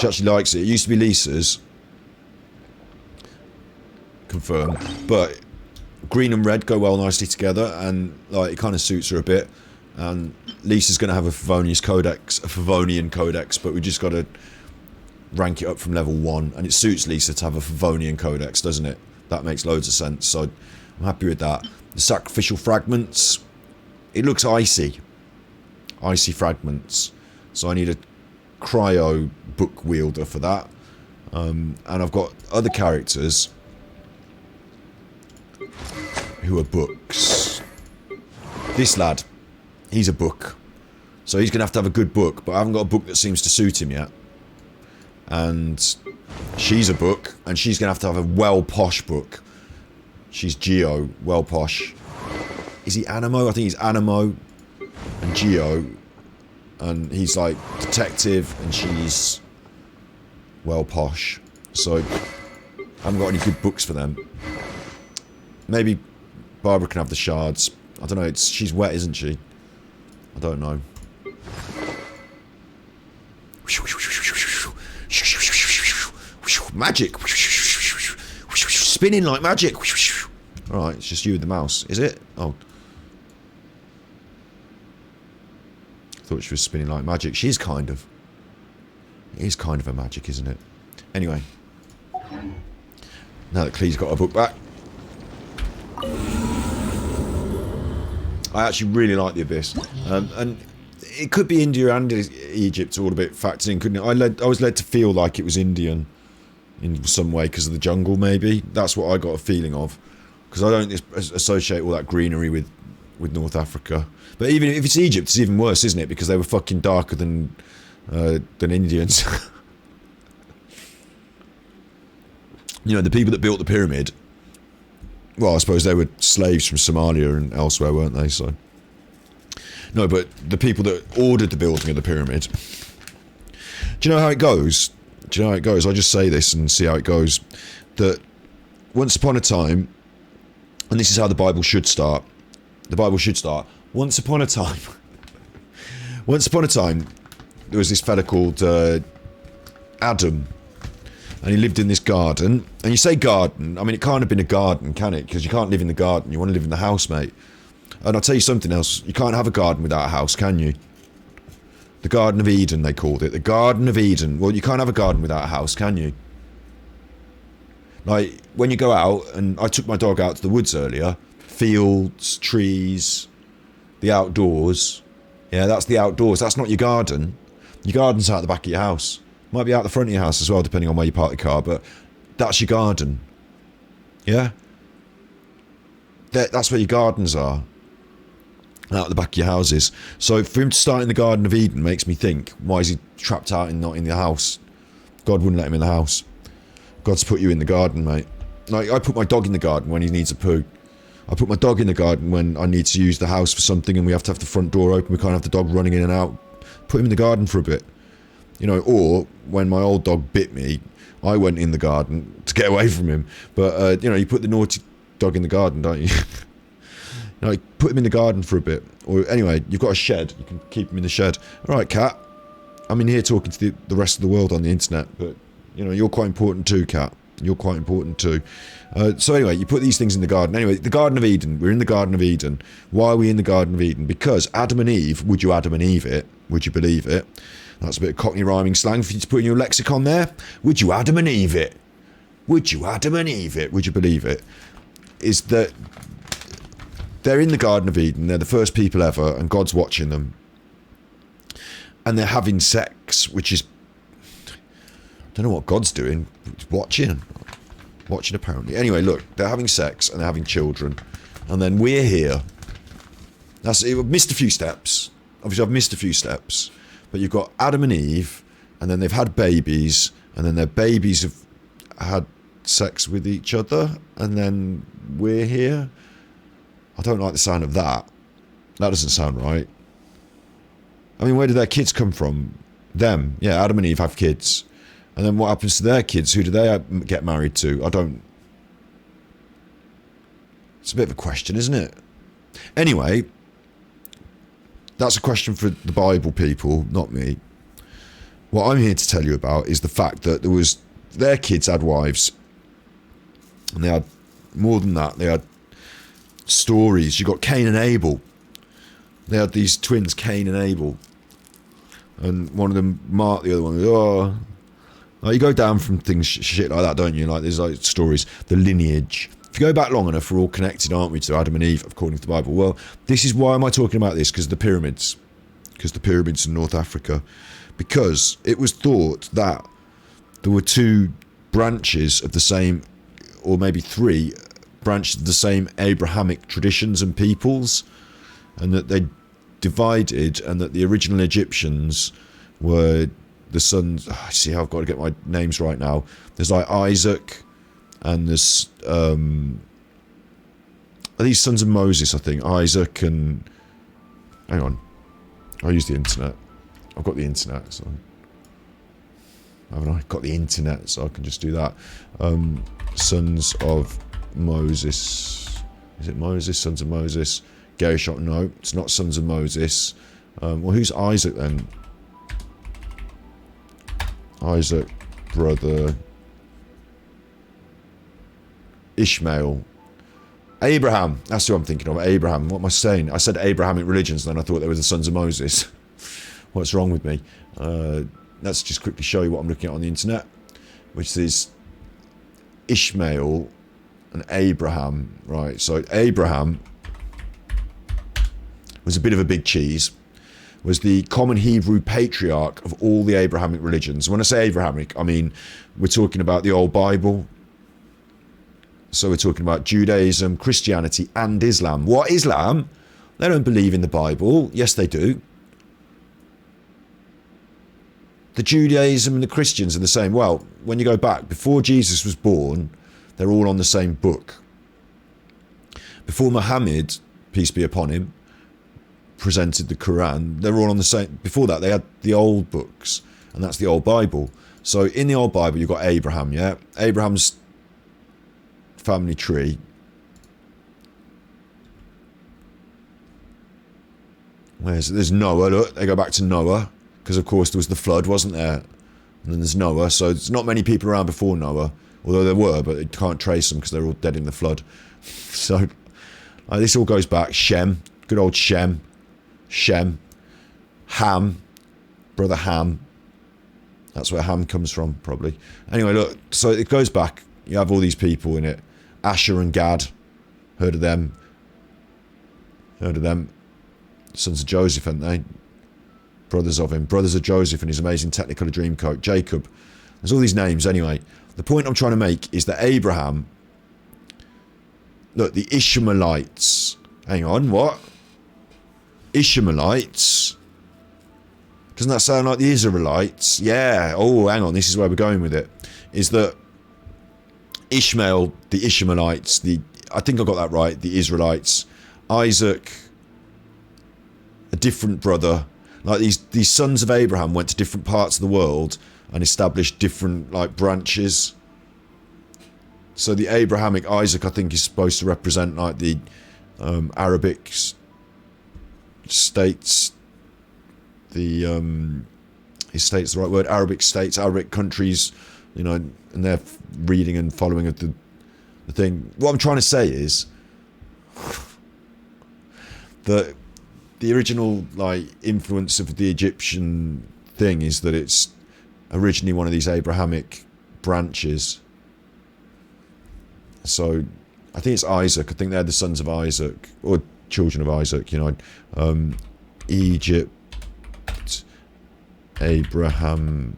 She actually likes it. It used to be Lisa's. Confirm. But green and red go well nicely together, and like it kind of suits her a bit. And Lisa's going to have a Favonian Codex, but we just got to rank it up from level 1, and it suits Lisa to have a Favonian Codex, doesn't it? That makes loads of sense, so I'm happy with that. The sacrificial fragments, it looks icy. Icy fragments. So I need a cryo book wielder for that. And I've got other characters who are books. This lad, he's a book. So he's going to have a good book, but I haven't got a book that seems to suit him yet. And she's a book, and she's going to have a well-posh book. She's Geo, well-posh. Is he Animo? I think he's Animo and Geo. And he's like detective, and she's well-posh. So I haven't got any good books for them. Maybe Barbara can have the shards. I don't know, she's wet, isn't she? I don't know. Magic! Spinning like magic! Alright, it's just you with the mouse. Is it? Oh. I thought she was spinning like magic. She is kind of. It is kind of a magic, isn't it? Anyway. Now that Clee's got her book back. I actually really like the Abyss. And it could be India and Egypt all a bit factored in, couldn't it? I was led to feel like it was Indian in some way because of the jungle, maybe. That's what I got a feeling of. Because I don't associate all that greenery with North Africa. But even if it's Egypt, it's even worse, isn't it? Because they were fucking darker than Indians. You know, the people that built the pyramid, well, I suppose they were slaves from Somalia and elsewhere, weren't they? So, no, but the people that ordered the building of the pyramid. Do you know how it goes? Do you know how it goes? I'll just say this and see how it goes. That once upon a time, and this is how the Bible should start. The Bible should start. Once upon a time, there was this fella called Adam. And he lived in this garden. And you say garden, I mean, it can't have been a garden, can it? Because you can't live in the garden. You want to live in the house, mate. And I'll tell you something else. You can't have a garden without a house, can you? The Garden of Eden, they called it. The Garden of Eden. Well, you can't have a garden without a house, can you? Like, when you go out, and I took my dog out to the woods earlier. Fields, trees, the outdoors. Yeah, that's the outdoors. That's not your garden. Your garden's out the back of your house. Might be out the front of your house as well, depending on where you park the car, but that's your garden. Yeah? That's where your gardens are. Out the back of your houses. So for him to start in the Garden of Eden makes me think, why is he trapped out and not in the house? God wouldn't let him in the house. God's put you in the garden, mate. Like, I put my dog in the garden when he needs a poo. I put my dog in the garden when I need to use the house for something and we have to have the front door open. We can't have the dog running in and out put him in the garden for a bit. You know, or when my old dog bit me, I went in the garden to get away from him. But, you know, you put the naughty dog in the garden, don't you? You know, you put him in the garden for a bit. Or anyway, you've got a shed. You can keep him in the shed. All right, Cat. I'm in here talking to the rest of the world on the internet. But, you know, you're quite important too, Cat. You're quite important too. So anyway, you put these things in the garden. Anyway, the Garden of Eden. We're in the Garden of Eden. Why are we in the Garden of Eden? Because Adam and Eve, would you Adam and Eve it? Would you believe it? That's a bit of Cockney rhyming slang for you to put in your lexicon there. Would you Adam and Eve it? Would you Adam and Eve it? Would you believe it? Is that they're in the Garden of Eden. They're the first people ever, and God's watching them. And they're having sex, which is... I don't know what God's doing. Watching apparently. Anyway, look, they're having sex and they're having children, and then we're here. I've missed a few steps. Obviously, I've missed a few steps, but you've got Adam and Eve, and then they've had babies, and then their babies have had sex with each other, and then we're here. I don't like the sound of that. That doesn't sound right. I mean, where do their kids come from? Them. Yeah, Adam and Eve have kids. And then what happens to their kids? Who do they get married to? I don't... It's a bit of a question, isn't it? Anyway, that's a question for the Bible people, not me. What I'm here to tell you about is the fact that their kids had wives. And they had more than that. They had stories. You got Cain and Abel. They had these twins, Cain and Abel. And one of them marked the other one. Like, you go down from things, shit like that, don't you? Like, there's like stories, the lineage. If you go back long enough, we're all connected, aren't we, to Adam and Eve, according to the Bible? Well, this is why am I talking about this? Because the pyramids. Because the pyramids in North Africa. Because it was thought that there were two branches of the same, or maybe three branches of the same Abrahamic traditions and peoples, and that they divided, and that the original Egyptians were the sons... I see how I've got to get my names right now. There's like Isaac, and there's... are these sons of Moses, I think? Isaac and... Hang on. I use the internet. I've got the internet, so... Haven't I? Got the internet, so I can just do that. Sons of Moses. Is it Moses? Sons of Moses. Gershon? No, it's not Sons of Moses. Well, who's Isaac then? Isaac, brother... Ishmael. Abraham. That's who I'm thinking of. Abraham. What am I saying? I said Abrahamic religions, and then I thought they were the sons of Moses. What's wrong with me? Let's just quickly show you what I'm looking at on the internet, which is Ishmael and Abraham. Right, so Abraham was a bit of a big cheese, was the common Hebrew patriarch of all the Abrahamic religions. When I say Abrahamic, I mean we're talking about the old Bible. So we're talking about Judaism, Christianity, and Islam. What, Islam? They don't believe in the Bible. Yes, they do. The Judaism and the Christians are the same. Well, when you go back, before Jesus was born, they're all on the same book. Before Muhammad, peace be upon him, presented the Quran, they're all on the same... Before that, they had the old books, and that's the old Bible. So in the old Bible, you've got Abraham, yeah? Abraham's family tree. There's Noah, look, they go back to Noah, because of course there was the flood, wasn't there? And then there's Noah, so there's not many people around before Noah, although there were, but you can't trace them because they're all dead in the flood. So this all goes back. Shem, good old Shem. Ham, brother Ham. That's where Ham comes from, probably. Anyway, look, so it goes back. You have all these people in it. Asher and Gad, heard of them? Heard of them? Sons of Joseph, aren't they? Brothers of him. Brothers of Joseph and his amazing Technicolor Dreamcoat. Jacob. There's all these names anyway. The point I'm trying to make is that Abraham... Look, the Ishmaelites... Hang on, what? Ishmaelites? Doesn't that sound like the Israelites? Yeah. Oh, hang on, this is where we're going with it. Is that Ishmael, the Ishmaelites, I think I got that right, the Israelites, Isaac, a different brother. Like these sons of Abraham went to different parts of the world and established different like branches. So the Abrahamic Isaac, I think, is supposed to represent like the Arabic states. Is states the right word? Arabic states, Arabic countries, you know, and their reading and following of the thing. What I'm trying to say is that the original like influence of the Egyptian thing is that it's originally one of these Abrahamic branches. So I think it's Isaac. I think they're the sons of Isaac, or children of Isaac, you know. Egypt, Abrahamic.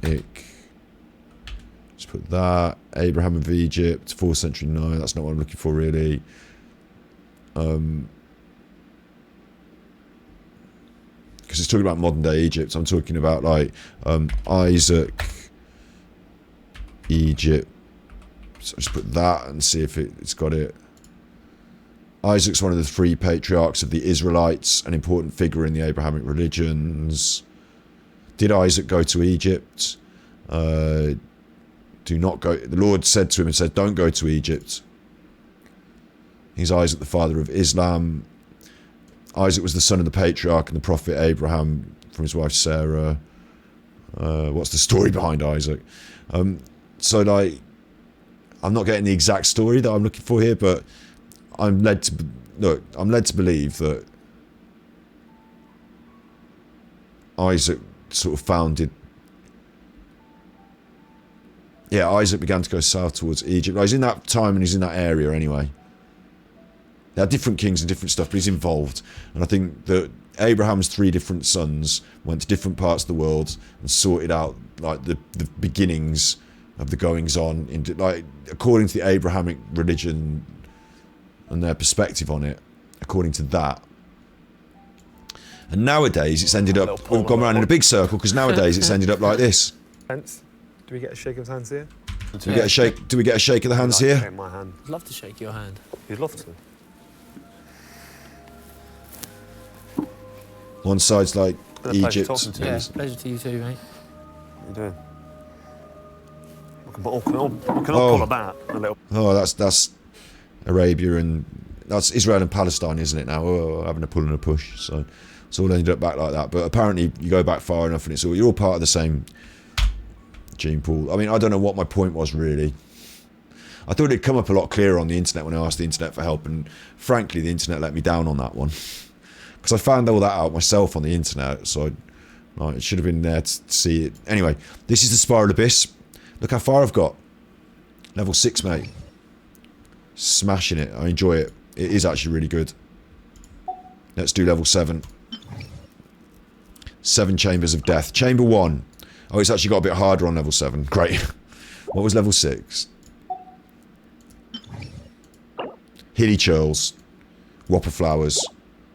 Let's put that. Abraham of Egypt, 4th century. No, that's not what I'm looking for really. Because it's talking about modern day Egypt. I'm talking about like Isaac, Egypt. So just put that and see if it's got it. Isaac's one of the 3 patriarchs of the Israelites, an important figure in the Abrahamic religions. Did Isaac go to Egypt? Do not go. The Lord said to him and said, don't go to Egypt. He's Isaac, the father of Islam. Isaac was the son of the patriarch and the prophet Abraham from his wife Sarah. What's the story behind Isaac? So like, I'm not getting the exact story that I'm looking for here, but I'm led to believe that Isaac sort of founded. Yeah, Isaac began to go south towards Egypt. He's in that time and he's in that area anyway. There are different kings and different stuff, but he's involved. And I think that Abraham's 3 different sons went to different parts of the world and sorted out like the beginnings of the goings on, into like according to the Abrahamic religion and their perspective on it, according to that. And nowadays it's ended up, we've gone around in a big circle because nowadays it's ended up like this. Do we get a shake of hands here? Do we get a shake? Do we get a shake of the hands here? Shake my hand. I'd love to shake your hand. You'd love to. One side's like Egypt. Yeah, pleasure to you too, mate. What are you doing? I can pull a bat a little. Oh, that's Arabia and that's Israel and Palestine, isn't it now? Oh, having a pull and a push. So it's all ended up back like that. But apparently you go back far enough and you're all part of the same gene pool. I mean, I don't know what my point was really. I thought it'd come up a lot clearer on the internet when I asked the internet for help, and frankly the internet let me down on that one. Because I found all that out myself on the internet, so it should have been there to see it. Anyway, this is the Spiral Abyss. Look how far I've got. Level 6, mate. Smashing it. I enjoy it. It is actually really good. Let's do level 7. 7 Chambers of Death. Chamber 1. Oh, it's actually got a bit harder on level 7. Great. What was level 6? Hillichurls. Whopper Flowers.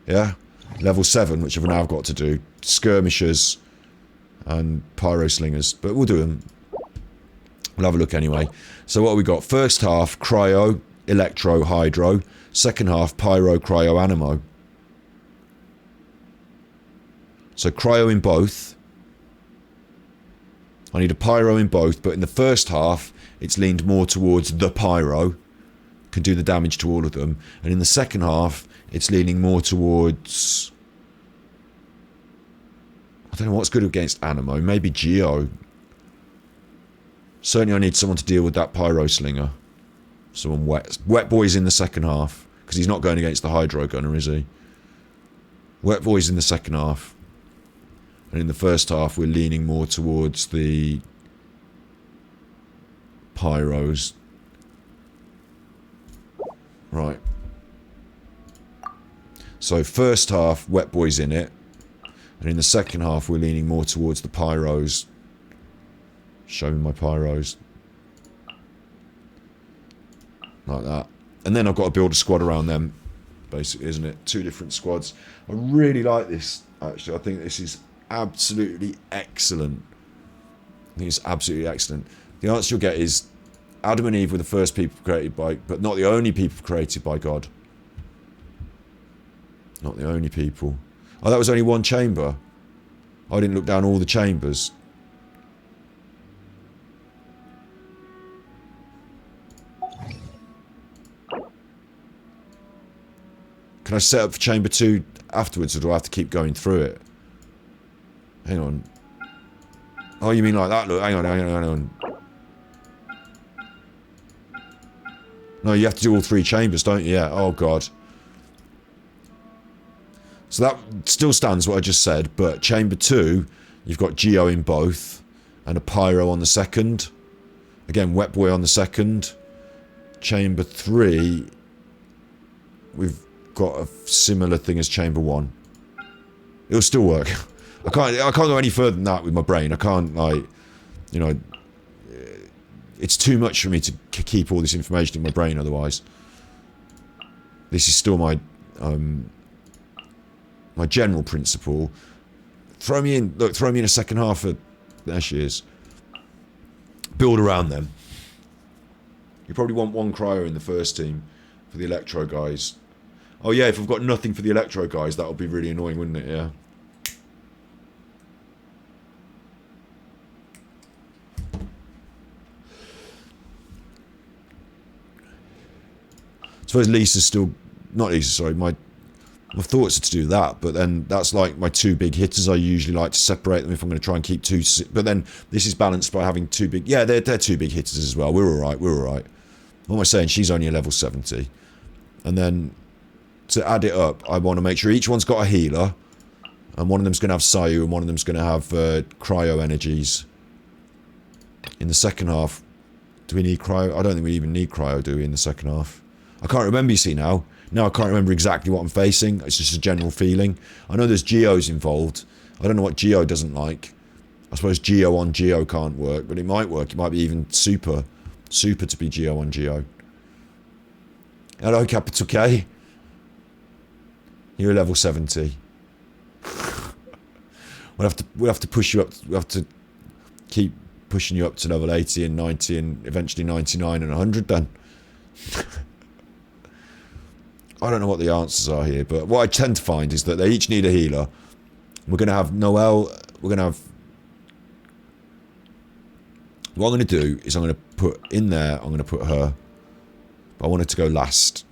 Yeah? Level 7, which I've now got to do. Skirmishers. And Pyro Slingers. But we'll do them. We'll have a look anyway. So what have we got? First half, Cryo, Electro, Hydro. Second half, Pyro, Cryo, Animo. So Cryo in both. I need a Pyro in both, but in the first half, it's leaned more towards the Pyro. Can do the damage to all of them. And in the second half, it's leaning more towards... I don't know what's good against Animo. Maybe Geo. Certainly I need someone to deal with that Pyro Slinger. Someone wet. Wet Boy's in the second half. Because he's not going against the Hydro Gunner, is he? Wet Boy's in the second half. And in the first half, we're leaning more towards the Pyros. Right. So first half, Wet Boy's in it. And in the second half, we're leaning more towards the Pyros. Show me my Pyros. Like that. And then I've got to build a squad around them. Basically, isn't it? 2 different squads. I really like this, actually. I think this is absolutely excellent. I think it's absolutely excellent. The answer you'll get is Adam and Eve were the first people created by... But not the only people created by God. Not the only people. Oh, that was only one chamber. I didn't look down all the chambers. Can I set up for chamber 2 afterwards, or do I have to keep going through it? Hang on. Oh, you mean like that? Look, hang on. No, you have to do all 3 chambers, don't you? Yeah, oh god. So that still stands what I just said, but chamber 2, you've got Geo in both, and a Pyro on the second. Again, Wet Boy on the second. Chamber 3, we've got a similar thing as chamber 1. It'll still work. I can't go any further than that with my brain. I can't, like, you know, it's too much for me to keep all this information in my brain otherwise. This is still my my general principle. Throw me in a second half of... There she is. Build around them. You probably want 1 cryo in the first team for the electro guys. Oh yeah, if I've got nothing for the electro guys, that would be really annoying, wouldn't it? Yeah. I suppose Lisa's still... Not Lisa, sorry. My thoughts are to do that, but then that's like my 2 big hitters. I usually like to separate them if I'm going to try and keep 2... But then this is balanced by having 2 big... Yeah, they're 2 big hitters as well. We're alright, What am I saying? She's only a level 70. And then to add it up, I want to make sure each one's got a healer. And one of them's going to have Sayu, and one of them's going to have cryo energies. In the second half, do we need cryo? I don't think we even need cryo, do we, in the second half? I can't remember, you see, now. Now I can't remember exactly what I'm facing. It's just a general feeling. I know there's Geos involved. I don't know what Geo doesn't like. I suppose Geo on Geo can't work, but it might work. It might be even super to be Geo on Geo. Hello, Capital K. You're level 70. We'll have to push you up. We'll have to keep pushing you up to level 80 and 90 and eventually 99 and 100 then. I don't know what the answers are here, but what I tend to find is that they each need a healer. We're going to have Noelle. We're going to have... What I'm going to do is I'm going to put in there, I'm going to put her. But I want her to go last.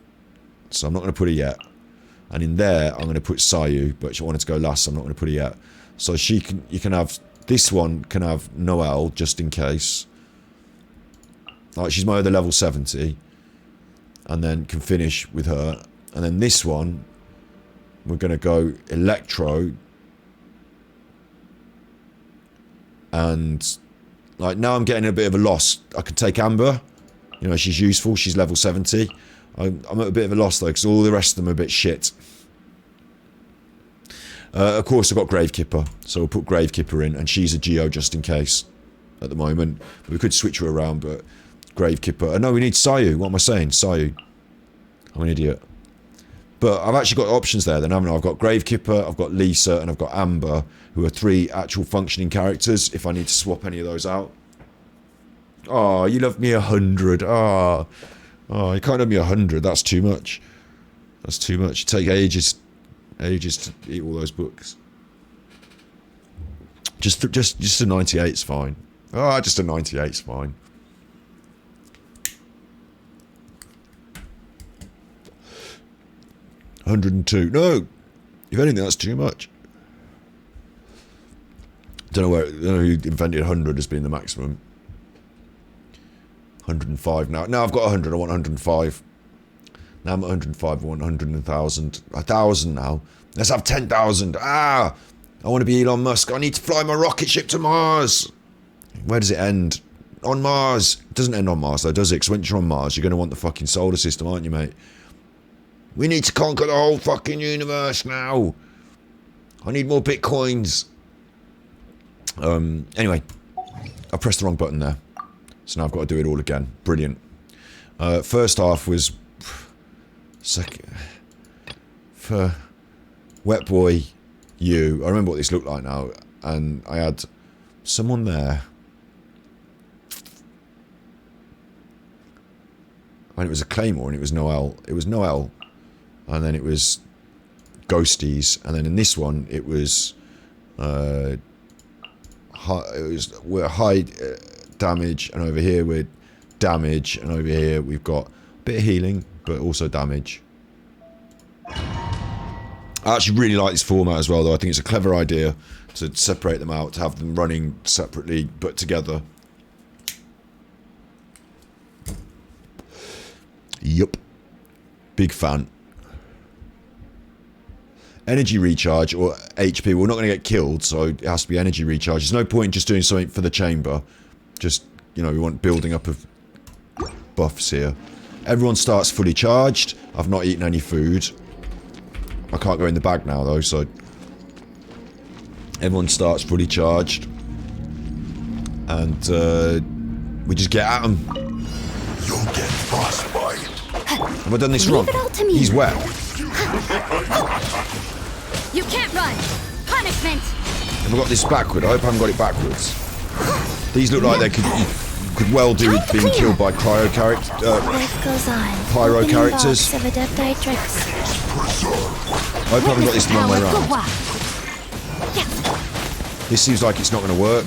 So I'm not going to put her yet. And in there, I'm going to put Sayu, but I want her to go last, so I'm not going to put her yet. So you can have... This one can have Noelle, just in case. Like, she's my other level 70. And then can finish with her. And then this one, we're going to go Electro. And, like, now I'm getting a bit of a loss. I could take Amber. You know, she's useful. She's level 70. I'm at a bit of a loss, though, because all the rest of them are a bit shit. Of course, I've got Gravekipper. So we'll put Gravekipper in. And she's a Geo just in case at the moment. We could switch her around, but Gravekipper. No, we need Sayu. What am I saying? Sayu. I'm an idiot. But I've actually got options there then, haven't I? I've got Gravekipper, I've got Lisa, and I've got Amber, who are 3 actual functioning characters, if I need to swap any of those out. Oh, you love me 100. Oh, you can't love me 100. That's too much. That's too much. It take ages to eat all those books. Just a 98's fine. Oh, just a 98's fine. $102. No, if anything, that's too much. Don't know who invented 100 as being the maximum. 105 now. Now I've got 100. I want 105. Now I'm at 105. I want 100 and 1,000. 1,000 now. Let's have 10,000. Ah! I want to be Elon Musk. I need to fly my rocket ship to Mars. Where does it end? On Mars. It doesn't end on Mars though, does it? Because once you're on Mars, you're going to want the fucking solar system, aren't you, mate? We need to conquer the whole fucking universe now. I need more bitcoins. Anyway, I pressed the wrong button there. So now I've got to do it all again. Brilliant. First half was... For Wet Boy, you. I remember what this looked like now. And I had someone there. And it was a Claymore and it was Noelle. It was Noelle. And then it was ghosties, and then in this one it was we're high damage, and over here we're damage, and over here we've got a bit of healing but also damage. I actually really like this format as well, though. I think it's a clever idea to separate them out, to have them running separately but together. Yup. Big fan. Energy recharge, or HP. We're not going to get killed, so it has to be energy recharge. There's no point just doing something for the chamber. Just, you know, we want building up of buffs here. Everyone starts fully charged. I've not eaten any food. I can't go in the bag now, though, so... Everyone starts fully charged. And, we just get at them. You'll get frostbite. Have I done this wrong? He's wet. You can't run. Punishment. Have I got this backward? I hope I haven't got it backwards. These look like they could well do with being killed by cryo characters. Life goes on. Pyro characters. Of Adepti tricks. I hope I haven't got this the wrong way around. This seems like it's not going to work.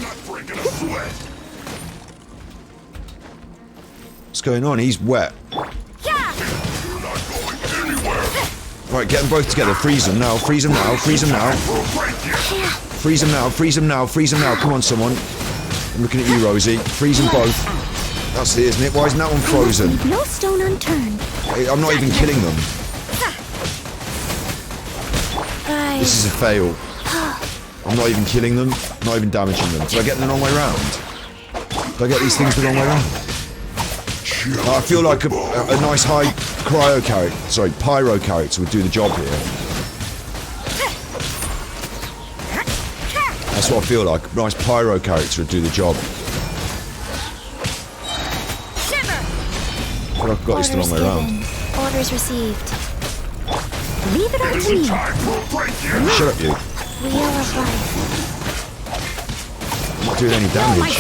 What's going on? He's wet. Right, get them both together. Freeze them now. Freeze them now. Freeze them now. Freeze them now. Freeze them now. Freeze them now. Come on, someone. I'm looking at you, Rosie. Freeze them both. That's it, isn't it? Why isn't that one frozen? No stone unturned. I'm not even killing them. This is a fail. I'm not even killing them. Not even damaging them. Did I get them the wrong way around? Did I get these things the wrong way around? I feel like a nice high cryo character, sorry, pyro character would do the job here. That's what I feel like. A nice pyro character would do the job. I feel like I've got this the wrong way around. Orders received. Leave it up to me. Shut up, you. Wheel of life. I'm not doing any damage.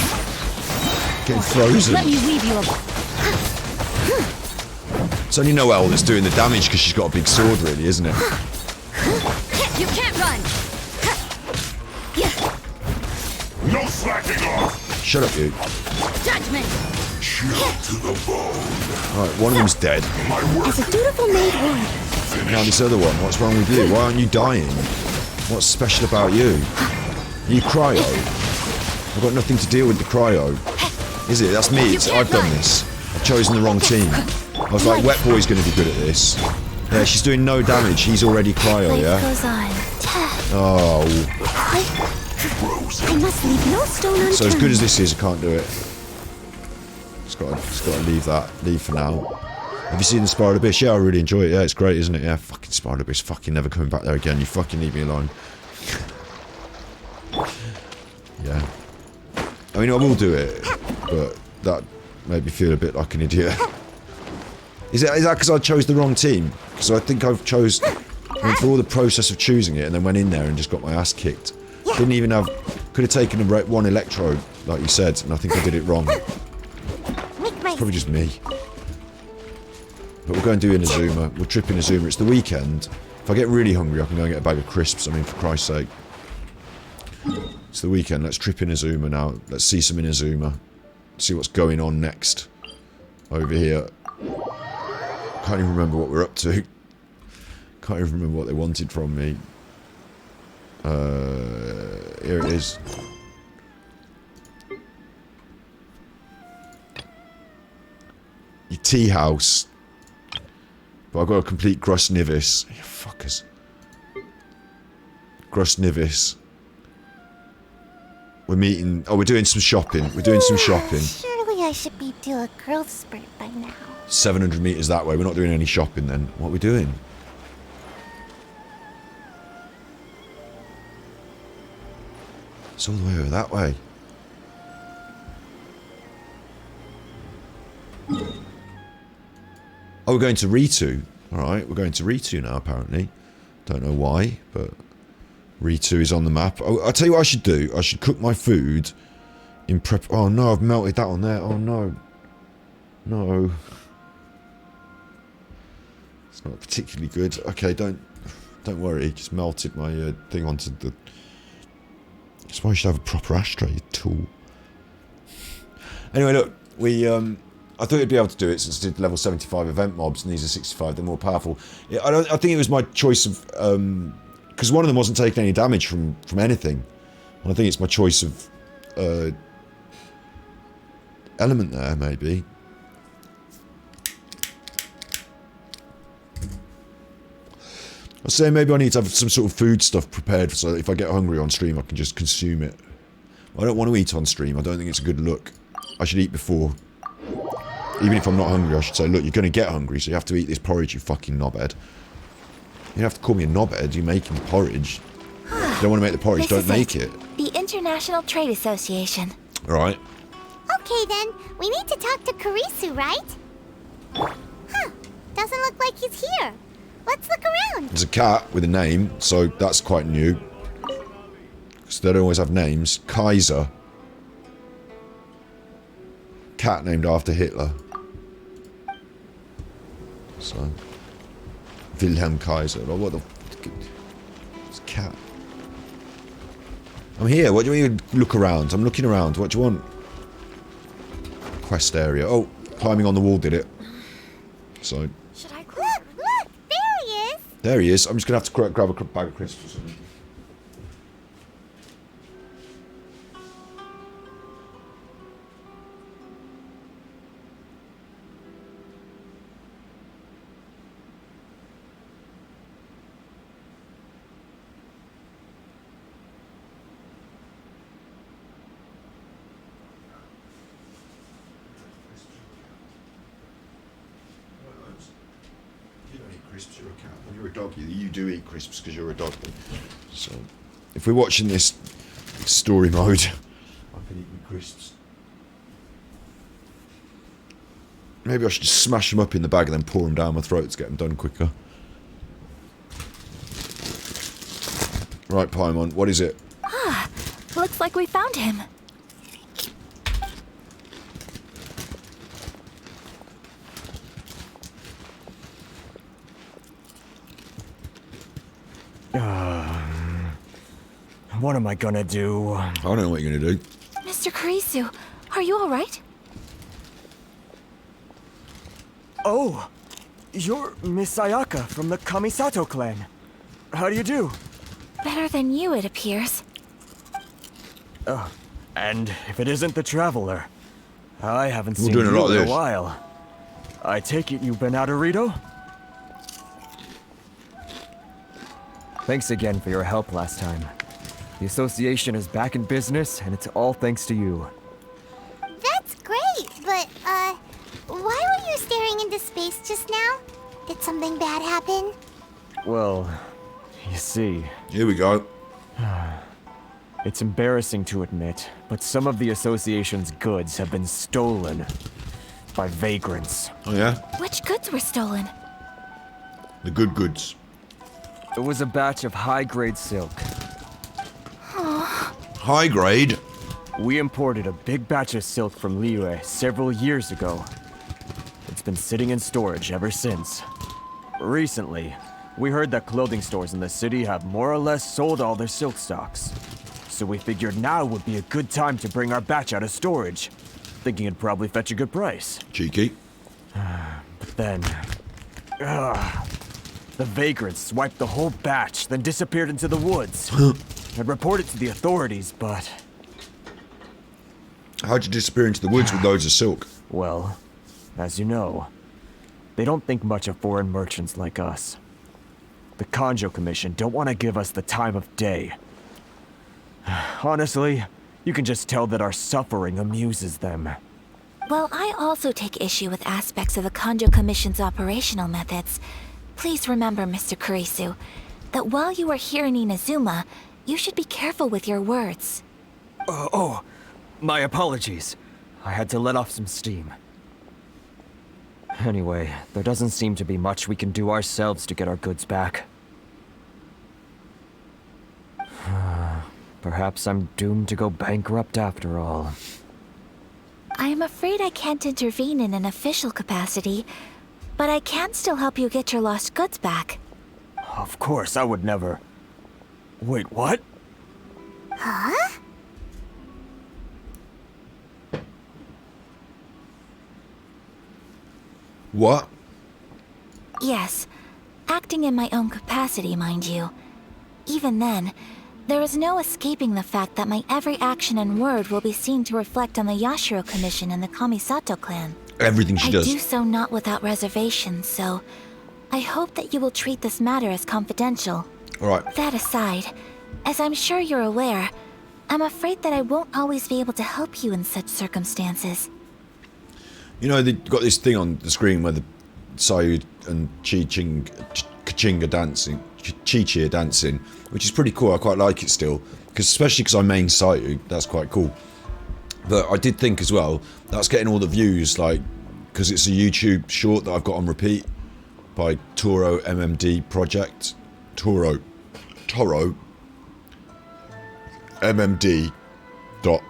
Getting frozen. Let me weave you a... It's only Noelle that's doing the damage because she's got a big sword, really, isn't it? You can't run. No slacking off. Shut up, you. Judgment. Chill to the bone. Alright, one of them's dead. As a dutiful maid would. Now this other one, what's wrong with you? Why aren't you dying? What's special about you? Are you cryo? I've got nothing to deal with the cryo. Is it? That's me. I've done this. I've chosen the wrong team. I was like, Wet Boy's going to be good at this. Yeah, she's doing no damage. He's already cryo, yeah? Oh. I must leave no stone unturned. So as good as this is, I can't do it. Just got to leave that. Leave for now. Have you seen the Spiral Abyss? Yeah, I really enjoy it. Yeah, it's great, isn't it? Yeah, fucking Spiral Abyss. Fucking never coming back there again. You fucking leave me alone. Yeah. I mean, I will do it, but that made me feel a bit like an idiot. Is that because I chose the wrong team? Because I think I went through all the process of choosing it and then went in there and just got my ass kicked. Didn't even have... Could have taken one electrode, like you said, and I think I did it wrong. It's probably just me. But we'll go and do Inazuma. We'll trip Inazuma. It's the weekend. If I get really hungry, I can go and get a bag of crisps. I mean, for Christ's sake. It's the weekend. Let's trip Inazuma now. Let's see some Inazuma. See what's going on next. Over here. Can't even remember what we're up to. Can't even remember what they wanted from me. Here it is. Your tea house. But I've got to complete Grus Nivis. You fuckers. Grus Nivis. We're meeting... Oh, we're doing some shopping. We're doing some shopping. Surely I should be due a growth spurt by now. 700 metres that way. We're not doing any shopping then. What are we doing? It's all the way over that way. Oh, we're going to Ritu. Alright, we're going to Ritu now, apparently. Don't know why, but... Ritu is on the map. Oh, I'll tell you what I should do. I should cook my food in prep... Oh no, I've melted that on there. Oh no. No. It's not particularly good. Okay, don't Don't worry, just melted my thing onto the... That's why you should have a proper ashtray, you tool. Anyway, look, we... I thought you'd be able to do it since I did level 75 event mobs, and these are 65, they're more powerful. I think it was my choice of... because one of them wasn't taking any damage from anything. And I think it's my choice of... element there, maybe. I was saying maybe I need to have some sort of food stuff prepared so that if I get hungry on stream I can just consume it. I don't want to eat on stream, I don't think it's a good look. I should eat before. Even if I'm not hungry, I should say, look, you're going to get hungry, so you have to eat this porridge, you fucking knobhead. You don't have to call me a knobhead, you're making the porridge. If you don't want to make the porridge, don't make it. The International Trade Association. Right. Okay then, we need to talk to Kurisu, right? Huh, doesn't look like he's here. Let's look around. There's a cat with a name, so that's quite new. Because they don't always have names. Kaiser. Cat named after Hitler. So... Wilhelm Kaiser. Oh, what the... It's a cat. I'm here. What do you mean look around? I'm looking around. What do you want? Quest area. Oh, climbing on the wall did it. So... Should I... Look! There he is! There he is. I'm just going to have to grab a bag of crisps or something. You do eat crisps because you're a dog. So, if we're watching this story mode, I can eat my crisps. Maybe I should just smash them up in the bag and then pour them down my throat to get them done quicker. Right, Paimon, what is it? Ah, looks like we found him. What am I gonna do? I don't know what you're gonna do. Mr. Kurisu, are you alright? Oh, you're Miss Ayaka from the Kamisato clan. How do you do? Better than you, it appears. And if it isn't the Traveler, I haven't We're seen doing a you lot of in a this. while. I take it you've been out of Rito? Thanks again for your help last time. The association is back in business, and it's all thanks to you. That's great, but, why were you staring into space just now? Did something bad happen? Well, you see... Here we go. It's embarrassing to admit, but some of the association's goods have been stolen by vagrants. Oh yeah? Which goods were stolen? The good goods. It was a batch of high-grade silk. High grade? We imported a big batch of silk from Liyue several years ago. It's been sitting in storage ever since. Recently, we heard that clothing stores in the city have more or less sold all their silk stocks. So we figured now would be a good time to bring our batch out of storage, thinking it'd probably fetch a good price. Cheeky. But then... the vagrants swiped the whole batch, then disappeared into the woods. I'd reported to the authorities, but... How'd you disappear into the woods with loads of silk? Well, as you know, they don't think much of foreign merchants like us. The Kanjo Commission don't want to give us the time of day. Honestly, you can just tell that our suffering amuses them. Well, I also take issue with aspects of the Kanjo Commission's operational methods. Please remember, Mr. Kurisu, that while you are here in Inazuma, you should be careful with your words. My apologies. I had to let off some steam. Anyway, there doesn't seem to be much we can do ourselves to get our goods back. Perhaps I'm doomed to go bankrupt after all. I am afraid I can't intervene in an official capacity, but I can still help you get your lost goods back. Of course, I would never... Wait, what? Huh? What? Yes, acting in my own capacity, mind you. Even then, there is no escaping the fact that my every action and word will be seen to reflect on the Yashiro Commission and the Kamisato clan. Everything she does. I do so not without reservation, so I hope that you will treat this matter as confidential. Alright. That aside, as I'm sure you're aware, I'm afraid that I won't always be able to help you in such circumstances. You know, they've got this thing on the screen where the Sayu and Chi-Chi are dancing, Chi-Chi are dancing, which is pretty cool. I quite like it still, especially because I main Sayu, that's quite cool. But I did think as well, that's getting all the views, like, because it's a YouTube short that I've got on repeat by Toro MMD Project. Toro MMD dot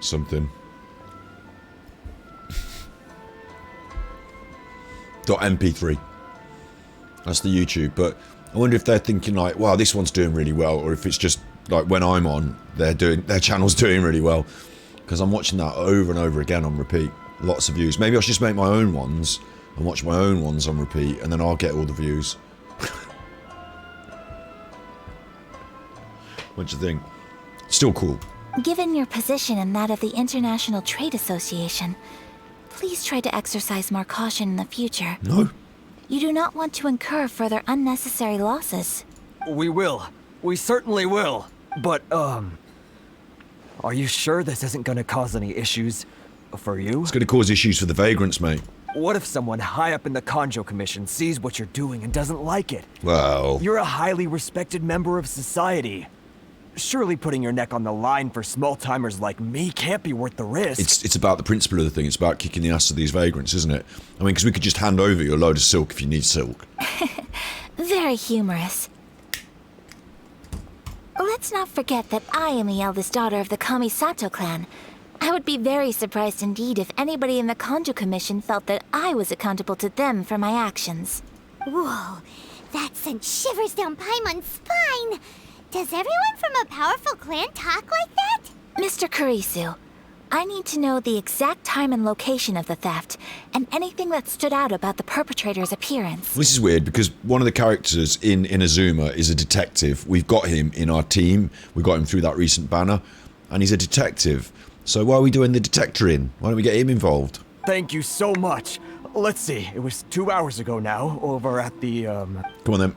something. .mp3. That's the YouTube, but I wonder if they're thinking like, wow, this one's doing really well, or if it's just like when I'm on, their channel's doing really well, because I'm watching that over and over again on repeat. Lots of views. Maybe I should just make my own ones and watch my own ones on repeat, and then I'll get all the views. What do you think? Still cool. Given your position and that of the International Trade Association, please try to exercise more caution in the future. No. You do not want to incur further unnecessary losses. We will. We certainly will. But, are you sure this isn't gonna cause any issues for you? It's gonna cause issues for the vagrants, mate. What if someone high up in the Kanjo Commission sees what you're doing and doesn't like it? Well... You're a highly respected member of society. Surely putting your neck on the line for small-timers like me can't be worth the risk. It's about the principle of the thing. It's about kicking the ass of these vagrants, isn't it? I mean, because we could just hand over you a load of silk if you need silk. Very humorous. Let's not forget that I am the eldest daughter of the Kamisato clan. I would be very surprised indeed if anybody in the Kanjo Commission felt that I was accountable to them for my actions. Whoa, that sent shivers down Paimon's spine! Does everyone from a powerful clan talk like that? Mr. Kurisu, I need to know the exact time and location of the theft, and anything that stood out about the perpetrator's appearance. This is weird, because one of the characters in Inazuma is a detective. We've got him in our team. We got him through that recent banner, and he's a detective. So why are we doing the detector in? Why don't we get him involved? Thank you so much. Let's see, it was 2 hours ago now, over at the, Come on then.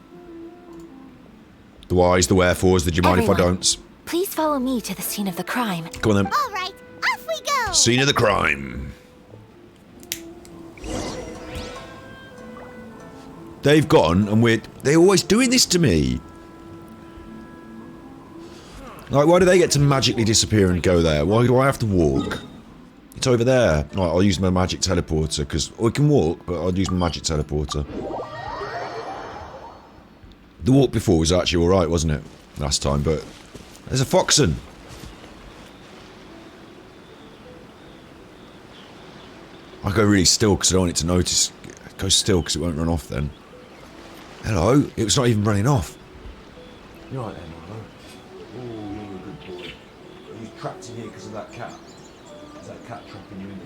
The whys, the wherefores, the do you mind if I don't? Please follow me to the scene of the crime. Come on then. All right, off we go! Scene of the crime. They've gone, and they're always doing this to me. Like, why do they get to magically disappear and go there? Why do I have to walk? It's over there. Right, I'll use my magic teleporter, because we can walk, but I'll use my magic teleporter. The walk before was actually alright, wasn't it? Last time, but... There's a foxen! I'll go really still because I don't want it to notice. Go still because it won't run off then. Hello? It was not even running off. You're right there, Marlo. Oh, you're a good boy. Are you trapped in here because of that cat? Is that cat trapping you in here?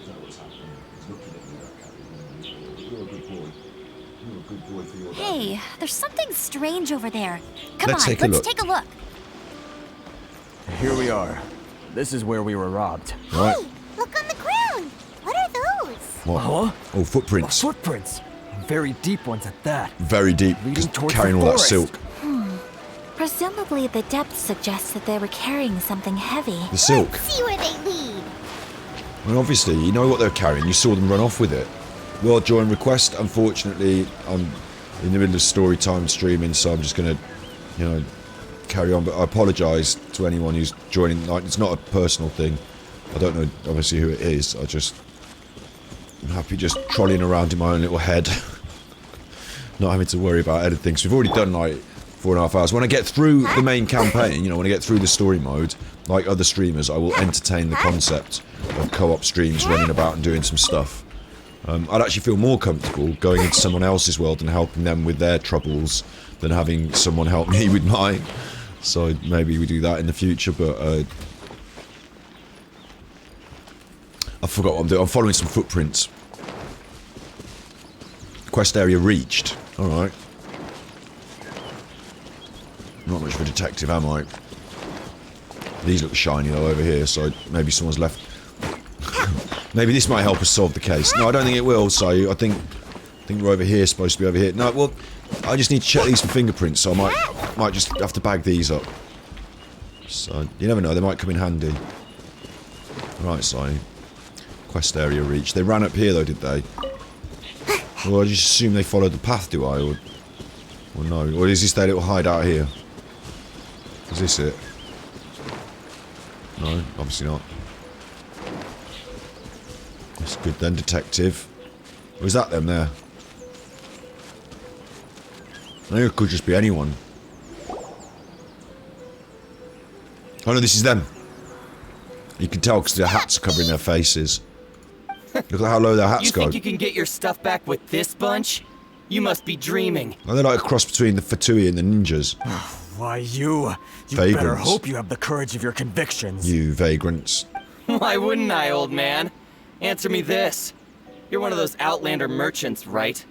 Is that what's happening? He's looking at you, that cat. You're a good boy. You're a good boy for your dad. Hey, there's something strange over there. Come Let's on, take a let's look. take a look. Here we are. This is where we were robbed. Right. Hey, look on the ground! What are those? What? Huh? Oh, footprints. Footprints! Very deep ones at that. Very deep, Leading just towards carrying the all that forest. silk. Presumably the depth suggests that they were carrying something heavy. The silk. Let's see where they lead. Well, obviously, you know what they're carrying. You saw them run off with it. Well, join request. Unfortunately, I'm in the middle of story time streaming, so I'm just going to, you know, carry on. But I apologise to anyone who's joining. Like, it's not a personal thing. I don't know, obviously, who it is. I'm happy just trolling around in my own little head. Not having to worry about anything. So we've already done, like, 4.5 hours. When I get through the main campaign, you know, when I get through the story mode, like other streamers, I will entertain the concept of co-op streams, running about and doing some stuff. I'd actually feel more comfortable going into someone else's world and helping them with their troubles than having someone help me with mine. So maybe we do that in the future, but I forgot what I'm doing. I'm following some footprints. Quest area reached. Alright. Not much of a detective, am I? These look shiny though over here, so maybe someone's left. Maybe this might help us solve the case. No, I don't think it will, so I think we're over here, supposed to be over here. No, well, I just need to check these for fingerprints, so I might just have to bag these up. So, you never know, they might come in handy. Right, so quest area reached. They ran up here though, did they? Well, I just assume they followed the path, do I? Or no? Or is this their little hideout here? Is this it? No, obviously not. That's good then, detective. Or is that them there? I think it could just be anyone. Oh no, this is them. You can tell because their hats are covering their faces. Look at how low their hats go. You think you can get your stuff back with this bunch? You must be dreaming. Oh, they're like a cross between the Fatui and the ninjas. Why, you Vagrants. better hope you have the courage of your convictions. You vagrants. Why wouldn't I, old man? Answer me this. You're one of those Outlander merchants, right?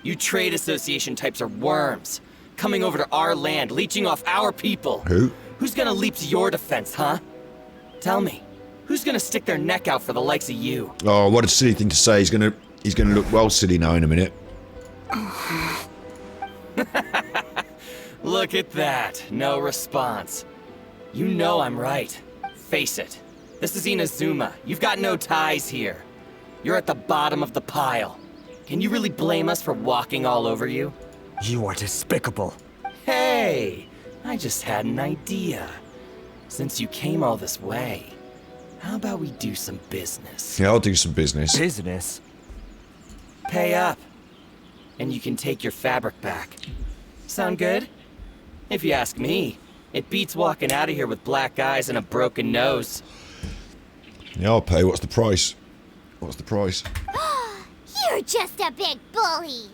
You trade association types are worms. Coming over to our land, leeching off our people. Who? Who's gonna leap to your defense, huh? Tell me. Who's gonna stick their neck out for the likes of you? Oh, what a silly thing to say. He's gonna look well silly now in a minute. Look at that. No response. You know I'm right. Face it. This is Inazuma. You've got no ties here. You're at the bottom of the pile. Can you really blame us for walking all over you? You are despicable. Hey! I just had an idea. Since you came all this way, how about we do some business? Yeah, I'll do some business. Business? Pay up. And you can take your fabric back. Sound good? If you ask me, it beats walking out of here with black eyes and a broken nose. Yeah, I'll pay. What's the price? What's the price? You're just a big bully.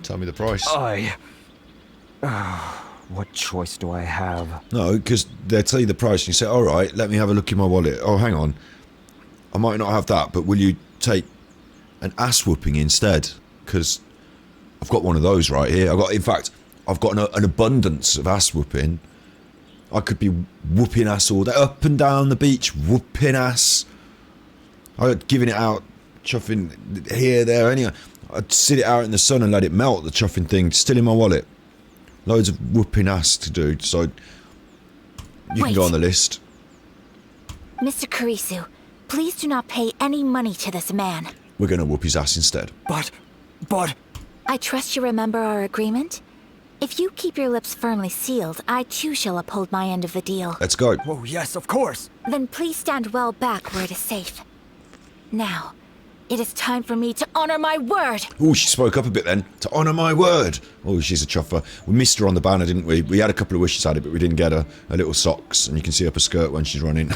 Tell me the price. What choice do I have? No, because they'll tell you the price and you say, alright, let me have a look in my wallet. Oh, hang on. I might not have that, but will you take an ass whooping instead? Because I've got one of those right here. In fact, I've got an abundance of ass whooping. I could be whooping ass all day, up and down the beach, whooping ass. I'd giving it out, chuffing here, there, anywhere. I'd sit it out in the sun and let it melt, the chuffing thing, still in my wallet. Loads of whooping ass to do, so you can go on the list. Mr. Kurisu, please do not pay any money to this man. We're gonna whoop his ass instead. But... I trust you remember our agreement? If you keep your lips firmly sealed, I too shall uphold my end of the deal. Let's go. Oh, yes, of course. Then please stand well back where it is safe. Now, it is time for me to honor my word. Oh, she spoke up a bit then. To honor my word. Oh, she's a chuffer. We missed her on the banner, didn't we? We had a couple of wishes at it, but we didn't get her little socks. And you can see up her skirt when she's running.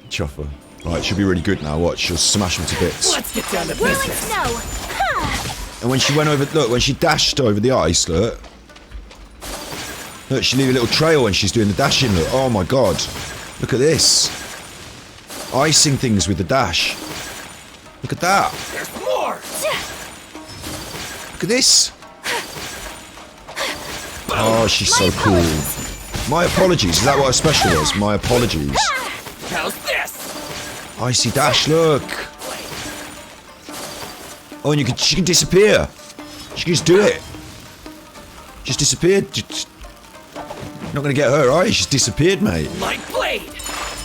Chuffer. Right, she'll be really good now. Watch, she'll smash them to bits. Let's get down to Whirling business. snow. And when she went over, look, when she dashed over the ice, look. Look, she leave a little trail when she's doing the dashing, look. Oh my god. Look at this. Icing things with the dash. Look at that. There's more. Look at this. Oh, she's so cool. My apologies. Is that what her special was? My apologies. How's this? Icy dash, look. Oh, and she can disappear. She can just do it. Just disappeared. You're not going to get her, are you? She's disappeared, mate. My blade.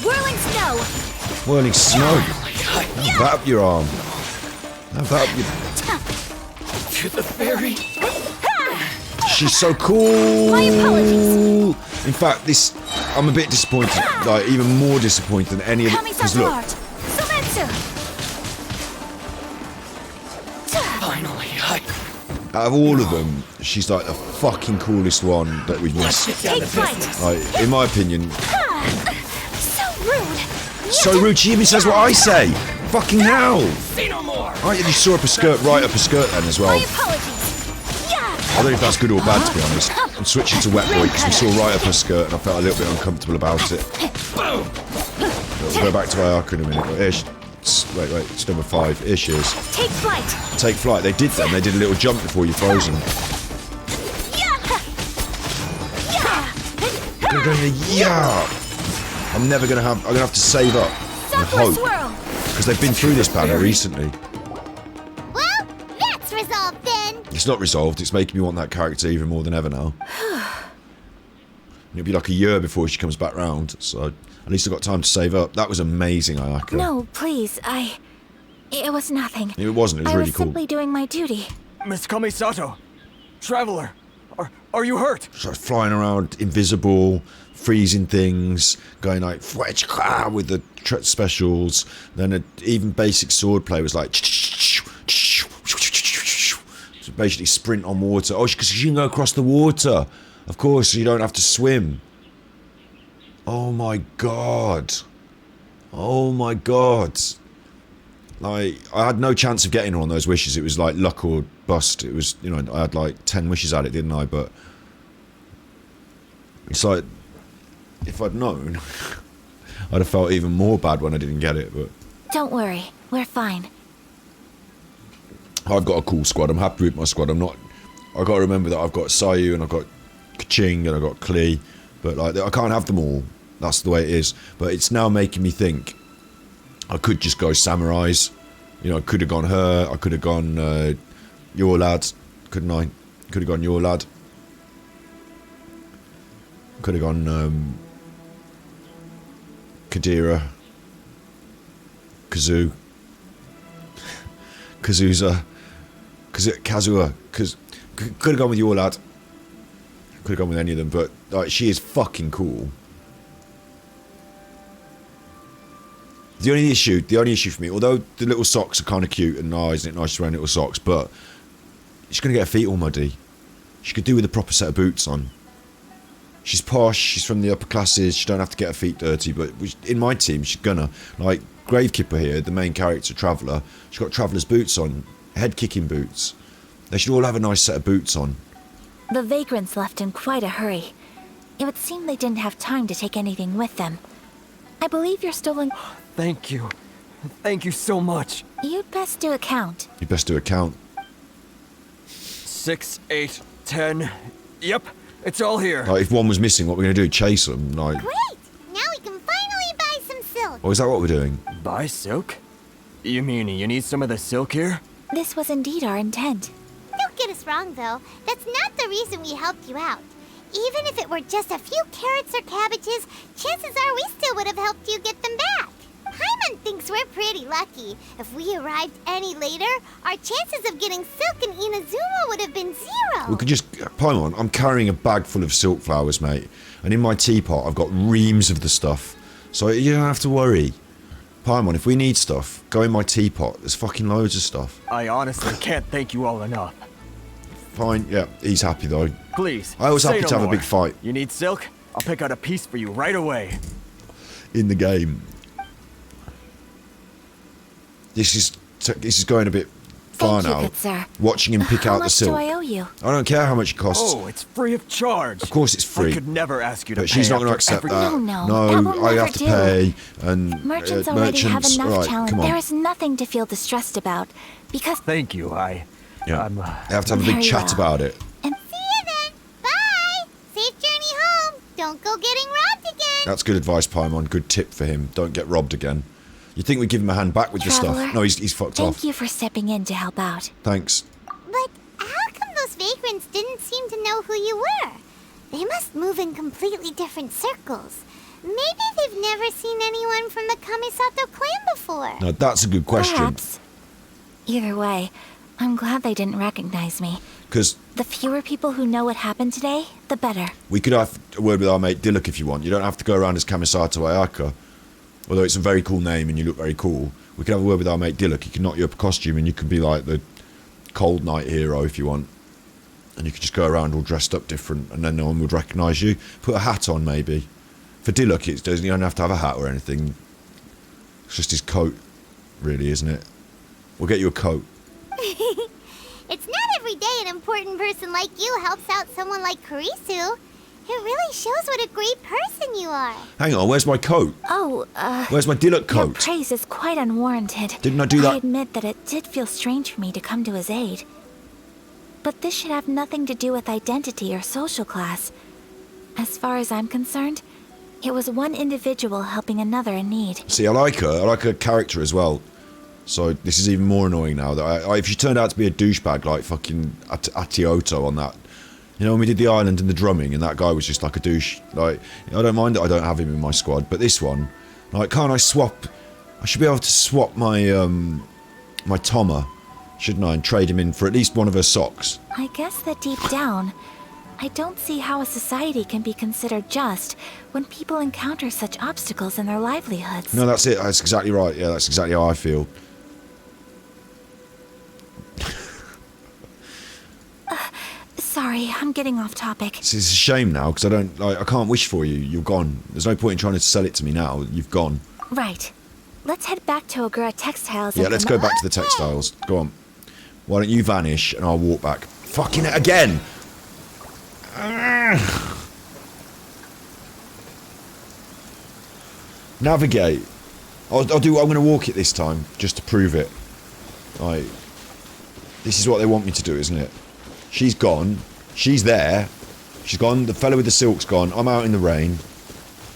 Whirling snow. Whirling snow. Have that up your arm. Have that up your... To the ferry. She's so cool. My apologies. In fact, I'm a bit disappointed. Like, even more disappointed than any of it. Because look. Finally, out of all of them, she's like the fucking coolest one that we've missed. Take flight. Like, in my opinion. So rude. So rude. She even says what I say. Fucking hell! See no more! Oh, you saw up a skirt, right up a skirt then as well. My apologies. Yeah. I don't know if that's good or bad, to be honest. I'm switching to wet boy because we saw right up her skirt and I felt a little bit uncomfortable about it. Boom! We'll go back to Ayaka in a minute. Wait, it's number 5. Here she is. Take flight. Take flight. They did them. They did a little jump before you froze them. Yeah. I'm never gonna have. I'm gonna have to save up and hope because they've been through this banner recently. Well, that's resolved then. It's not resolved. It's making me want that character even more than ever now. It'll be like a year before she comes back round, so at least I've got time to save up. That was amazing, Ayaka. No, please, it was nothing. It wasn't. It was really I was cool. simply doing my duty. Miss Kamisato, Traveler, are you hurt? So flying around, invisible, freezing things, going like with the specials. Then even basic swordplay was like so basically sprint on water. Oh, because you can go across the water. Of course, you don't have to swim. Oh my god. Oh my god. Like, I had no chance of getting her on those wishes. It was like luck or bust. It was, I had like 10 wishes at it, didn't I? But it's like, if I'd known, I'd have felt even more bad when I didn't get it. But Don't worry, we're fine. I've got a cool squad. I'm happy with my squad. I've got to remember that I've got Sayu and I've got Kaching and I've got Klee. But like, I can't have them all. That's the way it is. But it's now making me think I could just go samurais. I could have gone her. I could have gone your lad, couldn't I? Could have gone your lad. Could have gone Kadira, Kazoo, Kazuza, Kazua. Could have gone with your lad. Could have gone with any of them, but like, she is fucking cool. The only issue for me, although the little socks are kind of cute and nice, isn't it nice to wear little socks, but she's going to get her feet all muddy. She could do with a proper set of boots on. She's posh, she's from the upper classes, she don't have to get her feet dirty, but in my team, she's gonna. Like, Gravekipper here, the main character, Traveller, she's got Traveller's boots on, head-kicking boots. They should all have a nice set of boots on. The vagrants left in quite a hurry. It would seem they didn't have time to take anything with them. I believe your stolen... Thank you. Thank you so much. You'd best do a count. You best do a count. 6, 8, 10. Yep, it's all here. Like, if one was missing, what we're going to do? Chase them? Like... Great! Now we can finally buy some silk. Oh, is that what we're doing? Buy silk? You mean you need some of the silk here? This was indeed our intent. Don't get us wrong, though. That's not the reason we helped you out. Even if it were just a few carrots or cabbages, chances are we still would have helped you get them back. Paimon thinks we're pretty lucky. If we arrived any later, our chances of getting silk in Inazuma would have been 0. We could just... Paimon, I'm carrying a bag full of silk flowers, mate. And in my teapot, I've got reams of the stuff. So you don't have to worry. Paimon, if we need stuff, go in my teapot. There's fucking loads of stuff. I honestly can't thank you all enough. Fine, yeah, he's happy though. Please, I was say happy no to have more. a big fight. You need silk? I'll pick out a piece for you right away. In the game. This is going a bit far Thank now. you, good sir. Watching him pick How out the much silk. do I owe you? I don't care how much it costs. Oh, it's free of charge. Of course it's free. I could never ask you to But pay she's not going to after accept every- that. No, that will I never have to do. pay. And Merchants already have merchants, enough right, talent. come on. There is nothing to feel distressed about, because... Thank you, Yeah. I have to have a Very big chat well. about it. And see you then. Bye. Safe journey home. Don't go getting robbed again. That's good advice, Paimon. Good tip for him. Don't get robbed again. You'd think we'd give him a hand back with the Traveler, stuff. No, he's fucked Thank off. you for stepping in to help out. Thanks. But how come those vagrants didn't seem to know who you were? They must move in completely different circles. Maybe they've never seen anyone from the Kamisato clan before. Now, that's a good question. Perhaps. Either way, I'm glad they didn't recognize me. Because The fewer people who know what happened today, the better. we could have a word with our mate Diluk if you want. You don't have to go around as Kamisato Ayaka. Although it's a very cool name and you look very cool. We could have a word with our mate Diluk. He can knock you up a costume and you can be like the Cold Knight hero if you want. And you could just go around all dressed up different and then no one would recognise you. Put a hat on maybe. For Diluk, you don't have to have a hat or anything. It's just his coat. really, isn't it? We'll get you a coat. It's not every day an important person like you helps out someone like Kurisu. It really shows what a great person you are. Hang on, where's my coat? Oh, Where's my Diluc your coat? praise is quite unwarranted. Didn't I do that? I admit that it did feel strange for me to come to his aid. But this should have nothing to do with identity or social class. As far as I'm concerned, it was one individual helping another in need. See, I like her character as well. So this is even more annoying now that if she turned out to be a douchebag like fucking Atioto on that. You know, when we did the island and the drumming and that guy was just like a douche. Like, I don't mind that I don't have him in my squad, but this one, like, can't I swap? I should be able to swap my, my Toma, shouldn't I, and trade him in for at least one of her socks. I guess that deep down, I don't see how a society can be considered just when people encounter such obstacles in their livelihoods. No, that's it. That's exactly right. Yeah, that's exactly how I feel. Sorry, I'm getting off topic. It's a shame now because I can't wish for you. You're gone. There's no point in trying to sell it to me now. You've gone. Right. Let's head back to Ogura Textiles. Yeah, let's go back to the textiles. Go on. Why don't you vanish and I'll walk back. Fucking it again! Navigate. I'm going to walk it this time, just to prove it. Like, this is what they want me to do, isn't it? She's gone. She's there. She's gone. The fella with the silk's gone. I'm out in the rain.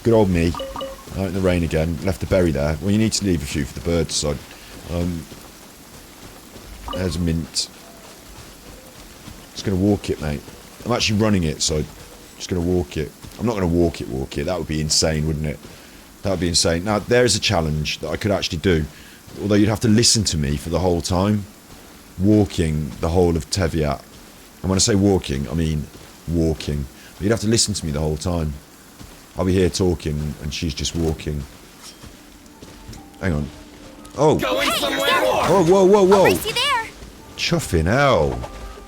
Good old me. Out in the rain again. Left the berry there. Well, you need to leave a few for the birds, so... there's a mint. Just going to walk it, mate. I'm actually running it, so... just going to walk it. I'm not going to walk it. That would be insane, wouldn't it? That would be insane. Now, there's a challenge that I could actually do. Although you'd have to listen to me for the whole time. Walking the whole of Teviat. And when I say walking, I mean walking. But you'd have to listen to me the whole time. I'll be here talking, and she's just walking. Hang on. Oh! Going somewhere. Oh, whoa! I'll race you there. Chuffing hell!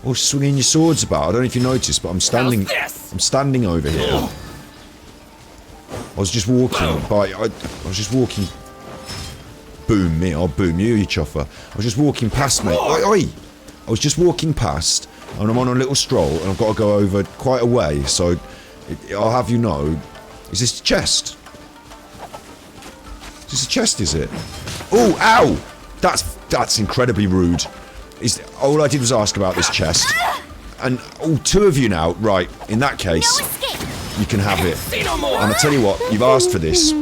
Oh, swinging your swords about. I don't know if you noticed, but I'm standing. I'm standing over here. I was just walking by. I was just walking. Boom me! I'll boom you, you chuffer. I was just walking past, mate. Oi! I was just walking past, and I'm on a little stroll, and I've got to go over quite a way. So, I'll have you know. Is this a chest? Is this a chest? Is it? Oh, ow! That's incredibly rude. All I did was ask about this chest, and two of you now. Right, in that case, you can have it. And I tell you what, you've asked for this.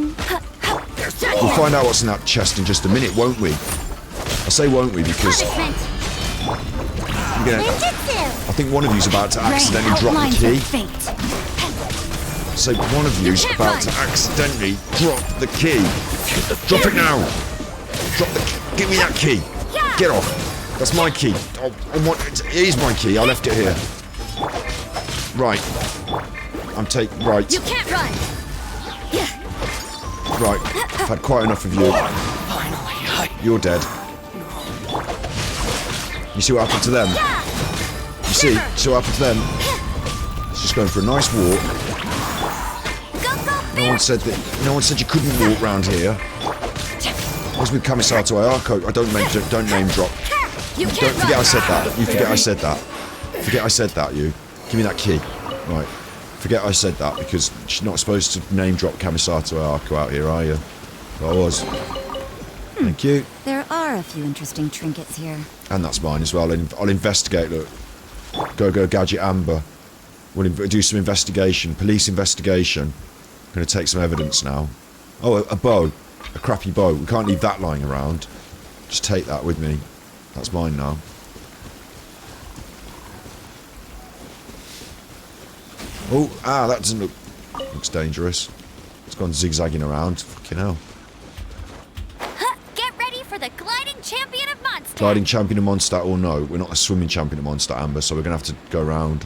We'll find out what's in that chest in just a minute, won't we? I say won't we because I think one of you's about to accidentally drop the key. So one of you's about to accidentally drop the key. Drop it now. Drop the key. Give me that key. Get off. That's my key. It is my key. I left it here. Right. Right. You can't run. Right. I've had quite enough of you. You're dead. You see what happened to them? You see what happened to them? It's just going for a nice walk. No one said you couldn't walk round here. What's with Kamisato Ayaka? I don't name drop. Don't forget I said that. You forget I said that. Forget I said that, you. Give me that key. Right. Forget I said that because she's not supposed to name drop Kamisato Ayaka out here, are you? But I was. Thank you. There are a few interesting trinkets here. And that's mine as well. I'll investigate, look. Go Gadget Amber. We'll do some investigation. Police investigation. Gonna take some evidence now. Oh, a bow. A crappy bow. We can't leave that lying around. Just take that with me. That's mine now. Oh, that doesn't look... looks dangerous. It's gone zigzagging around. Fucking hell. Get ready for the gliding champion of Mondstadt. Gliding champion of Mondstadt or no. We're not a swimming champion of Mondstadt, Amber, so we're going to have to go round.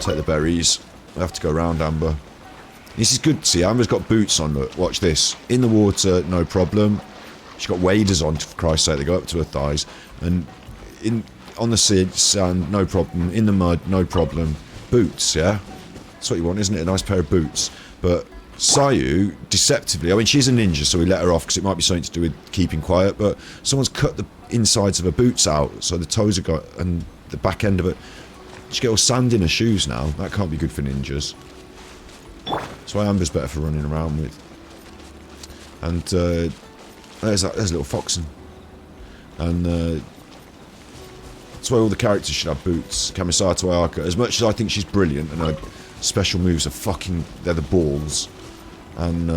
Take the berries. We have to go round, Amber. This is good. See, Amber's got boots on, look. Watch this. In the water, no problem. She's got waders on, for Christ's sake. They go up to her thighs. And on the sand, no problem. In the mud, no problem. Boots, yeah? That's what you want, isn't it? A nice pair of boots. But Sayu, deceptively, I mean, she's a ninja, so we let her off because it might be something to do with keeping quiet, but someone's cut the insides of her boots out, so the toes are got, and the back end of it. She get all sand in her shoes now. That can't be good for ninjas. That's why Amber's better for running around with. And there's little Foxen. And that's why all the characters should have boots. Kamisato Ayaka, as much as I think she's brilliant, and her special moves are they're the balls. And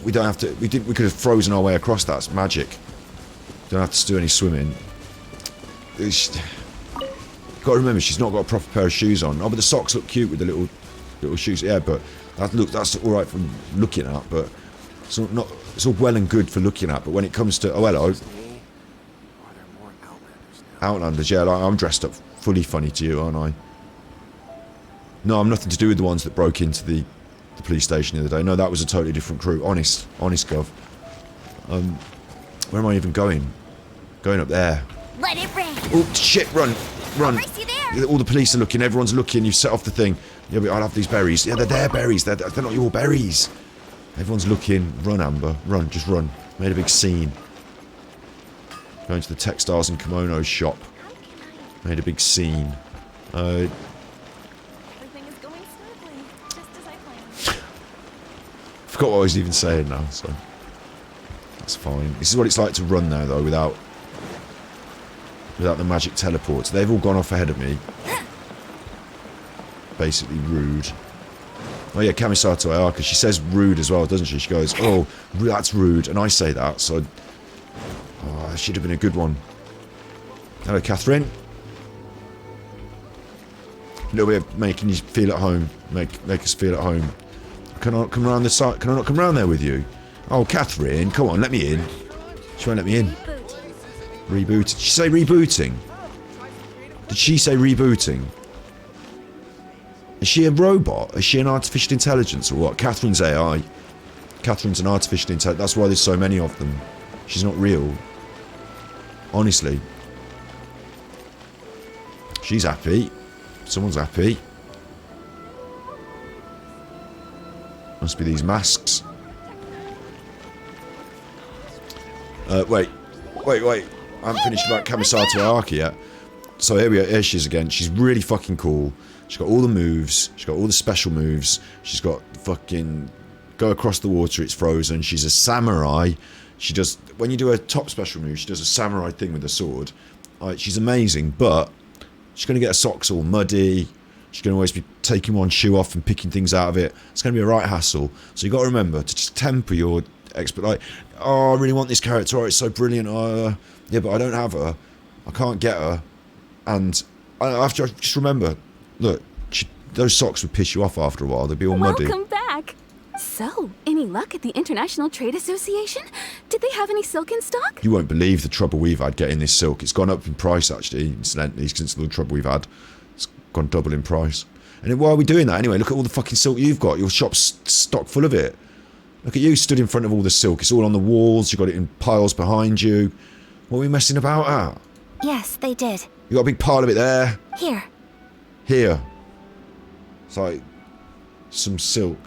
we don't have to, we could have frozen our way across that. It's magic. Don't have to do any swimming. Got to remember, she's not got a proper pair of shoes on. Oh, but the socks look cute with the little shoes. Yeah, but that's all right for looking at. But it's all well and good for looking at. But when it comes to hello, Outlanders. Yeah, like, I'm dressed up fully funny to you, aren't I? No, I'm nothing to do with the ones that broke into the police station the other day. No, that was a totally different crew. Honest, gov. Where am I even going? Going up there. Let it rain. Oh shit! Run! I'll race you there. All the police are looking. Everyone's looking. You've set off the thing. Yeah, but I'll have these berries. Yeah, they're their berries. They're not your berries. Everyone's looking. Run, Amber. Run. Just run. Made a big scene. Going to the textiles and kimonos shop. Made a big scene. Everything is going smoothly, just as I planned. Forgot what I was even saying now, so that's fine. This is what it's like to run now, though, without the magic teleports. They've all gone off ahead of me. Basically rude. Oh yeah, Kamisato Ayaka, she says rude as well, doesn't she? She goes, oh, that's rude, and I say that, so... Oh, that should have been a good one. Hello, Catherine. A little bit of making you feel at home. Make us feel at home. Can I come around the side? Can I not come around there with you? Oh, Catherine, come on, let me in. She won't let me in. Reboot. Did she say rebooting? Did she say rebooting? Is she a robot? Is she an artificial intelligence or what? Catherine's AI. Catherine's an artificial intelligence. That's why there's so many of them. She's not real. Honestly. She's happy. Someone's happy. Must be these masks. Wait. I haven't finished about Kamisato Ayaka yet. So here we are. Here she is again. She's really fucking cool. She's got all the moves. She's got all the special moves. She's got fucking... Go across the water, it's frozen. She's a samurai. She does... When you do her top special move, she does a samurai thing with a sword. She's amazing, but... She's going to get her socks all muddy. She's going to always be taking one shoe off and picking things out of it. It's going to be a right hassle. So you've got to remember to just temper your expert. Like, oh, I really want this character. Oh, it's so brilliant. Yeah, but I don't have her. I can't get her. And I have to just remember, look, those socks would piss you off after a while. They'd be all muddy. Welcome back. So, any luck at the International Trade Association? Did they have any silk in stock? You won't believe the trouble we've had getting this silk. It's gone up in price, actually, incidentally, since the trouble we've had. It's gone double in price. And why are we doing that anyway? Look at all the fucking silk you've got. Your shop's stocked full of it. Look at you stood in front of all the silk. It's all on the walls. You've got it in piles behind you. What are we messing about at? Yes, they did. You got a big pile of it there. Here. Here. It's like some silk.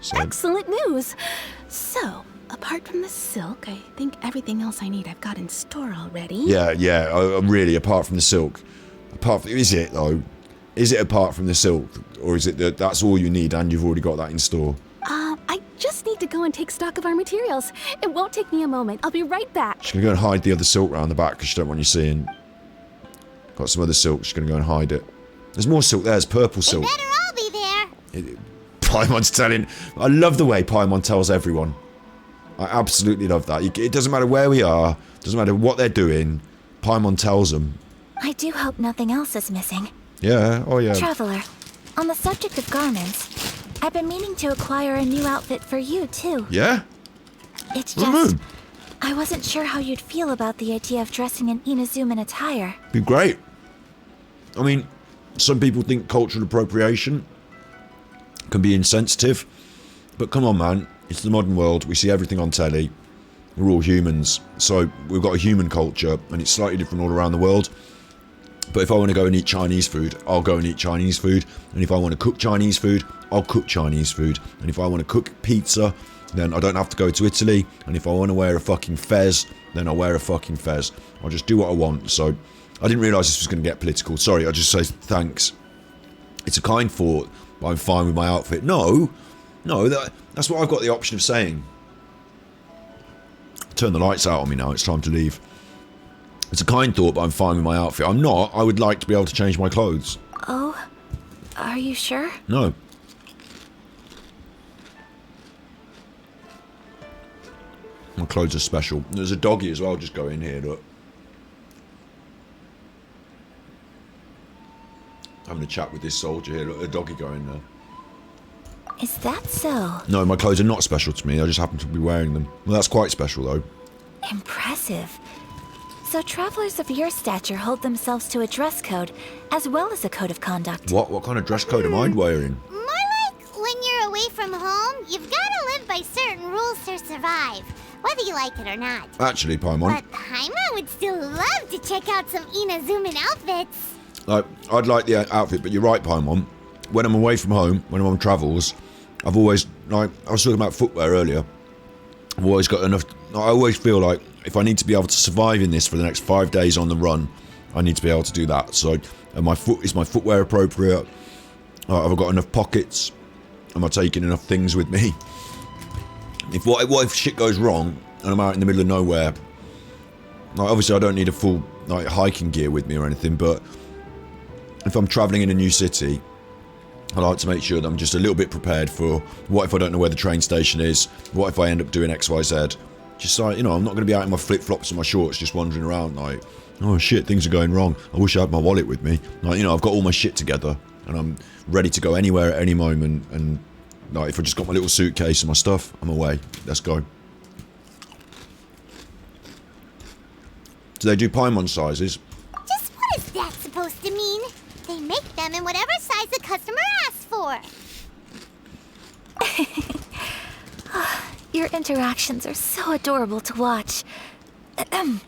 So. Excellent news. So, apart from the silk, I think everything else I need I've got in store already. Yeah. Really, apart from the silk. Is it though? Is it apart from the silk, or is it that that's all you need and you've already got that in store? I just need to go and take stock of our materials. It won't take me a moment. I'll be right back. She's gonna go and hide the other silk around the back because she don't want you seeing. Got some other silk. She's gonna go and hide it. There's more silk there. There's purple silk. It better all be there. Paimon's telling... I love the way Paimon tells everyone. I absolutely love that. It doesn't matter where we are. It doesn't matter what they're doing. Paimon tells them. I do hope nothing else is missing. Yeah, oh yeah. Traveler, on the subject of garments, I've been meaning to acquire a new outfit for you, too. Yeah? It's just... I wasn't sure how you'd feel about the idea of dressing in Inazuman attire. Be great. I mean, some people think cultural appropriation can be insensitive, but come on, man, it's the modern world. We see everything on telly. We're all humans, so we've got a human culture, and it's slightly different all around the world. But if I want to go and eat Chinese food, I'll go and eat Chinese food. And if I want to cook Chinese food, I'll cook Chinese food. And if I want to cook pizza, then I don't have to go to Italy. And if I want to wear a fucking fez, then I'll wear a fucking fez. I'll just do what I want. So I didn't realise this was going to get political. Sorry, I just say thanks. It's a kind thought, but I'm fine with my outfit. No, that's what I've got the option of saying. Turn the lights out on me now, it's time to leave. It's a kind thought, but I'm fine with my outfit. I'm not. I would like to be able to change my clothes. Oh, are you sure? No. My clothes are special. There's a doggy as well, just go in here, look. Having a chat with this soldier here, look, a doggy going there. Is that so? No, my clothes are not special to me, I just happen to be wearing them. Well, that's quite special, though. Impressive. So travelers of your stature hold themselves to a dress code, as well as a code of conduct. What kind of dress code am I wearing? More like when you're away from home, you've got to live by certain rules to survive, whether you like it or not. Actually, Paimon. But Paimon would still love to check out some Inazuman outfits. I'd like the outfit, but you're right, Paimon. When I'm away from home, when I'm on travels, I've always, like, I was talking about footwear earlier. I've always got enough, I always feel like if I need to be able to survive in this for the next 5 days on the run, I need to be able to do that. So, is my footwear appropriate? Have I got enough pockets? Am I taking enough things with me? What if shit goes wrong and I'm out in the middle of nowhere? Like, obviously, I don't need a full hiking gear with me or anything, but if I'm travelling in a new city, I like to make sure that I'm just a little bit prepared for what if I don't know where the train station is? What if I end up doing X, Y, Z? Just like, I'm not going to be out in my flip-flops and my shorts just wandering around like, oh shit, things are going wrong. I wish I had my wallet with me. Like, I've got all my shit together and I'm ready to go anywhere at any moment. And like, if I just got my little suitcase and my stuff, I'm away. Let's go. Do they do Paimon sizes? Just what is that supposed to mean? They make them in whatever size the customer asks for. Your interactions are so adorable to watch. I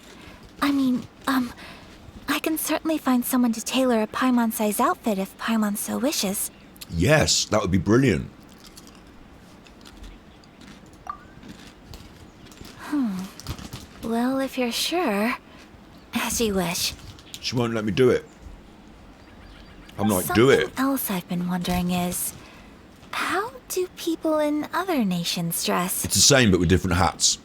can certainly find someone to tailor a Paimon-size outfit if Paimon so wishes. Yes, that would be brilliant. Well, if you're sure, as you wish. She won't let me do it. I'm like, do it. Something else I've been wondering is, how do people in other nations dress? It's the same, but with different hats.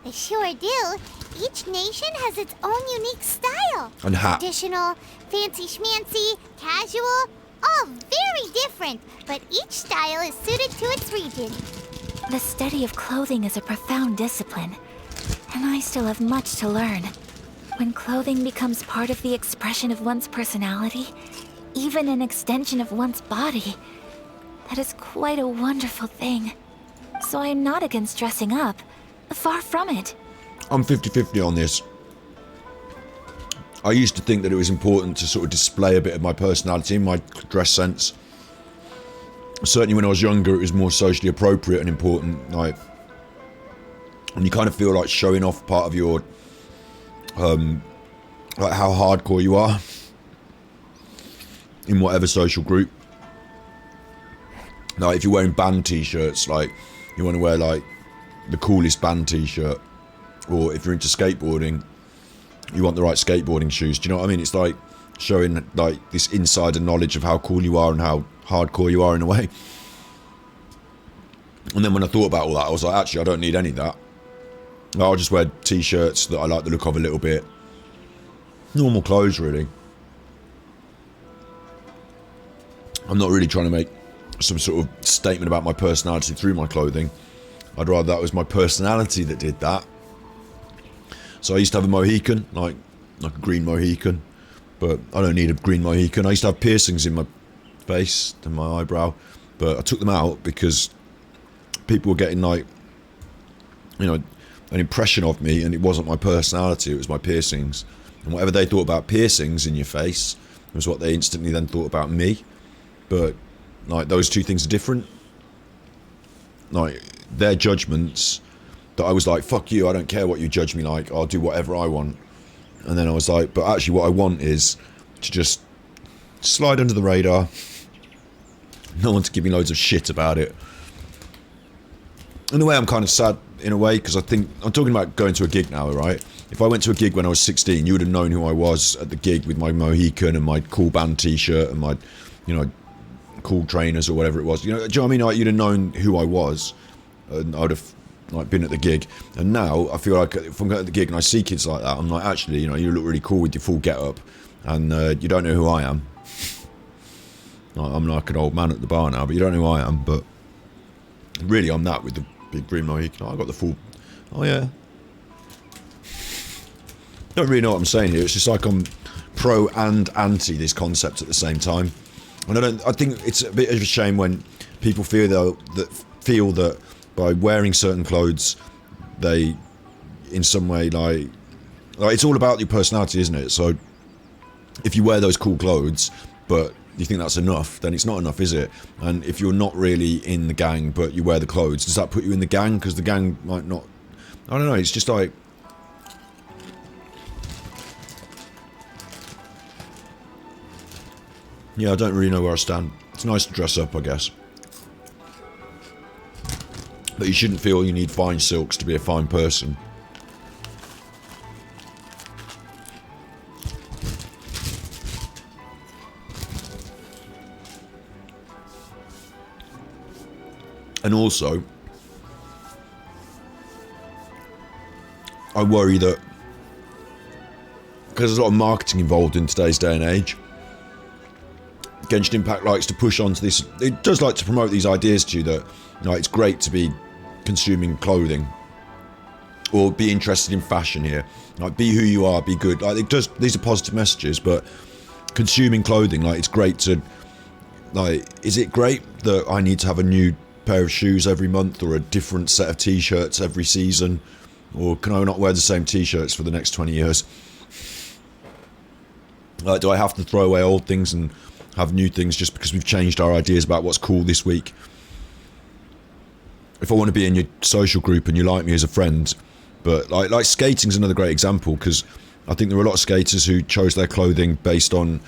They sure do. Each nation has its own unique style. And hat. Traditional, fancy schmancy, casual, all very different, but each style is suited to its region. The study of clothing is a profound discipline, and I still have much to learn. When clothing becomes part of the expression of one's personality, even an extension of one's body, that is quite a wonderful thing. So I'm not against dressing up. Far from it. I'm 50-50 on this. I used to think that it was important to sort of display a bit of my personality in my dress sense. Certainly when I was younger, it was more socially appropriate and important. And you kind of feel like showing off part of your, like how hardcore you are in whatever social group. Like if you're wearing band t-shirts, like you want to wear like the coolest band t-shirt, or if you're into skateboarding, you want the right skateboarding shoes. Do you know what I mean? It's like showing like this insider knowledge of how cool you are and how hardcore you are in a way. And then when I thought about all that, I was like, actually, I don't need any of that. I'll just wear t-shirts that I like the look of a little bit. Normal clothes, really. I'm not really trying to make some sort of statement about my personality through my clothing. I'd rather that was my personality that did that. So I used to have a Mohican, like a green Mohican, but I don't need a green Mohican. I used to have piercings in my face and my eyebrow, but I took them out because people were getting like, an impression of me, and it wasn't my personality, it was my piercings. And whatever they thought about piercings in your face was what they instantly then thought about me. But like those two things are different. Like their judgments, that I was like, fuck you, I don't care what you judge me like, I'll do whatever I want. And then I was like, but actually what I want is to just slide under the radar. No one to give me loads of shit about it. In a way, I'm kind of sad, in a way, because I think... I'm talking about going to a gig now, right? If I went to a gig when I was 16, you would have known who I was at the gig with my Mohican and my cool band t-shirt and my, you know, cool trainers or whatever it was. You know, do you know what I mean? Like, you'd have known who I was, and I'd have like been at the gig. And now, I feel like if I'm going to the gig and I see kids like that, I'm like, actually, you know, you look really cool with your full get-up, and you don't know who I am. I'm like an old man at the bar now, but you don't know who I am, but really I'm that with the big green Mohican. I got the full... Oh, yeah. Don't really know what I'm saying here. It's just like I'm pro and anti this concept at the same time. And I think it's a bit of a shame when people feel that by wearing certain clothes, they, in some way, like it's all about your personality, isn't it? So if you wear those cool clothes, but you think that's enough, then it's not enough, is it? And if you're not really in the gang, but you wear the clothes, does that put you in the gang? Because the gang might not... I don't know, it's just like... Yeah, I don't really know where I stand. It's nice to dress up, I guess. But you shouldn't feel you need fine silks to be a fine person. And also, I worry that, because there's a lot of marketing involved in today's day and age, Genshin Impact likes to push onto this. It does like to promote these ideas to you that, you know, it's great to be consuming clothing or be interested in fashion here. Like, be who you are, be good. Like, it does. These are positive messages, but consuming clothing, like, it's great to, like, is it great that I need to have a new pair of shoes every month or a different set of t-shirts every season, or can I not wear the same t-shirts for the next 20 years? Like, do I have to throw away old things and have new things just because we've changed our ideas about what's cool this week? If I want to be in your social group and you like me as a friend, but like skating's another great example, because I think there are a lot of skaters who chose their clothing based on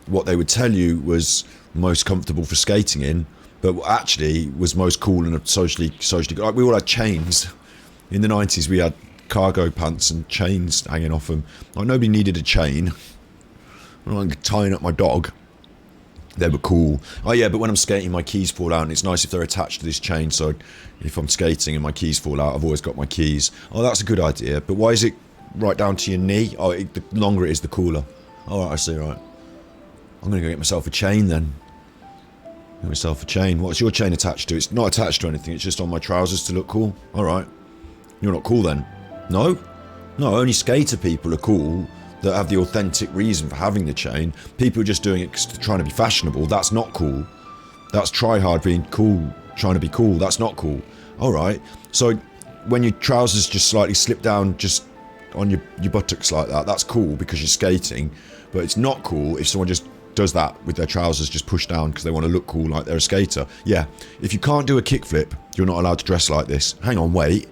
what they would tell you was most comfortable for skating in, but actually was most cool and socially good. Like, we all had chains. In the 90s, we had cargo pants and chains hanging off them. Like, nobody needed a chain. I'm like tying up my dog. They were cool. Oh yeah, but when I'm skating, my keys fall out, and it's nice if they're attached to this chain, so if I'm skating and my keys fall out, I've always got my keys. Oh, that's a good idea, but why is it right down to your knee? Oh, the longer it is, the cooler. Alright, I see, right. I'm going to go get myself a chain then. Get myself a chain. What's your chain attached to? It's not attached to anything, it's just on my trousers to look cool. Alright. You're not cool then? No? No, only skater people are cool that have the authentic reason for having the chain. People are just doing it because they're trying to be fashionable. That's not cool. That's try hard being cool, trying to be cool. That's not cool. Alright. So when your trousers just slightly slip down just on your buttocks like that, that's cool because you're skating. But it's not cool if someone just does that with their trousers just pushed down because they want to look cool like they're a skater. Yeah, if you can't do a kickflip, you're not allowed to dress like this. Hang on, wait.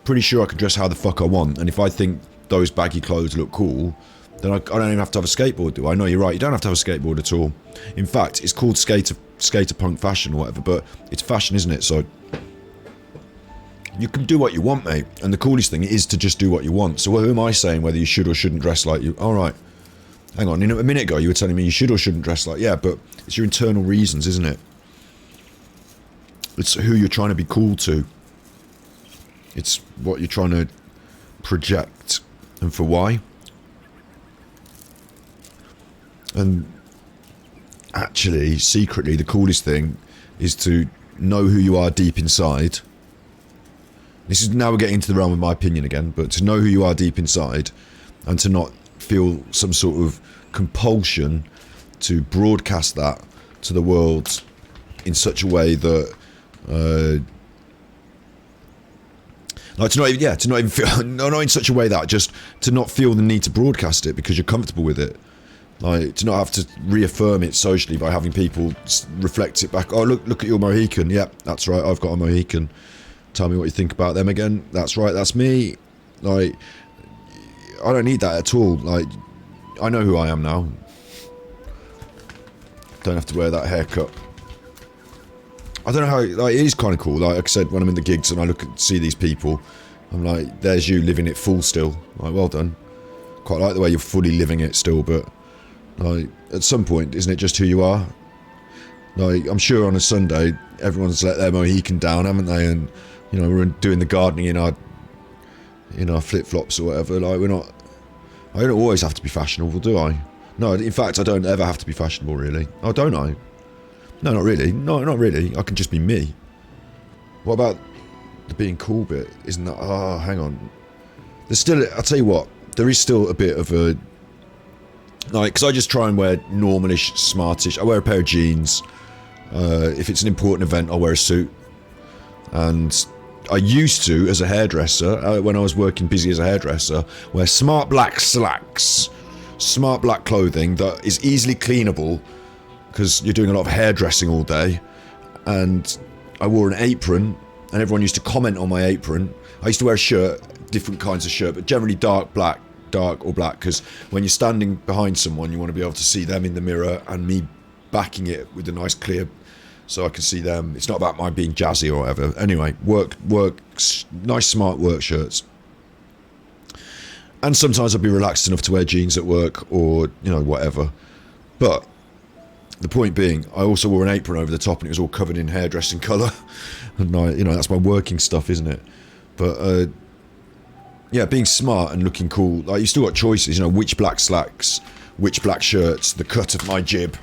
Pretty sure I can dress how the fuck I want, and if I think those baggy clothes look cool, then I don't even have to have a skateboard, do I? No, you're right, you don't have to have a skateboard at all. In fact, it's called skater punk fashion or whatever, but it's fashion, isn't it? So you can do what you want, mate, and the coolest thing is to just do what you want. So who am I saying whether you should or shouldn't dress like you? Alright. Hang on, a minute ago you were telling me you should or shouldn't dress like... Yeah, but it's your internal reasons, isn't it? It's who you're trying to be cool to. It's what you're trying to project, and for why. And actually, secretly, the coolest thing is to know who you are deep inside. This is now we're getting into the realm of my opinion again, but to know who you are deep inside and to not feel some sort of compulsion to broadcast that to the world in such a way that like to not even feel, no, not in such a way that just to not feel the need to broadcast it because you're comfortable with it. Like, to not have to reaffirm it socially by having people reflect it back. Oh, look at your Mohican. Yeah, that's right, I've got a Mohican. Tell me what you think about them again. That's right, that's me. Like, I don't need that at all. Like, I know who I am now. Don't have to wear that haircut. I don't know how, like, it is kind of cool. Like I said, when I'm in the gigs and I see these people, I'm like, there's you living it full still. Like, well done. Quite like the way you're fully living it still, but like, at some point, isn't it just who you are? Like, I'm sure on a Sunday, everyone's let their Mohican down, haven't they? And, you know, we're doing the gardening in our flip-flops or whatever. Like, I don't always have to be fashionable, do I? No, in fact, I don't ever have to be fashionable, really. Oh, don't I? No, not really. No, not really. I can just be me. What about the being cool bit? Isn't that... Oh, hang on. There's still... I'll tell you what. There is still a bit of a... Like, because I just try and wear normalish, smartish. I wear a pair of jeans. If it's an important event, I'll wear a suit. And I used to, as a hairdresser, when I was working busy as a hairdresser, wear smart black slacks. Smart black clothing that is easily cleanable, because you're doing a lot of hairdressing all day. And I wore an apron, and everyone used to comment on my apron. I used to wear a shirt, different kinds of shirt, but generally dark or black, because when you're standing behind someone, you want to be able to see them in the mirror, and me backing it with a nice clear, so I can see them. It's not about my being jazzy or whatever. Anyway, nice smart work shirts. And sometimes I'd be relaxed enough to wear jeans at work, or, you know, whatever. But the point being, I also wore an apron over the top, and it was all covered in hairdressing colour. And you know, that's my working stuff, isn't it? But yeah, being smart and looking cool. Like, you still got choices, you know, which black slacks, which black shirts, the cut of my jib.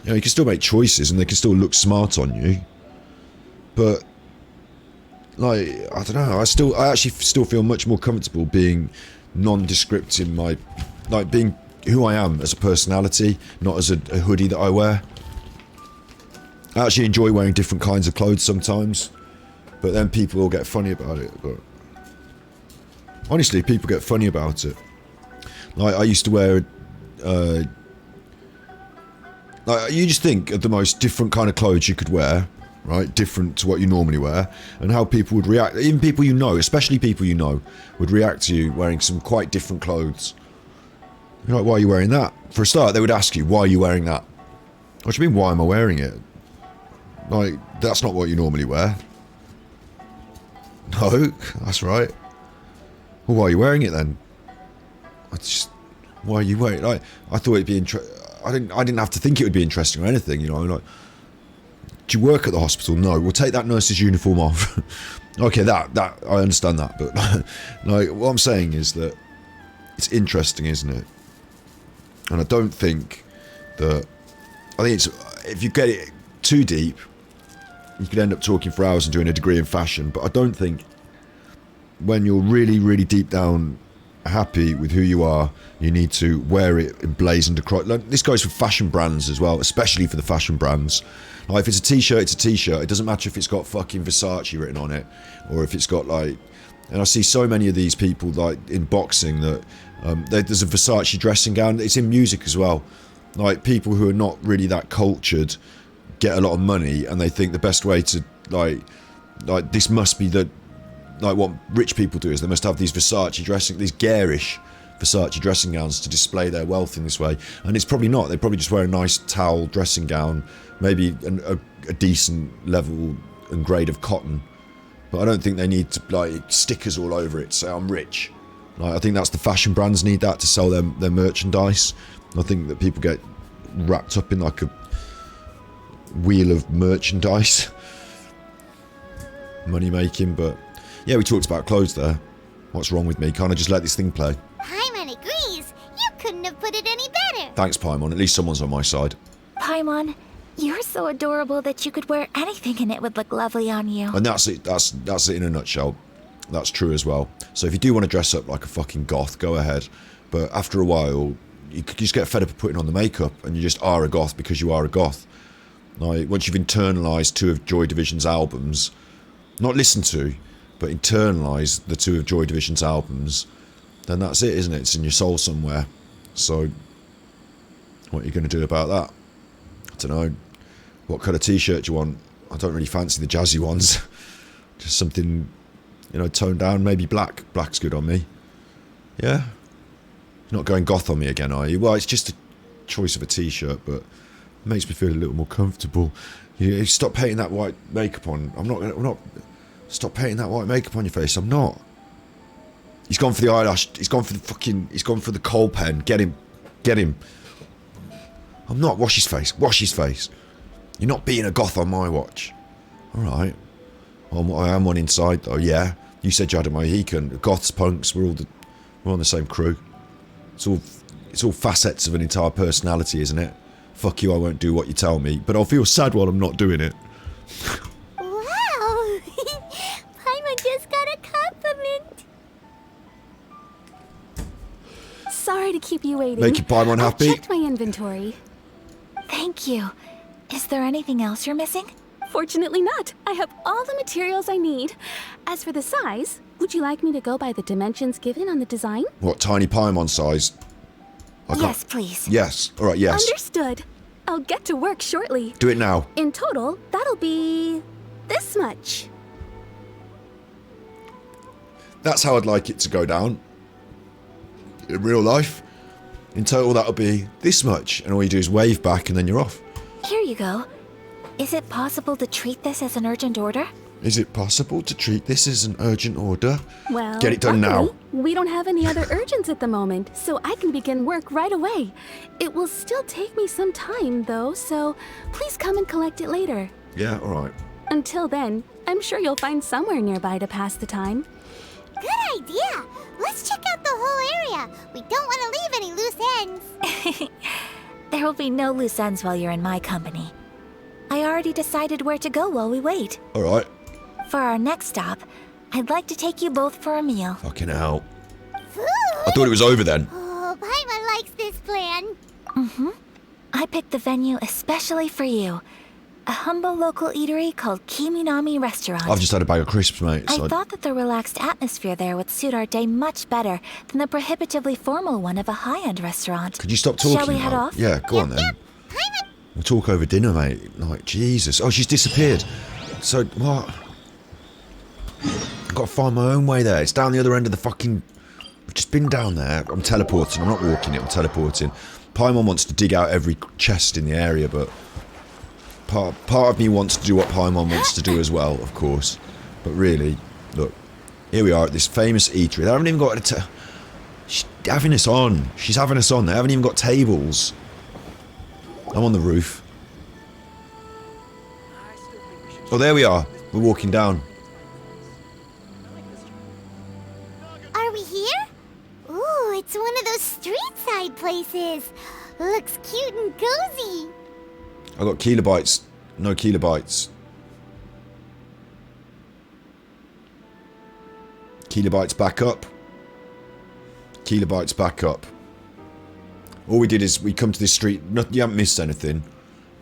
You know, you can still make choices, and they can still look smart on you. But, like, I don't know. I actually still feel much more comfortable being nondescript in my, like, being who I am as a personality, not as a hoodie that I wear. I actually enjoy wearing different kinds of clothes sometimes, but then people will get funny about it. But honestly, people get funny about it. Like, I used to wear, like, you just think of the most different kind of clothes you could wear, right? Different to what you normally wear, and how people would react. Even people you know, especially people you know, would react to you wearing some quite different clothes. You're like, why are you wearing that? For a start, they would ask you, why are you wearing that? What do you mean, why am I wearing it? Like, that's not what you normally wear. No, that's right. Well, why are you wearing it then? Why are you wearing it? Like, I thought it'd be I didn't have to think it would be interesting or anything, you know. Like, do you work at the hospital? No. We'll take that nurse's uniform off. Okay, that I understand that, but like, what I'm saying is that it's interesting, isn't it? And I don't think that... I think it's... If you get it too deep, you could end up talking for hours and doing a degree in fashion, but I don't think when you're really, really deep down happy with who you are, you need to wear it emblazoned across... Like, this goes for fashion brands as well, especially for the fashion brands. Like, if it's a t-shirt, it's a t-shirt. It doesn't matter if it's got fucking Versace written on it, or if it's got, like... And I see so many of these people, like, in boxing, that there's a Versace dressing gown. It's in music as well. Like, people who are not really that cultured get a lot of money, and they think the best way to, like this must be the... Like, what rich people do is they must have these these garish Versace dressing gowns to display their wealth in this way. And it's probably not. They probably just wear a nice towel dressing gown, maybe a decent level and grade of cotton. But I don't think they need to, like, stickers all over it, say I'm rich. Like, I think that's the fashion brands need that to sell their merchandise. I think that people get wrapped up in, like, a wheel of merchandise. Money making, but... Yeah, we talked about clothes there. What's wrong with me? Can't I just let this thing play? Paimon agrees. You couldn't have put it any better. Thanks, Paimon. At least someone's on my side. Paimon, you're so adorable that you could wear anything and it would look lovely on you. And that's it. That's it in a nutshell. That's true as well. So if you do want to dress up like a fucking goth, go ahead. But after a while, you just get fed up of putting on the makeup, and you just are a goth because you are a goth. Like, once you've internalised 2 of Joy Division's albums, not listened to, but internalise the 2 of Joy Division's albums, then that's it, isn't it? It's in your soul somewhere. So, what are you going to do about that? I don't know. What colour t-shirt do you want? I don't really fancy the jazzy ones. Just something, you know, toned down, maybe black. Black's good on me. Yeah? Not going goth on me again, are you? Well, it's just a choice of a t-shirt, but it makes me feel a little more comfortable. You stop painting that white makeup on. I'm not. Stop painting that white makeup on your face. I'm not. He's gone for the eyelash. He's gone for the coal pen. Get him. Get him. I'm not. Wash his face. Wash his face. You're not being a goth on my watch. Alright. Well, I am one inside though, yeah. You said you had a Mohican. Goths, punks, we're on the same crew. It's all facets of an entire personality, isn't it? Fuck you, I won't do what you tell me, but I'll feel sad while I'm not doing it. Wow! Paimon just got a compliment. Sorry to keep you waiting. Make your Paimon happy. I checked my inventory. Thank you. Is there anything else you're missing? Fortunately not. I have all the materials I need. As for the size, would you like me to go by the dimensions given on the design? What, tiny Paimon size? Yes, please. Yes. Alright, yes. Understood. I'll get to work shortly. Do it now. In total, that'll be this much. That's how I'd like it to go down. In real life. In total, that'll be this much. And all you do is wave back and then you're off. Here you go. Is it possible to treat this as an urgent order? Is it possible to treat this as an urgent order? Well, get it done luckily, now. We don't have any other urgents at the moment, so I can begin work right away. It will still take me some time, though, so please come and collect it later. Yeah, alright. Until then, I'm sure you'll find somewhere nearby to pass the time. Good idea. Let's check out the whole area. We don't want to leave any loose ends. There will be no loose ends while you're in my company. I already decided where to go while we wait. Alright. For our next stop, I'd like to take you both for a meal. Fucking hell. Food? I thought it was over then. Oh, Paimon likes this plan. Mm-hmm. I picked the venue especially for you. A humble local eatery called Kiminami Restaurant. I've just had a bag of crisps, mate. I So thought that the relaxed atmosphere there would suit our day much better than the prohibitively formal one of a high-end restaurant. Could you stop talking? Shall we head now? off? Yeah, go on then. We'll talk over dinner, mate. Like, Jesus. Oh, she's disappeared. So, what? I've got to find my own way there. It's down the other end of the fucking... We've just been down there. I'm teleporting. I'm not walking it. I'm teleporting. Paimon wants to dig out every chest in the area, but... Part of me wants to do what Paimon wants to do as well, of course. But really, look. Here we are at this famous eatery. They haven't even got a... She's having us on. She's having us on. They haven't even got tables. I'm on the roof. Oh, there we are. We're walking down. Are we here? Ooh, it's one of those street side places. Looks cute and cozy. I got kilobytes. No kilobytes. Kilobytes back up. Kilobytes back up. All we did is we come to this street. You haven't missed anything.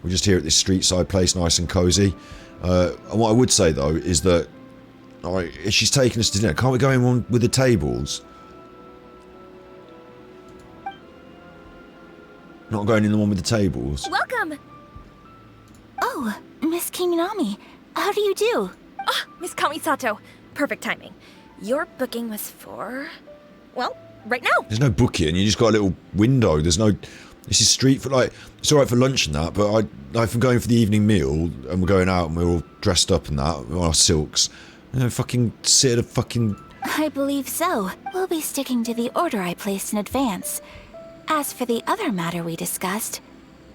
We're just here at this street side place, nice and cozy. And what I would say though is that if she's taking us to dinner, can't we go in one with the tables? Not going in the one with the tables. Welcome! Oh, Miss Kiminami. How do you do? Ah, Miss Kamisato. Perfect timing. Your booking was for... well, right now. There's no booking, you just got a little window. There's no... This is street for like... It's alright for lunch and that, but if I'm going for the evening meal and we're going out and we're all dressed up and that, with our silks, you know, fucking sit at a fucking... I believe so. We'll be sticking to the order I placed in advance. As for the other matter we discussed,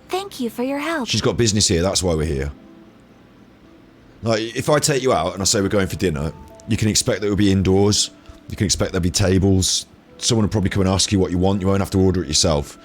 thank you for your help. She's got business here, that's why we're here. Like, if I take you out and I say we're going for dinner, you can expect that we'll be indoors. You can expect there'll be tables. Someone will probably come and ask you what you want. You won't have to order it yourself.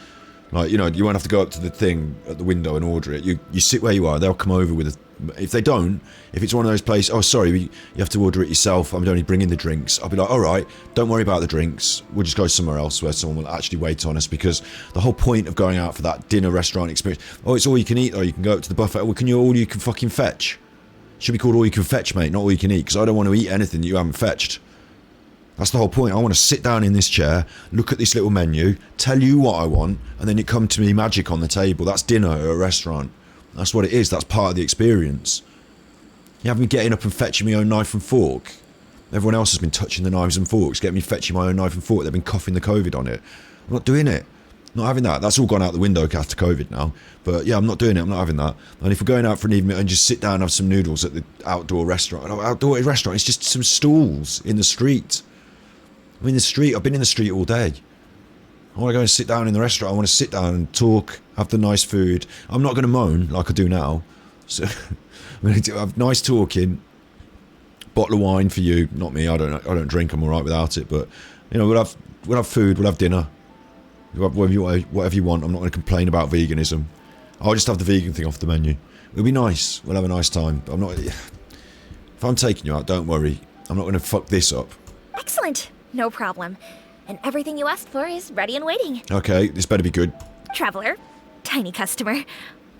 Like, you know, you won't have to go up to the thing at the window and order it. You sit where you are. They'll come over with a... If they don't, if it's one of those places, oh, sorry, you have to order it yourself. I'm only bringing the drinks. I'll be like, all right, don't worry about the drinks. We'll just go somewhere else where someone will actually wait on us, because the whole point of going out for that dinner restaurant experience... Oh, it's all you can eat, or you can go up to the buffet. Well, all you can fucking fetch? Should be called all you can fetch, mate, not all you can eat, because I don't want to eat anything that you haven't fetched. That's the whole point. I want to sit down in this chair, look at this little menu, tell you what I want, and then it come to me magic on the table. That's dinner at a restaurant. That's what it is. That's part of the experience. You have me getting up and fetching my own knife and fork. Everyone else has been touching the knives and forks, getting me fetching my own knife and fork. They've been coughing the COVID on it. I'm not doing it. Not having that. That's all gone out the window after COVID now. But yeah, I'm not doing it. I'm not having that. And if we're going out for an evening and just sit down and have some noodles at the outdoor restaurant. Outdoor restaurant, it's just some stools in the street. I'm in the street. I've been in the street all day. I want to go and sit down in the restaurant. I want to sit down and talk, have the nice food. I'm not going to moan like I do now. So I'm going to have nice talking. Bottle of wine for you, not me. I don't drink. I'm all right without it. But you know, we'll have food. We'll have dinner. Whatever you want. I'm not going to complain about veganism. I'll just have the vegan thing off the menu. It'll be nice. We'll have a nice time. I'm not. If I'm taking you out, don't worry. I'm not going to fuck this up. Excellent. No problem. And everything you asked for is ready and waiting. Okay, this better be good. Traveler, tiny customer,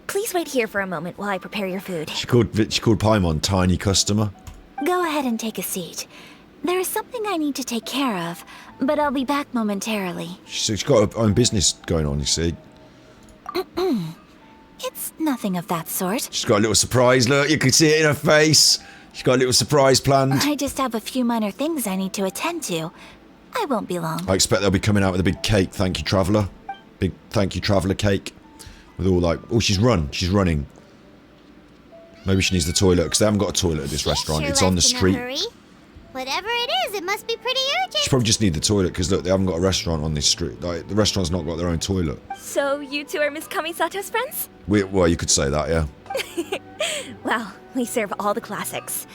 please wait here for a moment while I prepare your food. She called Paimon tiny customer. Go ahead and take a seat. There is something I need to take care of, but I'll be back momentarily. She's got her own business going on, you see. It's nothing of that sort. She's got a little surprise, look, you can see it in her face. She's got a little surprise planned. I just have a few minor things I need to attend to. I won't be long. I expect they'll be coming out with a big cake, thank you, Traveller. Big thank you, Traveller cake. With all like, oh, she's running. Maybe she needs the toilet, because they haven't got a toilet at this restaurant. Sure, it's on the left in a street. hurry. Whatever it is, it must be pretty urgent. She probably just need the toilet, because look, they haven't got a restaurant on this street. Like, the restaurant's not got their own toilet. So you two are Miss Kamisato's friends? Well, you could say that, yeah. Well, we serve all the classics.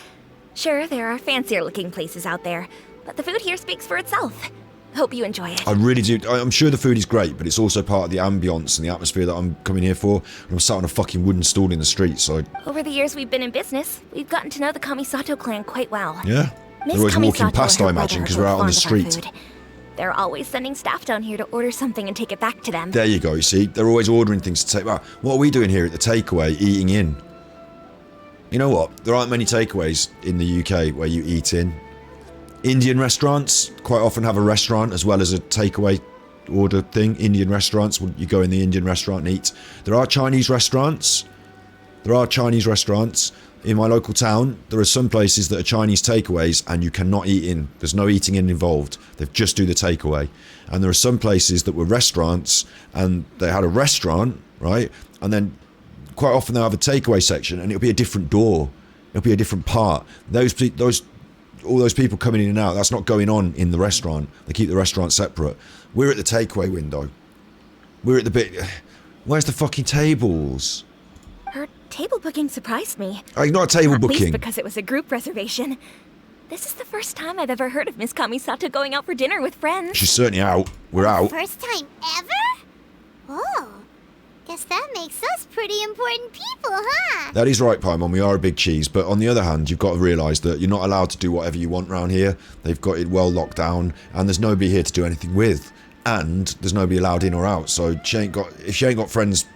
Sure, there are fancier looking places out there, but the food here speaks for itself. Hope you enjoy it. I really do. I'm sure the food is great, but it's also part of the ambience and the atmosphere that I'm coming here for. And I'm sat on a fucking wooden stool in the street, so... Over the years we've been in business, we've gotten to know the Kamisato clan quite well. Yeah? They're always walking past, I imagine, because we're out on the street. They're always sending staff down here to order something and take it back to them. There you go, you see? They're always ordering things to take back. What are we doing here at the takeaway, eating in? You know what? There aren't many takeaways in the UK where you eat in. Indian restaurants quite often have a restaurant as well as a takeaway order thing. Indian restaurants, you go in the Indian restaurant and eat. There are Chinese restaurants. In my local town, there are some places that are Chinese takeaways and you cannot eat in. There's no eating in involved. They just do the takeaway. And there are some places that were restaurants and they had a restaurant, right? And then quite often they'll have a takeaway section and it'll be a different door. It'll be a different part. All those people coming in and out, that's not going on in the restaurant. They keep the restaurant separate. We're at the takeaway window. We're at the bit... Where's the fucking tables? Her table booking surprised me. Not a table booking. At least because it was a group reservation. This is the first time I've ever heard of Miss Kamisato going out for dinner with friends. She's certainly out. We're out. First time ever? Oh, guess that makes us pretty important people, huh? That is right, Paimon. We are a big cheese. But on the other hand, you've got to realise that you're not allowed to do whatever you want around here. They've got it well locked down. And there's nobody here to do anything with. And there's nobody allowed in or out. So if she ain't got friends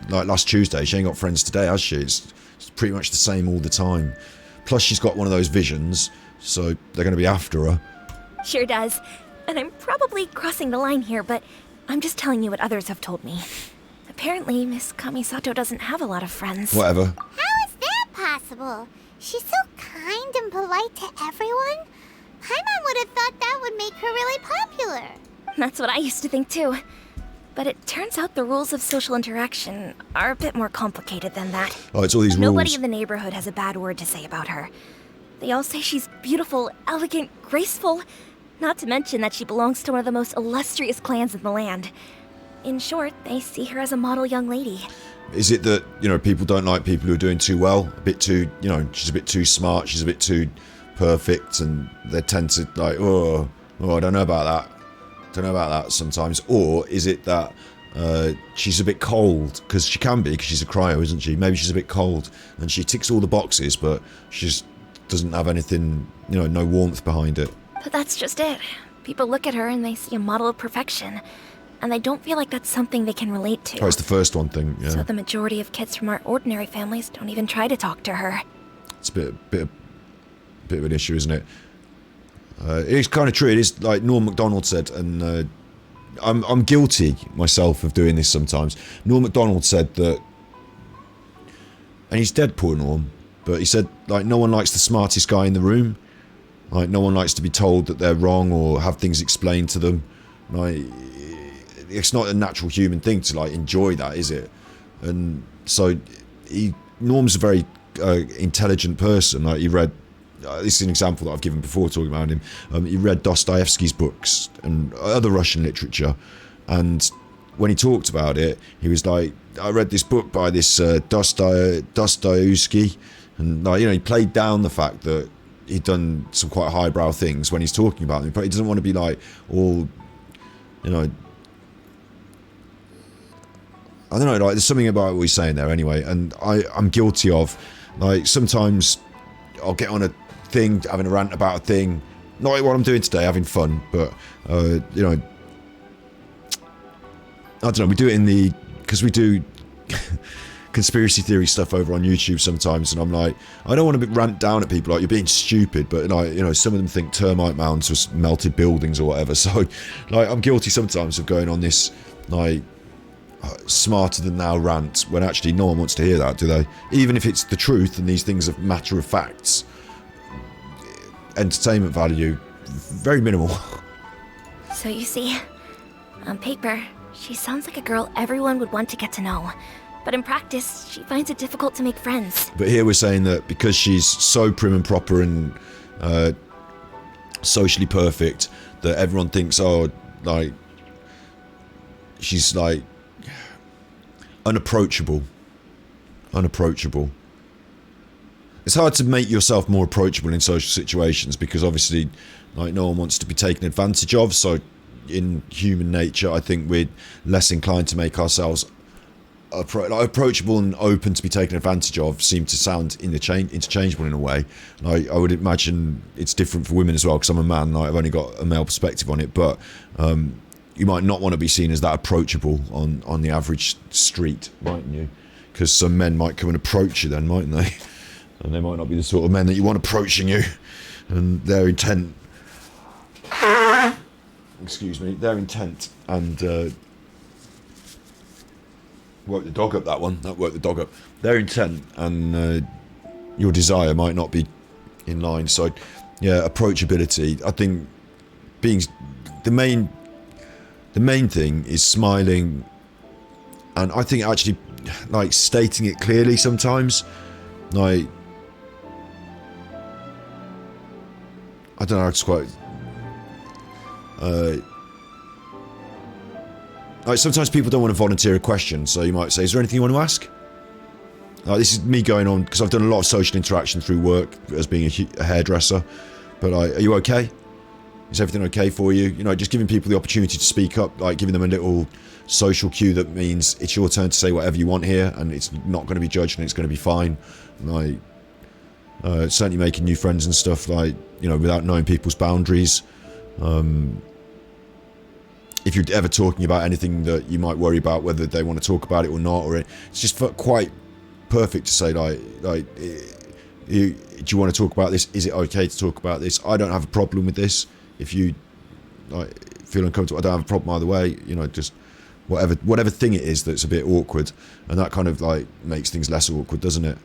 like last Tuesday, she ain't got friends today, has she? It's pretty much the same all the time. Plus she's got one of those visions. So they're going to be after her. Sure does. And I'm probably crossing the line here, but I'm just telling you what others have told me. Apparently, Miss Kamisato doesn't have a lot of friends. Whatever. How is that possible? She's so kind and polite to everyone. Paimon would have thought that would make her really popular. That's what I used to think too. But it turns out the rules of social interaction are a bit more complicated than that. Oh, it's all these rules. Nobody in the neighborhood has a bad word to say about her. They all say she's beautiful, elegant, graceful. Not to mention that she belongs to one of the most illustrious clans in the land. In short, they see her as a model young lady. Is it that, people don't like people who are doing too well? A bit too, she's a bit too smart, she's a bit too perfect, and they tend to like, oh, I don't know about that. Don't know about that sometimes. Or is it that she's a bit cold? Because she can be, because she's a cryo, isn't she? Maybe she's a bit cold, and she ticks all the boxes, but she just doesn't have anything, no warmth behind it. But that's just it. People look at her and they see a model of perfection. And they don't feel like that's something they can relate to. Oh, it's the first one thing, yeah. So the majority of kids from our ordinary families don't even try to talk to her. It's a bit of an issue, isn't it? It's kind of true. It is like Norm Macdonald said, and I'm guilty myself of doing this sometimes. Norm Macdonald said that, and he's dead, poor Norm, but he said, like, no one likes the smartest guy in the room. Like, no one likes to be told that they're wrong or have things explained to them. Like, it's not a natural human thing to like enjoy that, is it? And so Norm's a very intelligent person. Like he read, this is an example that I've given before talking about him. He read Dostoevsky's books and other Russian literature, and when he talked about it, he was like, I read this book by this Dostoevsky, and like, you know, he played down the fact that he'd done some quite highbrow things when he's talking about them, but he doesn't want to be like all, you know, I don't know, like there's something about what he's saying there anyway, and I'm guilty of, like, sometimes I'll get on a thing, having a rant about a thing, not like what I'm doing today, having fun, but, you know, I don't know, we do it because we do conspiracy theory stuff over on YouTube sometimes, and I'm like, I don't want to rant down at people like, you're being stupid, but like, you know, some of them think termite mounds was melted buildings or whatever, so like, I'm guilty sometimes of going on this, like, smarter than thou rant, when actually no one wants to hear that, do they? Even if it's the truth and these things are matter of facts. Entertainment value, very minimal. So you see, on paper, she sounds like a girl everyone would want to get to know. But in practice, she finds it difficult to make friends. But here we're saying that because she's so prim and proper and socially perfect, that everyone thinks, oh, like, she's like unapproachable. It's hard to make yourself more approachable in social situations because obviously, like, no one wants to be taken advantage of, so in human nature I think we're less inclined to make ourselves approachable and open to be taken advantage of. Seem to sound interchangeable in a way. Like, I would imagine it's different for women as well, because I'm a man, like, I've only got a male perspective on it, but you might not want to be seen as that approachable on the average street, mightn't you? Because some men might come and approach you then, mightn't they? And they might not be the sort of men that you want approaching you, and their intent, their intent and woke the dog up, that one. That woke the dog up. Their intent and your desire might not be in line. So, yeah, approachability. I think being the main thing is smiling, and I think actually, like, stating it clearly sometimes. Like, I don't know, it's quite. Like, sometimes people don't want to volunteer a question, so you might say, is there anything you want to ask? This is me going on, because I've done a lot of social interaction through work as being a hairdresser, but are you okay? Is everything okay for you? You know, just giving people the opportunity to speak up, like giving them a little social cue that means it's your turn to say whatever you want here, and it's not going to be judged and it's going to be fine. Like, certainly making new friends and stuff, like, you know, without knowing people's boundaries. If you're ever talking about anything that you might worry about whether they want to talk about it or not, or it's just quite perfect to say, like, do you want to talk about this? Is it okay to talk about this? I don't have a problem with this. If you like feel uncomfortable, I don't have a problem either way. You know, just whatever thing it is that's a bit awkward, and that kind of like makes things less awkward, doesn't it?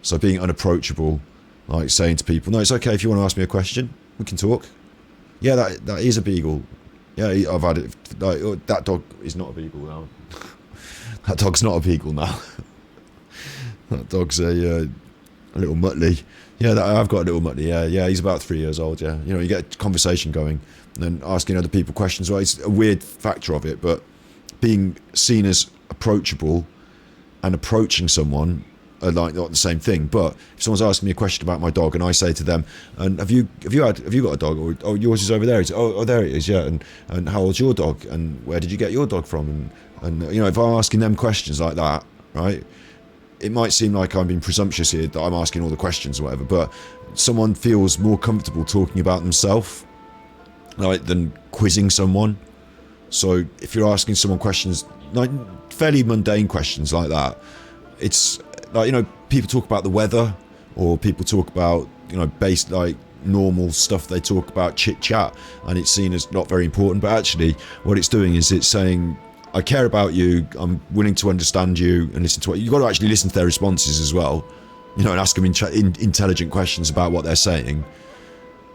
So being unapproachable, like saying to people, no, it's okay if you want to ask me a question, we can talk. Yeah, that is a beagle. Yeah, I've had it. Like, that dog is not a beagle now. That dog's not a beagle now. That dog's a little mutley. Yeah, I've got a little mutley. Yeah, he's about 3 years old. Yeah, you know, you get a conversation going, and then asking other people questions. Well, it's a weird factor of it, but being seen as approachable and approaching someone are like not the same thing. But if someone's asking me a question about my dog, and I say to them, "And have you got a dog? Or, oh, yours is over there." It's, oh, there it is. Yeah, and how old's your dog? And where did you get your dog from? And you know, if I'm asking them questions like that, right, it might seem like I'm being presumptuous here that I'm asking all the questions or whatever. But someone feels more comfortable talking about themselves, like, than quizzing someone. So if you're asking someone questions, like fairly mundane questions like that, it's like, you know, people talk about the weather, or people talk about, you know, based like normal stuff. They talk about chit chat, and it's seen as not very important. But actually, what it's doing is it's saying, I care about you. I'm willing to understand you and listen to what you've got to actually listen to their responses as well, you know, and ask them intelligent questions about what they're saying.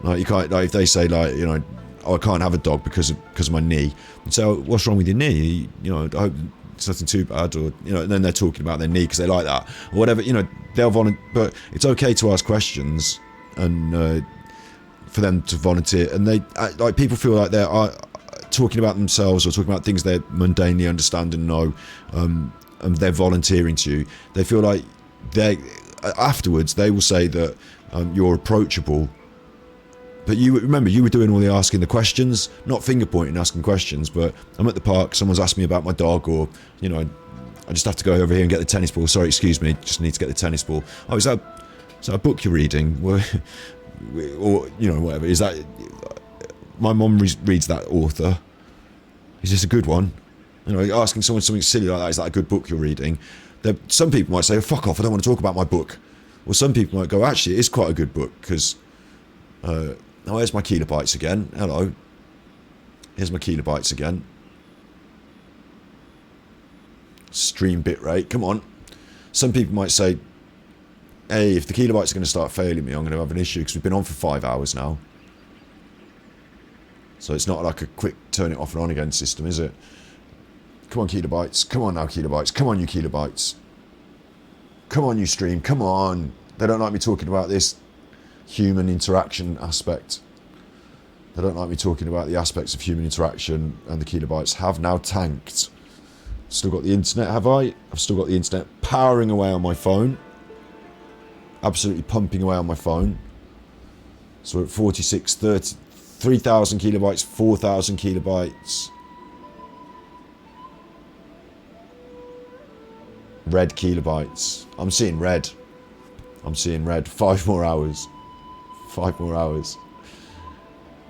Like, you can't, like, if they say, like, you know, I can't have a dog because of my knee. And so, what's wrong with your knee? You know, I hope it's nothing too bad, or you know. And then they're talking about their knee because they like that, or whatever. You know, they'll volunteer, but it's okay to ask questions and for them to volunteer. And they like people feel like they're talking about themselves or talking about things they mundanely understand and know, and they're volunteering to you. They feel like afterwards they will say that you're approachable. But you remember, you were doing all the asking the questions, not finger pointing, asking questions. But I'm at the park, someone's asked me about my dog, or you know, I just have to go over here and get the tennis ball. Sorry, excuse me, just need to get the tennis ball. Oh, is that a book you're reading? Or you know, whatever. Is that my mum reads that author? Is this a good one? You know, asking someone something silly like that. Is that a good book you're reading? Some people might say, oh, "Fuck off! I don't want to talk about my book." Or some people might go, "Actually, it is quite a good book because." Oh, here's my kilobytes again. Hello. Here's my kilobytes again. Stream bitrate. Come on. Some people might say, hey, if the kilobytes are going to start failing me, I'm going to have an issue because we've been on for 5 hours now. So it's not like a quick turn it off and on again system, is it? Come on, kilobytes. Come on now, kilobytes. Come on, you kilobytes. Come on, you stream. Come on. They don't like me talking about this human interaction aspect. They don't like me talking about the aspects of human interaction, and the kilobytes have now tanked. Still got the internet, have I? I've still got the internet powering away on my phone. Absolutely pumping away on my phone. So we're at 46, 30, 3,000 kilobytes, 4,000 kilobytes. Red kilobytes. I'm seeing red. I'm seeing red. 5 more hours. 5 more hours.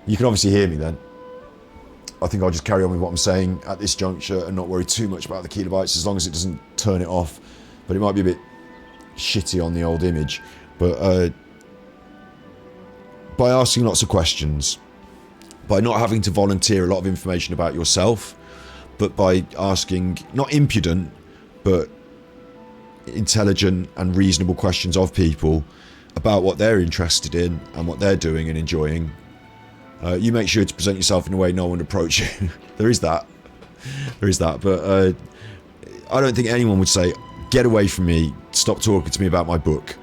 You can obviously hear me then. I think I'll just carry on with what I'm saying at this juncture and not worry too much about the kilobytes as long as it doesn't turn it off. But it might be a bit shitty on the old image. But by asking lots of questions, by not having to volunteer a lot of information about yourself, but by asking, not impudent, but intelligent and reasonable questions of people about what they're interested in and what they're doing and enjoying, you make sure to present yourself in a way no one would approach you. There is that, but I don't think anyone would say, get away from me, stop talking to me about my book.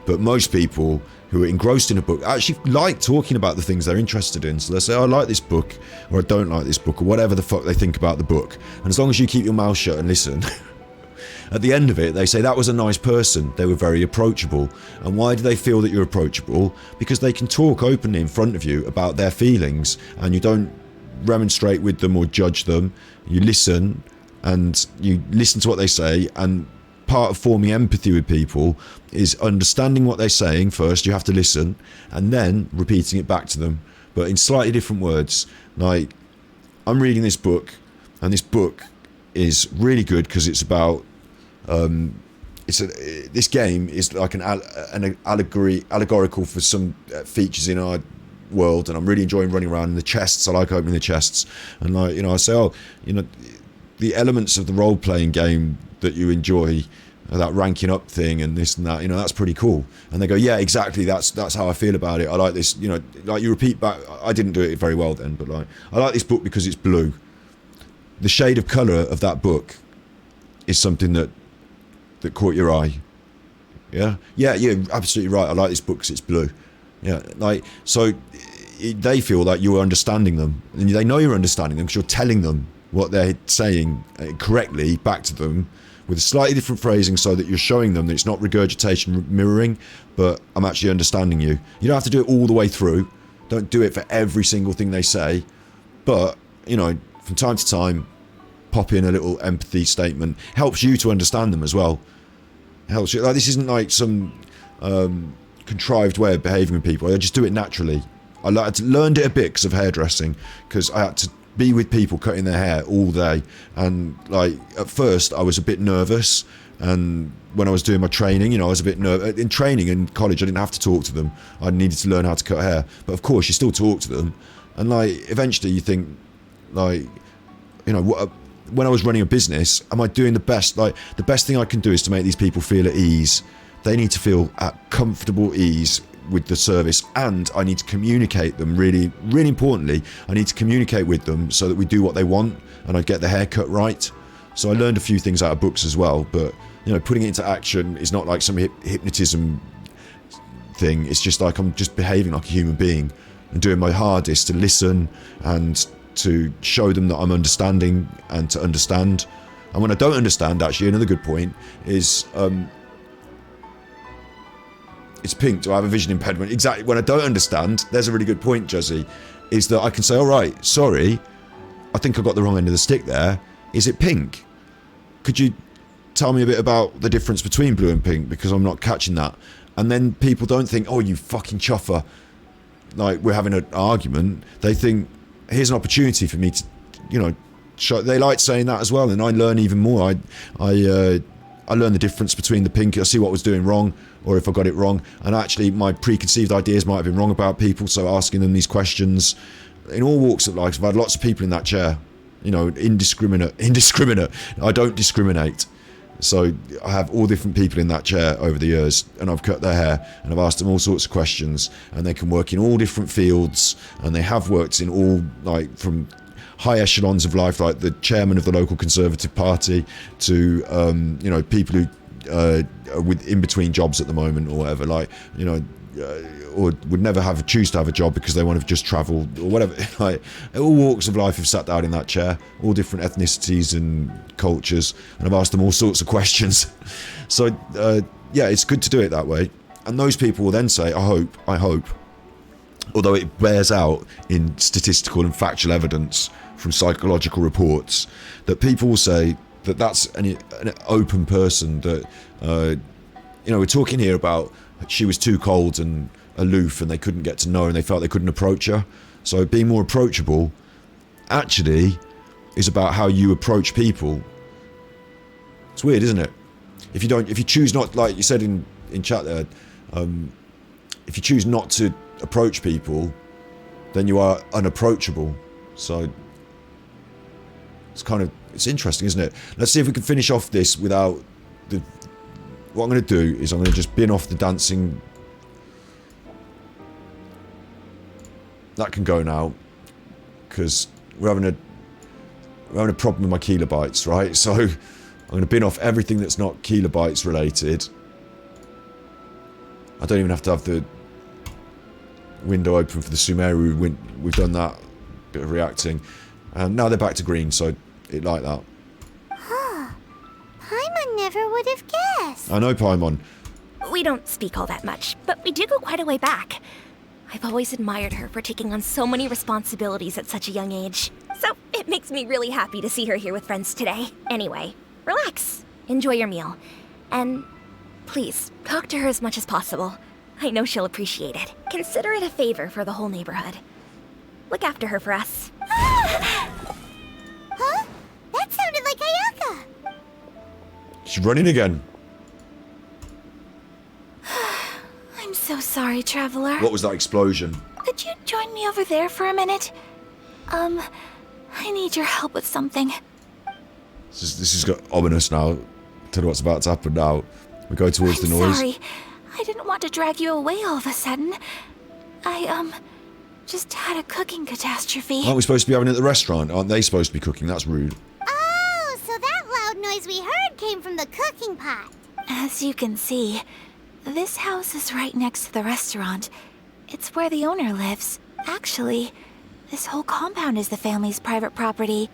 But most people who are engrossed in a book actually like talking about the things they're interested in. So they'll say, oh, I like this book, or I don't like this book, or whatever the fuck they think about the book. And as long as you keep your mouth shut and listen, at the end of it, they say, that was a nice person. They were very approachable. And why do they feel that you're approachable? Because they can talk openly in front of you about their feelings, and you don't remonstrate with them or judge them. You listen, and you listen to what they say, and part of forming empathy with people is understanding what they're saying first. You have to listen, and then repeating it back to them, but in slightly different words. Like, I'm reading this book, and this book is really good because it's about this game is like an allegorical for some features in our world, and I'm really enjoying running around in the chests. I like opening the chests, and like, you know, I say, oh, you know, the elements of the role-playing game that you enjoy, that ranking up thing and this and that, you know, that's pretty cool. And they go, yeah, exactly, that's how I feel about it. I like this, you know, like you repeat back. I didn't do it very well then, but like, I like this book because it's blue. The shade of colour of that book is something that caught your eye. Yeah, you're absolutely right. I like this book because it's blue. Yeah, like, so they feel like you're understanding them, and they know you're understanding them because you're telling them what they're saying correctly back to them with a slightly different phrasing, so that you're showing them that it's not regurgitation, mirroring, but I'm actually understanding you. You don't have to do it all the way through. Don't do it for every single thing they say, but, you know, from time to time, pop in a little empathy statement. Helps you to understand them as well. Helps you. Like, this isn't like some contrived way of behaving with people. I just do it naturally. I learned it a bit because of hairdressing, because I had to be with people cutting their hair all day, and like at first I was a bit nervous, and when I was doing my training, you know, I was a bit nervous. In training in college I didn't have to talk to them. I needed to learn how to cut hair, but of course you still talk to them, and like eventually you think, like, you know, when I was running a business, am I doing the best? Like, the best thing I can do is to make these people feel at ease. They need to feel at comfortable ease with the service, and I need to communicate them really, really importantly. I need to communicate with them so that we do what they want and I get the haircut right. So I learned a few things out of books as well, but you know, putting it into action is not like some hypnotism thing. It's just like I'm just behaving like a human being and doing my hardest to listen and to show them that I'm understanding and to understand. And when I don't understand, actually, another good point is it's pink. Do I have a vision impediment? Exactly. When I don't understand, there's a really good point, Juzzy, is that I can say, all right, sorry, I think I got the wrong end of the stick there. Is it pink? Could you tell me a bit about the difference between blue and pink, because I'm not catching that. And then people don't think, oh, you fucking chuffer, like we're having an argument. They think, here's an opportunity for me to, you know, show. They like saying that as well, and I learn even more. I learn the difference between the pink. I see what I was doing wrong, or if I got it wrong, and actually my preconceived ideas might have been wrong about people, so asking them these questions in all walks of life. I've had lots of people in that chair, you know, indiscriminate. I don't discriminate. So I have all different people in that chair over the years, and I've cut their hair and I've asked them all sorts of questions, and they can work in all different fields, and they have worked in all, like, from high echelons of life, like the chairman of the local Conservative Party, to you know, people who are in between jobs at the moment or whatever, like, you know, or would never choose to have a job because they want to just travel or whatever. Like, all walks of life have sat down in that chair, all different ethnicities and cultures, and I've asked them all sorts of questions. So yeah, it's good to do it that way. And those people will then say, I hope, although it bears out in statistical and factual evidence from psychological reports, that people will say that that's an open person, that you know, we're talking here about she was too cold and aloof and they couldn't get to know her and they felt they couldn't approach her. So being more approachable actually is about how you approach people. It's weird, isn't it? If you choose not, like you said in chat there, if you choose not to approach people, then you are unapproachable. So it's interesting, isn't it? Let's see if we can finish off this without the... What I'm going to do is I'm going to just bin off the dancing. That can go now, because we're having a problem with my kilobytes, right? So I'm going to bin off everything that's not kilobytes related. I don't even have to have the window open for the Sumeru. We've done that bit of reacting, and now they're back to green, so it like that. Paimon never would have guessed. I know Paimon. We don't speak all that much, but we do go quite a way back. I've always admired her for taking on so many responsibilities at such a young age. So it makes me really happy to see her here with friends today. Anyway, relax, enjoy your meal, and please, talk to her as much as possible. I know she'll appreciate it. Consider it a favor for the whole neighborhood. Look after her for us. Huh? That sounded like Ayaka. She's running again. I'm so sorry, Traveler. What was that explosion? Could you join me over there for a minute? I need your help with something. This has got ominous now. Tell you what's about to happen now. We go towards the noise. Sorry. I didn't want to drag you away all of a sudden. I, just had a cooking catastrophe. Aren't we supposed to be having it at the restaurant? Aren't they supposed to be cooking? That's rude. Oh, so that loud noise we heard came from the cooking pot. As you can see, this house is right next to the restaurant. It's where the owner lives. Actually, this whole compound is the family's private property.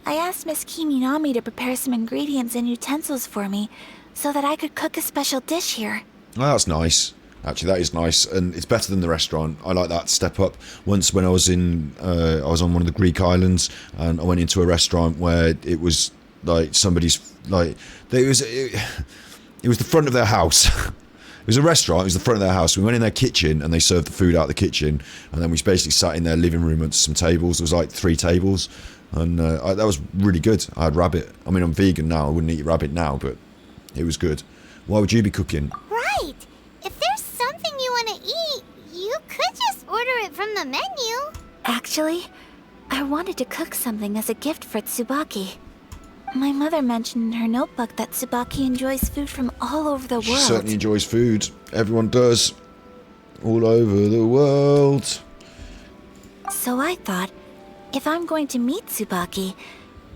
I asked Miss Kiminami to prepare some ingredients and utensils for me so that I could cook a special dish here. Oh, that's nice. Actually, that is nice, and it's better than the restaurant. I like that step up. Once when I was on one of the Greek islands, and I went into a restaurant where it was like somebody's, like, it was the front of their house. It was a restaurant, it was the front of their house. We went in their kitchen and they served the food out of the kitchen, and then we basically sat in their living room at some tables. There was like 3 tables, and that was really good. I had rabbit. I mean, I'm vegan now, I wouldn't eat rabbit now, but it was good. Why would you be cooking? Right. If there's something you want to eat, you could just order it from the menu. Actually, I wanted to cook something as a gift for Tsubaki. My mother mentioned in her notebook that Tsubaki enjoys food from all over the world. She certainly enjoys food. Everyone does. all over the world. So I thought, if I'm going to meet Tsubaki,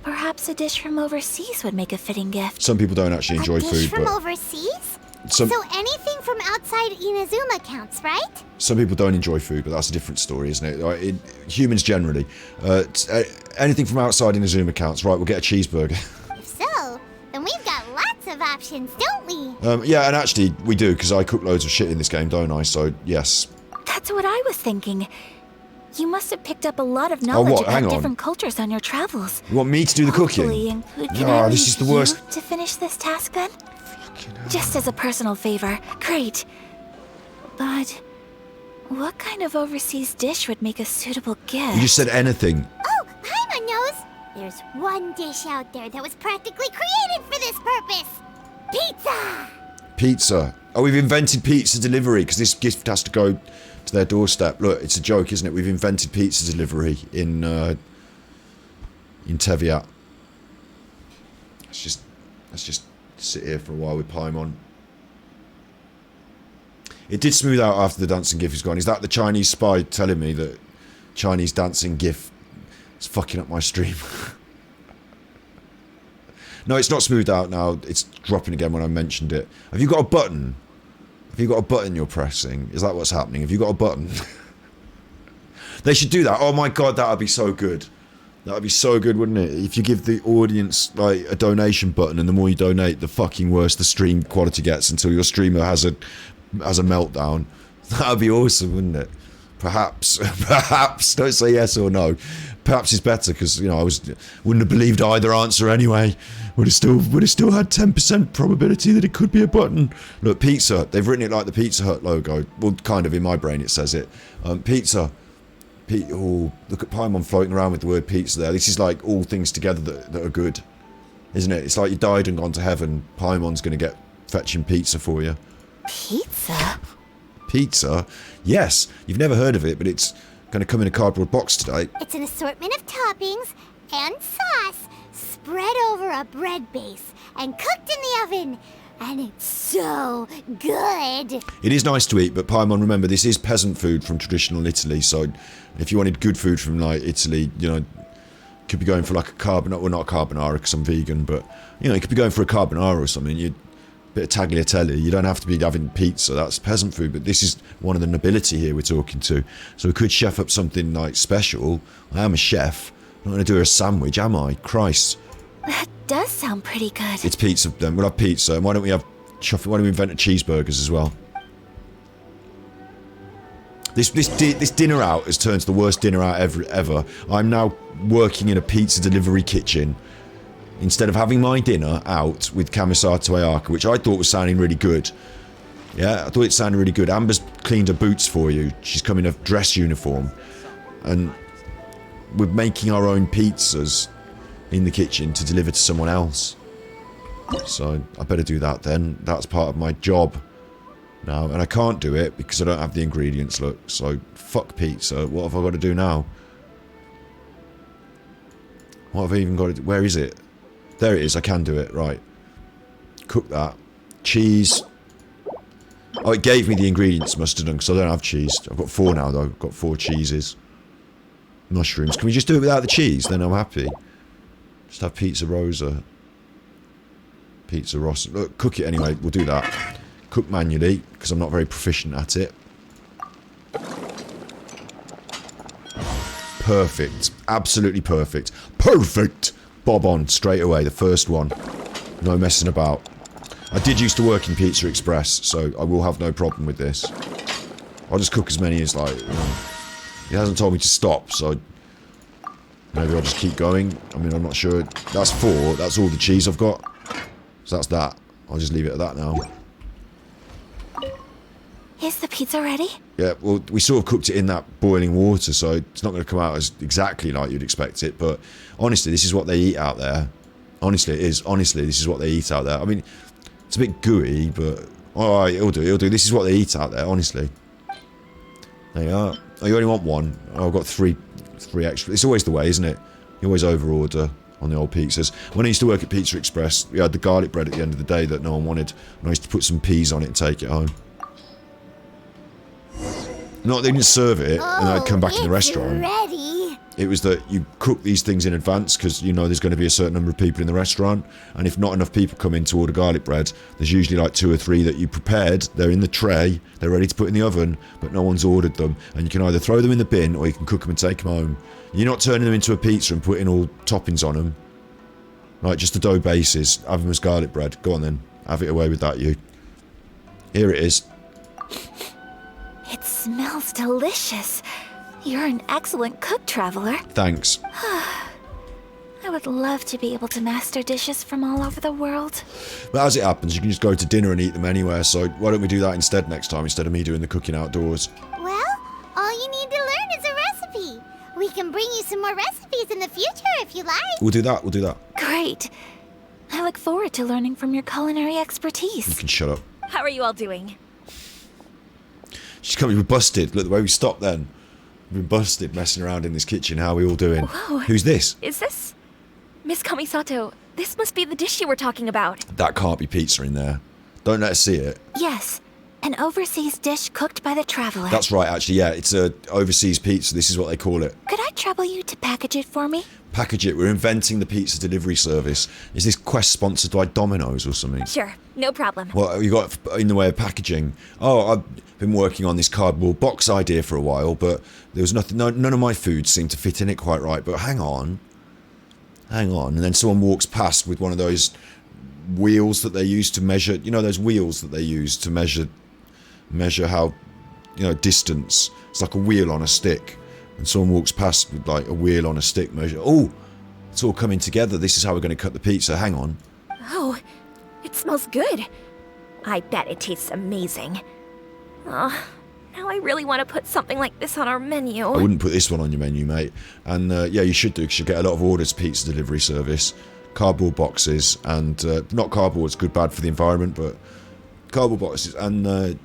perhaps a dish from overseas would make a fitting gift. Some people don't actually enjoy food, Dish from but overseas? So anything from outside Inazuma counts, right? some people don't enjoy food, but that's a different story, isn't it? Like, humans generally. Anything from outside Inazuma counts. Right, we'll get a cheeseburger. If so, then we've got lots of options, don't we? Yeah, and actually, we do, because I cook loads of shit in this game, don't I? So, yes. That's what I was thinking. You must have picked up a lot of knowledge Hang about on. different cultures on your travels. You want me to do the Hopefully cooking? include This is the worst. to finish this task then? Just as a personal favor. Great. But what kind of overseas dish would make a suitable gift? You just said anything. Oh, Paimon knows! There's one dish out there that was practically created for this purpose! Pizza! Pizza. Oh, we've invented pizza delivery, because this gift has to go to their doorstep. Look, it's a joke, isn't it? We've invented pizza delivery in Teviat. Let's just sit here for a while with Paimon. It did smooth out after the dancing gif is gone. Is that the Chinese spy telling me that Chinese dancing gif is fucking up my stream? No, it's not smoothed out now. It's dropping again when I mentioned it. Have you got a button? Have you got a button you're pressing? Is that what's happening? Have you got a button? They should do that. Oh my god, that would be so good. That would be so good, wouldn't it? If you give the audience like a donation button, and the more you donate, the fucking worse the stream quality gets until your streamer has a meltdown. That would be awesome, wouldn't it? Perhaps, perhaps. Don't say yes or no. Perhaps it's better because I wouldn't have believed either answer anyway. Would have still had 10% probability that it could be a button. Look, pizza. They've written it like the Pizza Hut logo. Well, kind of in my brain it says it. Pizza. Oh, look at Paimon floating around with the word pizza there. This is like all things together that are good, isn't it? It's like you died and gone to heaven. Paimon's going to get fetching pizza for you. Pizza? Pizza? Yes. You've never heard of it, but it's going to come in a cardboard box today. It's an assortment of toppings and sauce spread over a bread base and cooked in the oven. And it's so good. It is nice to eat, but Paimon, remember, this is peasant food from traditional Italy, so if you wanted good food from, like, Italy, could be going for, like, a carbonara. Well, not a carbonara, because I'm vegan, but, you could be going for a carbonara or something. A bit of tagliatelle. You don't have to be having pizza. That's peasant food, but this is one of the nobility here we're talking to. So we could chef up something, like, special. I am a chef. I'm not going to do her a sandwich, am I? Christ. That does sound pretty good. It's pizza then. We'll have pizza. And why don't we have chuffing? Why don't we invent cheeseburgers as well? This dinner out has turned to the worst dinner out ever. I'm now working in a pizza delivery kitchen instead of having my dinner out with Kamisato Ayaka, which I thought was sounding really good. Yeah, I thought it sounded really good. Amber's cleaned her boots for you. She's come in a dress uniform. And we're making our own pizzas in the kitchen to deliver to someone else. So I better do that then. That's part of my job now, and I can't do it because I don't have the ingredients. Look, so fuck pizza. What have I got to do now? What have I even got to do? Where is it? There it is. I can do it. Right. Cook that. Cheese. Oh, it gave me the ingredients, must have done, because I don't have cheese. I've got 4 now though. I've got 4 cheeses. Mushrooms. Can we just do it without the cheese? Then I'm happy. Just have pizza rosa. Pizza rossa. Look, cook it anyway. We'll do that. Cook manually, because I'm not very proficient at it. Perfect. Absolutely perfect. Perfect! Bob on, straight away. The first one. No messing about. I did used to work in Pizza Express, so I will have no problem with this. I'll just cook as many as, like, He hasn't told me to stop, so maybe I'll just keep going. I mean, I'm not sure. That's 4. That's all the cheese I've got. So that's that. I'll just leave it at that now. Is the pizza ready? Yeah, well, we sort of cooked it in that boiling water, so it's not going to come out as exactly like you'd expect it. But honestly, this is what they eat out there. Honestly, it is. Honestly, this is what they eat out there. I mean, it's a bit gooey, but alright, it'll do. It'll do. This is what they eat out there, honestly. There you are. Oh, you only want 1. Oh, I've got 3 extra. It's always the way, isn't it? You always over-order on the old pizzas. When I used to work at Pizza Express, we had the garlic bread at the end of the day that no one wanted, and I used to put some peas on it and take it home. Not they didn't serve it and I'd come back in the restaurant. Ready. It was that you cook these things in advance because you know there's going to be a certain number of people in the restaurant, and if not enough people come in to order garlic bread, there's usually like 2 or 3 that you prepared. They're in the tray, they're ready to put in the oven, but no one's ordered them, and you can either throw them in the bin or you can cook them and take them home. You're not turning them into a pizza and putting all toppings on them. Like just the dough bases. Have them as garlic bread. Go on then, have it away with that, you. Here it is. It smells delicious. You're an excellent cook, Traveler. Thanks. I would love to be able to master dishes from all over the world. But as it happens, you can just go to dinner and eat them anywhere, so why don't we do that instead next time, instead of me doing the cooking outdoors? Well, all you need to learn is a recipe. We can bring you some more recipes in the future if you like. We'll do that, we'll do that. Great. I look forward to learning from your culinary expertise. You can shut up. How are you all doing? She's coming, we're busted. Look, the way we stopped then. We've been busted messing around in this kitchen. How are we all doing? Whoa. Who's this? Is this... Miss Kamisato, this must be the dish you were talking about. That can't be pizza in there. Don't let us see it. Yes, an overseas dish cooked by the Traveler. That's right, actually, yeah. It's a overseas pizza. This is what they call it. Could I trouble you to package it for me? Package it. We're inventing the pizza delivery service. Is this quest sponsored by Domino's or something? Sure, no problem. What have you got in the way of packaging? Oh, I've been working on this cardboard box idea for a while, but there was nothing. None of my food seemed to fit in it quite right. But hang on. And then someone walks past with one of those wheels that they use to measure. You know those wheels that they use to measure how, distance. It's like a wheel on a stick. And someone walks past with like a wheel on a stick measure. Oh, it's all coming together. This is how we're going to cut the pizza. Hang on. Oh, it smells good. I bet it tastes amazing. Oh, now I really want to put something like this on our menu. I wouldn't put this one on your menu, mate. And yeah, you should do, because you get a lot of orders, pizza delivery service. Cardboard boxes, and not cardboard's good, bad for the environment, but cardboard boxes. And I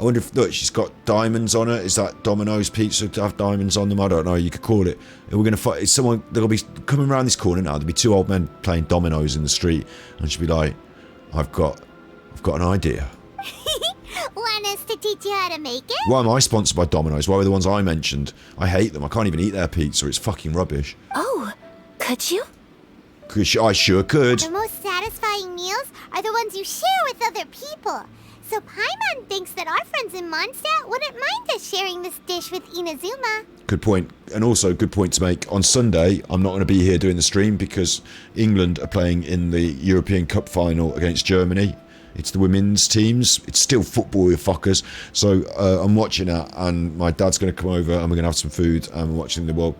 wonder if, look, she's got diamonds on it. Is that Domino's pizza to have diamonds on them? I don't know. You could call it. And we're going to fight. It's someone, they'll be coming around this corner now. There'll be 2 old men playing dominoes in the street. And she'll be like, I've got an idea. Want us to teach you how to make it? Why am I sponsored by Domino's? Why were the ones I mentioned? I hate them. I can't even eat their pizza. It's fucking rubbish. Oh, could you? I sure could. The most satisfying meals are the ones you share with other people. So Paimon thinks that our friends in Mondstadt wouldn't mind us sharing this dish with Inazuma. Good point. And also, good point to make. On Sunday, I'm not going to be here doing the stream because England are playing in the European Cup final against Germany. It's the women's teams. It's still football, you fuckers. So I'm watching that, and my dad's going to come over, and we're going to have some food, and we're watching the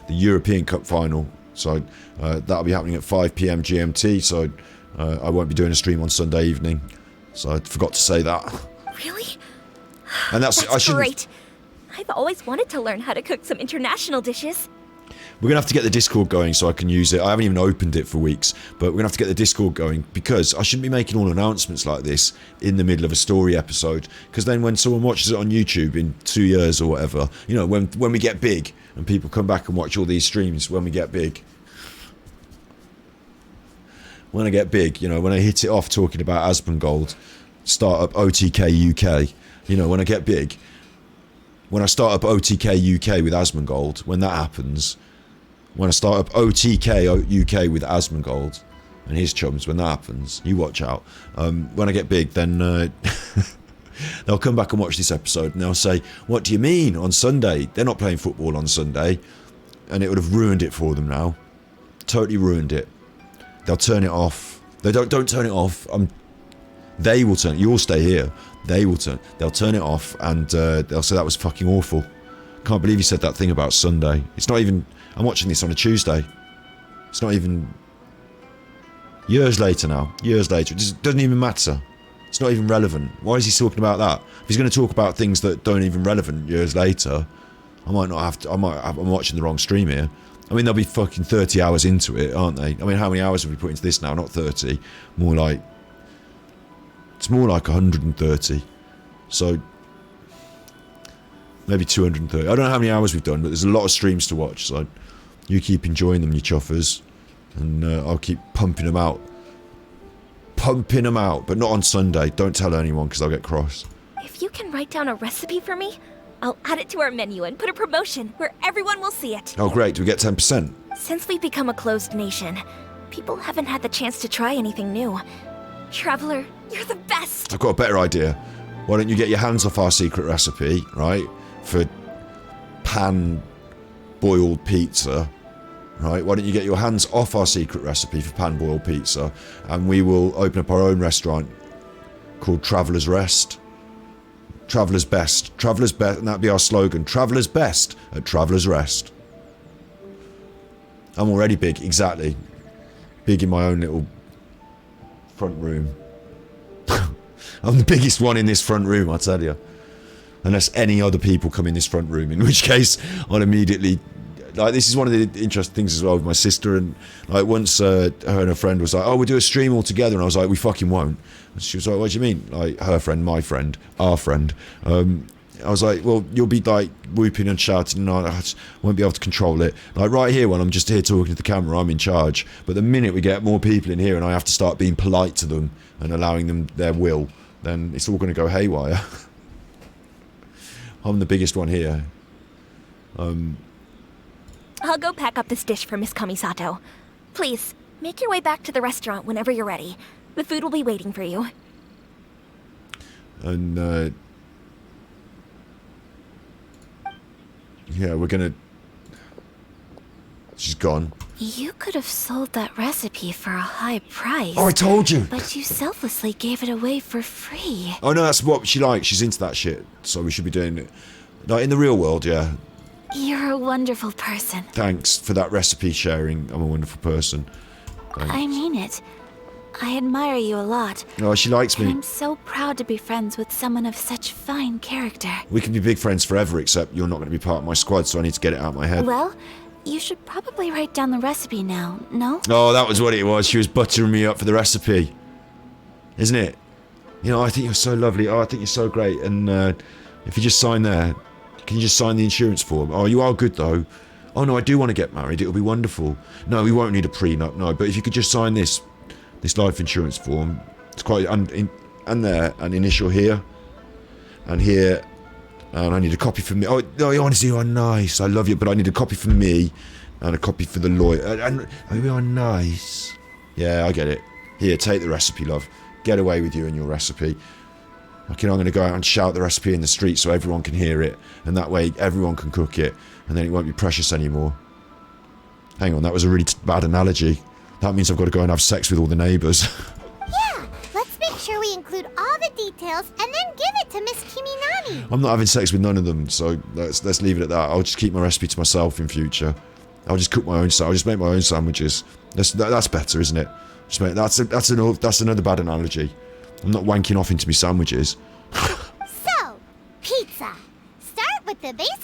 European Cup final. So that'll be happening at 5 p.m. GMT. So I won't be doing a stream on Sunday evening. So I forgot to say that. Really? And that's great. I've always wanted to learn how to cook some international dishes. We're going to have to get the Discord going so I can use it. I haven't even opened it for weeks, but we're going to have to get the Discord going because I shouldn't be making all announcements like this in the middle of a story episode, because then when someone watches it on YouTube in 2 years or whatever, when we get big and people come back and watch all these streams when we get big. When I get big, when I hit it off talking about Asmongold, start up OTK UK, when I get big, when I start up OTK UK with Asmongold, when that happens, when I start up OTK UK with Asmongold and his chums, when that happens, you watch out. When I get big, then they'll come back and watch this episode and they'll say, what do you mean on Sunday? They're not playing football on Sunday. And it would have ruined it for them now. Totally ruined it. They'll turn it off. They don't turn it off. They will turn it. You'll stay here. They'll turn it off and they'll say that was fucking awful. Can't believe you said that thing about Sunday. It's not even... I'm watching this on a Tuesday. It's not even... Years later now. Years later. It doesn't even matter. It's not even relevant. Why is he talking about that? If he's going to talk about things that don't even relevant years later, I might not have to... I'm watching the wrong stream here. I mean, they'll be fucking 30 hours into it, aren't they? I mean, how many hours have we put into this now? Not 30. More like... It's more like 130. So... Maybe 230. I don't know how many hours we've done, but there's a lot of streams to watch, so... You keep enjoying them, you chuffers. And I'll keep pumping them out. Pumping them out, but not on Sunday. Don't tell anyone, because I'll get cross. If you can write down a recipe for me, I'll add it to our menu and put a promotion where everyone will see it. Oh, great. Do we get 10%? Since we've become a closed nation, people haven't had the chance to try anything new. Traveler, you're the best! I've got a better idea. Why don't you get your hands off our secret recipe, right? For pan-boiled pizza, right? Why don't you get your hands off our secret recipe for pan-boiled pizza, and we will open up our own restaurant called Traveler's Rest. Traveler's Best. Traveler's Best, and that'd be our slogan. Traveler's Best at Traveler's Rest. I'm already big, exactly. Big in my own little front room. I'm the biggest one in this front room, I tell you. Unless any other people come in this front room, in which case I'll immediately... Like, this is one of the interesting things as well with my sister, and like once her and her friend was like, oh, we'll do a stream all together, and I was like, we fucking won't. And she was like, what do you mean? Like, her friend, my friend, our friend. I was like, well, you'll be like whooping and shouting, and I just won't be able to control it. Like right here, when I'm just here talking to the camera, I'm in charge. But the minute we get more people in here and I have to start being polite to them and allowing them their will, then it's all going to go haywire. I'm the biggest one here. I'll go pack up this dish for Miss Kamisato. Please, make your way back to the restaurant whenever you're ready. The food will be waiting for you. And, yeah, we're gonna... She's gone. You could have sold that recipe for a high price. Oh, I told you! But you selflessly gave it away for free. Oh, no, that's what she likes. She's into that shit. So we should be doing it. Like, in the real world, yeah. You're a wonderful person. Thanks for that recipe sharing. I'm a wonderful person. Thanks. I mean it. I admire you a lot. Oh, she likes me. And I'm so proud to be friends with someone of such fine character. We can be big friends forever, except you're not going to be part of my squad, so I need to get it out of my head. Well, you should probably write down the recipe now, no? Oh, that was what it was. She was buttering me up for the recipe. Isn't it? You know, I think you're so lovely. Oh, I think you're so great. And if you just sign there, can you just sign the insurance form? Oh, you are good, though. Oh, no, I do want to get married. It'll be wonderful. No, we won't need a prenup, no. But if you could just sign this life insurance form. It's quite... And there, an initial here. And here. And I need a copy from me. Oh, no, honestly, you are nice. I love you, but I need a copy from me. And a copy for the lawyer. And oh, you are nice. Yeah, I get it. Here, take the recipe, love. Get away with you and your recipe. Okay, I'm going to go out and shout the recipe in the street so everyone can hear it. And that way, everyone can cook it. And then it won't be precious anymore. Hang on, that was a really bad analogy. That means I've got to go and have sex with all the neighbours. Yeah, let's make sure we include all the details and then give it to Miss Kiminami. I'm not having sex with none of them, so let's leave it at that. I'll just keep my recipe to myself in future. I'll just cook my own. I'll just make my own sandwiches. That's better, isn't it? Just make that's another bad analogy. I'm not wanking off into my sandwiches. So, pizza. Start with the basic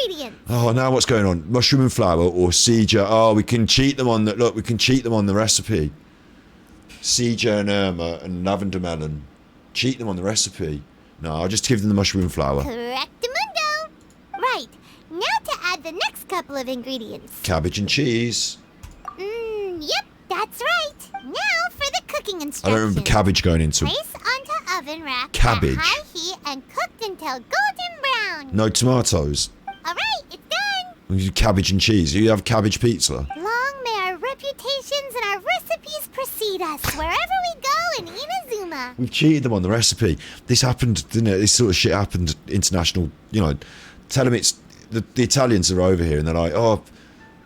ingredients. Oh, now what's going on? Mushroom and flour or Seja? Oh, we can cheat them on the... Look, we can cheat them on the recipe. Seja and Irma and lavender melon. Cheat them on the recipe. No, I'll just give them the mushroom and flour. Correctamundo. Right, now to add the next couple of ingredients. Cabbage and cheese. Yep, that's right. Now for the cooking instructions. I don't remember cabbage going into... Place onto oven rack Cabbage. at high heat and cooked until golden brown. No tomatoes. All right, it's done. Cabbage and cheese. You have cabbage pizza. Long may our reputations and our recipes precede us wherever we go in Inazuma. We've cheated them on the recipe. This happened, didn't it? This sort of shit happened international, you know. Tell them it's... The Italians are over here and they're like, oh,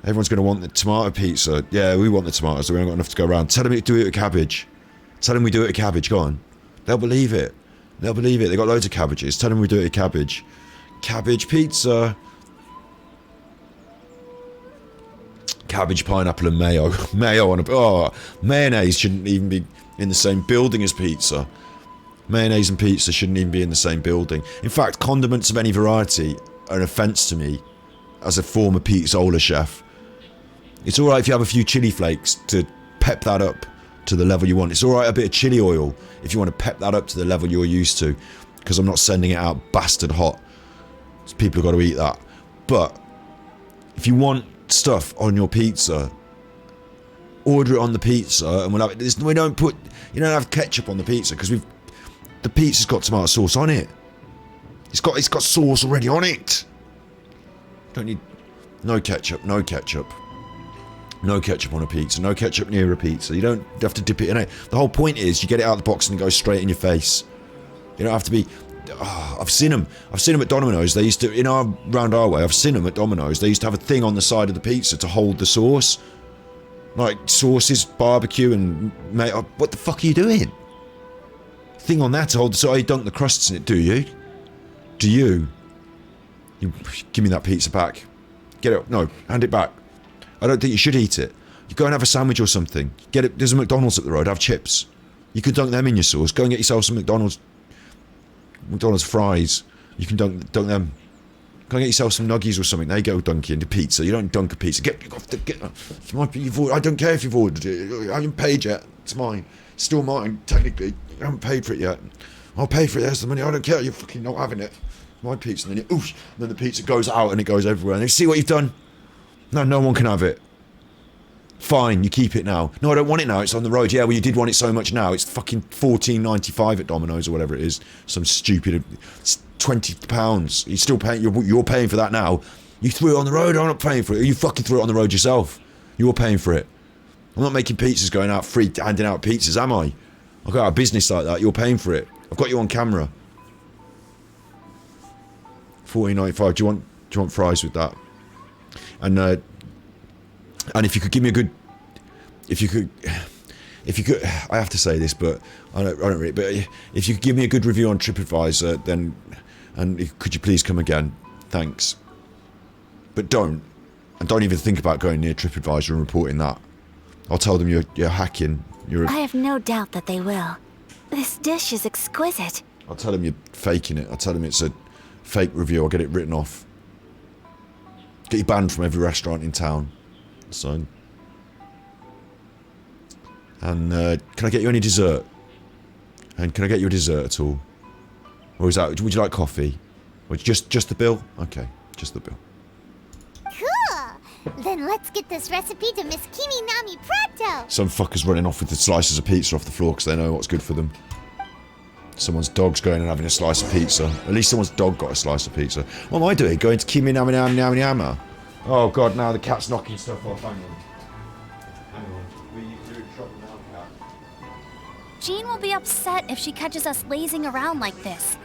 everyone's going to want the tomato pizza. Yeah, we want the tomatoes, so we haven't got enough to go around. Tell them we do it with cabbage. Tell them we do it with cabbage. Go on. They'll believe it. They'll believe it. They got loads of cabbages. Tell them we do it with cabbage. Cabbage pizza. Cabbage, pineapple, and mayo. Mayo on a... Oh, mayonnaise shouldn't even be in the same building as pizza. Mayonnaise and pizza shouldn't even be in the same building. In fact, condiments of any variety are an offence to me as a former pizzola chef. It's alright if you have a few chili flakes to pep that up to the level you want. It's alright a bit of chili oil if you want to pep that up to the level you're used to. Because I'm not sending it out bastard hot. So people have got to eat that. But if you want stuff on your pizza, order it on the pizza and we'll have it. We don't have ketchup on the pizza because the pizza's got tomato sauce on it. It's got sauce already on it. Don't need no ketchup, no ketchup. No ketchup on a pizza, no ketchup near a pizza. You don't have to dip it in it. The whole point is you get it out of the box and it goes straight in your face. You don't have to be... Oh, I've seen them at Domino's. They used to, round our way, I've seen them at Domino's. They used to have a thing on the side of the pizza to hold the sauce. Like sauces, barbecue, and... Mate, what the fuck are you doing? Thing on that to hold the sauce. You dunk the crusts in it, do you? Do you? You give me that pizza back. Get it. No, hand it back. I don't think you should eat it. You go and have a sandwich or something. Get it. There's a McDonald's up the road. Have chips. You could dunk them in your sauce. Go and get yourself some McDonald's fries. You can dunk them. Go and get yourself some nuggies or something. There you go, dunk it into pizza. You don't dunk a pizza. I don't care if you've ordered it. I haven't paid yet. It's mine. It's still mine, technically. I haven't paid for it yet. I'll pay for it. There's the money. I don't care. You're fucking not having it. My pizza. And then then the pizza goes out and it goes everywhere. And you see what you've done? No one can have it. Fine, you keep it now. No, I don't want it now. It's on the road. Yeah, well, you did want it so much now. It's fucking $14.95 at Domino's or whatever it is. Some stupid... It's £20. You're still paying... You're paying for that now. You threw it on the road. I'm not paying for it. You fucking threw it on the road yourself. You're paying for it. I'm not making pizzas going out free, handing out pizzas, am I? I've got a business like that. You're paying for it. I've got you on camera. $14.95. Do you want fries with that? And if you could give me a good, if you could, I have to say this, but I don't really. But if you could give me a good review on TripAdvisor, then, and could you please come again? Thanks. But don't even think about going near TripAdvisor and reporting that. I'll tell them you're hacking. I have no doubt that they will. This dish is exquisite. I'll tell them you're faking it. I'll tell them it's a fake review. I'll get it written off. Get you banned from every restaurant in town. So. And can I get you any dessert? And can I get you a dessert at all? Or is that, would you like coffee? Or just the bill? Okay, just the bill. Cool! Then let's get this recipe to Miss Kimi Nami Prato! Some fuckers running off with the slices of pizza off the floor because they know what's good for them. Someone's dog's going and having a slice of pizza. At least someone's dog got a slice of pizza. What am I doing? Going to Kimi Nami Nami Nami Nami? Oh god, now the cat's knocking stuff off. Hang on. We're in trouble now, cat. Jean will be upset if she catches us lazing around like this.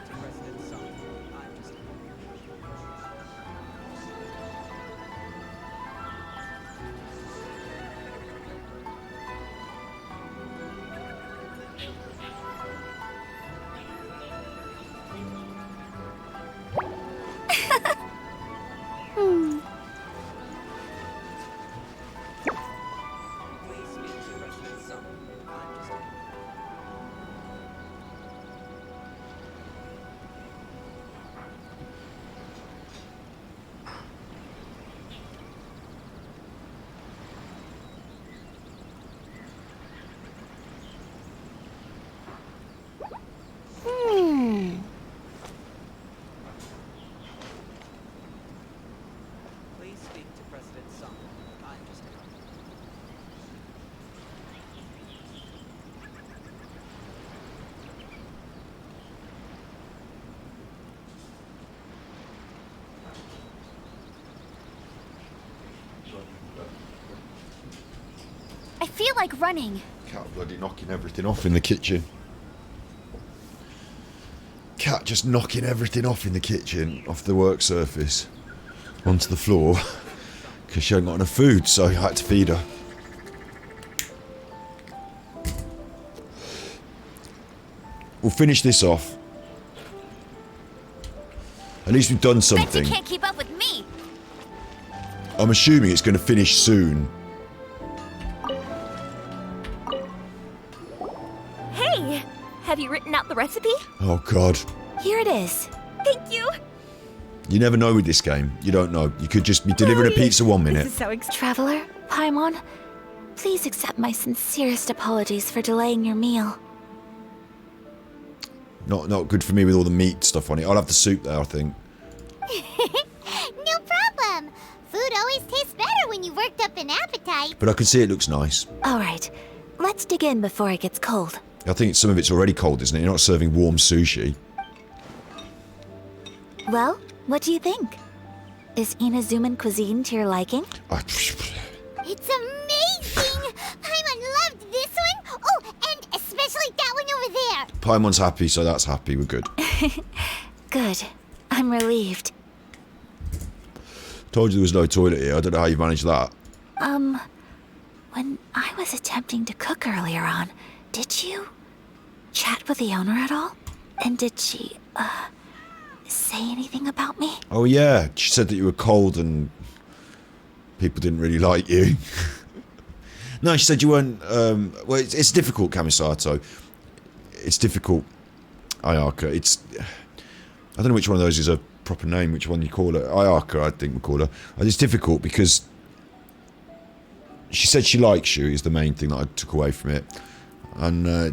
I feel like running. Cat bloody knocking everything off in the kitchen. Cat just knocking everything off in the kitchen, off the work surface, onto the floor, because she hadn't got enough food, so I had to feed her. We'll finish this off. At least we've done something. Bet you can't keep up with me. I'm assuming it's going to finish soon. Hey! Have you written out the recipe? Oh god. Here it is. Thank you! You never know with this game. You don't know. You could just be delivering a pizza 1 minute. This is so Traveler, Paimon, please accept my sincerest apologies for delaying your meal. Not good for me with all the meat stuff on it. I'll have the soup there, I think. No problem. Food always tastes better when you worked up an appetite. But I can see it looks nice. Alright, let's dig in before it gets cold. I think some of it's already cold, isn't it? You're not serving warm sushi. Well, what do you think? Is Inazuman cuisine to your liking? It's amazing! Paimon loved this one! Oh, and especially that one over there! Paimon's happy, so that's happy. We're good. Good. I'm relieved. Told you there was no toilet here. I don't know how you managed that. When I was attempting to cook earlier on, did you chat with the owner at all? And did she, say anything about me? Oh, yeah. She said that you were cold and people didn't really like you. No, she said you weren't... well, it's difficult, Kamisato. It's difficult, Ayaka. It's... I don't know which one of those is a proper name, which one you call it. Ayaka, I think we call her. It's difficult because she said she likes you is the main thing that I took away from it. And I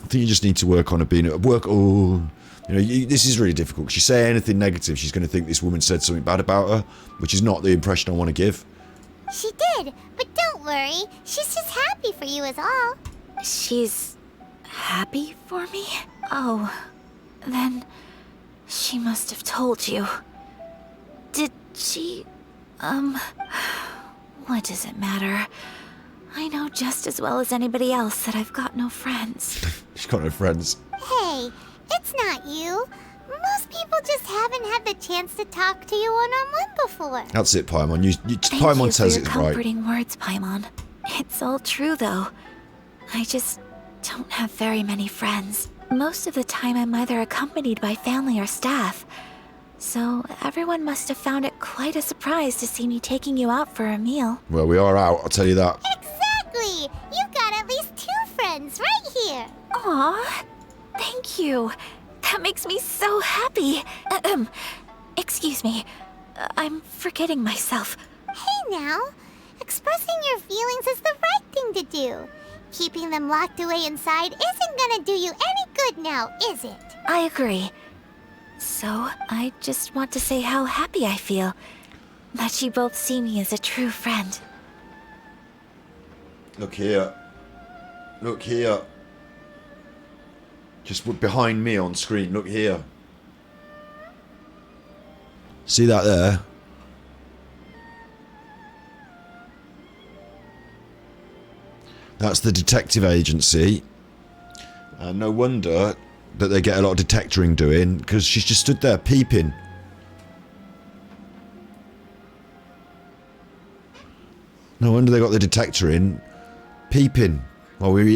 think you just need to work on it being at work. Oh, you know, this is really difficult. If you say anything negative, she's going to think this woman said something bad about her, which is not the impression I want to give. She did, but don't worry. She's just happy for you is all. She's happy for me? Oh, then she must have told you. Did she, what does it matter? I know just as well as anybody else that I've got no friends. She's got no friends. Hey, it's not you. Most people just haven't had the chance to talk to you one-on-one before. That's it, Paimon. Paimon says it's right. Thank you for your comforting words, Paimon. It's all true, though. I just don't have very many friends. Most of the time I'm either accompanied by family or staff. So everyone must have found it quite a surprise to see me taking you out for a meal. Well, we are out, I'll tell you that. Exactly! You've got at least 2 friends right here. Aw, thank you. That makes me so happy. Excuse me. I'm forgetting myself. Hey now, expressing your feelings is the right thing to do. Keeping them locked away inside isn't gonna do you any good now, is it? I agree. So, I just want to say how happy I feel that you both see me as a true friend. Look here. Look here. Just behind me on screen. Look here. See that there? That's the detective agency. And no wonder that they get a lot of detectoring doing, because she's just stood there peeping. No wonder they got the detector in. Peeping while we're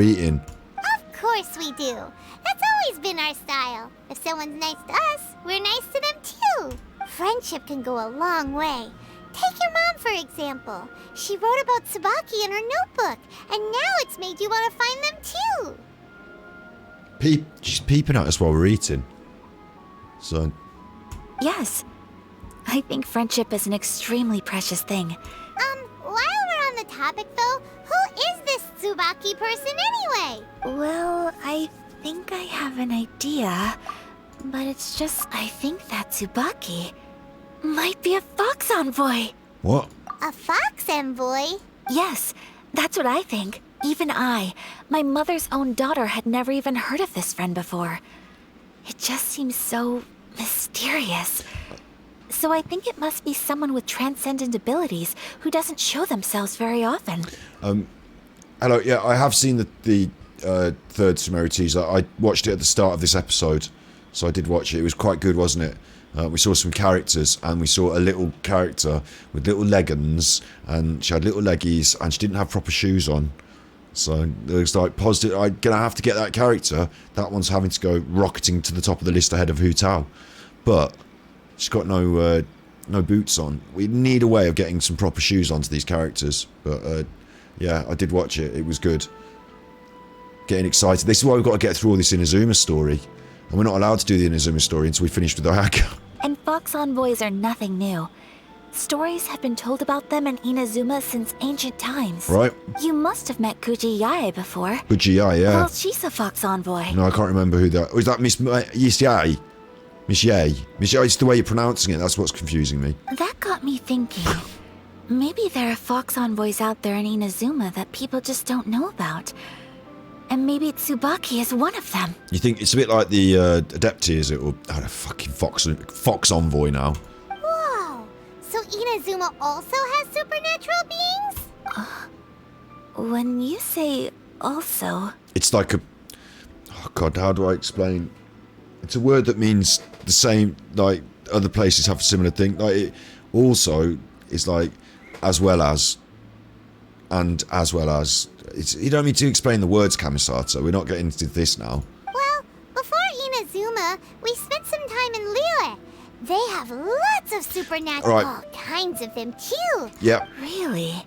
eating. Of course we do. That's always been our style. If someone's nice to us, we're nice to them too. Friendship can go a long way. Take your mom, for example. She wrote about Tsubaki in her notebook, and now it's made you want to find them too. She's peeping at us while we're eating. So... Yes. I think friendship is an extremely precious thing. While we're on the topic though, who is this Tsubaki person anyway? Well, I think I have an idea. But it's just, I think that Tsubaki might be a fox envoy. What? A fox envoy? Yes, that's what I think. Even I, my mother's own daughter, had never even heard of this friend before. It just seems so mysterious. So I think it must be someone with transcendent abilities who doesn't show themselves very often. Hello, yeah, I have seen the third Sumeru teaser. I watched it at the start of this episode, so I did watch it. It was quite good, wasn't it? We saw some characters, and we saw a little character with little leggings, and she had little leggies, and she didn't have proper shoes on. So it was like positive. I'm gonna have to get that character. That one's having to go rocketing to the top of the list ahead of Hu Tao, but she's got no boots on. We need a way of getting some proper shoes onto these characters. But yeah, I did watch it. It was good. Getting excited. This is why we've got to get through all this Inazuma story, and we're not allowed to do the Inazuma story until we finish with Ayaka. And fox envoys are nothing new. Stories have been told about them in Inazuma since ancient times. Right. You must have met Kuji Yae before. Kuji Yae, yeah. Well, she's a fox envoy. No, I can't remember who that... Was that Miss Yae? Miss Yae. Miss Yae, it's the way you're pronouncing it. That's what's confusing me. That got me thinking. Maybe there are fox envoys out there in Inazuma that people just don't know about. And maybe Tsubaki is one of them. You think it's a bit like the Adepti, is it? Or the fucking Fox Envoy now. Whoa! So Inazuma also has supernatural beings? When you say also... It's like a... Oh god, how do I explain? It's a word that means the same, like other places have a similar thing. Like it also is like as well as and as well as. It's, you don't need to explain the words, Kamisato. We're not getting into this now. Well, before Inazuma, we spent some time in Liyue. They have lots of supernatural, all kinds of them too. Yeah. Really?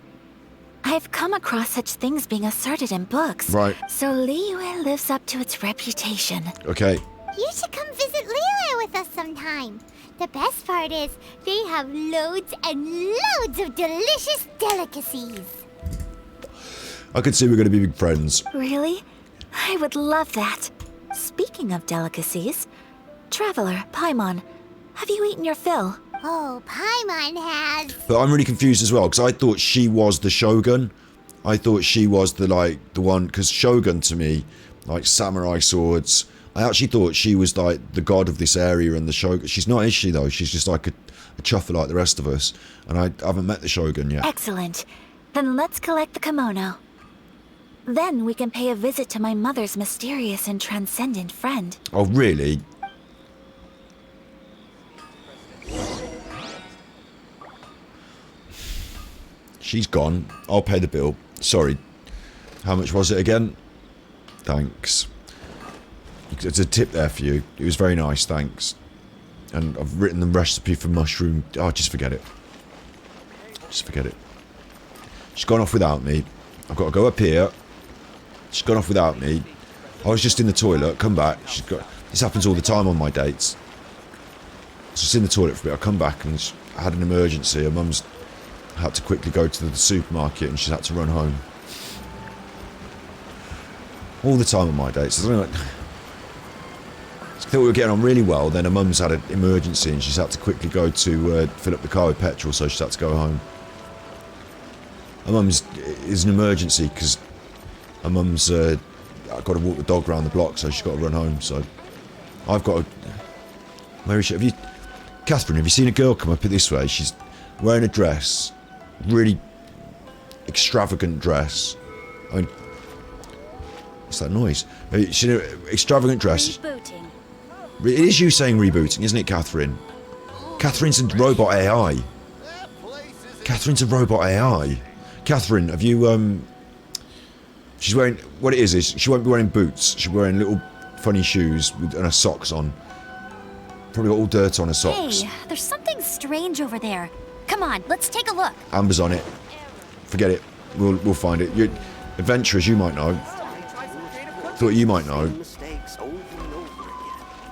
I've come across such things being asserted in books. Right. So Liyue lives up to its reputation. Okay. You should come visit Liyue with us sometime. The best part is, they have loads and loads of delicious delicacies. I could see we're going to be big friends. Really? I would love that. Speaking of delicacies, Traveler, Paimon, have you eaten your fill? Oh, Paimon has. But I'm really confused as well, because I thought she was the Shogun. I thought she was the one, because Shogun to me, like samurai swords, I actually thought she was like the god of this area and the Shogun. She's not, is she though? She's just like a chuffer like the rest of us. And I haven't met the Shogun yet. Excellent. Then let's collect the kimono. Then we can pay a visit to my mother's mysterious and transcendent friend. Oh, really? She's gone. I'll pay the bill. Sorry. How much was it again? Thanks. It's a tip there for you. It was very nice, thanks. And I've written the recipe for mushroom... Oh, just forget it. Just forget it. She's gone off without me. I've got to go up here. She's gone off without me. I was just in the toilet, come back. This happens all the time on my dates. I was just in the toilet for a bit. I come back and I had an emergency. Her mum's had to quickly go to the supermarket and she's had to run home. All the time on my dates. I thought we were getting on really well, then her mum's had an emergency and she's had to quickly go to fill up the car with petrol, so she's had to go home. Her mum's is an emergency because her mum's got to walk the dog around the block, so she's got to run home. So I've got to... Where is she? Catherine, have you seen a girl come up this way? She's wearing a dress, really extravagant dress. I mean, what's that noise? She's in an extravagant dress. Rebooting. It is you saying rebooting, isn't it, Catherine? Catherine's a robot AI. Catherine's a robot AI. Catherine, have you, she's wearing, what it is she won't be wearing boots. She's wearing little funny shoes and her socks on. Probably got all dirt on her socks. Hey, there's something strange over there. Come on, let's take a look. Amber's on it. Forget it. We'll find it. You're adventurers, you might know. Thought you might know.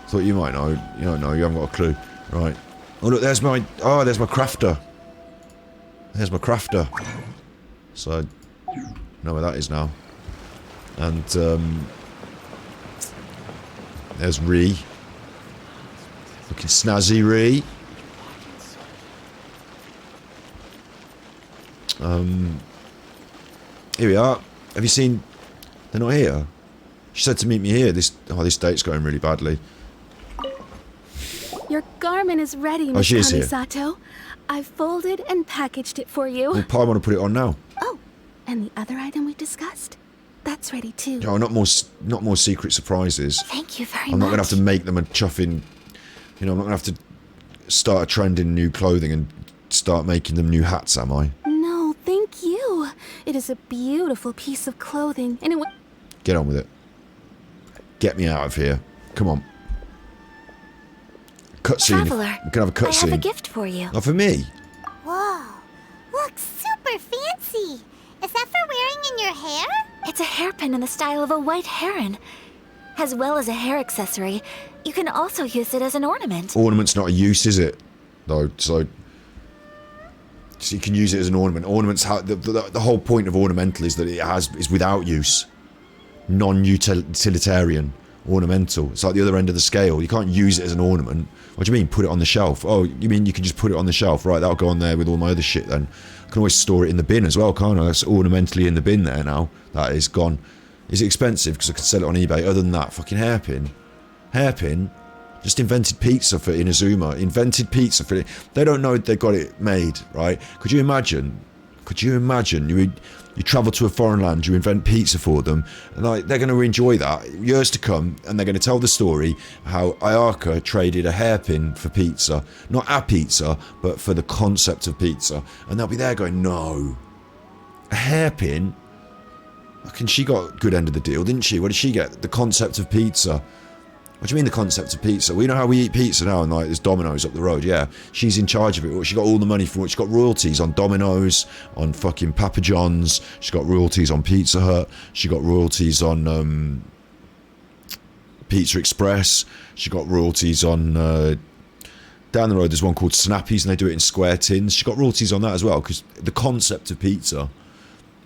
Thought you might know. You don't know. You haven't got a clue. Right. Oh look, there's my crafter. There's my crafter. So, I know where that is now. And there's Ree. Looking snazzy, Ree. Here we are. Have you seen? They're not here. She said to meet me here. This date's going really badly. Your garment is ready, Miss she is here. Kamisato. I've folded and packaged it for you. Well, I want to put it on now. Oh, and the other item we discussed? That's ready too. No, not more secret surprises. Thank you very much. I'm not going to have to make them a chuffing. You know, I'm not going to have to start a trend in new clothing and start making them new hats, am I? No, thank you. It is a beautiful piece of clothing, and it would... Get on with it. Get me out of here. Come on. Cutscene. Traveler, We can have a cutscene. I have a gift for you. Not for me. Whoa, looks super fancy. Is that for wearing in your hair? It's a hairpin in the style of a white heron. As well as a hair accessory, you can also use it as an ornament. Ornament's not a use, is it? Though, so you can use it as an ornament. Ornaments, the whole point of ornamental is that it is without use. Non-utilitarian. Ornamental. It's like the other end of the scale. You can't use it as an ornament. What do you mean, put it on the shelf? Oh, you mean you can just put it on the shelf? Right, that'll go on there with all my other shit then. I can always store it in the bin as well, can't I? That's ornamentally in the bin there now. That is gone. Is it expensive? Because I could sell it on eBay. Other than that, fucking hairpin. Hairpin? Just invented pizza for Inazuma. Invented pizza for it. They don't know they got it made, right? Could you imagine? You travel to a foreign land, you invent pizza for them, and like they're going to enjoy that years to come, and they're going to tell the story how Ayaka traded a hairpin for pizza. Not a pizza, but for the concept of pizza. And they'll be there going, no. A hairpin? And she got good end of the deal, didn't she? What did she get? The concept of pizza. What do you mean the concept of pizza? We know how we eat pizza now, and like there's Domino's up the road. Yeah, she's in charge of it. She got all the money from it. She got royalties on Domino's, on fucking Papa John's. She got royalties on Pizza Hut. She got royalties on Pizza Express. She got royalties on down the road. There's one called Snappy's, and they do it in square tins. She got royalties on that as well because the concept of pizza.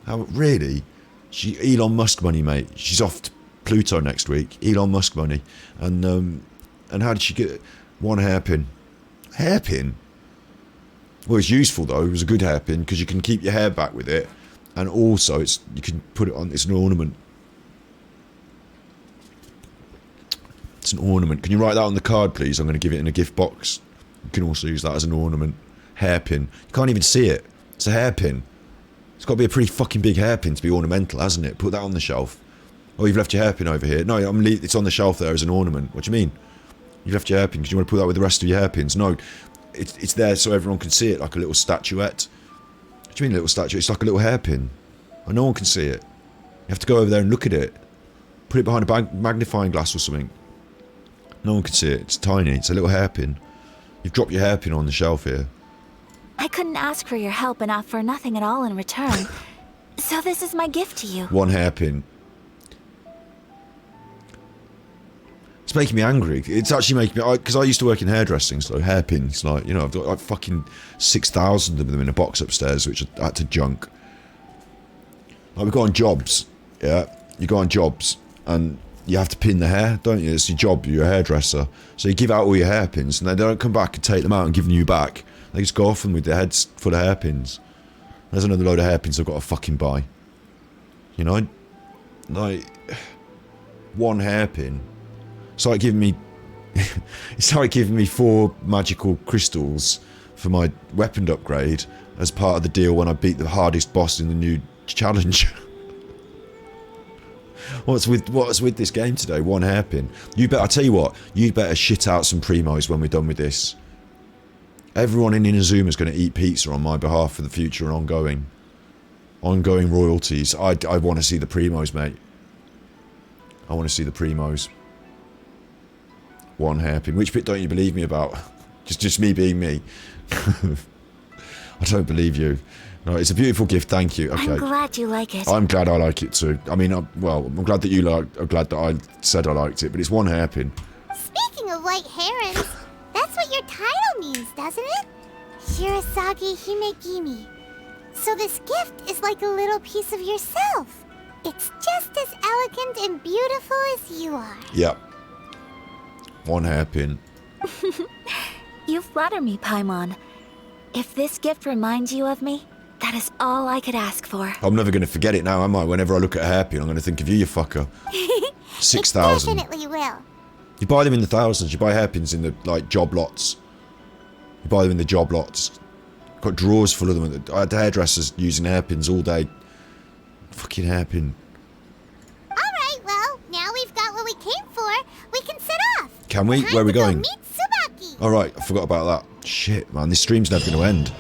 How really? She Elon Musk money, mate. She's off to Pluto next week. Elon Musk money. And how did she get it? One hairpin? Hairpin? Well, it's useful though. It was a good hairpin because you can keep your hair back with it, and also you can put it on. It's an ornament. It's an ornament. Can you write that on the card, please? I'm going to give it in a gift box. You can also use that as an ornament. Hairpin. You can't even see it. It's a hairpin. It's got to be a pretty fucking big hairpin to be ornamental, hasn't it? Put that on the shelf. Oh, you've left your hairpin over here. No, it's on the shelf there as an ornament. What do you mean? You've left your hairpin because you want to put that with the rest of your hairpins. No, it's there so everyone can see it, like a little statuette. What do you mean a little statuette? It's like a little hairpin. And no one can see it. You have to go over there and look at it. Put it behind a magnifying glass or something. No one can see it. It's tiny. It's a little hairpin. You've dropped your hairpin on the shelf here. I couldn't ask for your help and offer nothing at all in return. So this is my gift to you. One hairpin. It's making me angry. It's actually making me... Because I used to work in hairdressing, so hairpins, like, you know, I've got like fucking 6,000 of them in a box upstairs, which I had to junk. Like, we go on jobs, yeah? You go on jobs, and you have to pin the hair, don't you? It's your job, you're a hairdresser. So you give out all your hairpins, and they don't come back and take them out and give them you back. They just go off them with their heads full of hairpins. There's another load of hairpins I've got to fucking buy. You know? Like... One hairpin... It's like giving me 4 magical crystals for my weapon upgrade as part of the deal when I beat the hardest boss in the new challenge. What's with this game today? One hairpin. I tell you what, you'd better shit out some primos when we're done with this. Everyone in Inazuma is going to eat pizza on my behalf for the future and ongoing royalties. I want to see the primos, mate. I want to see the primos. One hairpin. Which bit don't you believe me about? Just me being me. I don't believe you. No, it's a beautiful gift. Thank you. Okay. I'm glad you like it. I'm glad I like it too. I mean, I'm glad that you like. I'm glad that I said I liked it. But it's one hairpin. Speaking of white herons, that's what your title means, doesn't it? Shirasagi Himegimi. So this gift is like a little piece of yourself. It's just as elegant and beautiful as you are. Yep. One hairpin. You flatter me, Paimon. If this gift reminds you of me, that is all I could ask for. I'm never going to forget it now, am I? Whenever I look at a hairpin, I'm going to think of you, you fucker. 6,000. It definitely will. You buy them in the thousands. You buy hairpins in the, like, job lots. You buy them in the job lots. Got drawers full of them. I had hairdressers using hairpins all day. Fucking hairpin. Alright, well, now we've got what we came for. We can set off. Can we? Where are we going? Meet Tsubaki. Alright, I forgot about that. Shit, man, this stream's never going to end.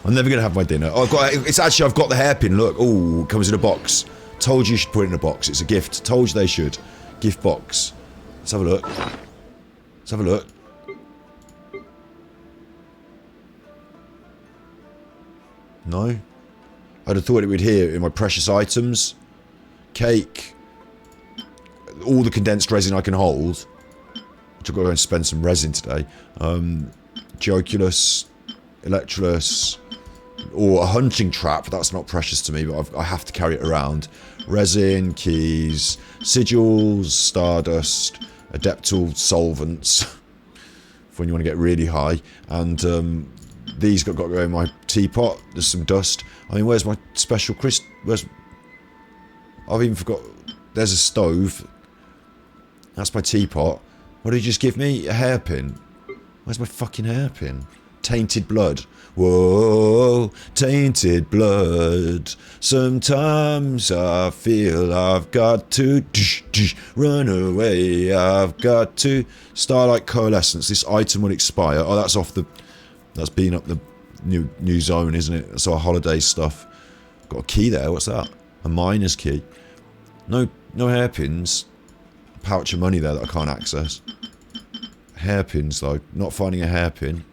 I'm never going to have my dinner. Oh, I've got the hairpin, look. Oh, comes in a box. Told you should put it in a box. It's a gift. Told you they should. Gift box. Let's have a look. Let's have a look. No? I'd have thought it would here in my precious items. Cake. All the condensed resin I can hold. Which I've got to go and spend some resin today. Geoculus. Electrolus. Or a hunting trap. That's not precious to me, but I have to carry it around. Resin, keys, sigils, stardust, adeptal solvents. For when you want to get really high. And these got to go in my teapot. There's some dust. I mean, where's my special crystal? Where's I've even forgot. There's a stove. That's my teapot. What did you just give me? A hairpin. Where's my fucking hairpin? Tainted blood. Whoa, tainted blood. Sometimes I feel I've got to run away. I've got to. Starlight Coalescence. This item will expire. Oh, that's off the. That's been up the new zone, isn't it? That's our holiday stuff. Got a key there. What's that? A miner's key. No hairpins. Pouch of money there that I can't access. Hairpins though. Not finding a hairpin.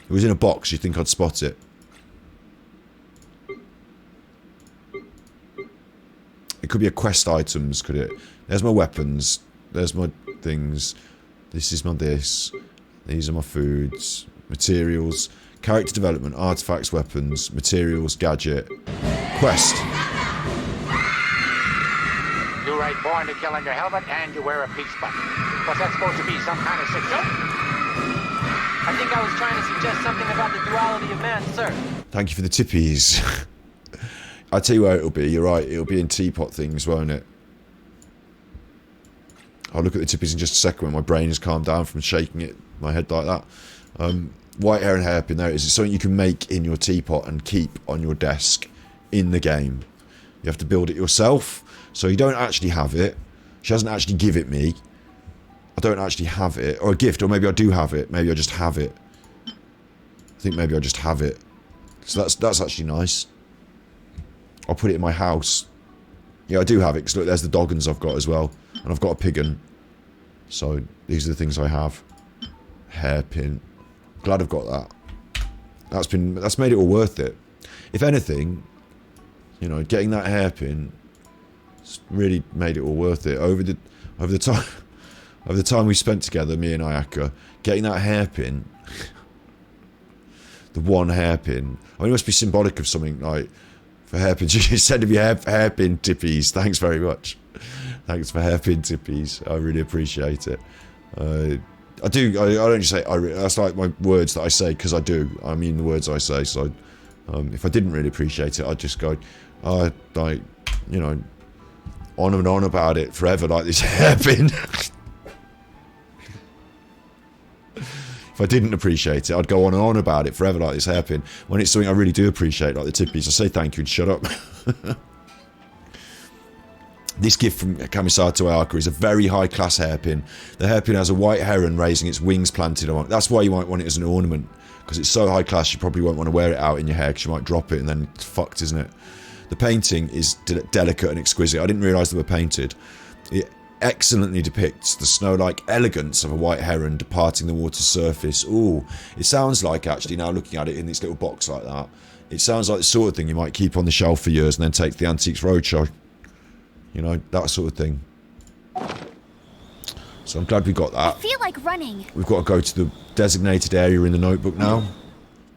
It was in a box. You'd think I'd spot it. It could be a quest items, could it? There's my weapons. There's my things. This is my this. These are my foods. Materials. Character development. Artifacts. Weapons. Materials. Gadget. Quest. You write born to kill on your helmet and you wear a peace button. Was that supposed to be some kind of sick joke? I think I was trying to suggest something about the duality of man, sir. Thank you for the tippies. I'll tell you where it'll be. You're right. It'll be in teapot things, won't it? I'll look at the tippies in just a second when my brain has calmed down from shaking it, my head like that. White hair and hairpin, there it is. It's something you can make in your teapot and keep on your desk in the game. You have to build it yourself. So you don't actually have it. She hasn't actually give it me. I don't actually have it. Or a gift, or maybe I do have it. Maybe I just have it. I think maybe I just have it. So that's actually nice. I'll put it in my house. Yeah, I do have it, because look, there's the doggons I've got as well. And I've got a piggin. So these are the things I have. Hairpin. Glad I've got that. That's made it all worth it. If anything, you know, getting that hairpin really made it all worth it. Over the time we spent together, me and Ayaka, getting that hairpin, the one hairpin. I mean, it must be symbolic of something, like, for hairpins. You said to be hairpin tippies. Thanks very much. Thanks for hairpin tippies. I really appreciate it. I do. I don't just say. That's like my words that I say because I do. I mean the words I say. So, if I didn't really appreciate it, I'd just go, like, you know, on and on about it forever, like this hairpin. If I didn't appreciate it, I'd go on and on about it forever, like this hairpin. When it's something I really do appreciate, like the tippies, I say thank you and shut up. This gift from Kamisato Ayaka is a very high-class hairpin. The hairpin has a white heron raising its wings planted on it. That's why you might want it as an ornament, because it's so high-class you probably won't want to wear it out in your hair, because you might drop it and then it's fucked, isn't it? The painting is delicate and exquisite. I didn't realise they were painted. It excellently depicts the snow-like elegance of a white heron departing the water's surface. Ooh, it sounds like, actually, now looking at it in this little box like that, it sounds like the sort of thing you might keep on the shelf for years and then take to the Antiques Roadshow. You know, that sort of thing. So I'm glad we got that. I feel like running. We've got to go to the designated area in the notebook now.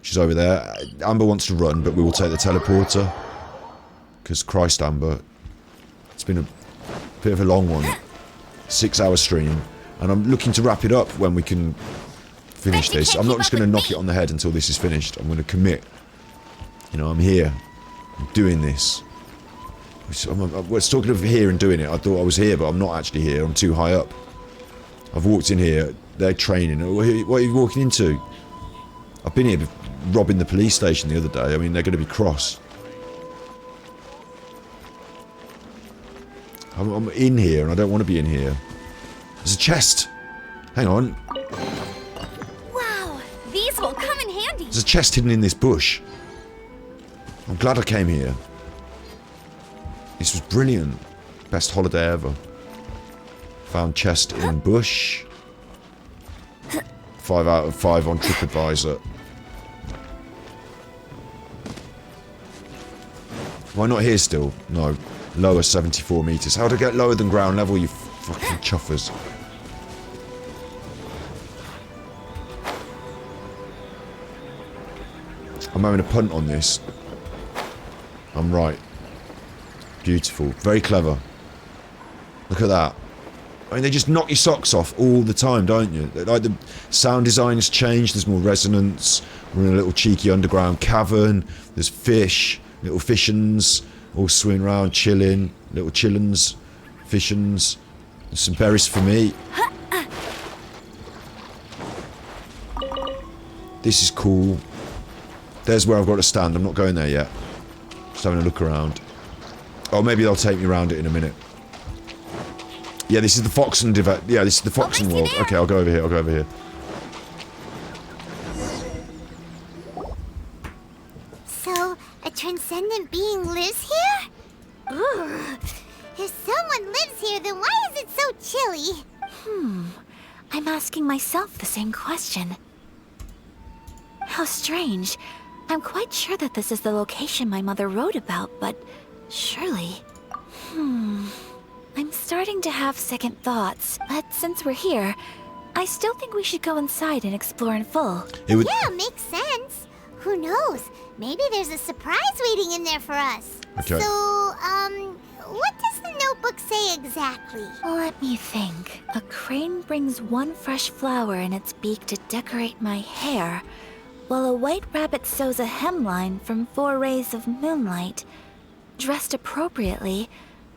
She's over there. Amber wants to run, but we will take the teleporter. Because Christ, Amber, it's been a bit of a long one. 6-hour stream. And I'm looking to wrap it up when we can finish this. I'm not just going to knock it on the head until this is finished. I'm going to commit. You know, I'm here. I'm doing this. We're talking of here and doing it. I thought I was here, but I'm not actually here. I'm too high up. I've walked in here. They're training. What are you walking into? I've been here robbing the police station the other day. I mean, they're going to be cross. I'm in here, and I don't want to be in here. There's a chest. Hang on. Wow, these will come in handy. There's a chest hidden in this bush. I'm glad I came here. This was brilliant. Best holiday ever. Found chest in bush. 5 out of 5 on TripAdvisor. Am I not here still? No. Lower 74 meters. How to get lower than ground level, you fucking chuffers? I'm having a punt on this. I'm right. Beautiful. Very clever. Look at that. I mean, they just knock your socks off all the time, don't you? Like, the sound design has changed. There's more resonance. We're in a little cheeky underground cavern. There's fish. Little fishins. all swimming around, chilling, little chillins, fishins. There's some berries for me. This is cool. There's where I've got to stand. I'm not going there yet. Just having a look around. Oh, maybe they'll take me around it in a minute. Yeah, this is the Foxen yeah, this is the Foxen world. Okay, I'll go over here. I'll go over here. So, a transcendent being lives here? Ugh. If someone lives here, then why is it so chilly? I'm asking myself the same question. How strange. I'm quite sure that this is the location my mother wrote about, but surely... I'm starting to have second thoughts, but since we're here, I still think we should go inside and explore in full. Yeah, makes sense. Who knows? Maybe there's a surprise waiting in there for us. Okay. So, what does the notebook say exactly? Let me think. A crane brings one fresh flower in its beak to decorate my hair, while a white rabbit sews a hemline from 4 rays of moonlight. Dressed appropriately,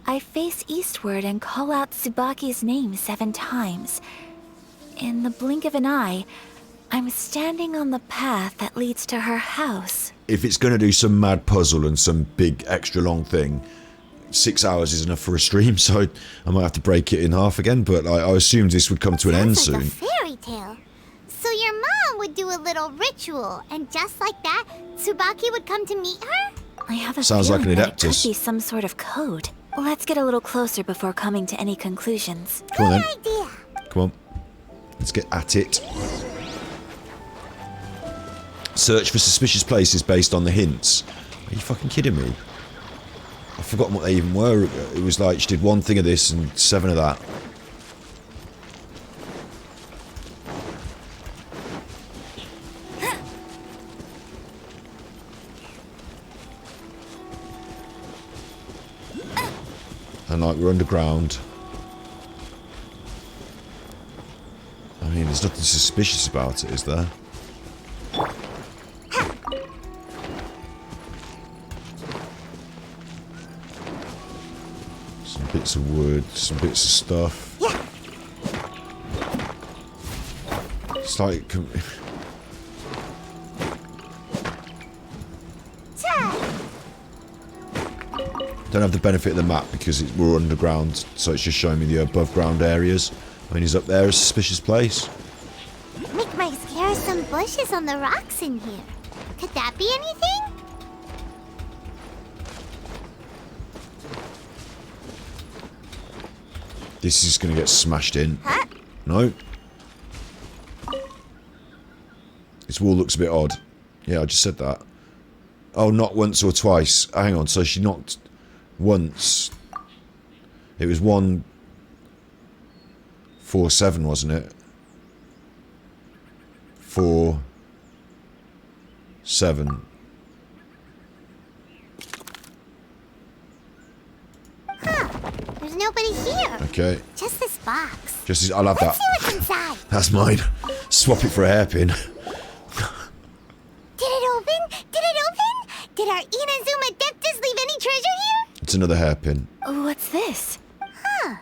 I face eastward and call out Tsubaki's name 7 times. In the blink of an eye, I'm standing on the path that leads to her house. If it's going to do some mad puzzle and some big extra long thing, 6 hours is enough for a stream, so I might have to break it in half again, but I assumed this would come to an end soon. Like a fairy tale. So your mom would do a little ritual, and just like that, Tsubaki would come to meet her? I have a Sounds like feeling an that it could Adeptus. be some sort of code. Let's get a little closer before coming to any conclusions. Come on then. Good idea. Come on. Let's get at it. Search for suspicious places based on the hints. Are you fucking kidding me? I've forgotten what they even were. It was like she did 1 thing of this and 7 of that. And like we're underground. I mean, there's nothing suspicious about it, is there? Some bits of wood, some bits of stuff. It's like... Don't have the benefit of the map because we're underground, so it's just showing me the above ground areas. I mean, he's up there, a suspicious place. Mick might scare some bushes on the rocks in here. Could that be anything? This is going to get smashed in. Huh? No. This wall looks a bit odd. Yeah, I just said that. Oh, not once or twice. Hang on, so she knocked once. It was 1, 4, 7, wasn't it? 4, 7. Huh. There's nobody here. Okay. Just this box. Just this, I'll have that. Let's see what's inside. That's mine. Swap it for a hairpin. Did it open? Did it open? Did our Inazuma Adeptus leave any treasure here? It's another hairpin. What's this? Huh.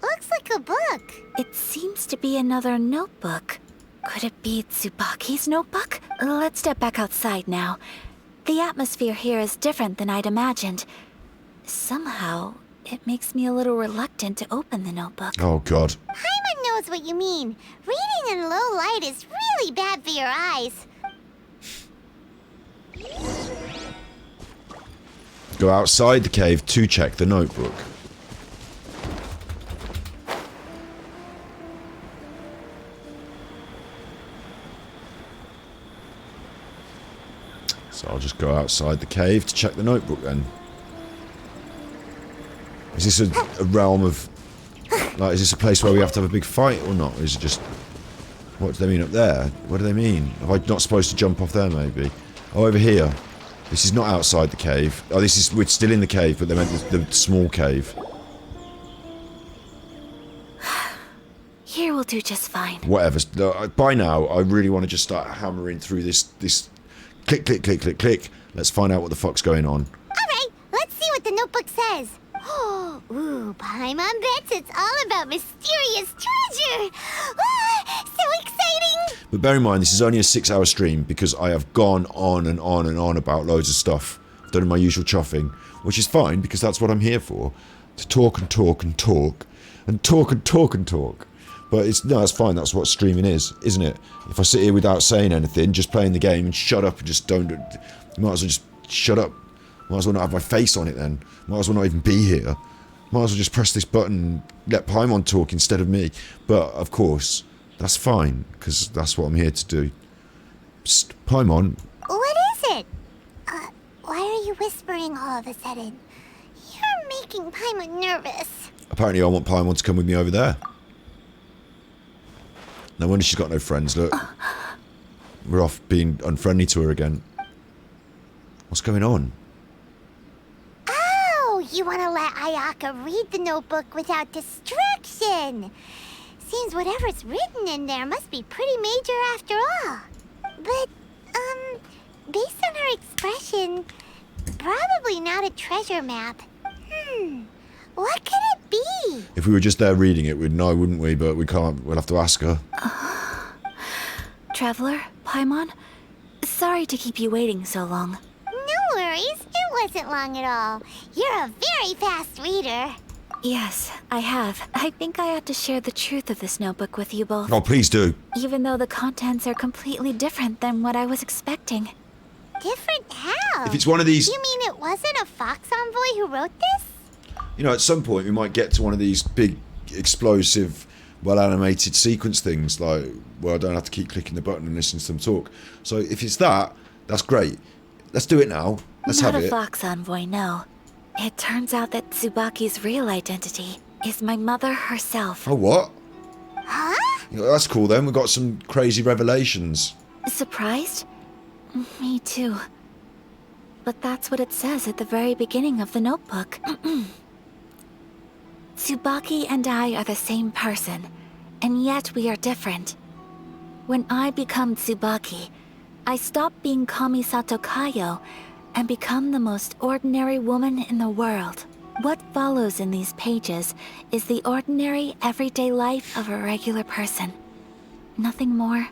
Looks like a book. It seems to be another notebook. Could it be Tsubaki's notebook? Let's step back outside now. The atmosphere here is different than I'd imagined. Somehow, it makes me a little reluctant to open the notebook. Oh, God. Paimon knows what you mean. Reading in low light is really bad for your eyes. Go outside the cave to check the notebook. So I'll just go outside the cave to check the notebook then. Is this a realm of... Like, is this a place where we have to have a big fight or not? Or is it just... What do they mean up there? What do they mean? Am I not supposed to jump off there maybe? Oh, over here. This is not outside the cave. Oh, this is... We're still in the cave, but they meant the small cave. Here will do just fine. Whatever. By now, I really want to just start hammering through this click, click, click, click, click. Let's find out what the fuck's going on. Alright, let's see what notebook says. Oh, ooh, Paimon bets it's all about mysterious treasure. Ah, so exciting! But bear in mind, this is only a 6-hour stream because I have gone on and on and on about loads of stuff. I've done my usual chuffing, which is fine because that's what I'm here for. To talk and talk and talk and talk and talk and talk. But that's fine, that's what streaming is, isn't it? If I sit here without saying anything, just playing the game and shut up and just don't... You might as well just shut up. Might as well not have my face on it then. Might as well not even be here. Might as well just press this button and let Paimon talk instead of me. But, of course, that's fine, because that's what I'm here to do. Psst, Paimon. What is it? Why are you whispering all of a sudden? You're making Paimon nervous. Apparently I want Paimon to come with me over there. No wonder she's got no friends, look. We're off being unfriendly to her again. What's going on? Oh, you want to let Ayaka read the notebook without distraction. Seems whatever's written in there must be pretty major after all. But, based on her expression, probably not a treasure map. What could it be? If we were just there reading it, we'd know, wouldn't we? But we can't. We'll have to ask her. Traveler, Paimon, sorry to keep you waiting so long. No worries. It wasn't long at all. You're a very fast reader. Yes, I have. I think I ought to share the truth of this notebook with you both. Oh, please do. Even though the contents are completely different than what I was expecting. Different how? If it's one of these... You mean it wasn't a Fox Envoy who wrote this? You know, at some point we might get to one of these big, explosive, well-animated sequence things, like, where I don't have to keep clicking the button and listening to them talk. So if it's that, that's great. Let's do it now. Let's have it. Not a Fox Envoy, no. It turns out that Tsubaki's real identity is my mother herself. Oh, what? Huh? You know, that's cool then. We've got some crazy revelations. Surprised? Me too. But that's what it says at the very beginning of the notebook. Tsubaki and I are the same person, and yet we are different. When I become Tsubaki, I stop being Kamisato Kayo and become the most ordinary woman in the world. What follows in these pages is the ordinary, everyday life of a regular person. Nothing more,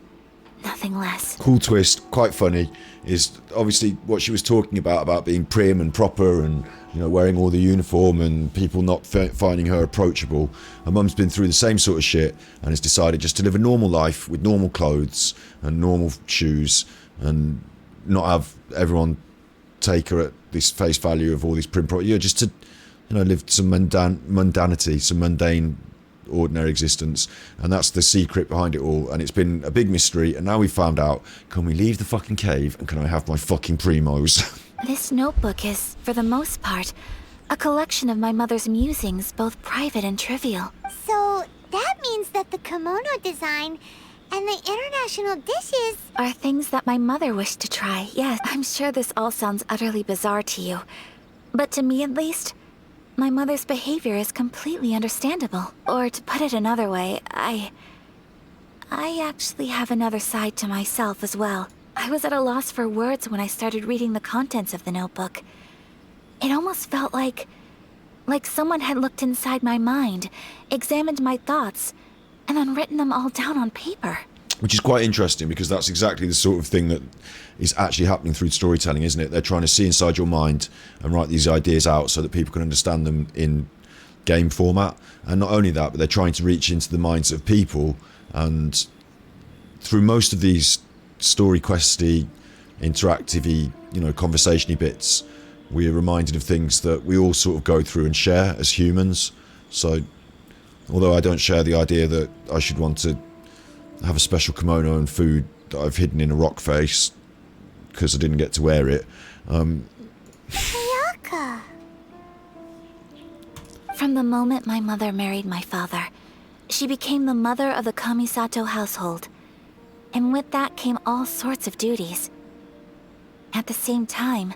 nothing less. Cool twist, quite funny, is obviously what she was talking about being prim and proper and, you know, wearing all the uniform and people not finding her approachable. Her mum's been through the same sort of shit and has decided just to live a normal life with normal clothes and normal shoes and not have everyone take her at this face value of all these prim proper. Yeah, just to, you know, live some mundanity, some mundane, ordinary existence, and that's the secret behind it all. And it's been a big mystery, and now we've found out. Can we leave the fucking cave and can I have my fucking primos? This notebook is, for the most part, a collection of my mother's musings, both private and trivial. So that means that the kimono design and the international dishes are things that my mother wished to try. Yes, I'm sure this all sounds utterly bizarre to you, but to me at least, my mother's behavior is completely understandable. Or to put it another way, I actually have another side to myself as well. I was at a loss for words when I started reading the contents of the notebook. It almost felt like someone had looked inside my mind, examined my thoughts, and then written them all down on paper. Which is quite interesting because that's exactly the sort of thing that is actually happening through storytelling, isn't it? They're trying to see inside your mind and write these ideas out so that people can understand them in game format. And not only that, but they're trying to reach into the minds of people. And through most of these story questy, interactive-y, you know, conversation-y bits, we're reminded of things that we all sort of go through and share as humans. So, although I don't share the idea that I should want to have a special kimono and food that I've hidden in a rock face because I didn't get to wear it. Ayaka. From the moment my mother married my father, she became the mother of the Kamisato household. And with that came all sorts of duties. At the same time,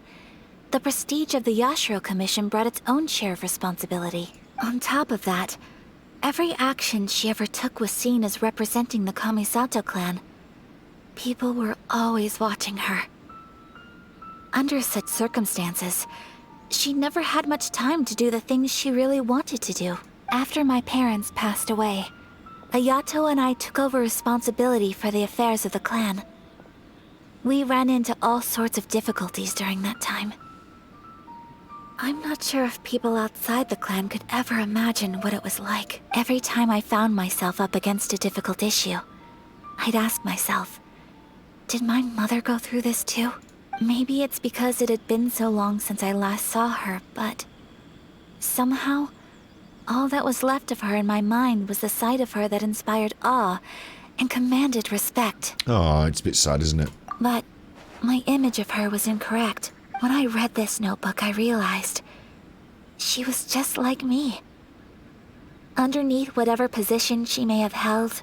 the prestige of the Yashiro Commission brought its own share of responsibility. On top of that, every action she ever took was seen as representing the Kamisato clan. People were always watching her. Under such circumstances, she never had much time to do the things she really wanted to do. After my parents passed away, Ayato and I took over responsibility for the affairs of the clan. We ran into all sorts of difficulties during that time. I'm not sure if people outside the clan could ever imagine what it was like. Every time I found myself up against a difficult issue, I'd ask myself, did my mother go through this too? Maybe it's because it had been so long since I last saw her, but somehow, all that was left of her in my mind was the sight of her that inspired awe and commanded respect. Oh, it's a bit sad, isn't it? But my image of her was incorrect. When I read this notebook, I realized she was just like me. Underneath whatever position she may have held,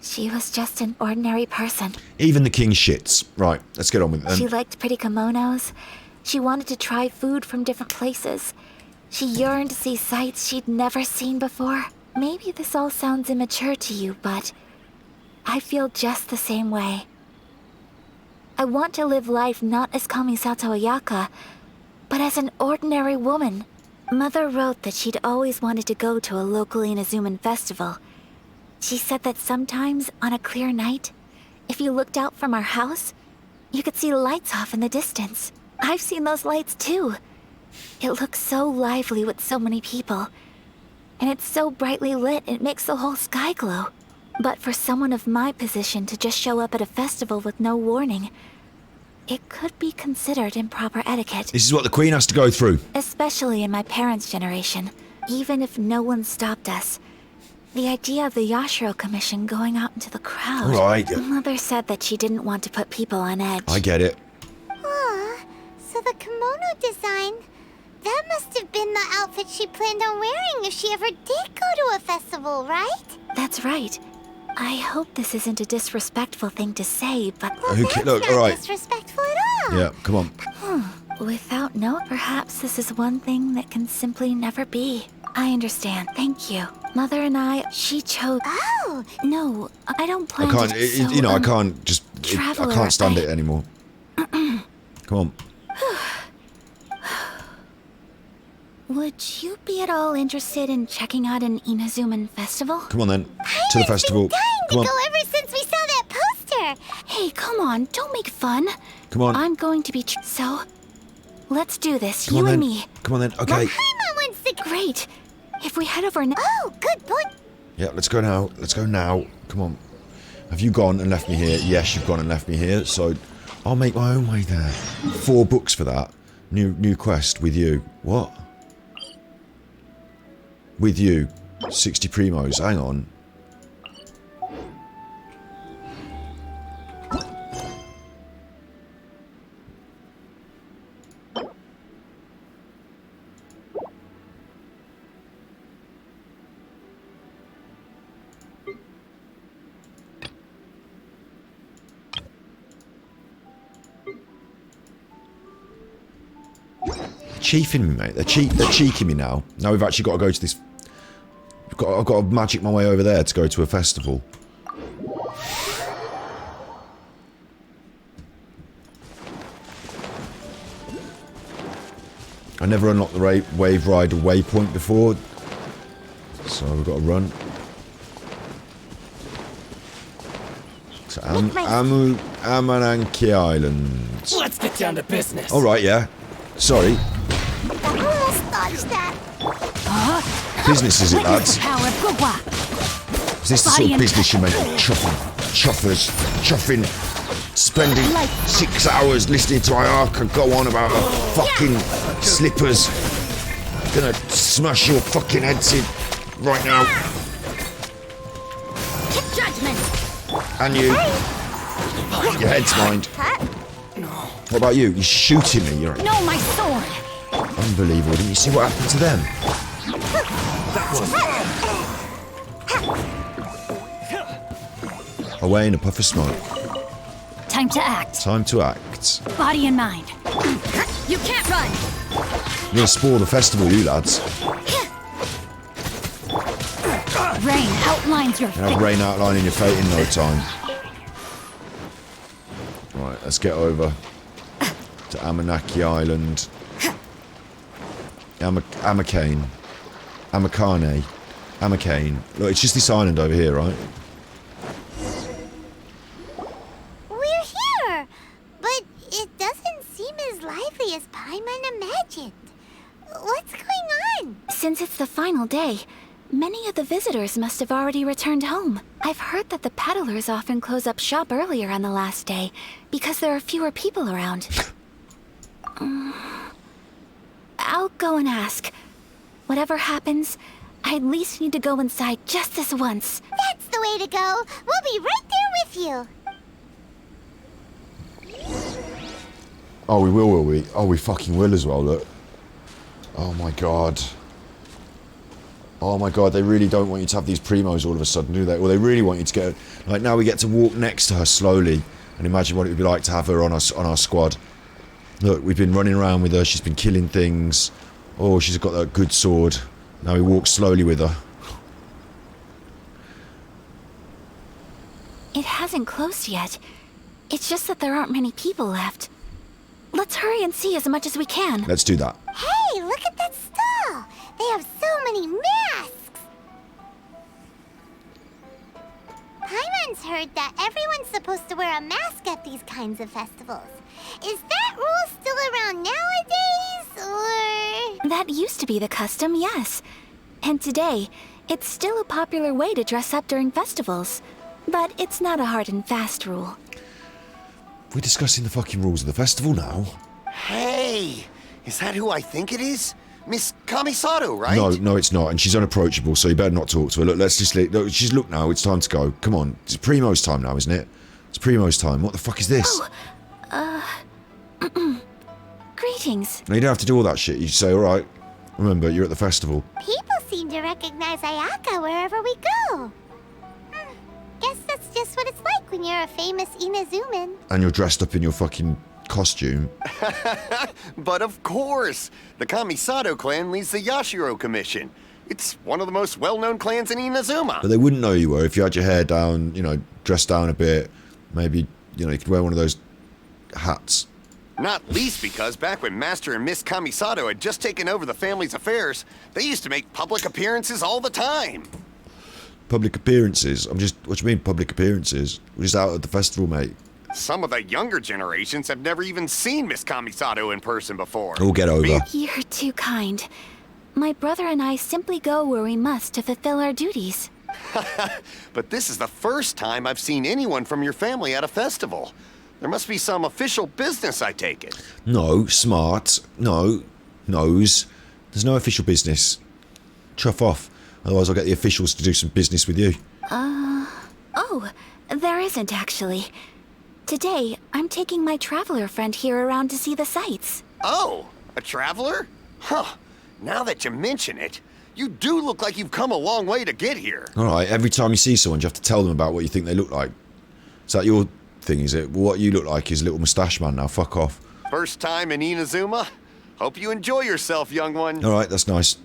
she was just an ordinary person. Even the king shits. Right, let's get on with it. She liked pretty kimonos. She wanted to try food from different places. She yearned to see sights she'd never seen before. Maybe this all sounds immature to you, but I feel just the same way. I want to live life not as Kamisato Ayaka, but as an ordinary woman. Mother wrote that she'd always wanted to go to a local Inazuman festival. She said that sometimes, on a clear night, if you looked out from our house, you could see lights off in the distance. I've seen those lights too. It looks so lively with so many people. And it's so brightly lit, it makes the whole sky glow. But for someone of my position to just show up at a festival with no warning, it could be considered improper etiquette. This is what the queen has to go through. Especially in my parents' generation. Even if no one stopped us, the idea of the Yashiro Commission going out into the crowd... Right. Mother said that she didn't want to put people on edge. I get it. Aw, so the kimono design, that must have been the outfit she planned on wearing if she ever did go to a festival, right? That's right. I hope this isn't a disrespectful thing to say, but... Well, that's look, not all right. disrespectful at all. Yeah, come on. Without note, perhaps this is one thing that can simply never be. I understand. Thank you. Mother and she chose... Oh! No, I don't plan I can't, to... I can't just... I can't stand it anymore. Come on. Would you be at all interested in checking out an Inazuman festival? Come on then. To the festival. Come on. Go ever since we saw that poster. Hey, come on. Don't make fun. Come on. I'm going to be... So, let's do this. Come you on and then. me. Come on then. Okay. Paimon wants to... Great. If we head over now... Oh, good point. Yeah, let's go now. Let's go now. Come on. Have you gone and left me here? Yes, you've gone and left me here. So, I'll make my own way there. 4 books for that. New quest with you. What? With you. 60 primos. Hang on. Chiefing me, mate. They're cheeking me now. Now we've actually got to go to this... I've got to magic my way over there to go to a festival. I never unlocked the Wave Rider waypoint before, so we've got to run. So Amananki Island. Let's get down to business. All right, yeah. Sorry. Almost dodged that. Business is it, lads? Is this the sort of business you make? Chuffers, chuffing, spending 6 hours listening to Ayaka go on about her fucking slippers. Gonna smash your fucking heads in right now. Judgment. And you. Your head's mine. What about you? You're shooting me. You're No, my sword. unbelievable. Didn't you see what happened to them? Away in a puff of smoke. Time to act. Time to act. Body and mind. You can't run. You're gonna spoil the festival, you lads. Rain outlines your You're gonna have rain outlining your fate in no time. Right, let's get over to Amanaki Island. Amakane. Amakane. Look, it's just this island over here, right? We're here, but it doesn't seem as lively as Paimon imagined. What's going on? Since it's the final day, many of the visitors must have already returned home. I've heard that the peddlers often close up shop earlier on the last day because there are fewer people around. I'll go and ask. Whatever happens, I at least need to go inside just this once. That's the way to go. We'll be right there with you. Oh, we will we? Oh, we fucking will as well, look. Oh my god. Oh my god, they really don't want you to have these primos all of a sudden, do they? Well, they really want you to get... Like, now we get to walk next to her slowly and imagine what it would be like to have her on our squad. Look, we've been running around with her, she's been killing things. Oh, she's got that good sword. Now we walk slowly with her. It hasn't closed yet. It's just that there aren't many people left. Let's hurry and see as much as we can. Let's do that. Hey, look at that stall. They have so many masks. Paimon's heard that everyone's supposed to wear a mask at these kinds of festivals. Is that rule still around nowadays, or...? That used to be the custom, yes. And today, it's still a popular way to dress up during festivals. But it's not a hard and fast rule. We're discussing the fucking rules of the festival now. Hey! Is that who I think it is? Miss Kamisato, right? No, it's not, and she's unapproachable, so you better not talk to her. Look, let's just look now, it's time to go. Come on, it's Primo's time now, isn't it? It's Primo's time. What the fuck is this? Greetings. No, you don't have to do all that shit. You say, alright, remember, you're at the festival. People seem to recognize Ayaka wherever we go. Guess that's just what it's like when you're a famous Inazuman. And you're dressed up in your fucking costume. But of course! The Kamisato clan leads the Yashiro Commission. It's one of the most well-known clans in Inazuma. But they wouldn't know you were if you had your hair down, dressed down a bit. Maybe, you could wear one of those hats. Not least because back when Master and Miss Kamisato had just taken over the family's affairs, they used to make public appearances all the time. Public appearances? What do you mean, public appearances? We're just out at the festival, mate. Some of the younger generations have never even seen Miss Kamisato in person before. Oh, get over. You're too kind. My brother and I simply go where we must to fulfill our duties. But this is the first time I've seen anyone from your family at a festival. There must be some official business, I take it. No, smart. No, nose. There's no official business. Chuff off. Otherwise I'll get the officials to do some business with you. Oh, there isn't actually. Today, I'm taking my traveler friend here around to see the sights. Oh, a traveler? Huh. Now that you mention it, you do look like you've come a long way to get here. Alright, every time you see someone, you have to tell them about what you think they look like. Is that your thing, is it? Well, what you look like is a little moustache man now, fuck off. First time in Inazuma? Hope you enjoy yourself, young one. Alright, that's nice.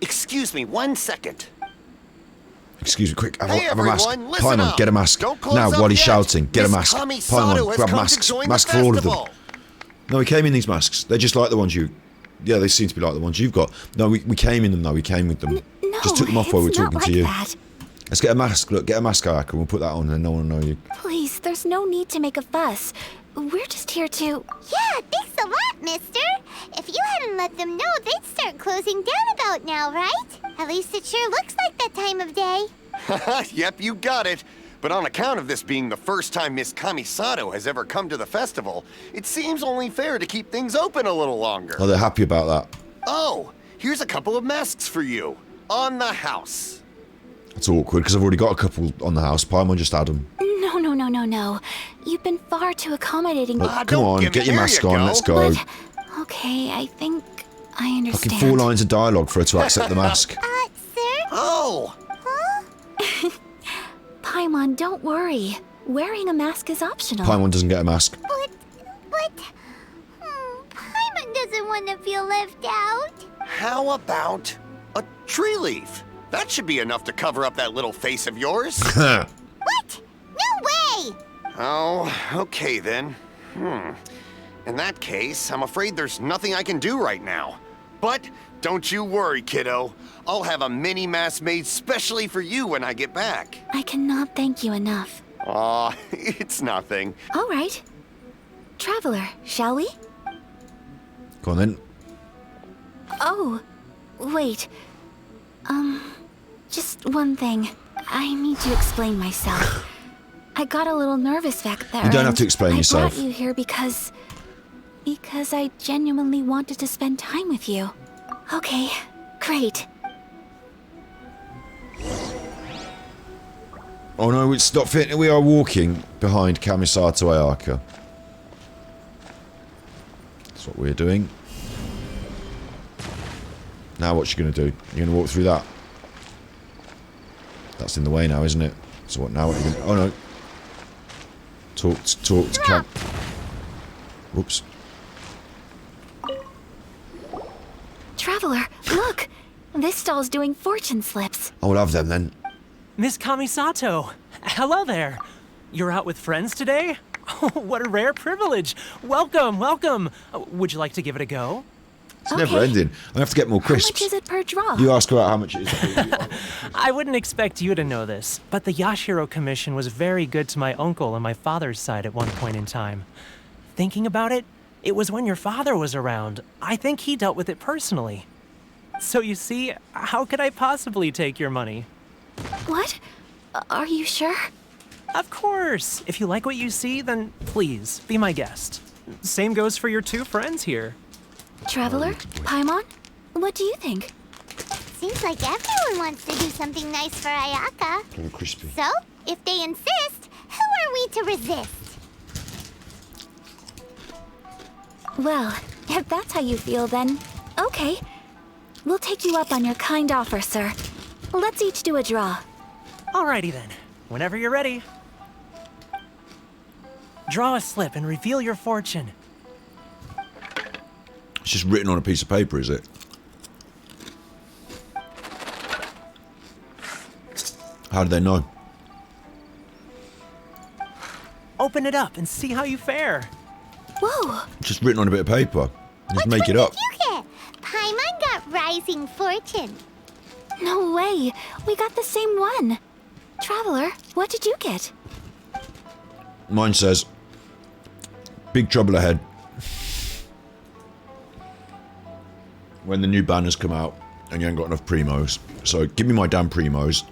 Excuse me 1 second. Excuse me, quick, have Hey, a mask. everyone, listen Paimon, up. get a mask. Don't close Now, up while he's yet. shouting, get a Miss mask. Kamisato Paimon, has grab come to masks. join the Mask for all of them. festival. No, we came in these masks. They're just like the ones you... Yeah, they seem to be like the ones you've got. No, we came in them, though. We came with them. No, just took them off while we were talking to you. That. Let's get a mask. Look, get a mask, Ayaka. We'll put that on and no one will know you. Please, there's no need to make a fuss. We're just here to... Yeah, thanks a lot, mister. If you hadn't let them know, they'd start closing down about now, right? At least it sure looks like that time of day. Yep, you got it. But on account of this being the first time Miss Kamisato has ever come to the festival, it seems only fair to keep things open a little longer. Oh, they're happy about that. Oh, here's a couple of masks for you. On the house. That's awkward, because I've already got a couple on the house. Paimon just had them. No. You've been far too accommodating. Look, come on, get your mask on, let's go. But, okay, I think I understand. Fucking 4 lines of dialogue for her to accept the mask. Sir? Oh! Huh? Paimon, don't worry. Wearing a mask is optional. Paimon doesn't get a mask. But... Paimon doesn't want to feel left out. How about a tree leaf? That should be enough to cover up that little face of yours. What? No way! Oh, okay then. In that case, I'm afraid there's nothing I can do right now. But don't you worry, kiddo. I'll have a mini mask made specially for you when I get back. I cannot thank you enough. Aw, it's nothing. All right. Traveler, shall we? Go on then. Oh, wait. Just one thing. I need to explain myself. I got a little nervous back there. You don't have to explain yourself. I brought you here because I genuinely wanted to spend time with you. Okay, great. Oh no, it's not fit. We are walking behind Kamisato Ayaka. That's what we're doing. Now what's you going to do? You're going to walk through that? That's in the way now, isn't it? So what now? What are you going to... Oh no. Talk to Cam... Whoops. Traveler, look! This stall's doing fortune slips. I'll have them then. Miss Kamisato, hello there. You're out with friends today? Oh, what a rare privilege. Welcome, welcome. Would you like to give it a go? It's never ending. I have to get more crisps. How much is it per draw? You ask about how much it is. I wouldn't expect you to know this, but the Yashiro Commission was very good to my uncle on my father's side at one point in time. Thinking about it, it was when your father was around. I think he dealt with it personally. So you see, how could I possibly take your money? What? Are you sure? Of course. If you like what you see, then please, be my guest. Same goes for your two friends here. Traveler? Paimon? What do you think? Seems like everyone wants to do something nice for Ayaka. Kind of crispy. So, if they insist, who are we to resist? Well, if that's how you feel, then okay. We'll take you up on your kind offer, sir. Let's each do a draw. Alrighty then. Whenever you're ready. Draw a slip and reveal your fortune. It's just written on a piece of paper, is it? How do they know? Open it up and see how you fare. Whoa! It's just written on a bit of paper. Just make it up. What did you get? Paimon got Rising Fortune. No way! We got the same one! Traveler, what did you get? Mine says, big trouble ahead. When the new banners come out and you ain't got enough primos. So give me my damn primos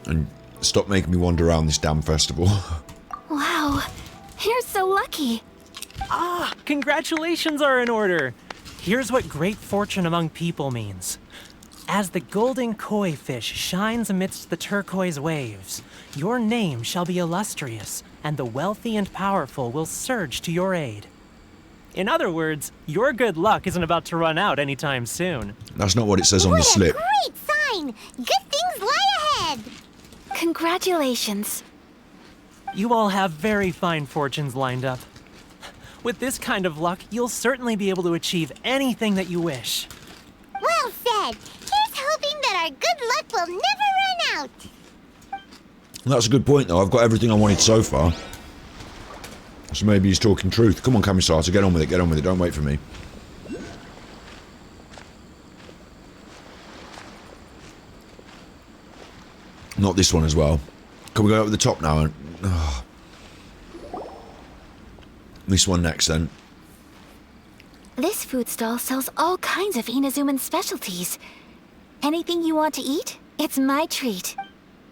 and stop making me wander around this damn festival. Wow, you're so lucky. Ah, congratulations are in order. Here's what great fortune among people means. As the golden koi fish shines amidst the turquoise waves, your name shall be illustrious, and the wealthy and powerful will surge to your aid. In other words, your good luck isn't about to run out anytime soon. That's not what it says on the slip. Great sign! Good things lie ahead! Congratulations. You all have very fine fortunes lined up. With this kind of luck, you'll certainly be able to achieve anything that you wish. Well said! Here's hoping that our good luck will never run out! That's a good point, though. I've got everything I wanted so far. So maybe he's talking truth. Come on, Kamisato, get on with it, get on with it. Don't wait for me. Not this one as well. Can we go up at the top now? And, this one next, then. This food stall sells all kinds of Inazuman specialties. Anything you want to eat, it's my treat.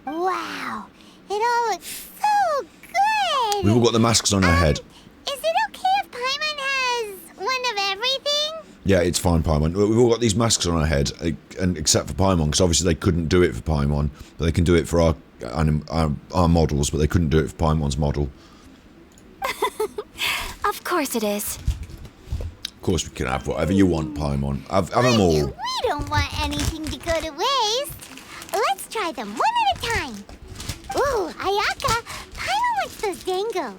Wow, it all looks so good! We've all got the masks on our head. Is it okay if Paimon has one of everything? Yeah, it's fine, Paimon. We've all got these masks on our head, and except for Paimon, because obviously they couldn't do it for Paimon, but they can do it for our models, but they couldn't do it for Paimon's model. Of course it is. Of course we can have whatever you want, Paimon. Have them all. We don't want anything to go to waste. Let's try them one at a time. Ooh, Ayaka, Paimon wants those dango.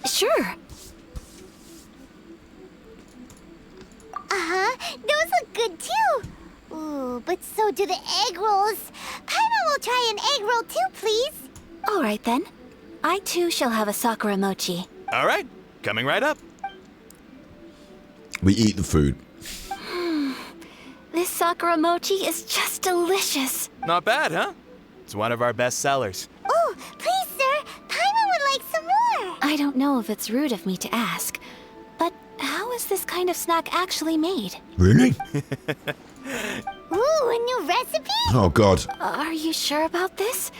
Sure. Uh-huh, those look good too. Ooh, but so do the egg rolls. Paimon will try an egg roll too, please. All right then. I too shall have a Sakura mochi. All right, coming right up. We eat the food. This sakura mochi is just delicious. Not bad, huh? It's one of our best sellers. Oh, please, sir. Paimon would like some more. I don't know if it's rude of me to ask, but how is this kind of snack actually made? Really? Ooh, a new recipe? Oh, God. Are you sure about this?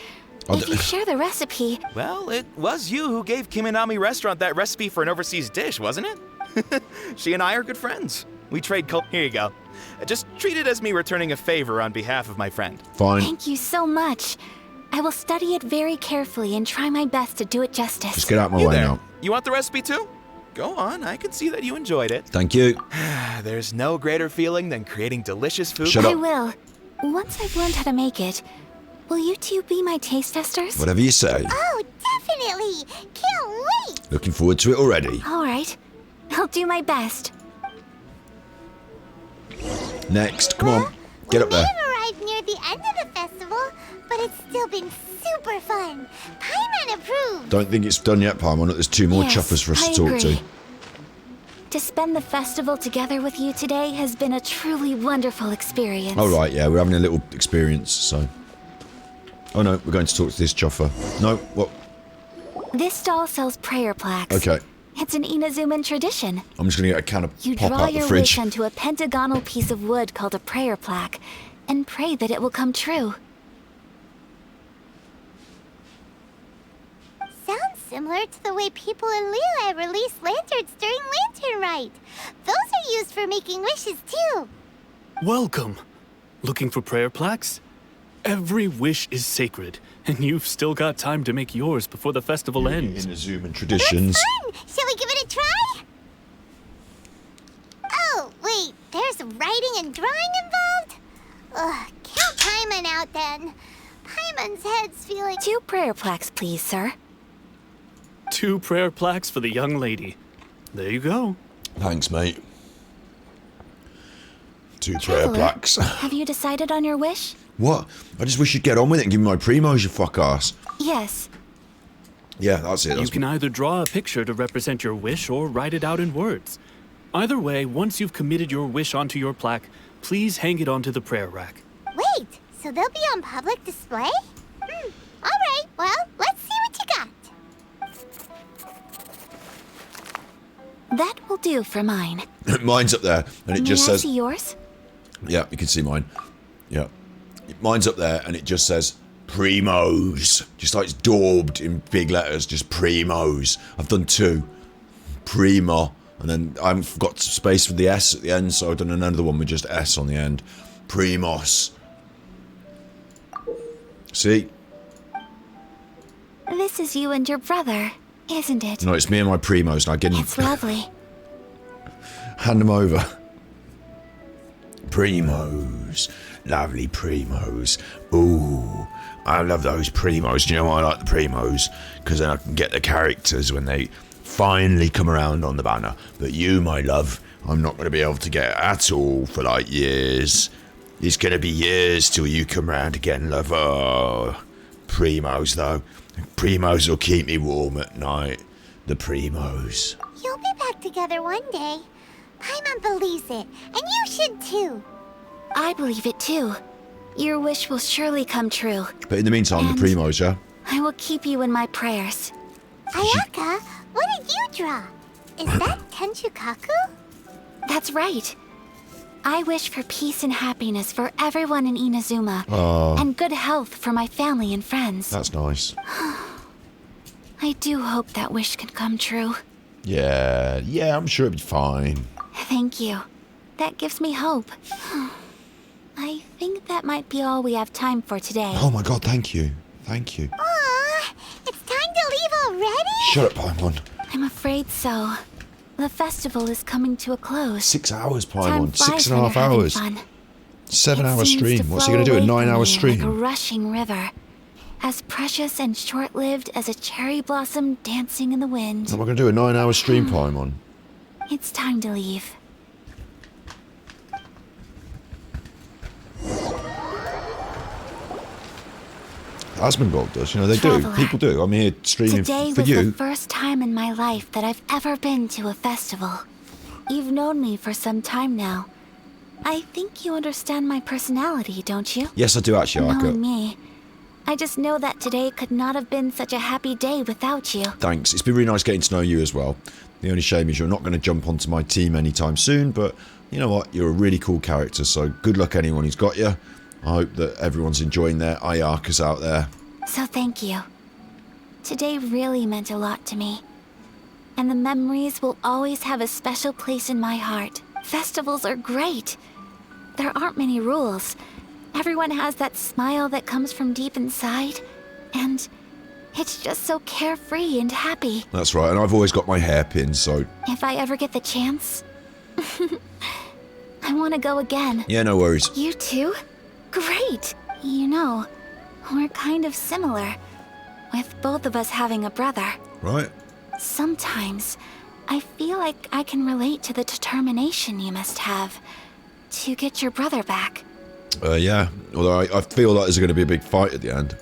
Oh, If you share the recipe... Well, it was you who gave Kiminami Restaurant that recipe for an overseas dish, wasn't it? She and I are good friends. We trade Here you go. Just treat it as me returning a favor on behalf of my friend. Fine. Thank you so much. I will study it very carefully and try my best to do it justice. Just get out my way now. You want the recipe too? Go on, I can see that you enjoyed it. Thank you. There's no greater feeling than creating delicious food. Shut up. I will. Once I've learned how to make it, will you two be my taste testers? Whatever you say. Oh, definitely. Can't wait. Looking forward to it already. All right. I'll do my best. Next, come on. Get up there. We've arrived near the end of the festival, but it's still been super fun. Paimon approved. Don't think it's done yet, Paimon. There's 2 more Yes, chuffers for us I to talk agree. to. To spend the festival together with you today has been a truly wonderful experience. All right, yeah, we're having a little experience, so... Oh, no, we're going to talk to this chuffer. No, what? This stall sells prayer plaques. Okay, It's an Inazuman tradition. I'm just going to get a can of You pop draw out the your fridge. wish onto a pentagonal piece of wood called a prayer plaque and pray that it will come true. Sounds similar to the way people in Liyue release lanterns during Lantern Rite. Those are used for making wishes too. Welcome. Looking for prayer plaques? Every wish is sacred, and you've still got time to make yours before the festival ends. Inazuman traditions. Fun! Shall we give it a try? Oh, wait, there's writing and drawing involved? Ugh, count Paimon out then. Paimon's head's feeling... 2 prayer plaques, please, sir. 2 prayer plaques for the young lady. There you go. Thanks, mate. 2 prayer Traveler, plaques. Have you decided on your wish? What? I just wish you'd get on with it and give me my primos, you fuck ass. Yes. Yeah, that's it. You can either draw a picture to represent your wish or write it out in words. Either way, once you've committed your wish onto your plaque, please hang it onto the prayer rack. Wait, so they'll be on public display? Alright, well, let's see what you got. That will do for mine. Mine's up there, and it just May I says... see yours? Yeah, you can see mine. Yeah. Mine's up there, and it just says, Primos. Just like it's daubed in big letters, just Primos. I've done 2. Primo. And then I haven't got space for the S at the end, so I've done another one with just S on the end. Primos. See? This is you and your brother, isn't it? No, it's me and my Primos, and I didn't... It's lovely. Hand them over. Primos. Lovely Primos. Ooh, I love those Primos. Do you know why I like the Primos? Because then I can get the characters when they finally come around on the banner. But you, my love, I'm not going to be able to get at all for like years. It's going to be years till you come round again, love. Oh, Primos, though. Primos will keep me warm at night. The Primos. You'll be back together one day. Paimon believes it, and you should too. I believe it too. Your wish will surely come true. But in the meantime, the Primos, yeah? I will keep you in my prayers. Ayaka, what did you draw? Is that Tenchukaku? That's right. I wish for peace and happiness for everyone in Inazuma, Oh. and good health for my family and friends. That's nice. I do hope that wish can come true. Yeah, I'm sure it'll be fine. Thank you. That gives me hope. I think that might be all we have time for today. Oh my god, thank you. Thank you. Aw, it's time to leave already? Shut up, Paimon. I'm afraid so. The festival is coming to a close. 6 hours, Time Paimon. flies 6.5 when you're having hours. fun. 7-hour It seems stream. to What's he flow going to do? A away 9-hour from me stream? Like a rushing river, as precious and short-lived as a cherry blossom dancing in the wind. What am I going to do? A 9-hour stream, Paimon? It's time to leave. Asmonwatch does, you know, they Traveler. do. People do. I'm here streaming Today for was you. the first time in my life that I've ever been to a festival. You've known me for some time now, I think you understand my personality, don't you? Yes, I do actually, Ayaka. Knowing me, I just know that today could not have been such a happy day without you. Thanks. It's been really nice getting to know you as well. The only shame is you're not going to jump onto my team anytime soon, but you know what? You're a really cool character, so good luck anyone who's got you. I hope that everyone's enjoying their Ayakas out there. So thank you. Today really meant a lot to me. And the memories will always have a special place in my heart. Festivals are great. There aren't many rules. Everyone has that smile that comes from deep inside. And it's just so carefree and happy. That's right, and I've always got my hairpin, so... If I ever get the chance, I want to go again. Yeah, no worries. You too? Great! You know, we're kind of similar, with both of us having a brother. Right. Sometimes, I feel like I can relate to the determination you must have to get your brother back. Yeah, although I feel like there's going to be a big fight at the end.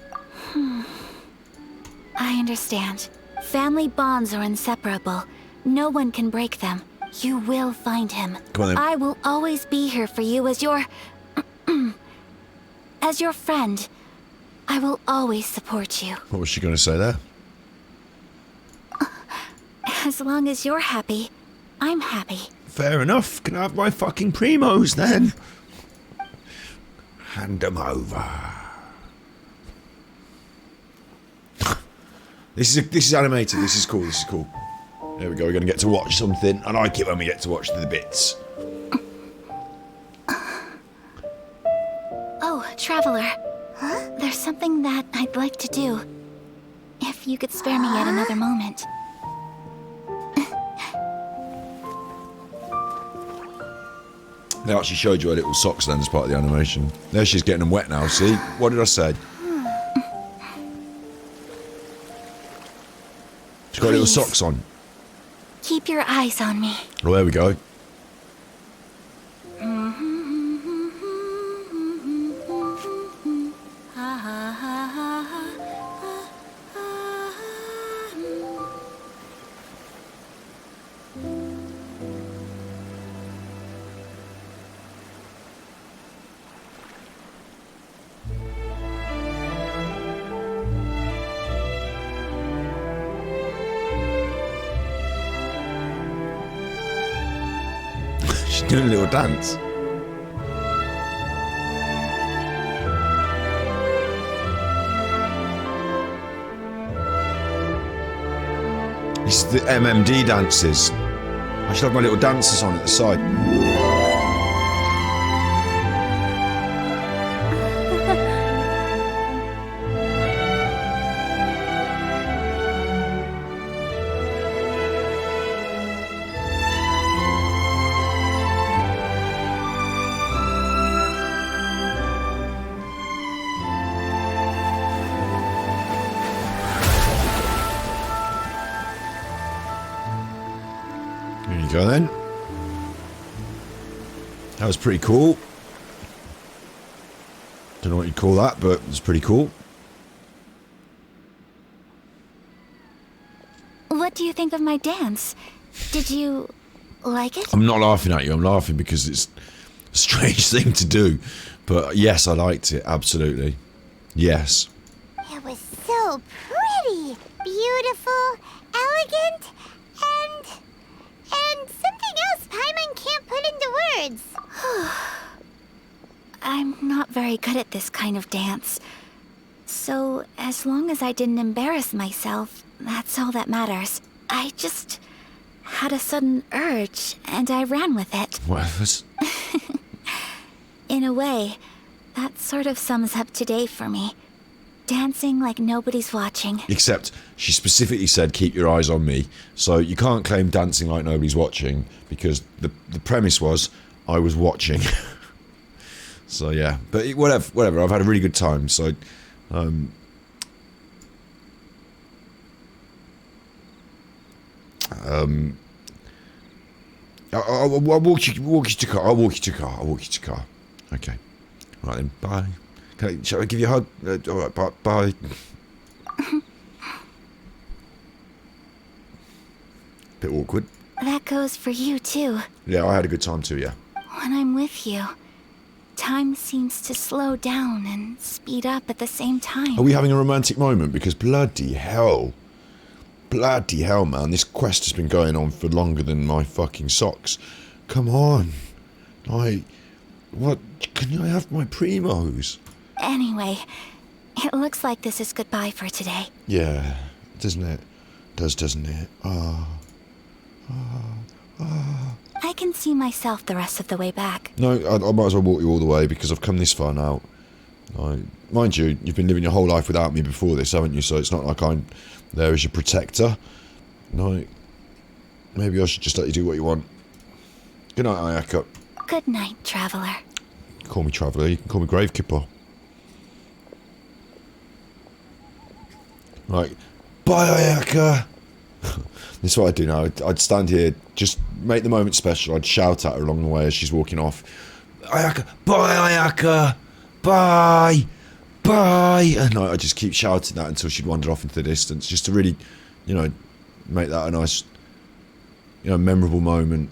I understand. Family bonds are inseparable. No one can break them. You will find him. Come on then. I will always be here for you as your... as your friend. I will always support you. What was she going to say there? As long as you're happy, I'm happy. Fair enough. Can I have my fucking primos then? Hand them over. This is animated. This is cool. This is cool. There we go. We're going to get to watch something. I like it when we get to watch the bits. Oh, Traveler. Huh? There's something that I'd like to do. If you could spare me yet another moment. They actually showed you her little socks then as part of the animation. There she's getting them wet now, see? What did I say? She's got little socks on. Keep your eyes on me. Oh, there we go. Doing a little dance. This is the MMD dances. I should have my little dancers on at the side. Go then. That was pretty cool. Don't know what you'd call that, but it's pretty cool. What do you think of my dance? Did you like it? I'm not laughing at you. I'm laughing because it's a strange thing to do. But yes, I liked it. Absolutely. Yes. It was so pretty, beautiful, elegant, and something else Paimon can't put into words. I'm not very good at this kind of dance. So, as long as I didn't embarrass myself, that's all that matters. I just had a sudden urge, and I ran with it. Well, that's... In a way, that sort of sums up today for me. Dancing like nobody's watching. Except she specifically said keep your eyes on me, so you can't claim dancing like nobody's watching because the premise was I was watching. So yeah, but whatever. I've had a really good time. So I'll walk you to car. I'll walk you to car. Okay. Right then. Bye. Shall I give you a hug? Alright, bye. Bit awkward. That goes for you, too. Yeah, I had a good time too, yeah. When I'm with you, time seems to slow down and speed up at the same time. Are we having a romantic moment? Because bloody hell, man, this quest has been going on for longer than my fucking socks. Come on. What? Can I have my primos? Anyway, it looks like this is goodbye for today. Yeah, doesn't it? Doesn't it? I can see myself the rest of the way back. No, I might as well walk you all the way because I've come this far now. Mind you, you've been living your whole life without me before this, haven't you? So it's not like I'm there as your protector. No, maybe I should just let you do what you want. Good night, Ayaka. Good night, traveler. Call me traveller, you can call me Gravekeeper. Right, bye Ayaka! This is what I'd do now, I'd stand here, just make the moment special, I'd shout at her along the way as she's walking off. Ayaka, bye Ayaka! Bye! Bye! And I'd just keep shouting that until she'd wander off into the distance, just to really, you know, make that a nice, you know, memorable moment.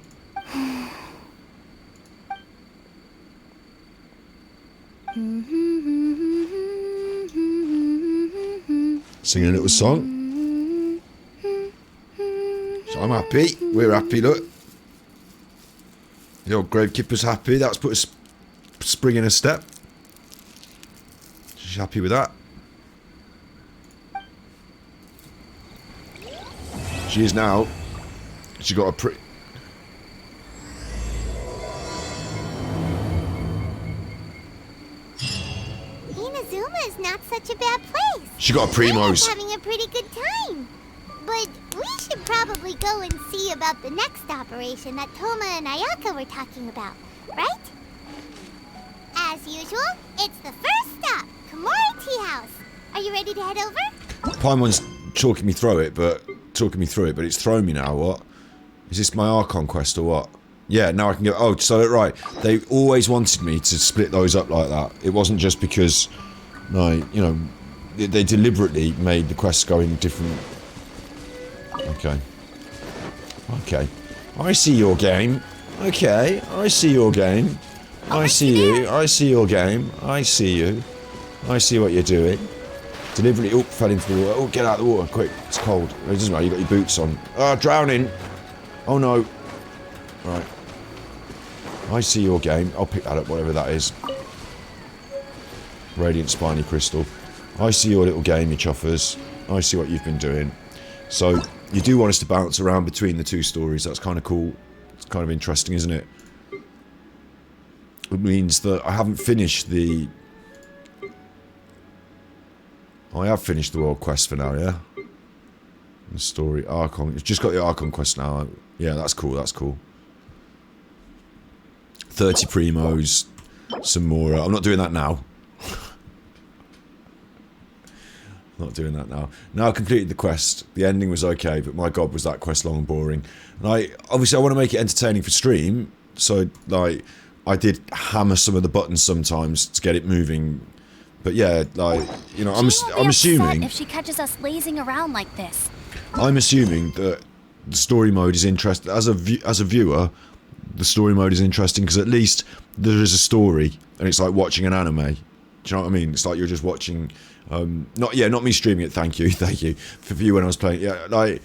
Singing a little song. So I'm happy. We're happy, look. The old Gravekeeper's happy. That's put a spring in her step. She's happy with that. She is now. She got a pretty... Inazuma is not such a bad place. She got a primos. We're having a pretty good time. But we should probably go and see about the next operation that Toma and Ayaka were talking about, right? As usual, it's the first stop, Komori Tea House. Are you ready to head over? Paimon's talking me through it, but it's thrown me now. What? Is this my Archon quest or what? Yeah, now I can go. Oh, so right. They always wanted me to split those up like that. It wasn't just because, like, you know, they deliberately made the quests go in different. Okay. Okay. I see your game. Okay. I see your game. I see you. I see your game. I see you. I see what you're doing. Deliberately, oh, fell into the water. Oh, get out of the water, quick. It's cold. It doesn't matter, you got your boots on. Ah, drowning. Oh no. Right. I see your game. I'll pick that up, whatever that is. Radiant Spiny Crystal. I see your little game, you chuffers. I see what you've been doing. So, you do want us to bounce around between the two stories. That's kind of cool. It's kind of interesting, isn't it? It means that I haven't finished the... I have finished the world quest for now, yeah? The story, Archon. It's just got the Archon quest now. Yeah, that's cool, that's cool. 30 primos, some more. I'm not doing that now. Not doing that now. Now I completed the quest. The ending was okay, but my god was that quest long and boring. And obviously I want to make it entertaining for stream, so like I did hammer some of the buttons sometimes to get it moving. But yeah, like, you know, I'm assuming if she catches us lazing around like this. I'm assuming that the story mode is interesting as a viewer. The story mode is interesting because at least there is a story, and it's like watching an anime. Do you know what I mean? It's like you're just watching. Not me streaming it. Thank you for you when I was playing. Yeah, like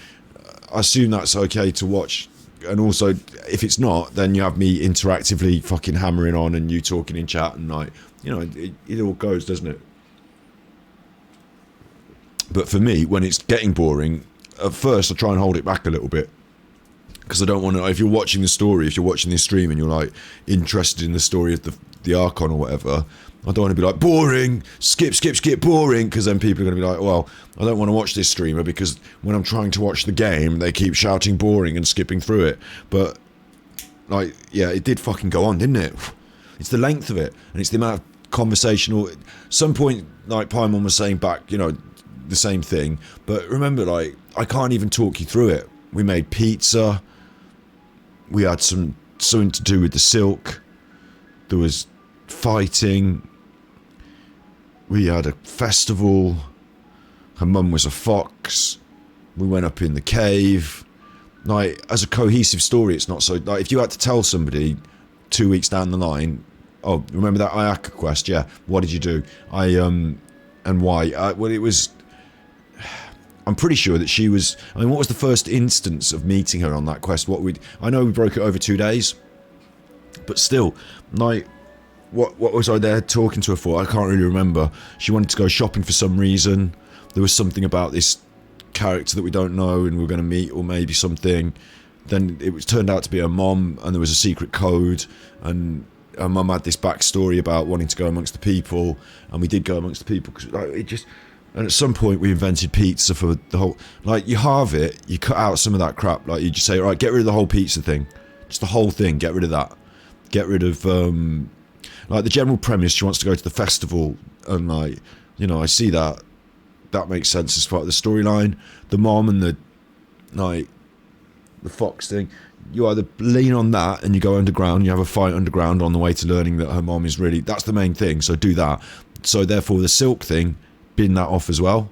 I assume that's okay to watch, and also if it's not, then you have me interactively fucking hammering on and you talking in chat and like, you know, it all goes, doesn't it? But for me, when it's getting boring, at first I try and hold it back a little bit. Because I don't want to, if you're watching the story, if you're watching this stream and you're like interested in the story of the Archon or whatever, I don't want to be like, boring, skip, boring, because then people are going to be like, well, I don't want to watch this streamer because when I'm trying to watch the game, they keep shouting boring and skipping through it. But, like, yeah, it did fucking go on, didn't it? It's the length of it, and it's the amount of conversational... Some point, like Paimon was saying back, you know, the same thing, but remember, like, I can't even talk you through it. We made pizza... We had something to do with the silk. There was fighting. We had a festival. Her mum was a fox. We went up in the cave. Like, as a cohesive story, it's not so... Like, if you had to tell somebody, 2 weeks down the line. Oh, remember that Ayaka quest? Yeah. What did you do? And why? Well, it was... I'm pretty sure that she was... I mean, what was the first instance of meeting her on that quest? I know we broke it over 2 days, but still, like, what was I there talking to her for? I can't really remember. She wanted to go shopping for some reason. There was something about this character that we don't know and we were going to meet, or maybe something. Then it turned out to be her mom, and there was a secret code, and her mum had this backstory about wanting to go amongst the people, and we did go amongst the people, because like, it just... And at some point we invented pizza for the whole... Like, you halve it, you cut out some of that crap. Like, you just say, right, get rid of the whole pizza thing. Just the whole thing, get rid of that. Get rid of, like, the general premise, she wants to go to the festival, and, like, you know, I see that. That makes sense as part of the storyline. The mom and the, like, the fox thing. You either lean on that and you go underground, you have a fight underground on the way to learning that her mom is really... That's the main thing, so do that. So, therefore, the silk thing... bin that off as well,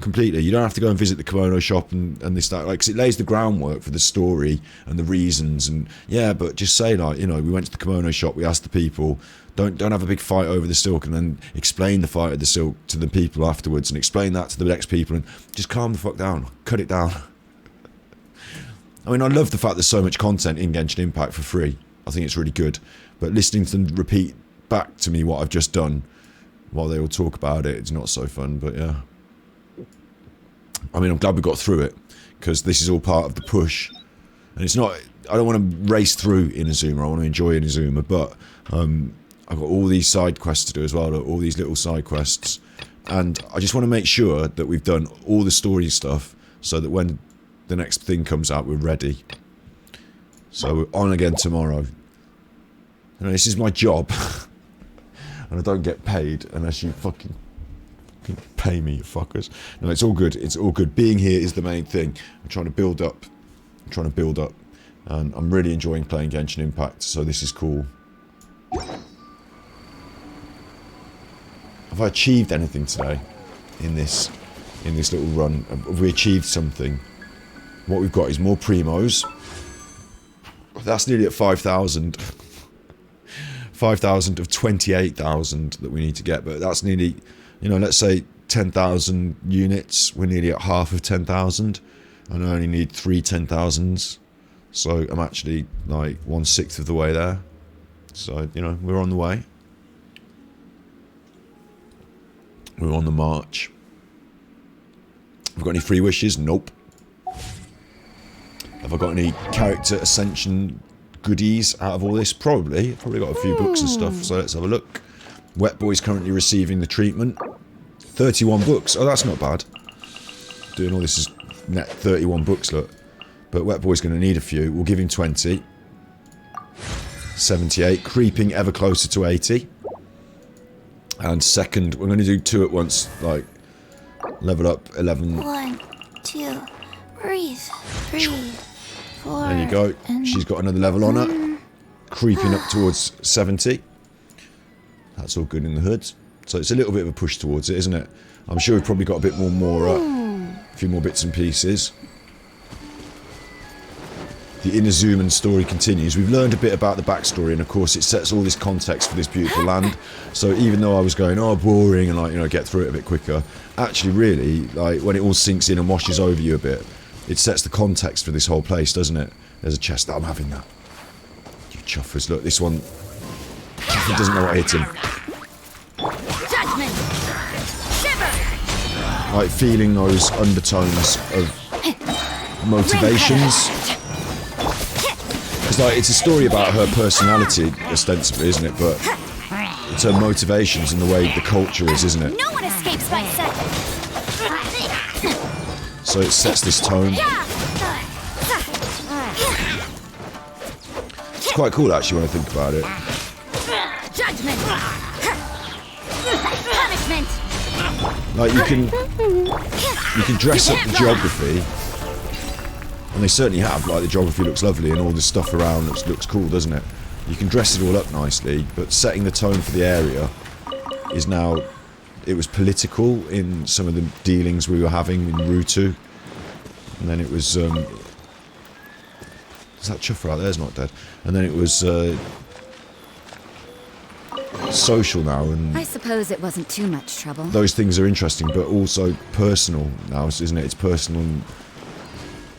completely. You don't have to go and visit the kimono shop and this, that, like, because it lays the groundwork for the story and the reasons, and yeah, but just say, like, you know, we went to the kimono shop, we asked the people, don't have a big fight over the silk, and then explain the fight of the silk to the people afterwards, and explain that to the next people, and just calm the fuck down, cut it down. I mean, I love the fact there's so much content in Genshin Impact for free. I think it's really good, but listening to them repeat back to me what I've just done while they all talk about it, it's not so fun, but yeah. I mean, I'm glad we got through it, because this is all part of the push. And it's not... I don't want to race through Inazuma, I want to enjoy Inazuma, but I've got all these side quests to do as well, all these little side quests. And I just want to make sure that we've done all the story stuff, so that when the next thing comes out, we're ready. So we're on again tomorrow. You know, this is my job. And I don't get paid unless you fucking pay me, you fuckers. No, it's all good. It's all good. Being here is the main thing. I'm trying to build up. And I'm really enjoying playing Genshin Impact, so this is cool. Have I achieved anything today in this little run? Have we achieved something? What we've got is more primos. That's nearly at 5,000. 5,000 of 28,000 that we need to get, but that's nearly, you know, let's say 10,000 units, we're nearly at half of 10,000, and I only need 3 10,000s, so I'm actually like 1/6 of the way there, so, you know, we're on the way. We're on the march. Have I got any free wishes? Nope. Have I got any character ascension goodies out of all this? Probably got a few books and stuff, so let's have a look. Wet Boy's currently receiving the treatment. 31 books, oh, that's not bad. Doing all this is net 31 books, look. But Wet Boy's going to need a few. We'll give him 20. 78, creeping ever closer to 80. And second, we're going to do 2 at once, like, level up 11. 1, 2, breathe. 4, there you go. She's got another level on her. Creeping up towards 70. That's all good in the hood. So it's a little bit of a push towards it, isn't it? I'm sure we've probably got a bit more a few more bits and pieces. The Inazuman story continues. We've learned a bit about the backstory, and of course it sets all this context for this beautiful land. So even though I was going, oh, boring, and, like, you know, get through it a bit quicker, actually really, like, when it all sinks in and washes over you a bit, it sets the context for this whole place, doesn't it? There's a chest. I'm having that. You chuffers. Look, this one... He doesn't know what hit him. Judgment. Shiver. Like, feeling those undertones of motivations. Because, like, it's a story about her personality, ostensibly, isn't it? But it's her motivations and the way the culture is, isn't it? No one escapes by sight. So it sets this tone. It's quite cool, actually, when I think about it. Judgment. Punishment. Like, you can dress up the geography, and they certainly have. Like, the geography looks lovely, and all the stuff around looks cool, doesn't it? You can dress it all up nicely, but setting the tone for the area is now... It was political in some of the dealings we were having in Rutu, and then it was is that chuffer out there's not dead, and then it was social now, and I suppose it wasn't too much trouble. those things are interesting, but also personal now, isn't it? It's personal,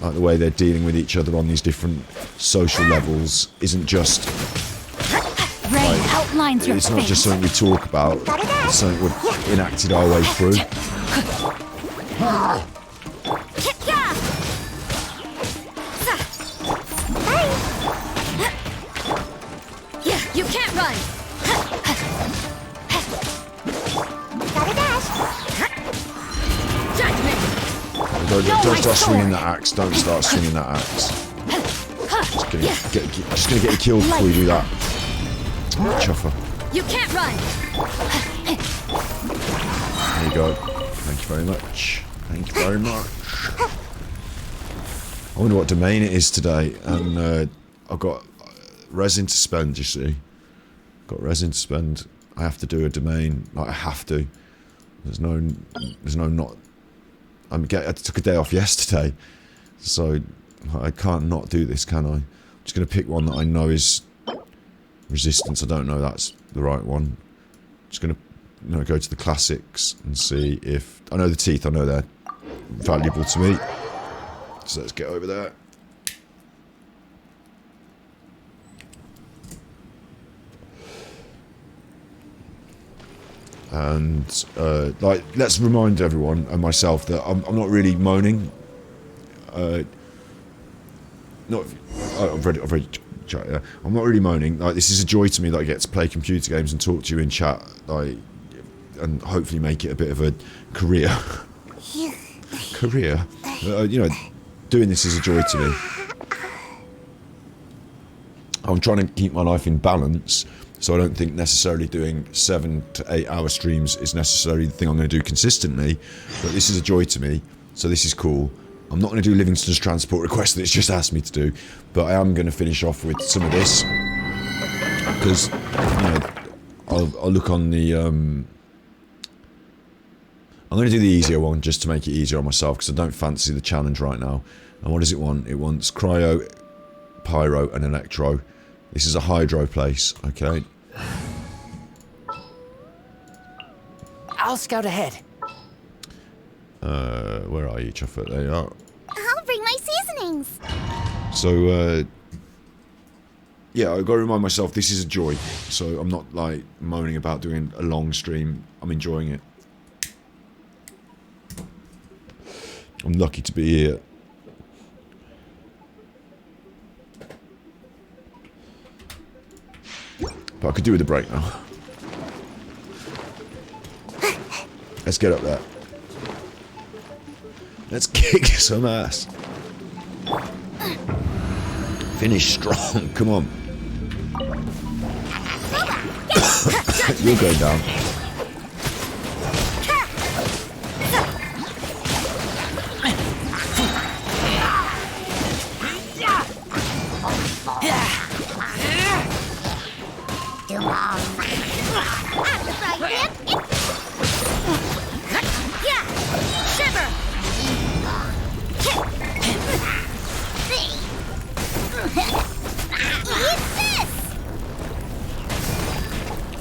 like the way they're dealing with each other on these different social levels isn't just Rain outlines your it's face. not just something we talk about, it's something we've enacted our way through. Yeah, you can't run. Gotta dash. Judgment. Don't start swinging that axe. Don't start swinging that axe. Just gonna get you killed before you do that. Chuffer. You can't run. There you go. Thank you very much. Thank you very much. I wonder what domain it is today, and I've got resin to spend. You see, got resin to spend. I have to do a domain. Like I have to. There's no not. I took a day off yesterday, so I can't not do this, can I? I'm just gonna pick one that I know is resistance. I don't know that's the right one. Just gonna go to the classics and see if I know the teeth. I know they're valuable to me. So let's get over there. And like, let's remind everyone and myself that I'm not really moaning. I've read chat. Yeah, I'm not really moaning. Like, this is a joy to me that I get to play computer games and talk to you in chat. Like, and hopefully make it a bit of a career. You know, doing this is a joy to me. I'm trying to keep my life in balance, so I don't think necessarily doing 7 to 8 hour streams is necessarily the thing I'm going to do consistently, but this is a joy to me, so this is cool. I'm not going to do Livingston's transport request that it's just asked me to do, but I am going to finish off with some of this, because, you know, I'll look on the, I'm going to do the easier one just to make it easier on myself, because I don't fancy the challenge right now. And what does it want? It wants cryo, pyro, and electro. This is a hydro place, okay? I'll scout ahead. Where are you, Chuffer? There you are. I'll bring my seasonings. So, yeah, I've got to remind myself this is a joy. So I'm not, like, moaning about doing a long stream. I'm enjoying it. I'm lucky to be here. But I could do with a break now. Let's get up there. Let's kick some ass. Finish strong. Come on. You'll go down.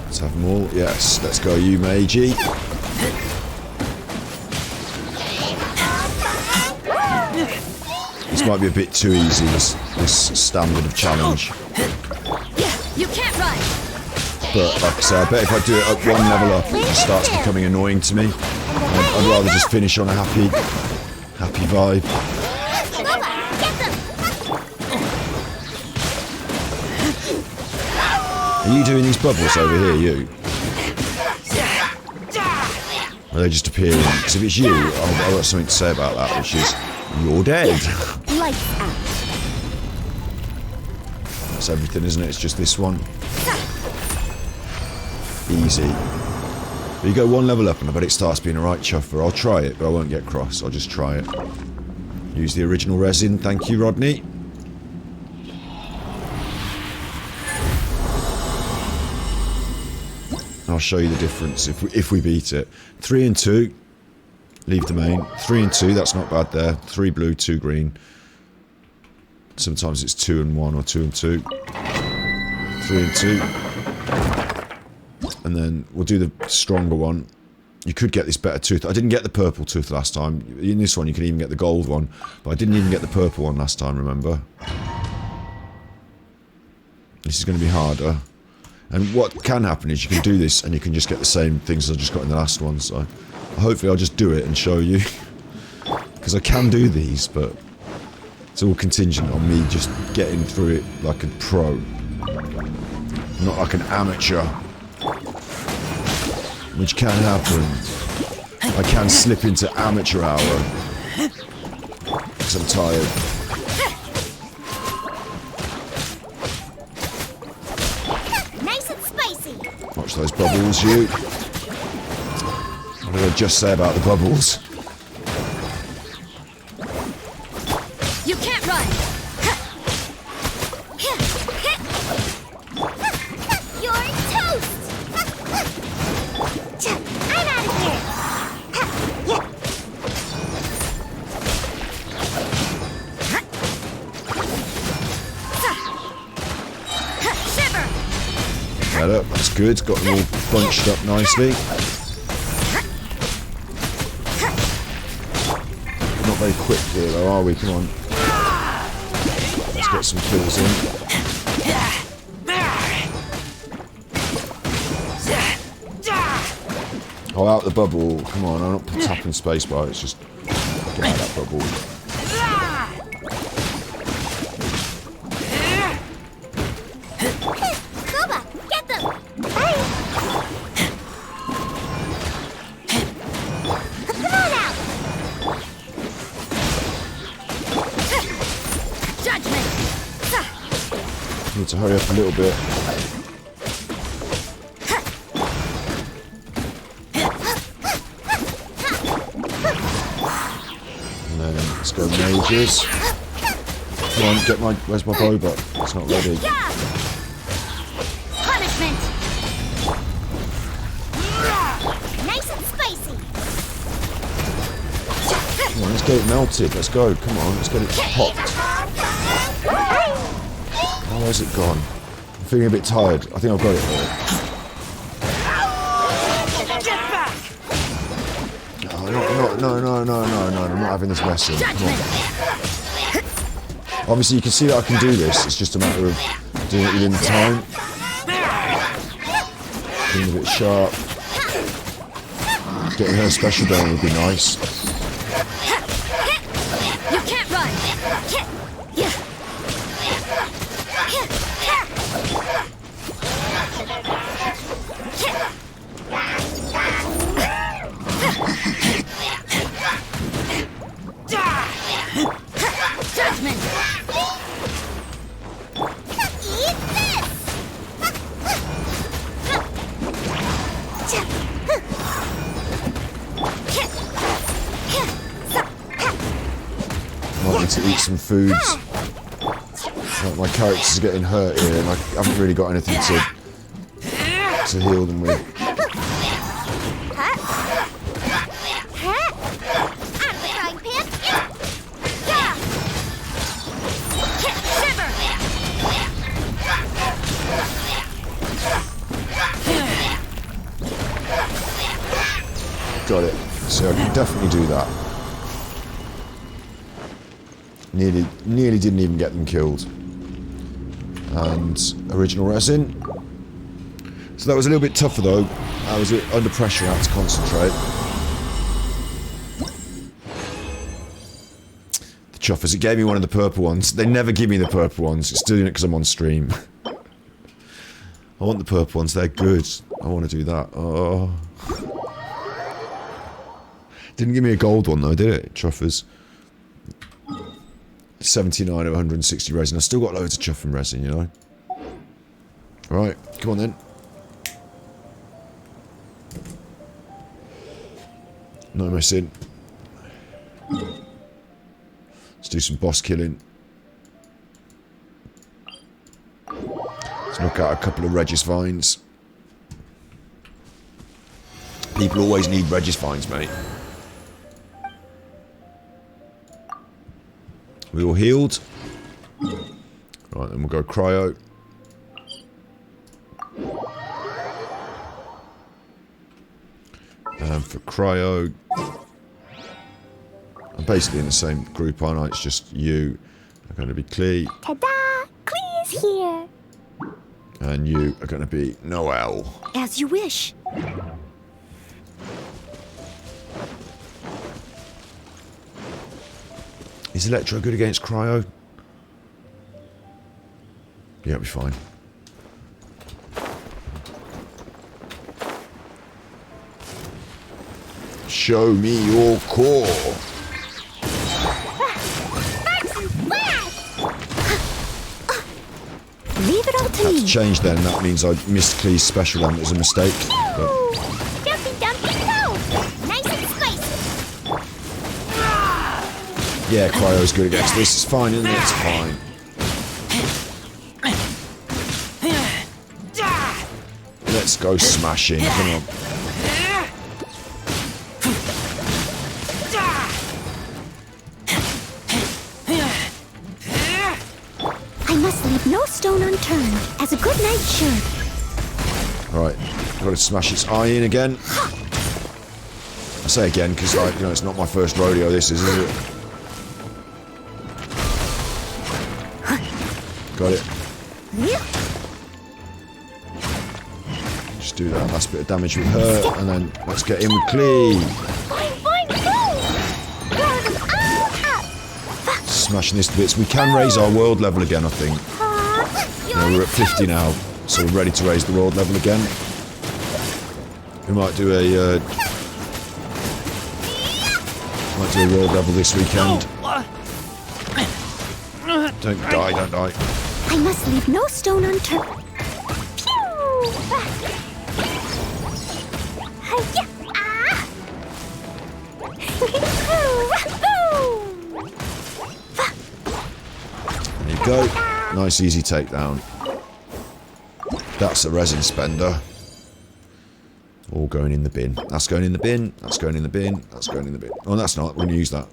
Let's have them all. Yes, let's go, you Meiji. This might be a bit too easy, this standard of challenge. You can't run. But like I say, I bet if I do it up one level up, it just starts becoming annoying to me. I'd rather just finish on a happy vibe. Are you doing these bubbles over here, you? Or are they just appearing? Because if it's you, I've got something to say about that, which is, you're dead. Lights out. That's everything, isn't it? It's just this one. Easy. But you go one level up and I bet it starts being a right chuffer. I'll try it, but I won't get cross. I'll just try it. Use the original resin. Thank you, Rodney. I'll show you the difference if we beat it. 3 and 2. Leave the main. 3 and 2, that's not bad there. 3 blue, 2 green. Sometimes it's 2 and 1 or 2 and 2. 3 and 2. And then we'll do the stronger one. You could get this better tooth. I didn't get the purple tooth last time. In this one, you can even get the gold one. But I didn't even get the purple one last time, remember? This is going to be harder. And what can happen is you can do this and you can just get the same things as I just got in the last one. So hopefully I'll just do it and show you. Because I can do these, but it's all contingent on me just getting through it like a pro. Not like an amateur. Which can happen. I can slip into amateur hour. Because I'm tired. Nice and spicy. Watch those bubbles, you. What did I just say about the bubbles? You can't run. You're toast. I'm out of here. Shiver. That up, that's good. Got them all bunched up nicely. Not very quick here though, are we? Come on. Let's get some kills in. Oh, out the bubble. Come on, I'm not tapping spacebar, it's just get out of that bubble. Koba, get them. Hurry. Come on out. Judgment. Need to hurry up a little bit. And then let's go mages. Come on, get my. Where's my bow butt? It's not ready. Punishment. Nice and spicy. Come on, let's get it melted. Let's go. Come on, let's get it popped. Oh, where's it gone? I'm feeling a bit tired. I think I've got it all. Oh, no, I'm not having this messing. Come on. Obviously, you can see that I can do this. It's just a matter of doing it within the time. Being a bit sharp. Getting her special down would be nice. You can't run. Judgment. Eat this. Might need to eat some foods. Like my characters are getting hurt here, and I haven't really got anything to heal them with. Got it. So I can definitely do that. Nearly didn't even get them killed. And original resin. So that was a little bit tougher though. I was under pressure, I had to concentrate. The chuffers, it gave me one of the purple ones. They never give me the purple ones. It's doing it because I'm on stream. I want the purple ones, they're good. I want to do that. Oh. Didn't give me a gold one though, did it? Chuffers. 79 of 160 resin. I've still got loads of chuffing resin, you know. Right, come on then. No messing. Let's do some boss killing. Let's knock out a couple of Regis vines. People always need Regis vines, mate. We all healed. Right, then we'll go cryo. For Cryo, I'm basically in the same group, aren't I? It's just you are going to be Klee. Ta-da! Klee is here. And you are going to be Noelle. As you wish. Is Electro good against Cryo? Yeah, it'll be fine. Show me your core. Leave it all to Had me. to change then. That means I missed Klee's special and it was a mistake. But Dumpy, dumpy, go! Nice and spicy. yeah, Cryo's good against this. It's fine, isn't it? It's fine. Let's go smashing. Come on. I must leave no stone unturned, as a good knight should. Alright, gotta smash its eye in again. I say again because, like, you know, it's not my first rodeo, this is it? Got it. Just do that last bit of damage with her, and then let's get in with Klee. Fine, fine, go! Burn them all up! Smashing this to bits. We can raise our world level again, I think. You know, we're at 50 now, so we're ready to raise the world level again. We might do a world level this weekend. Don't die, don't die. I must leave no stone unturned. Pew! Hi-ya! Ah! There you go. Nice easy takedown. That's a resin spender. All going in the bin. That's going in the bin. That's going in the bin. That's going in the bin. Oh, that's not. We're going to use that.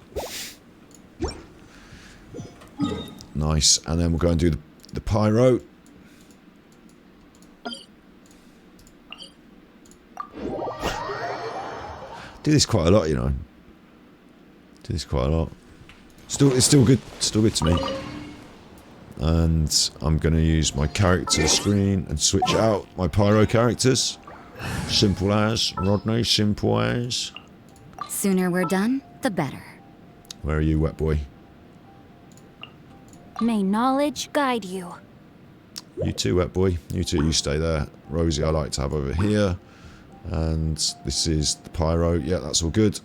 Nice. And then we'll go and do the pyro. Do this quite a lot, you know. Do this quite a lot. It's still good. Still good to me. And I'm going to use my character screen and switch out my pyro characters. Simple as, Rodney, simple as. Sooner we're done, the better. Where are you, wet boy? May knowledge guide you. You too, wet boy. You two, you stay there. Rosie, I like to have over here. And this is the pyro. Yeah, that's all good.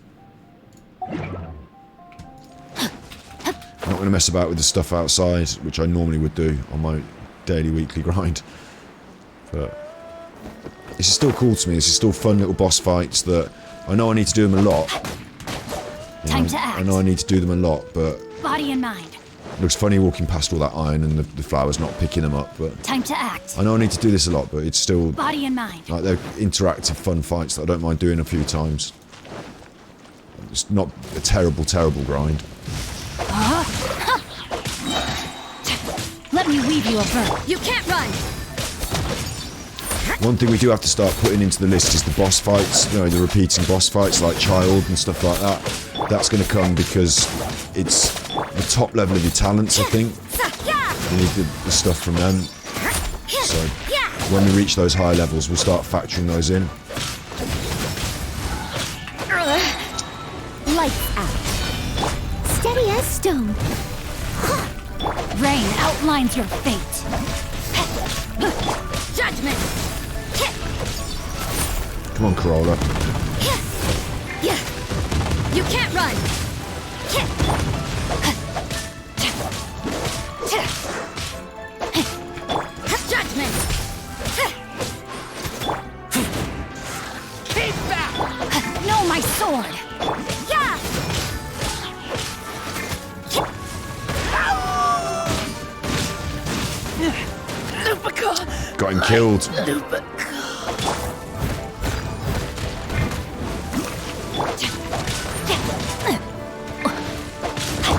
I'm not going to mess about with the stuff outside, which I normally would do on my daily, weekly grind. But this is still cool to me. This is still fun little boss fights that I know I need to do them a lot. Time to act. I know I need to do them a lot, but Body and mind. it looks funny walking past all that iron and the flowers not picking them up. But Time to act. I know I need to do this a lot, but it's still Body and mind. like they're interactive, fun fights that I don't mind doing a few times. It's not a terrible, terrible grind. Let me weave you a verb. You can't run! One thing we do have to start putting into the list is the boss fights, you know, the repeating boss fights like Child and stuff like that. That's going to come because it's the top level of your talents, I think. You need the stuff from them. So when we reach those high levels, we'll start factoring those in. Lights out. Steady as stone. Rain outlines your fate. Judgment! Come on, Corolla. You can't run! Judgment! Keep back! No, my sword! Yeah! Got him killed.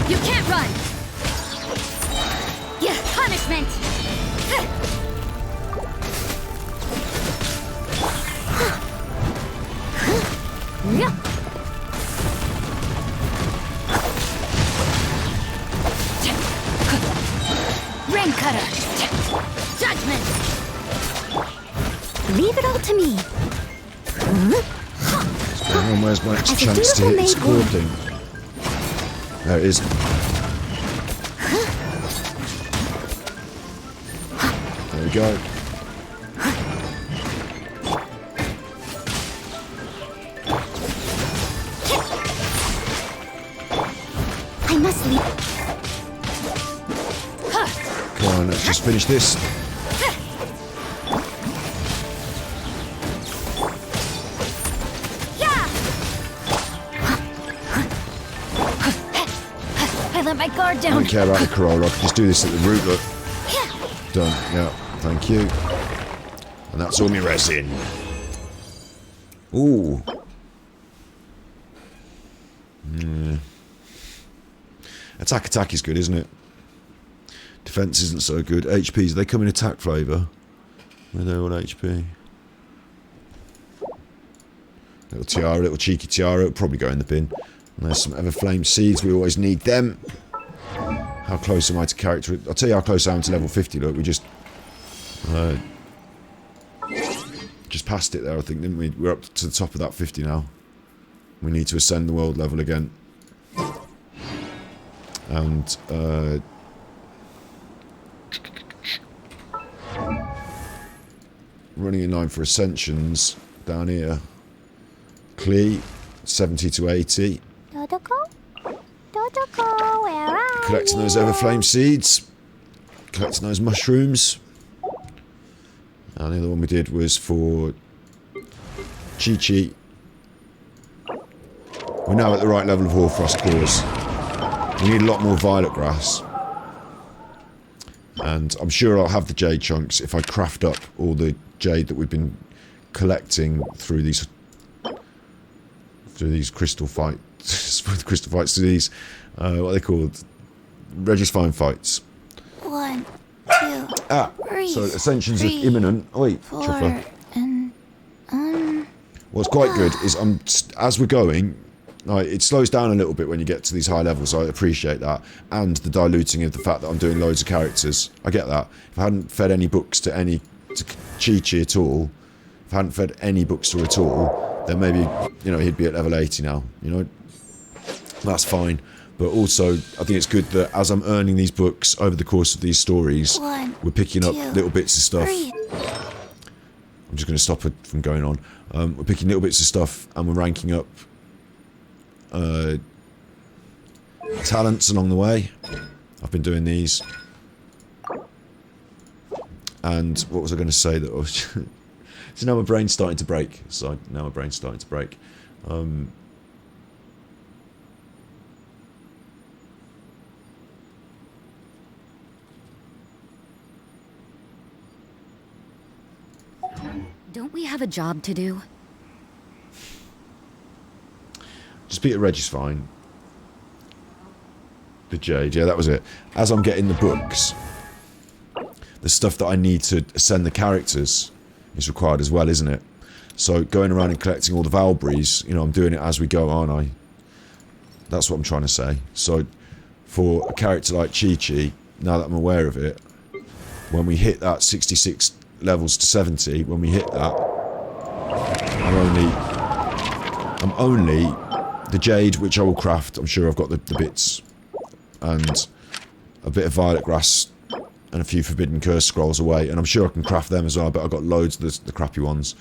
You can't run! Yeah, punishment! Judgment! Leave it all to me. Where's my chance to hit this core thing? There it is. There we go. I must leave. Come on, let's just finish this. I let my guard I down. don't care about the Corolla, I can just do this at the root, look. Done, yeah, thank you. And that's all my resin. Ooh. Attack is good, isn't it? Defense isn't so good. HPs, they come in attack flavour. Where are they all HP? Little tiara, little cheeky tiara, it'll probably go in the bin. And there's some Everflame seeds, we always need them. How close am I to character? I'll tell you how close I am to level 50, look, we just passed it there, I think, didn't we? We're up to the top of that 50 now. We need to ascend the world level again. And, running in line for ascensions down here. Klee, 70 to 80. Dodoko? Dodoko, where are you? Collecting those Everflame seeds. Collecting those mushrooms. And the other one we did was for Chi-Chi. We're now at the right level of Hoarfrost cores. We need a lot more violet grass. And I'm sure I'll have the jade chunks if I craft up all the jade that we've been collecting through these crystal fights. Crystal fights, to these what are they called? Registine fights. 1, 2, So ascensions are imminent. Oh, wait, 4, Chuffer. and What's quite good is as we're going, it slows down a little bit when you get to these high levels. I appreciate that, and the diluting of the fact that I'm doing loads of characters. I get that. If I hadn't fed any books to Chi-Chi at all, if I hadn't fed any books to her at all, then maybe he'd be at level 80 now. That's fine. But also, I think it's good that as I'm earning these books over the course of these stories, we're picking up little bits of stuff. I'm just going to stop it from going on. We're picking little bits of stuff and we're ranking up talents along the way. I've been doing these. And what was I going to say that I was... So now my brain's starting to break. Don't we have a job to do? Just Peter Reggie's fine. The jade, yeah, that was it. As I'm getting the books, the stuff that I need to ascend the characters is required as well, isn't it? So going around and collecting all the Valbries, I'm doing it as we go, aren't I? That's what I'm trying to say. So for a character like Chi-Chi, now that I'm aware of it, when we hit that 66 levels to 70, when we hit that, I'm only the jade, which I will craft. I'm sure I've got the bits, and a bit of violet grass and a few forbidden curse scrolls away, and I'm sure I can craft them as well. But I've got loads of the crappy ones.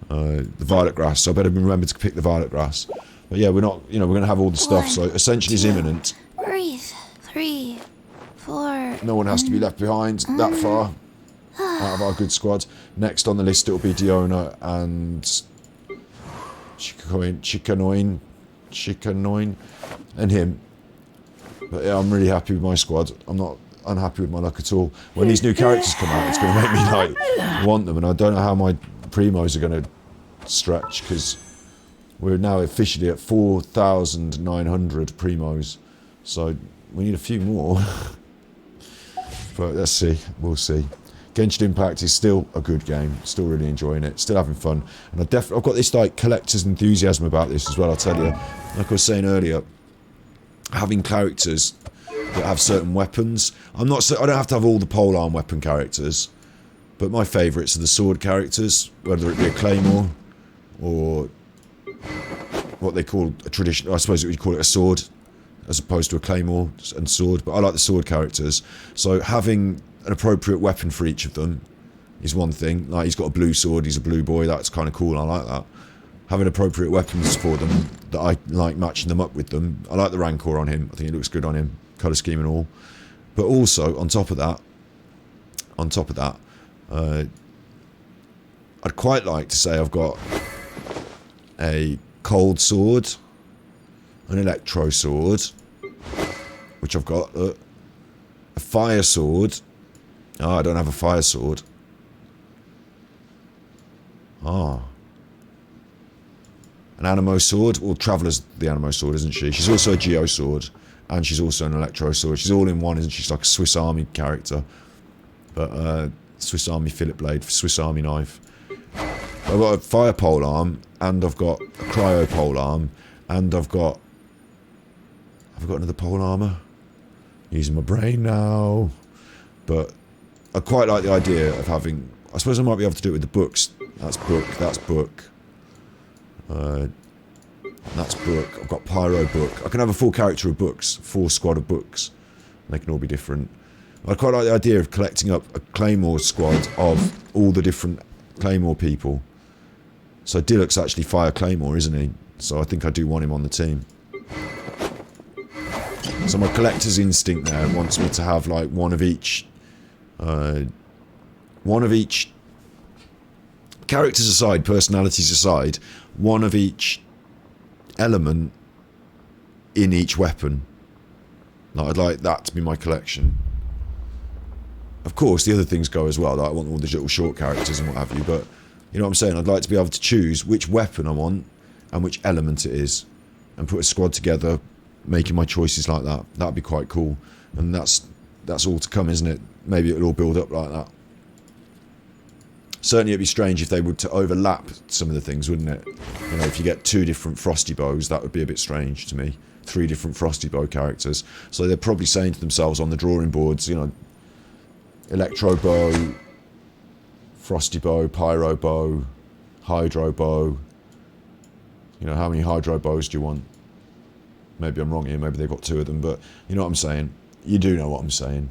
The violet grass, so I better remember to pick the violet grass. But yeah, we're not, we're going to have all the stuff. So ascension is imminent. Breathe. 3, 4. No one has to be left behind that far out of our good squad. Next on the list, it'll be Diona and Chikanoin and him. But yeah, I'm really happy with my squad. I'm not unhappy with my luck at all. When these new characters come out, it's going to make me want them, and I don't know how my primos are going to stretch, because we're now officially at 4,900 primos, so we need a few more. But let's see, we'll see. Genshin Impact is still a good game, still really enjoying it, still having fun, and I've got this collector's enthusiasm about this as well. I'll tell you, like I was saying earlier, having characters that have certain weapons. I don't have to have all the polearm weapon characters, but my favourites are the sword characters, whether it be a claymore or what they call a traditional. I suppose you call it a sword, as opposed to a claymore and sword. But I like the sword characters. So having an appropriate weapon for each of them is one thing. Like he's got a blue sword, he's a blue boy. That's kind of cool. I like that. Having appropriate weapons for them that I like matching them up with them. I like the Rancor on him. I think it looks good on him, colour scheme and all. But also on top of that, I'd quite like to say I've got a cold sword, an electro sword, which I've got, a fire sword. Oh, I don't have a fire sword. An Animo sword. Well, Traveller's the Animo sword, isn't she? She's also a Geo sword, and she's also an Electro sword. She's all in one, isn't she? She's like a Swiss Army character. But, Swiss Army Philip blade, Swiss Army knife. I've got a fire polearm, and I've got a cryo polearm, and Have I got another polearmer? Using my brain now. But I quite like the idea of having... I suppose I might be able to do it with the books. That's book, that's book. That's book. I've got Pyro book. I can have a full character of books, full squad of books. They can all be different. I quite like the idea of collecting up a Claymore squad of all the different Claymore people. So Diluc's actually Fire Claymore, isn't he? So I think I do want him on the team. So my collector's instinct there wants me to have like one of each, characters aside, personalities aside, one of each element in each weapon. Like, I'd like that to be my collection. Of course, the other things go as well. Like, I want all the little short characters and what have you, but you know what I'm saying? I'd like to be able to choose which weapon I want and which element it is, and put a squad together, making my choices like that. That'd be quite cool. And that's all to come, isn't it? Maybe it'll all build up like that. Certainly it'd be strange if they were to overlap some of the things, wouldn't it? You know, if you get 2 different Frosty Bows, that would be a bit strange to me. 3 different Frosty Bow characters. So they're probably saying to themselves on the drawing boards, you know, Electro Bow, Frosty Bow, Pyro Bow, Hydro Bow. You know, how many Hydro Bows do you want? Maybe I'm wrong here, maybe they've got 2 of them, but you know what I'm saying? You do know what I'm saying.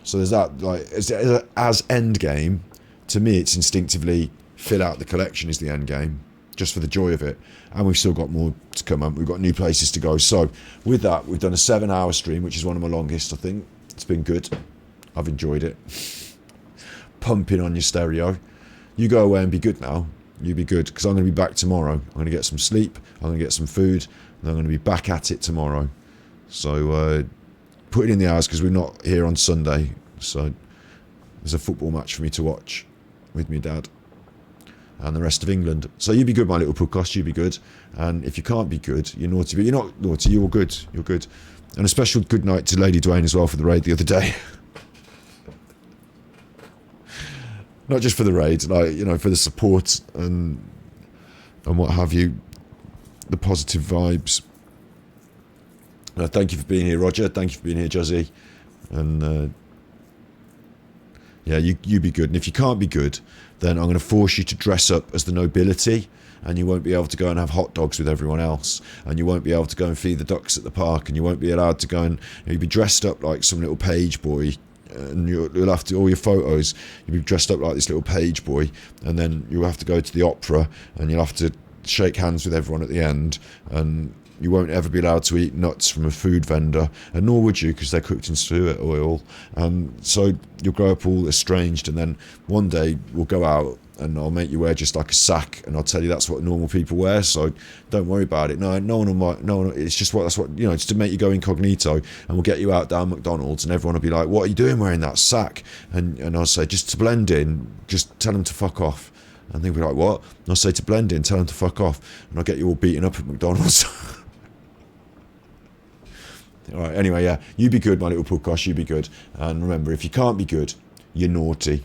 So there's that, like, as end game, to me it's instinctively fill out the collection is the end game, just for the joy of it. And we've still got more to come up, we've got new places to go. So with that, we've done a 7-hour stream, which is one of my longest, I think. It's been good. I've enjoyed it. Pumping on your stereo. You go away and be good now. You be good, because I'm going to be back tomorrow. I'm going to get some sleep, I'm going to get some food, and I'm going to be back at it tomorrow. So put it in the hours, because we're not here on Sunday. So there's a football match for me to watch with my dad and the rest of England. So you be good, my little podcast, you be good. And if you can't be good, you're naughty. But you're not naughty, you're good. You're good. And a special good night to Lady Dwayne as well for the raid the other day. Not just for the raid, like, you know, for the support and what have you, the positive vibes. Thank you for being here, Roger. Thank you for being here, Juzzy. And yeah, you be good. And if you can't be good, then I'm going to force you to dress up as the nobility, and you won't be able to go and have hot dogs with everyone else, and you won't be able to go and feed the ducks at the park, and you won't be allowed to go and you'll be dressed up like some little page boy. And you'll have to, all your photos, you'll be dressed up like this little page boy, and then you'll have to go to the opera, and you'll have to shake hands with everyone at the end, and you won't ever be allowed to eat nuts from a food vendor, and nor would you, because they're cooked in suet oil. So you'll grow up all estranged, and then one day we'll go out and I'll make you wear just like a sack, and I'll tell you that's what normal people wear, so don't worry about it. No one will, it's just that's what, you know, just to make you go incognito, and we'll get you out down McDonald's, and everyone will be like, what are you doing wearing that sack? And I'll say, just to blend in, just tell them to fuck off. And they'll be like, what? And I'll say, to blend in, tell them to fuck off. And I'll get you all beaten up at McDonald's. Alright, anyway, yeah, you be good, my little podcast, you be good. And remember, if you can't be good, you're naughty.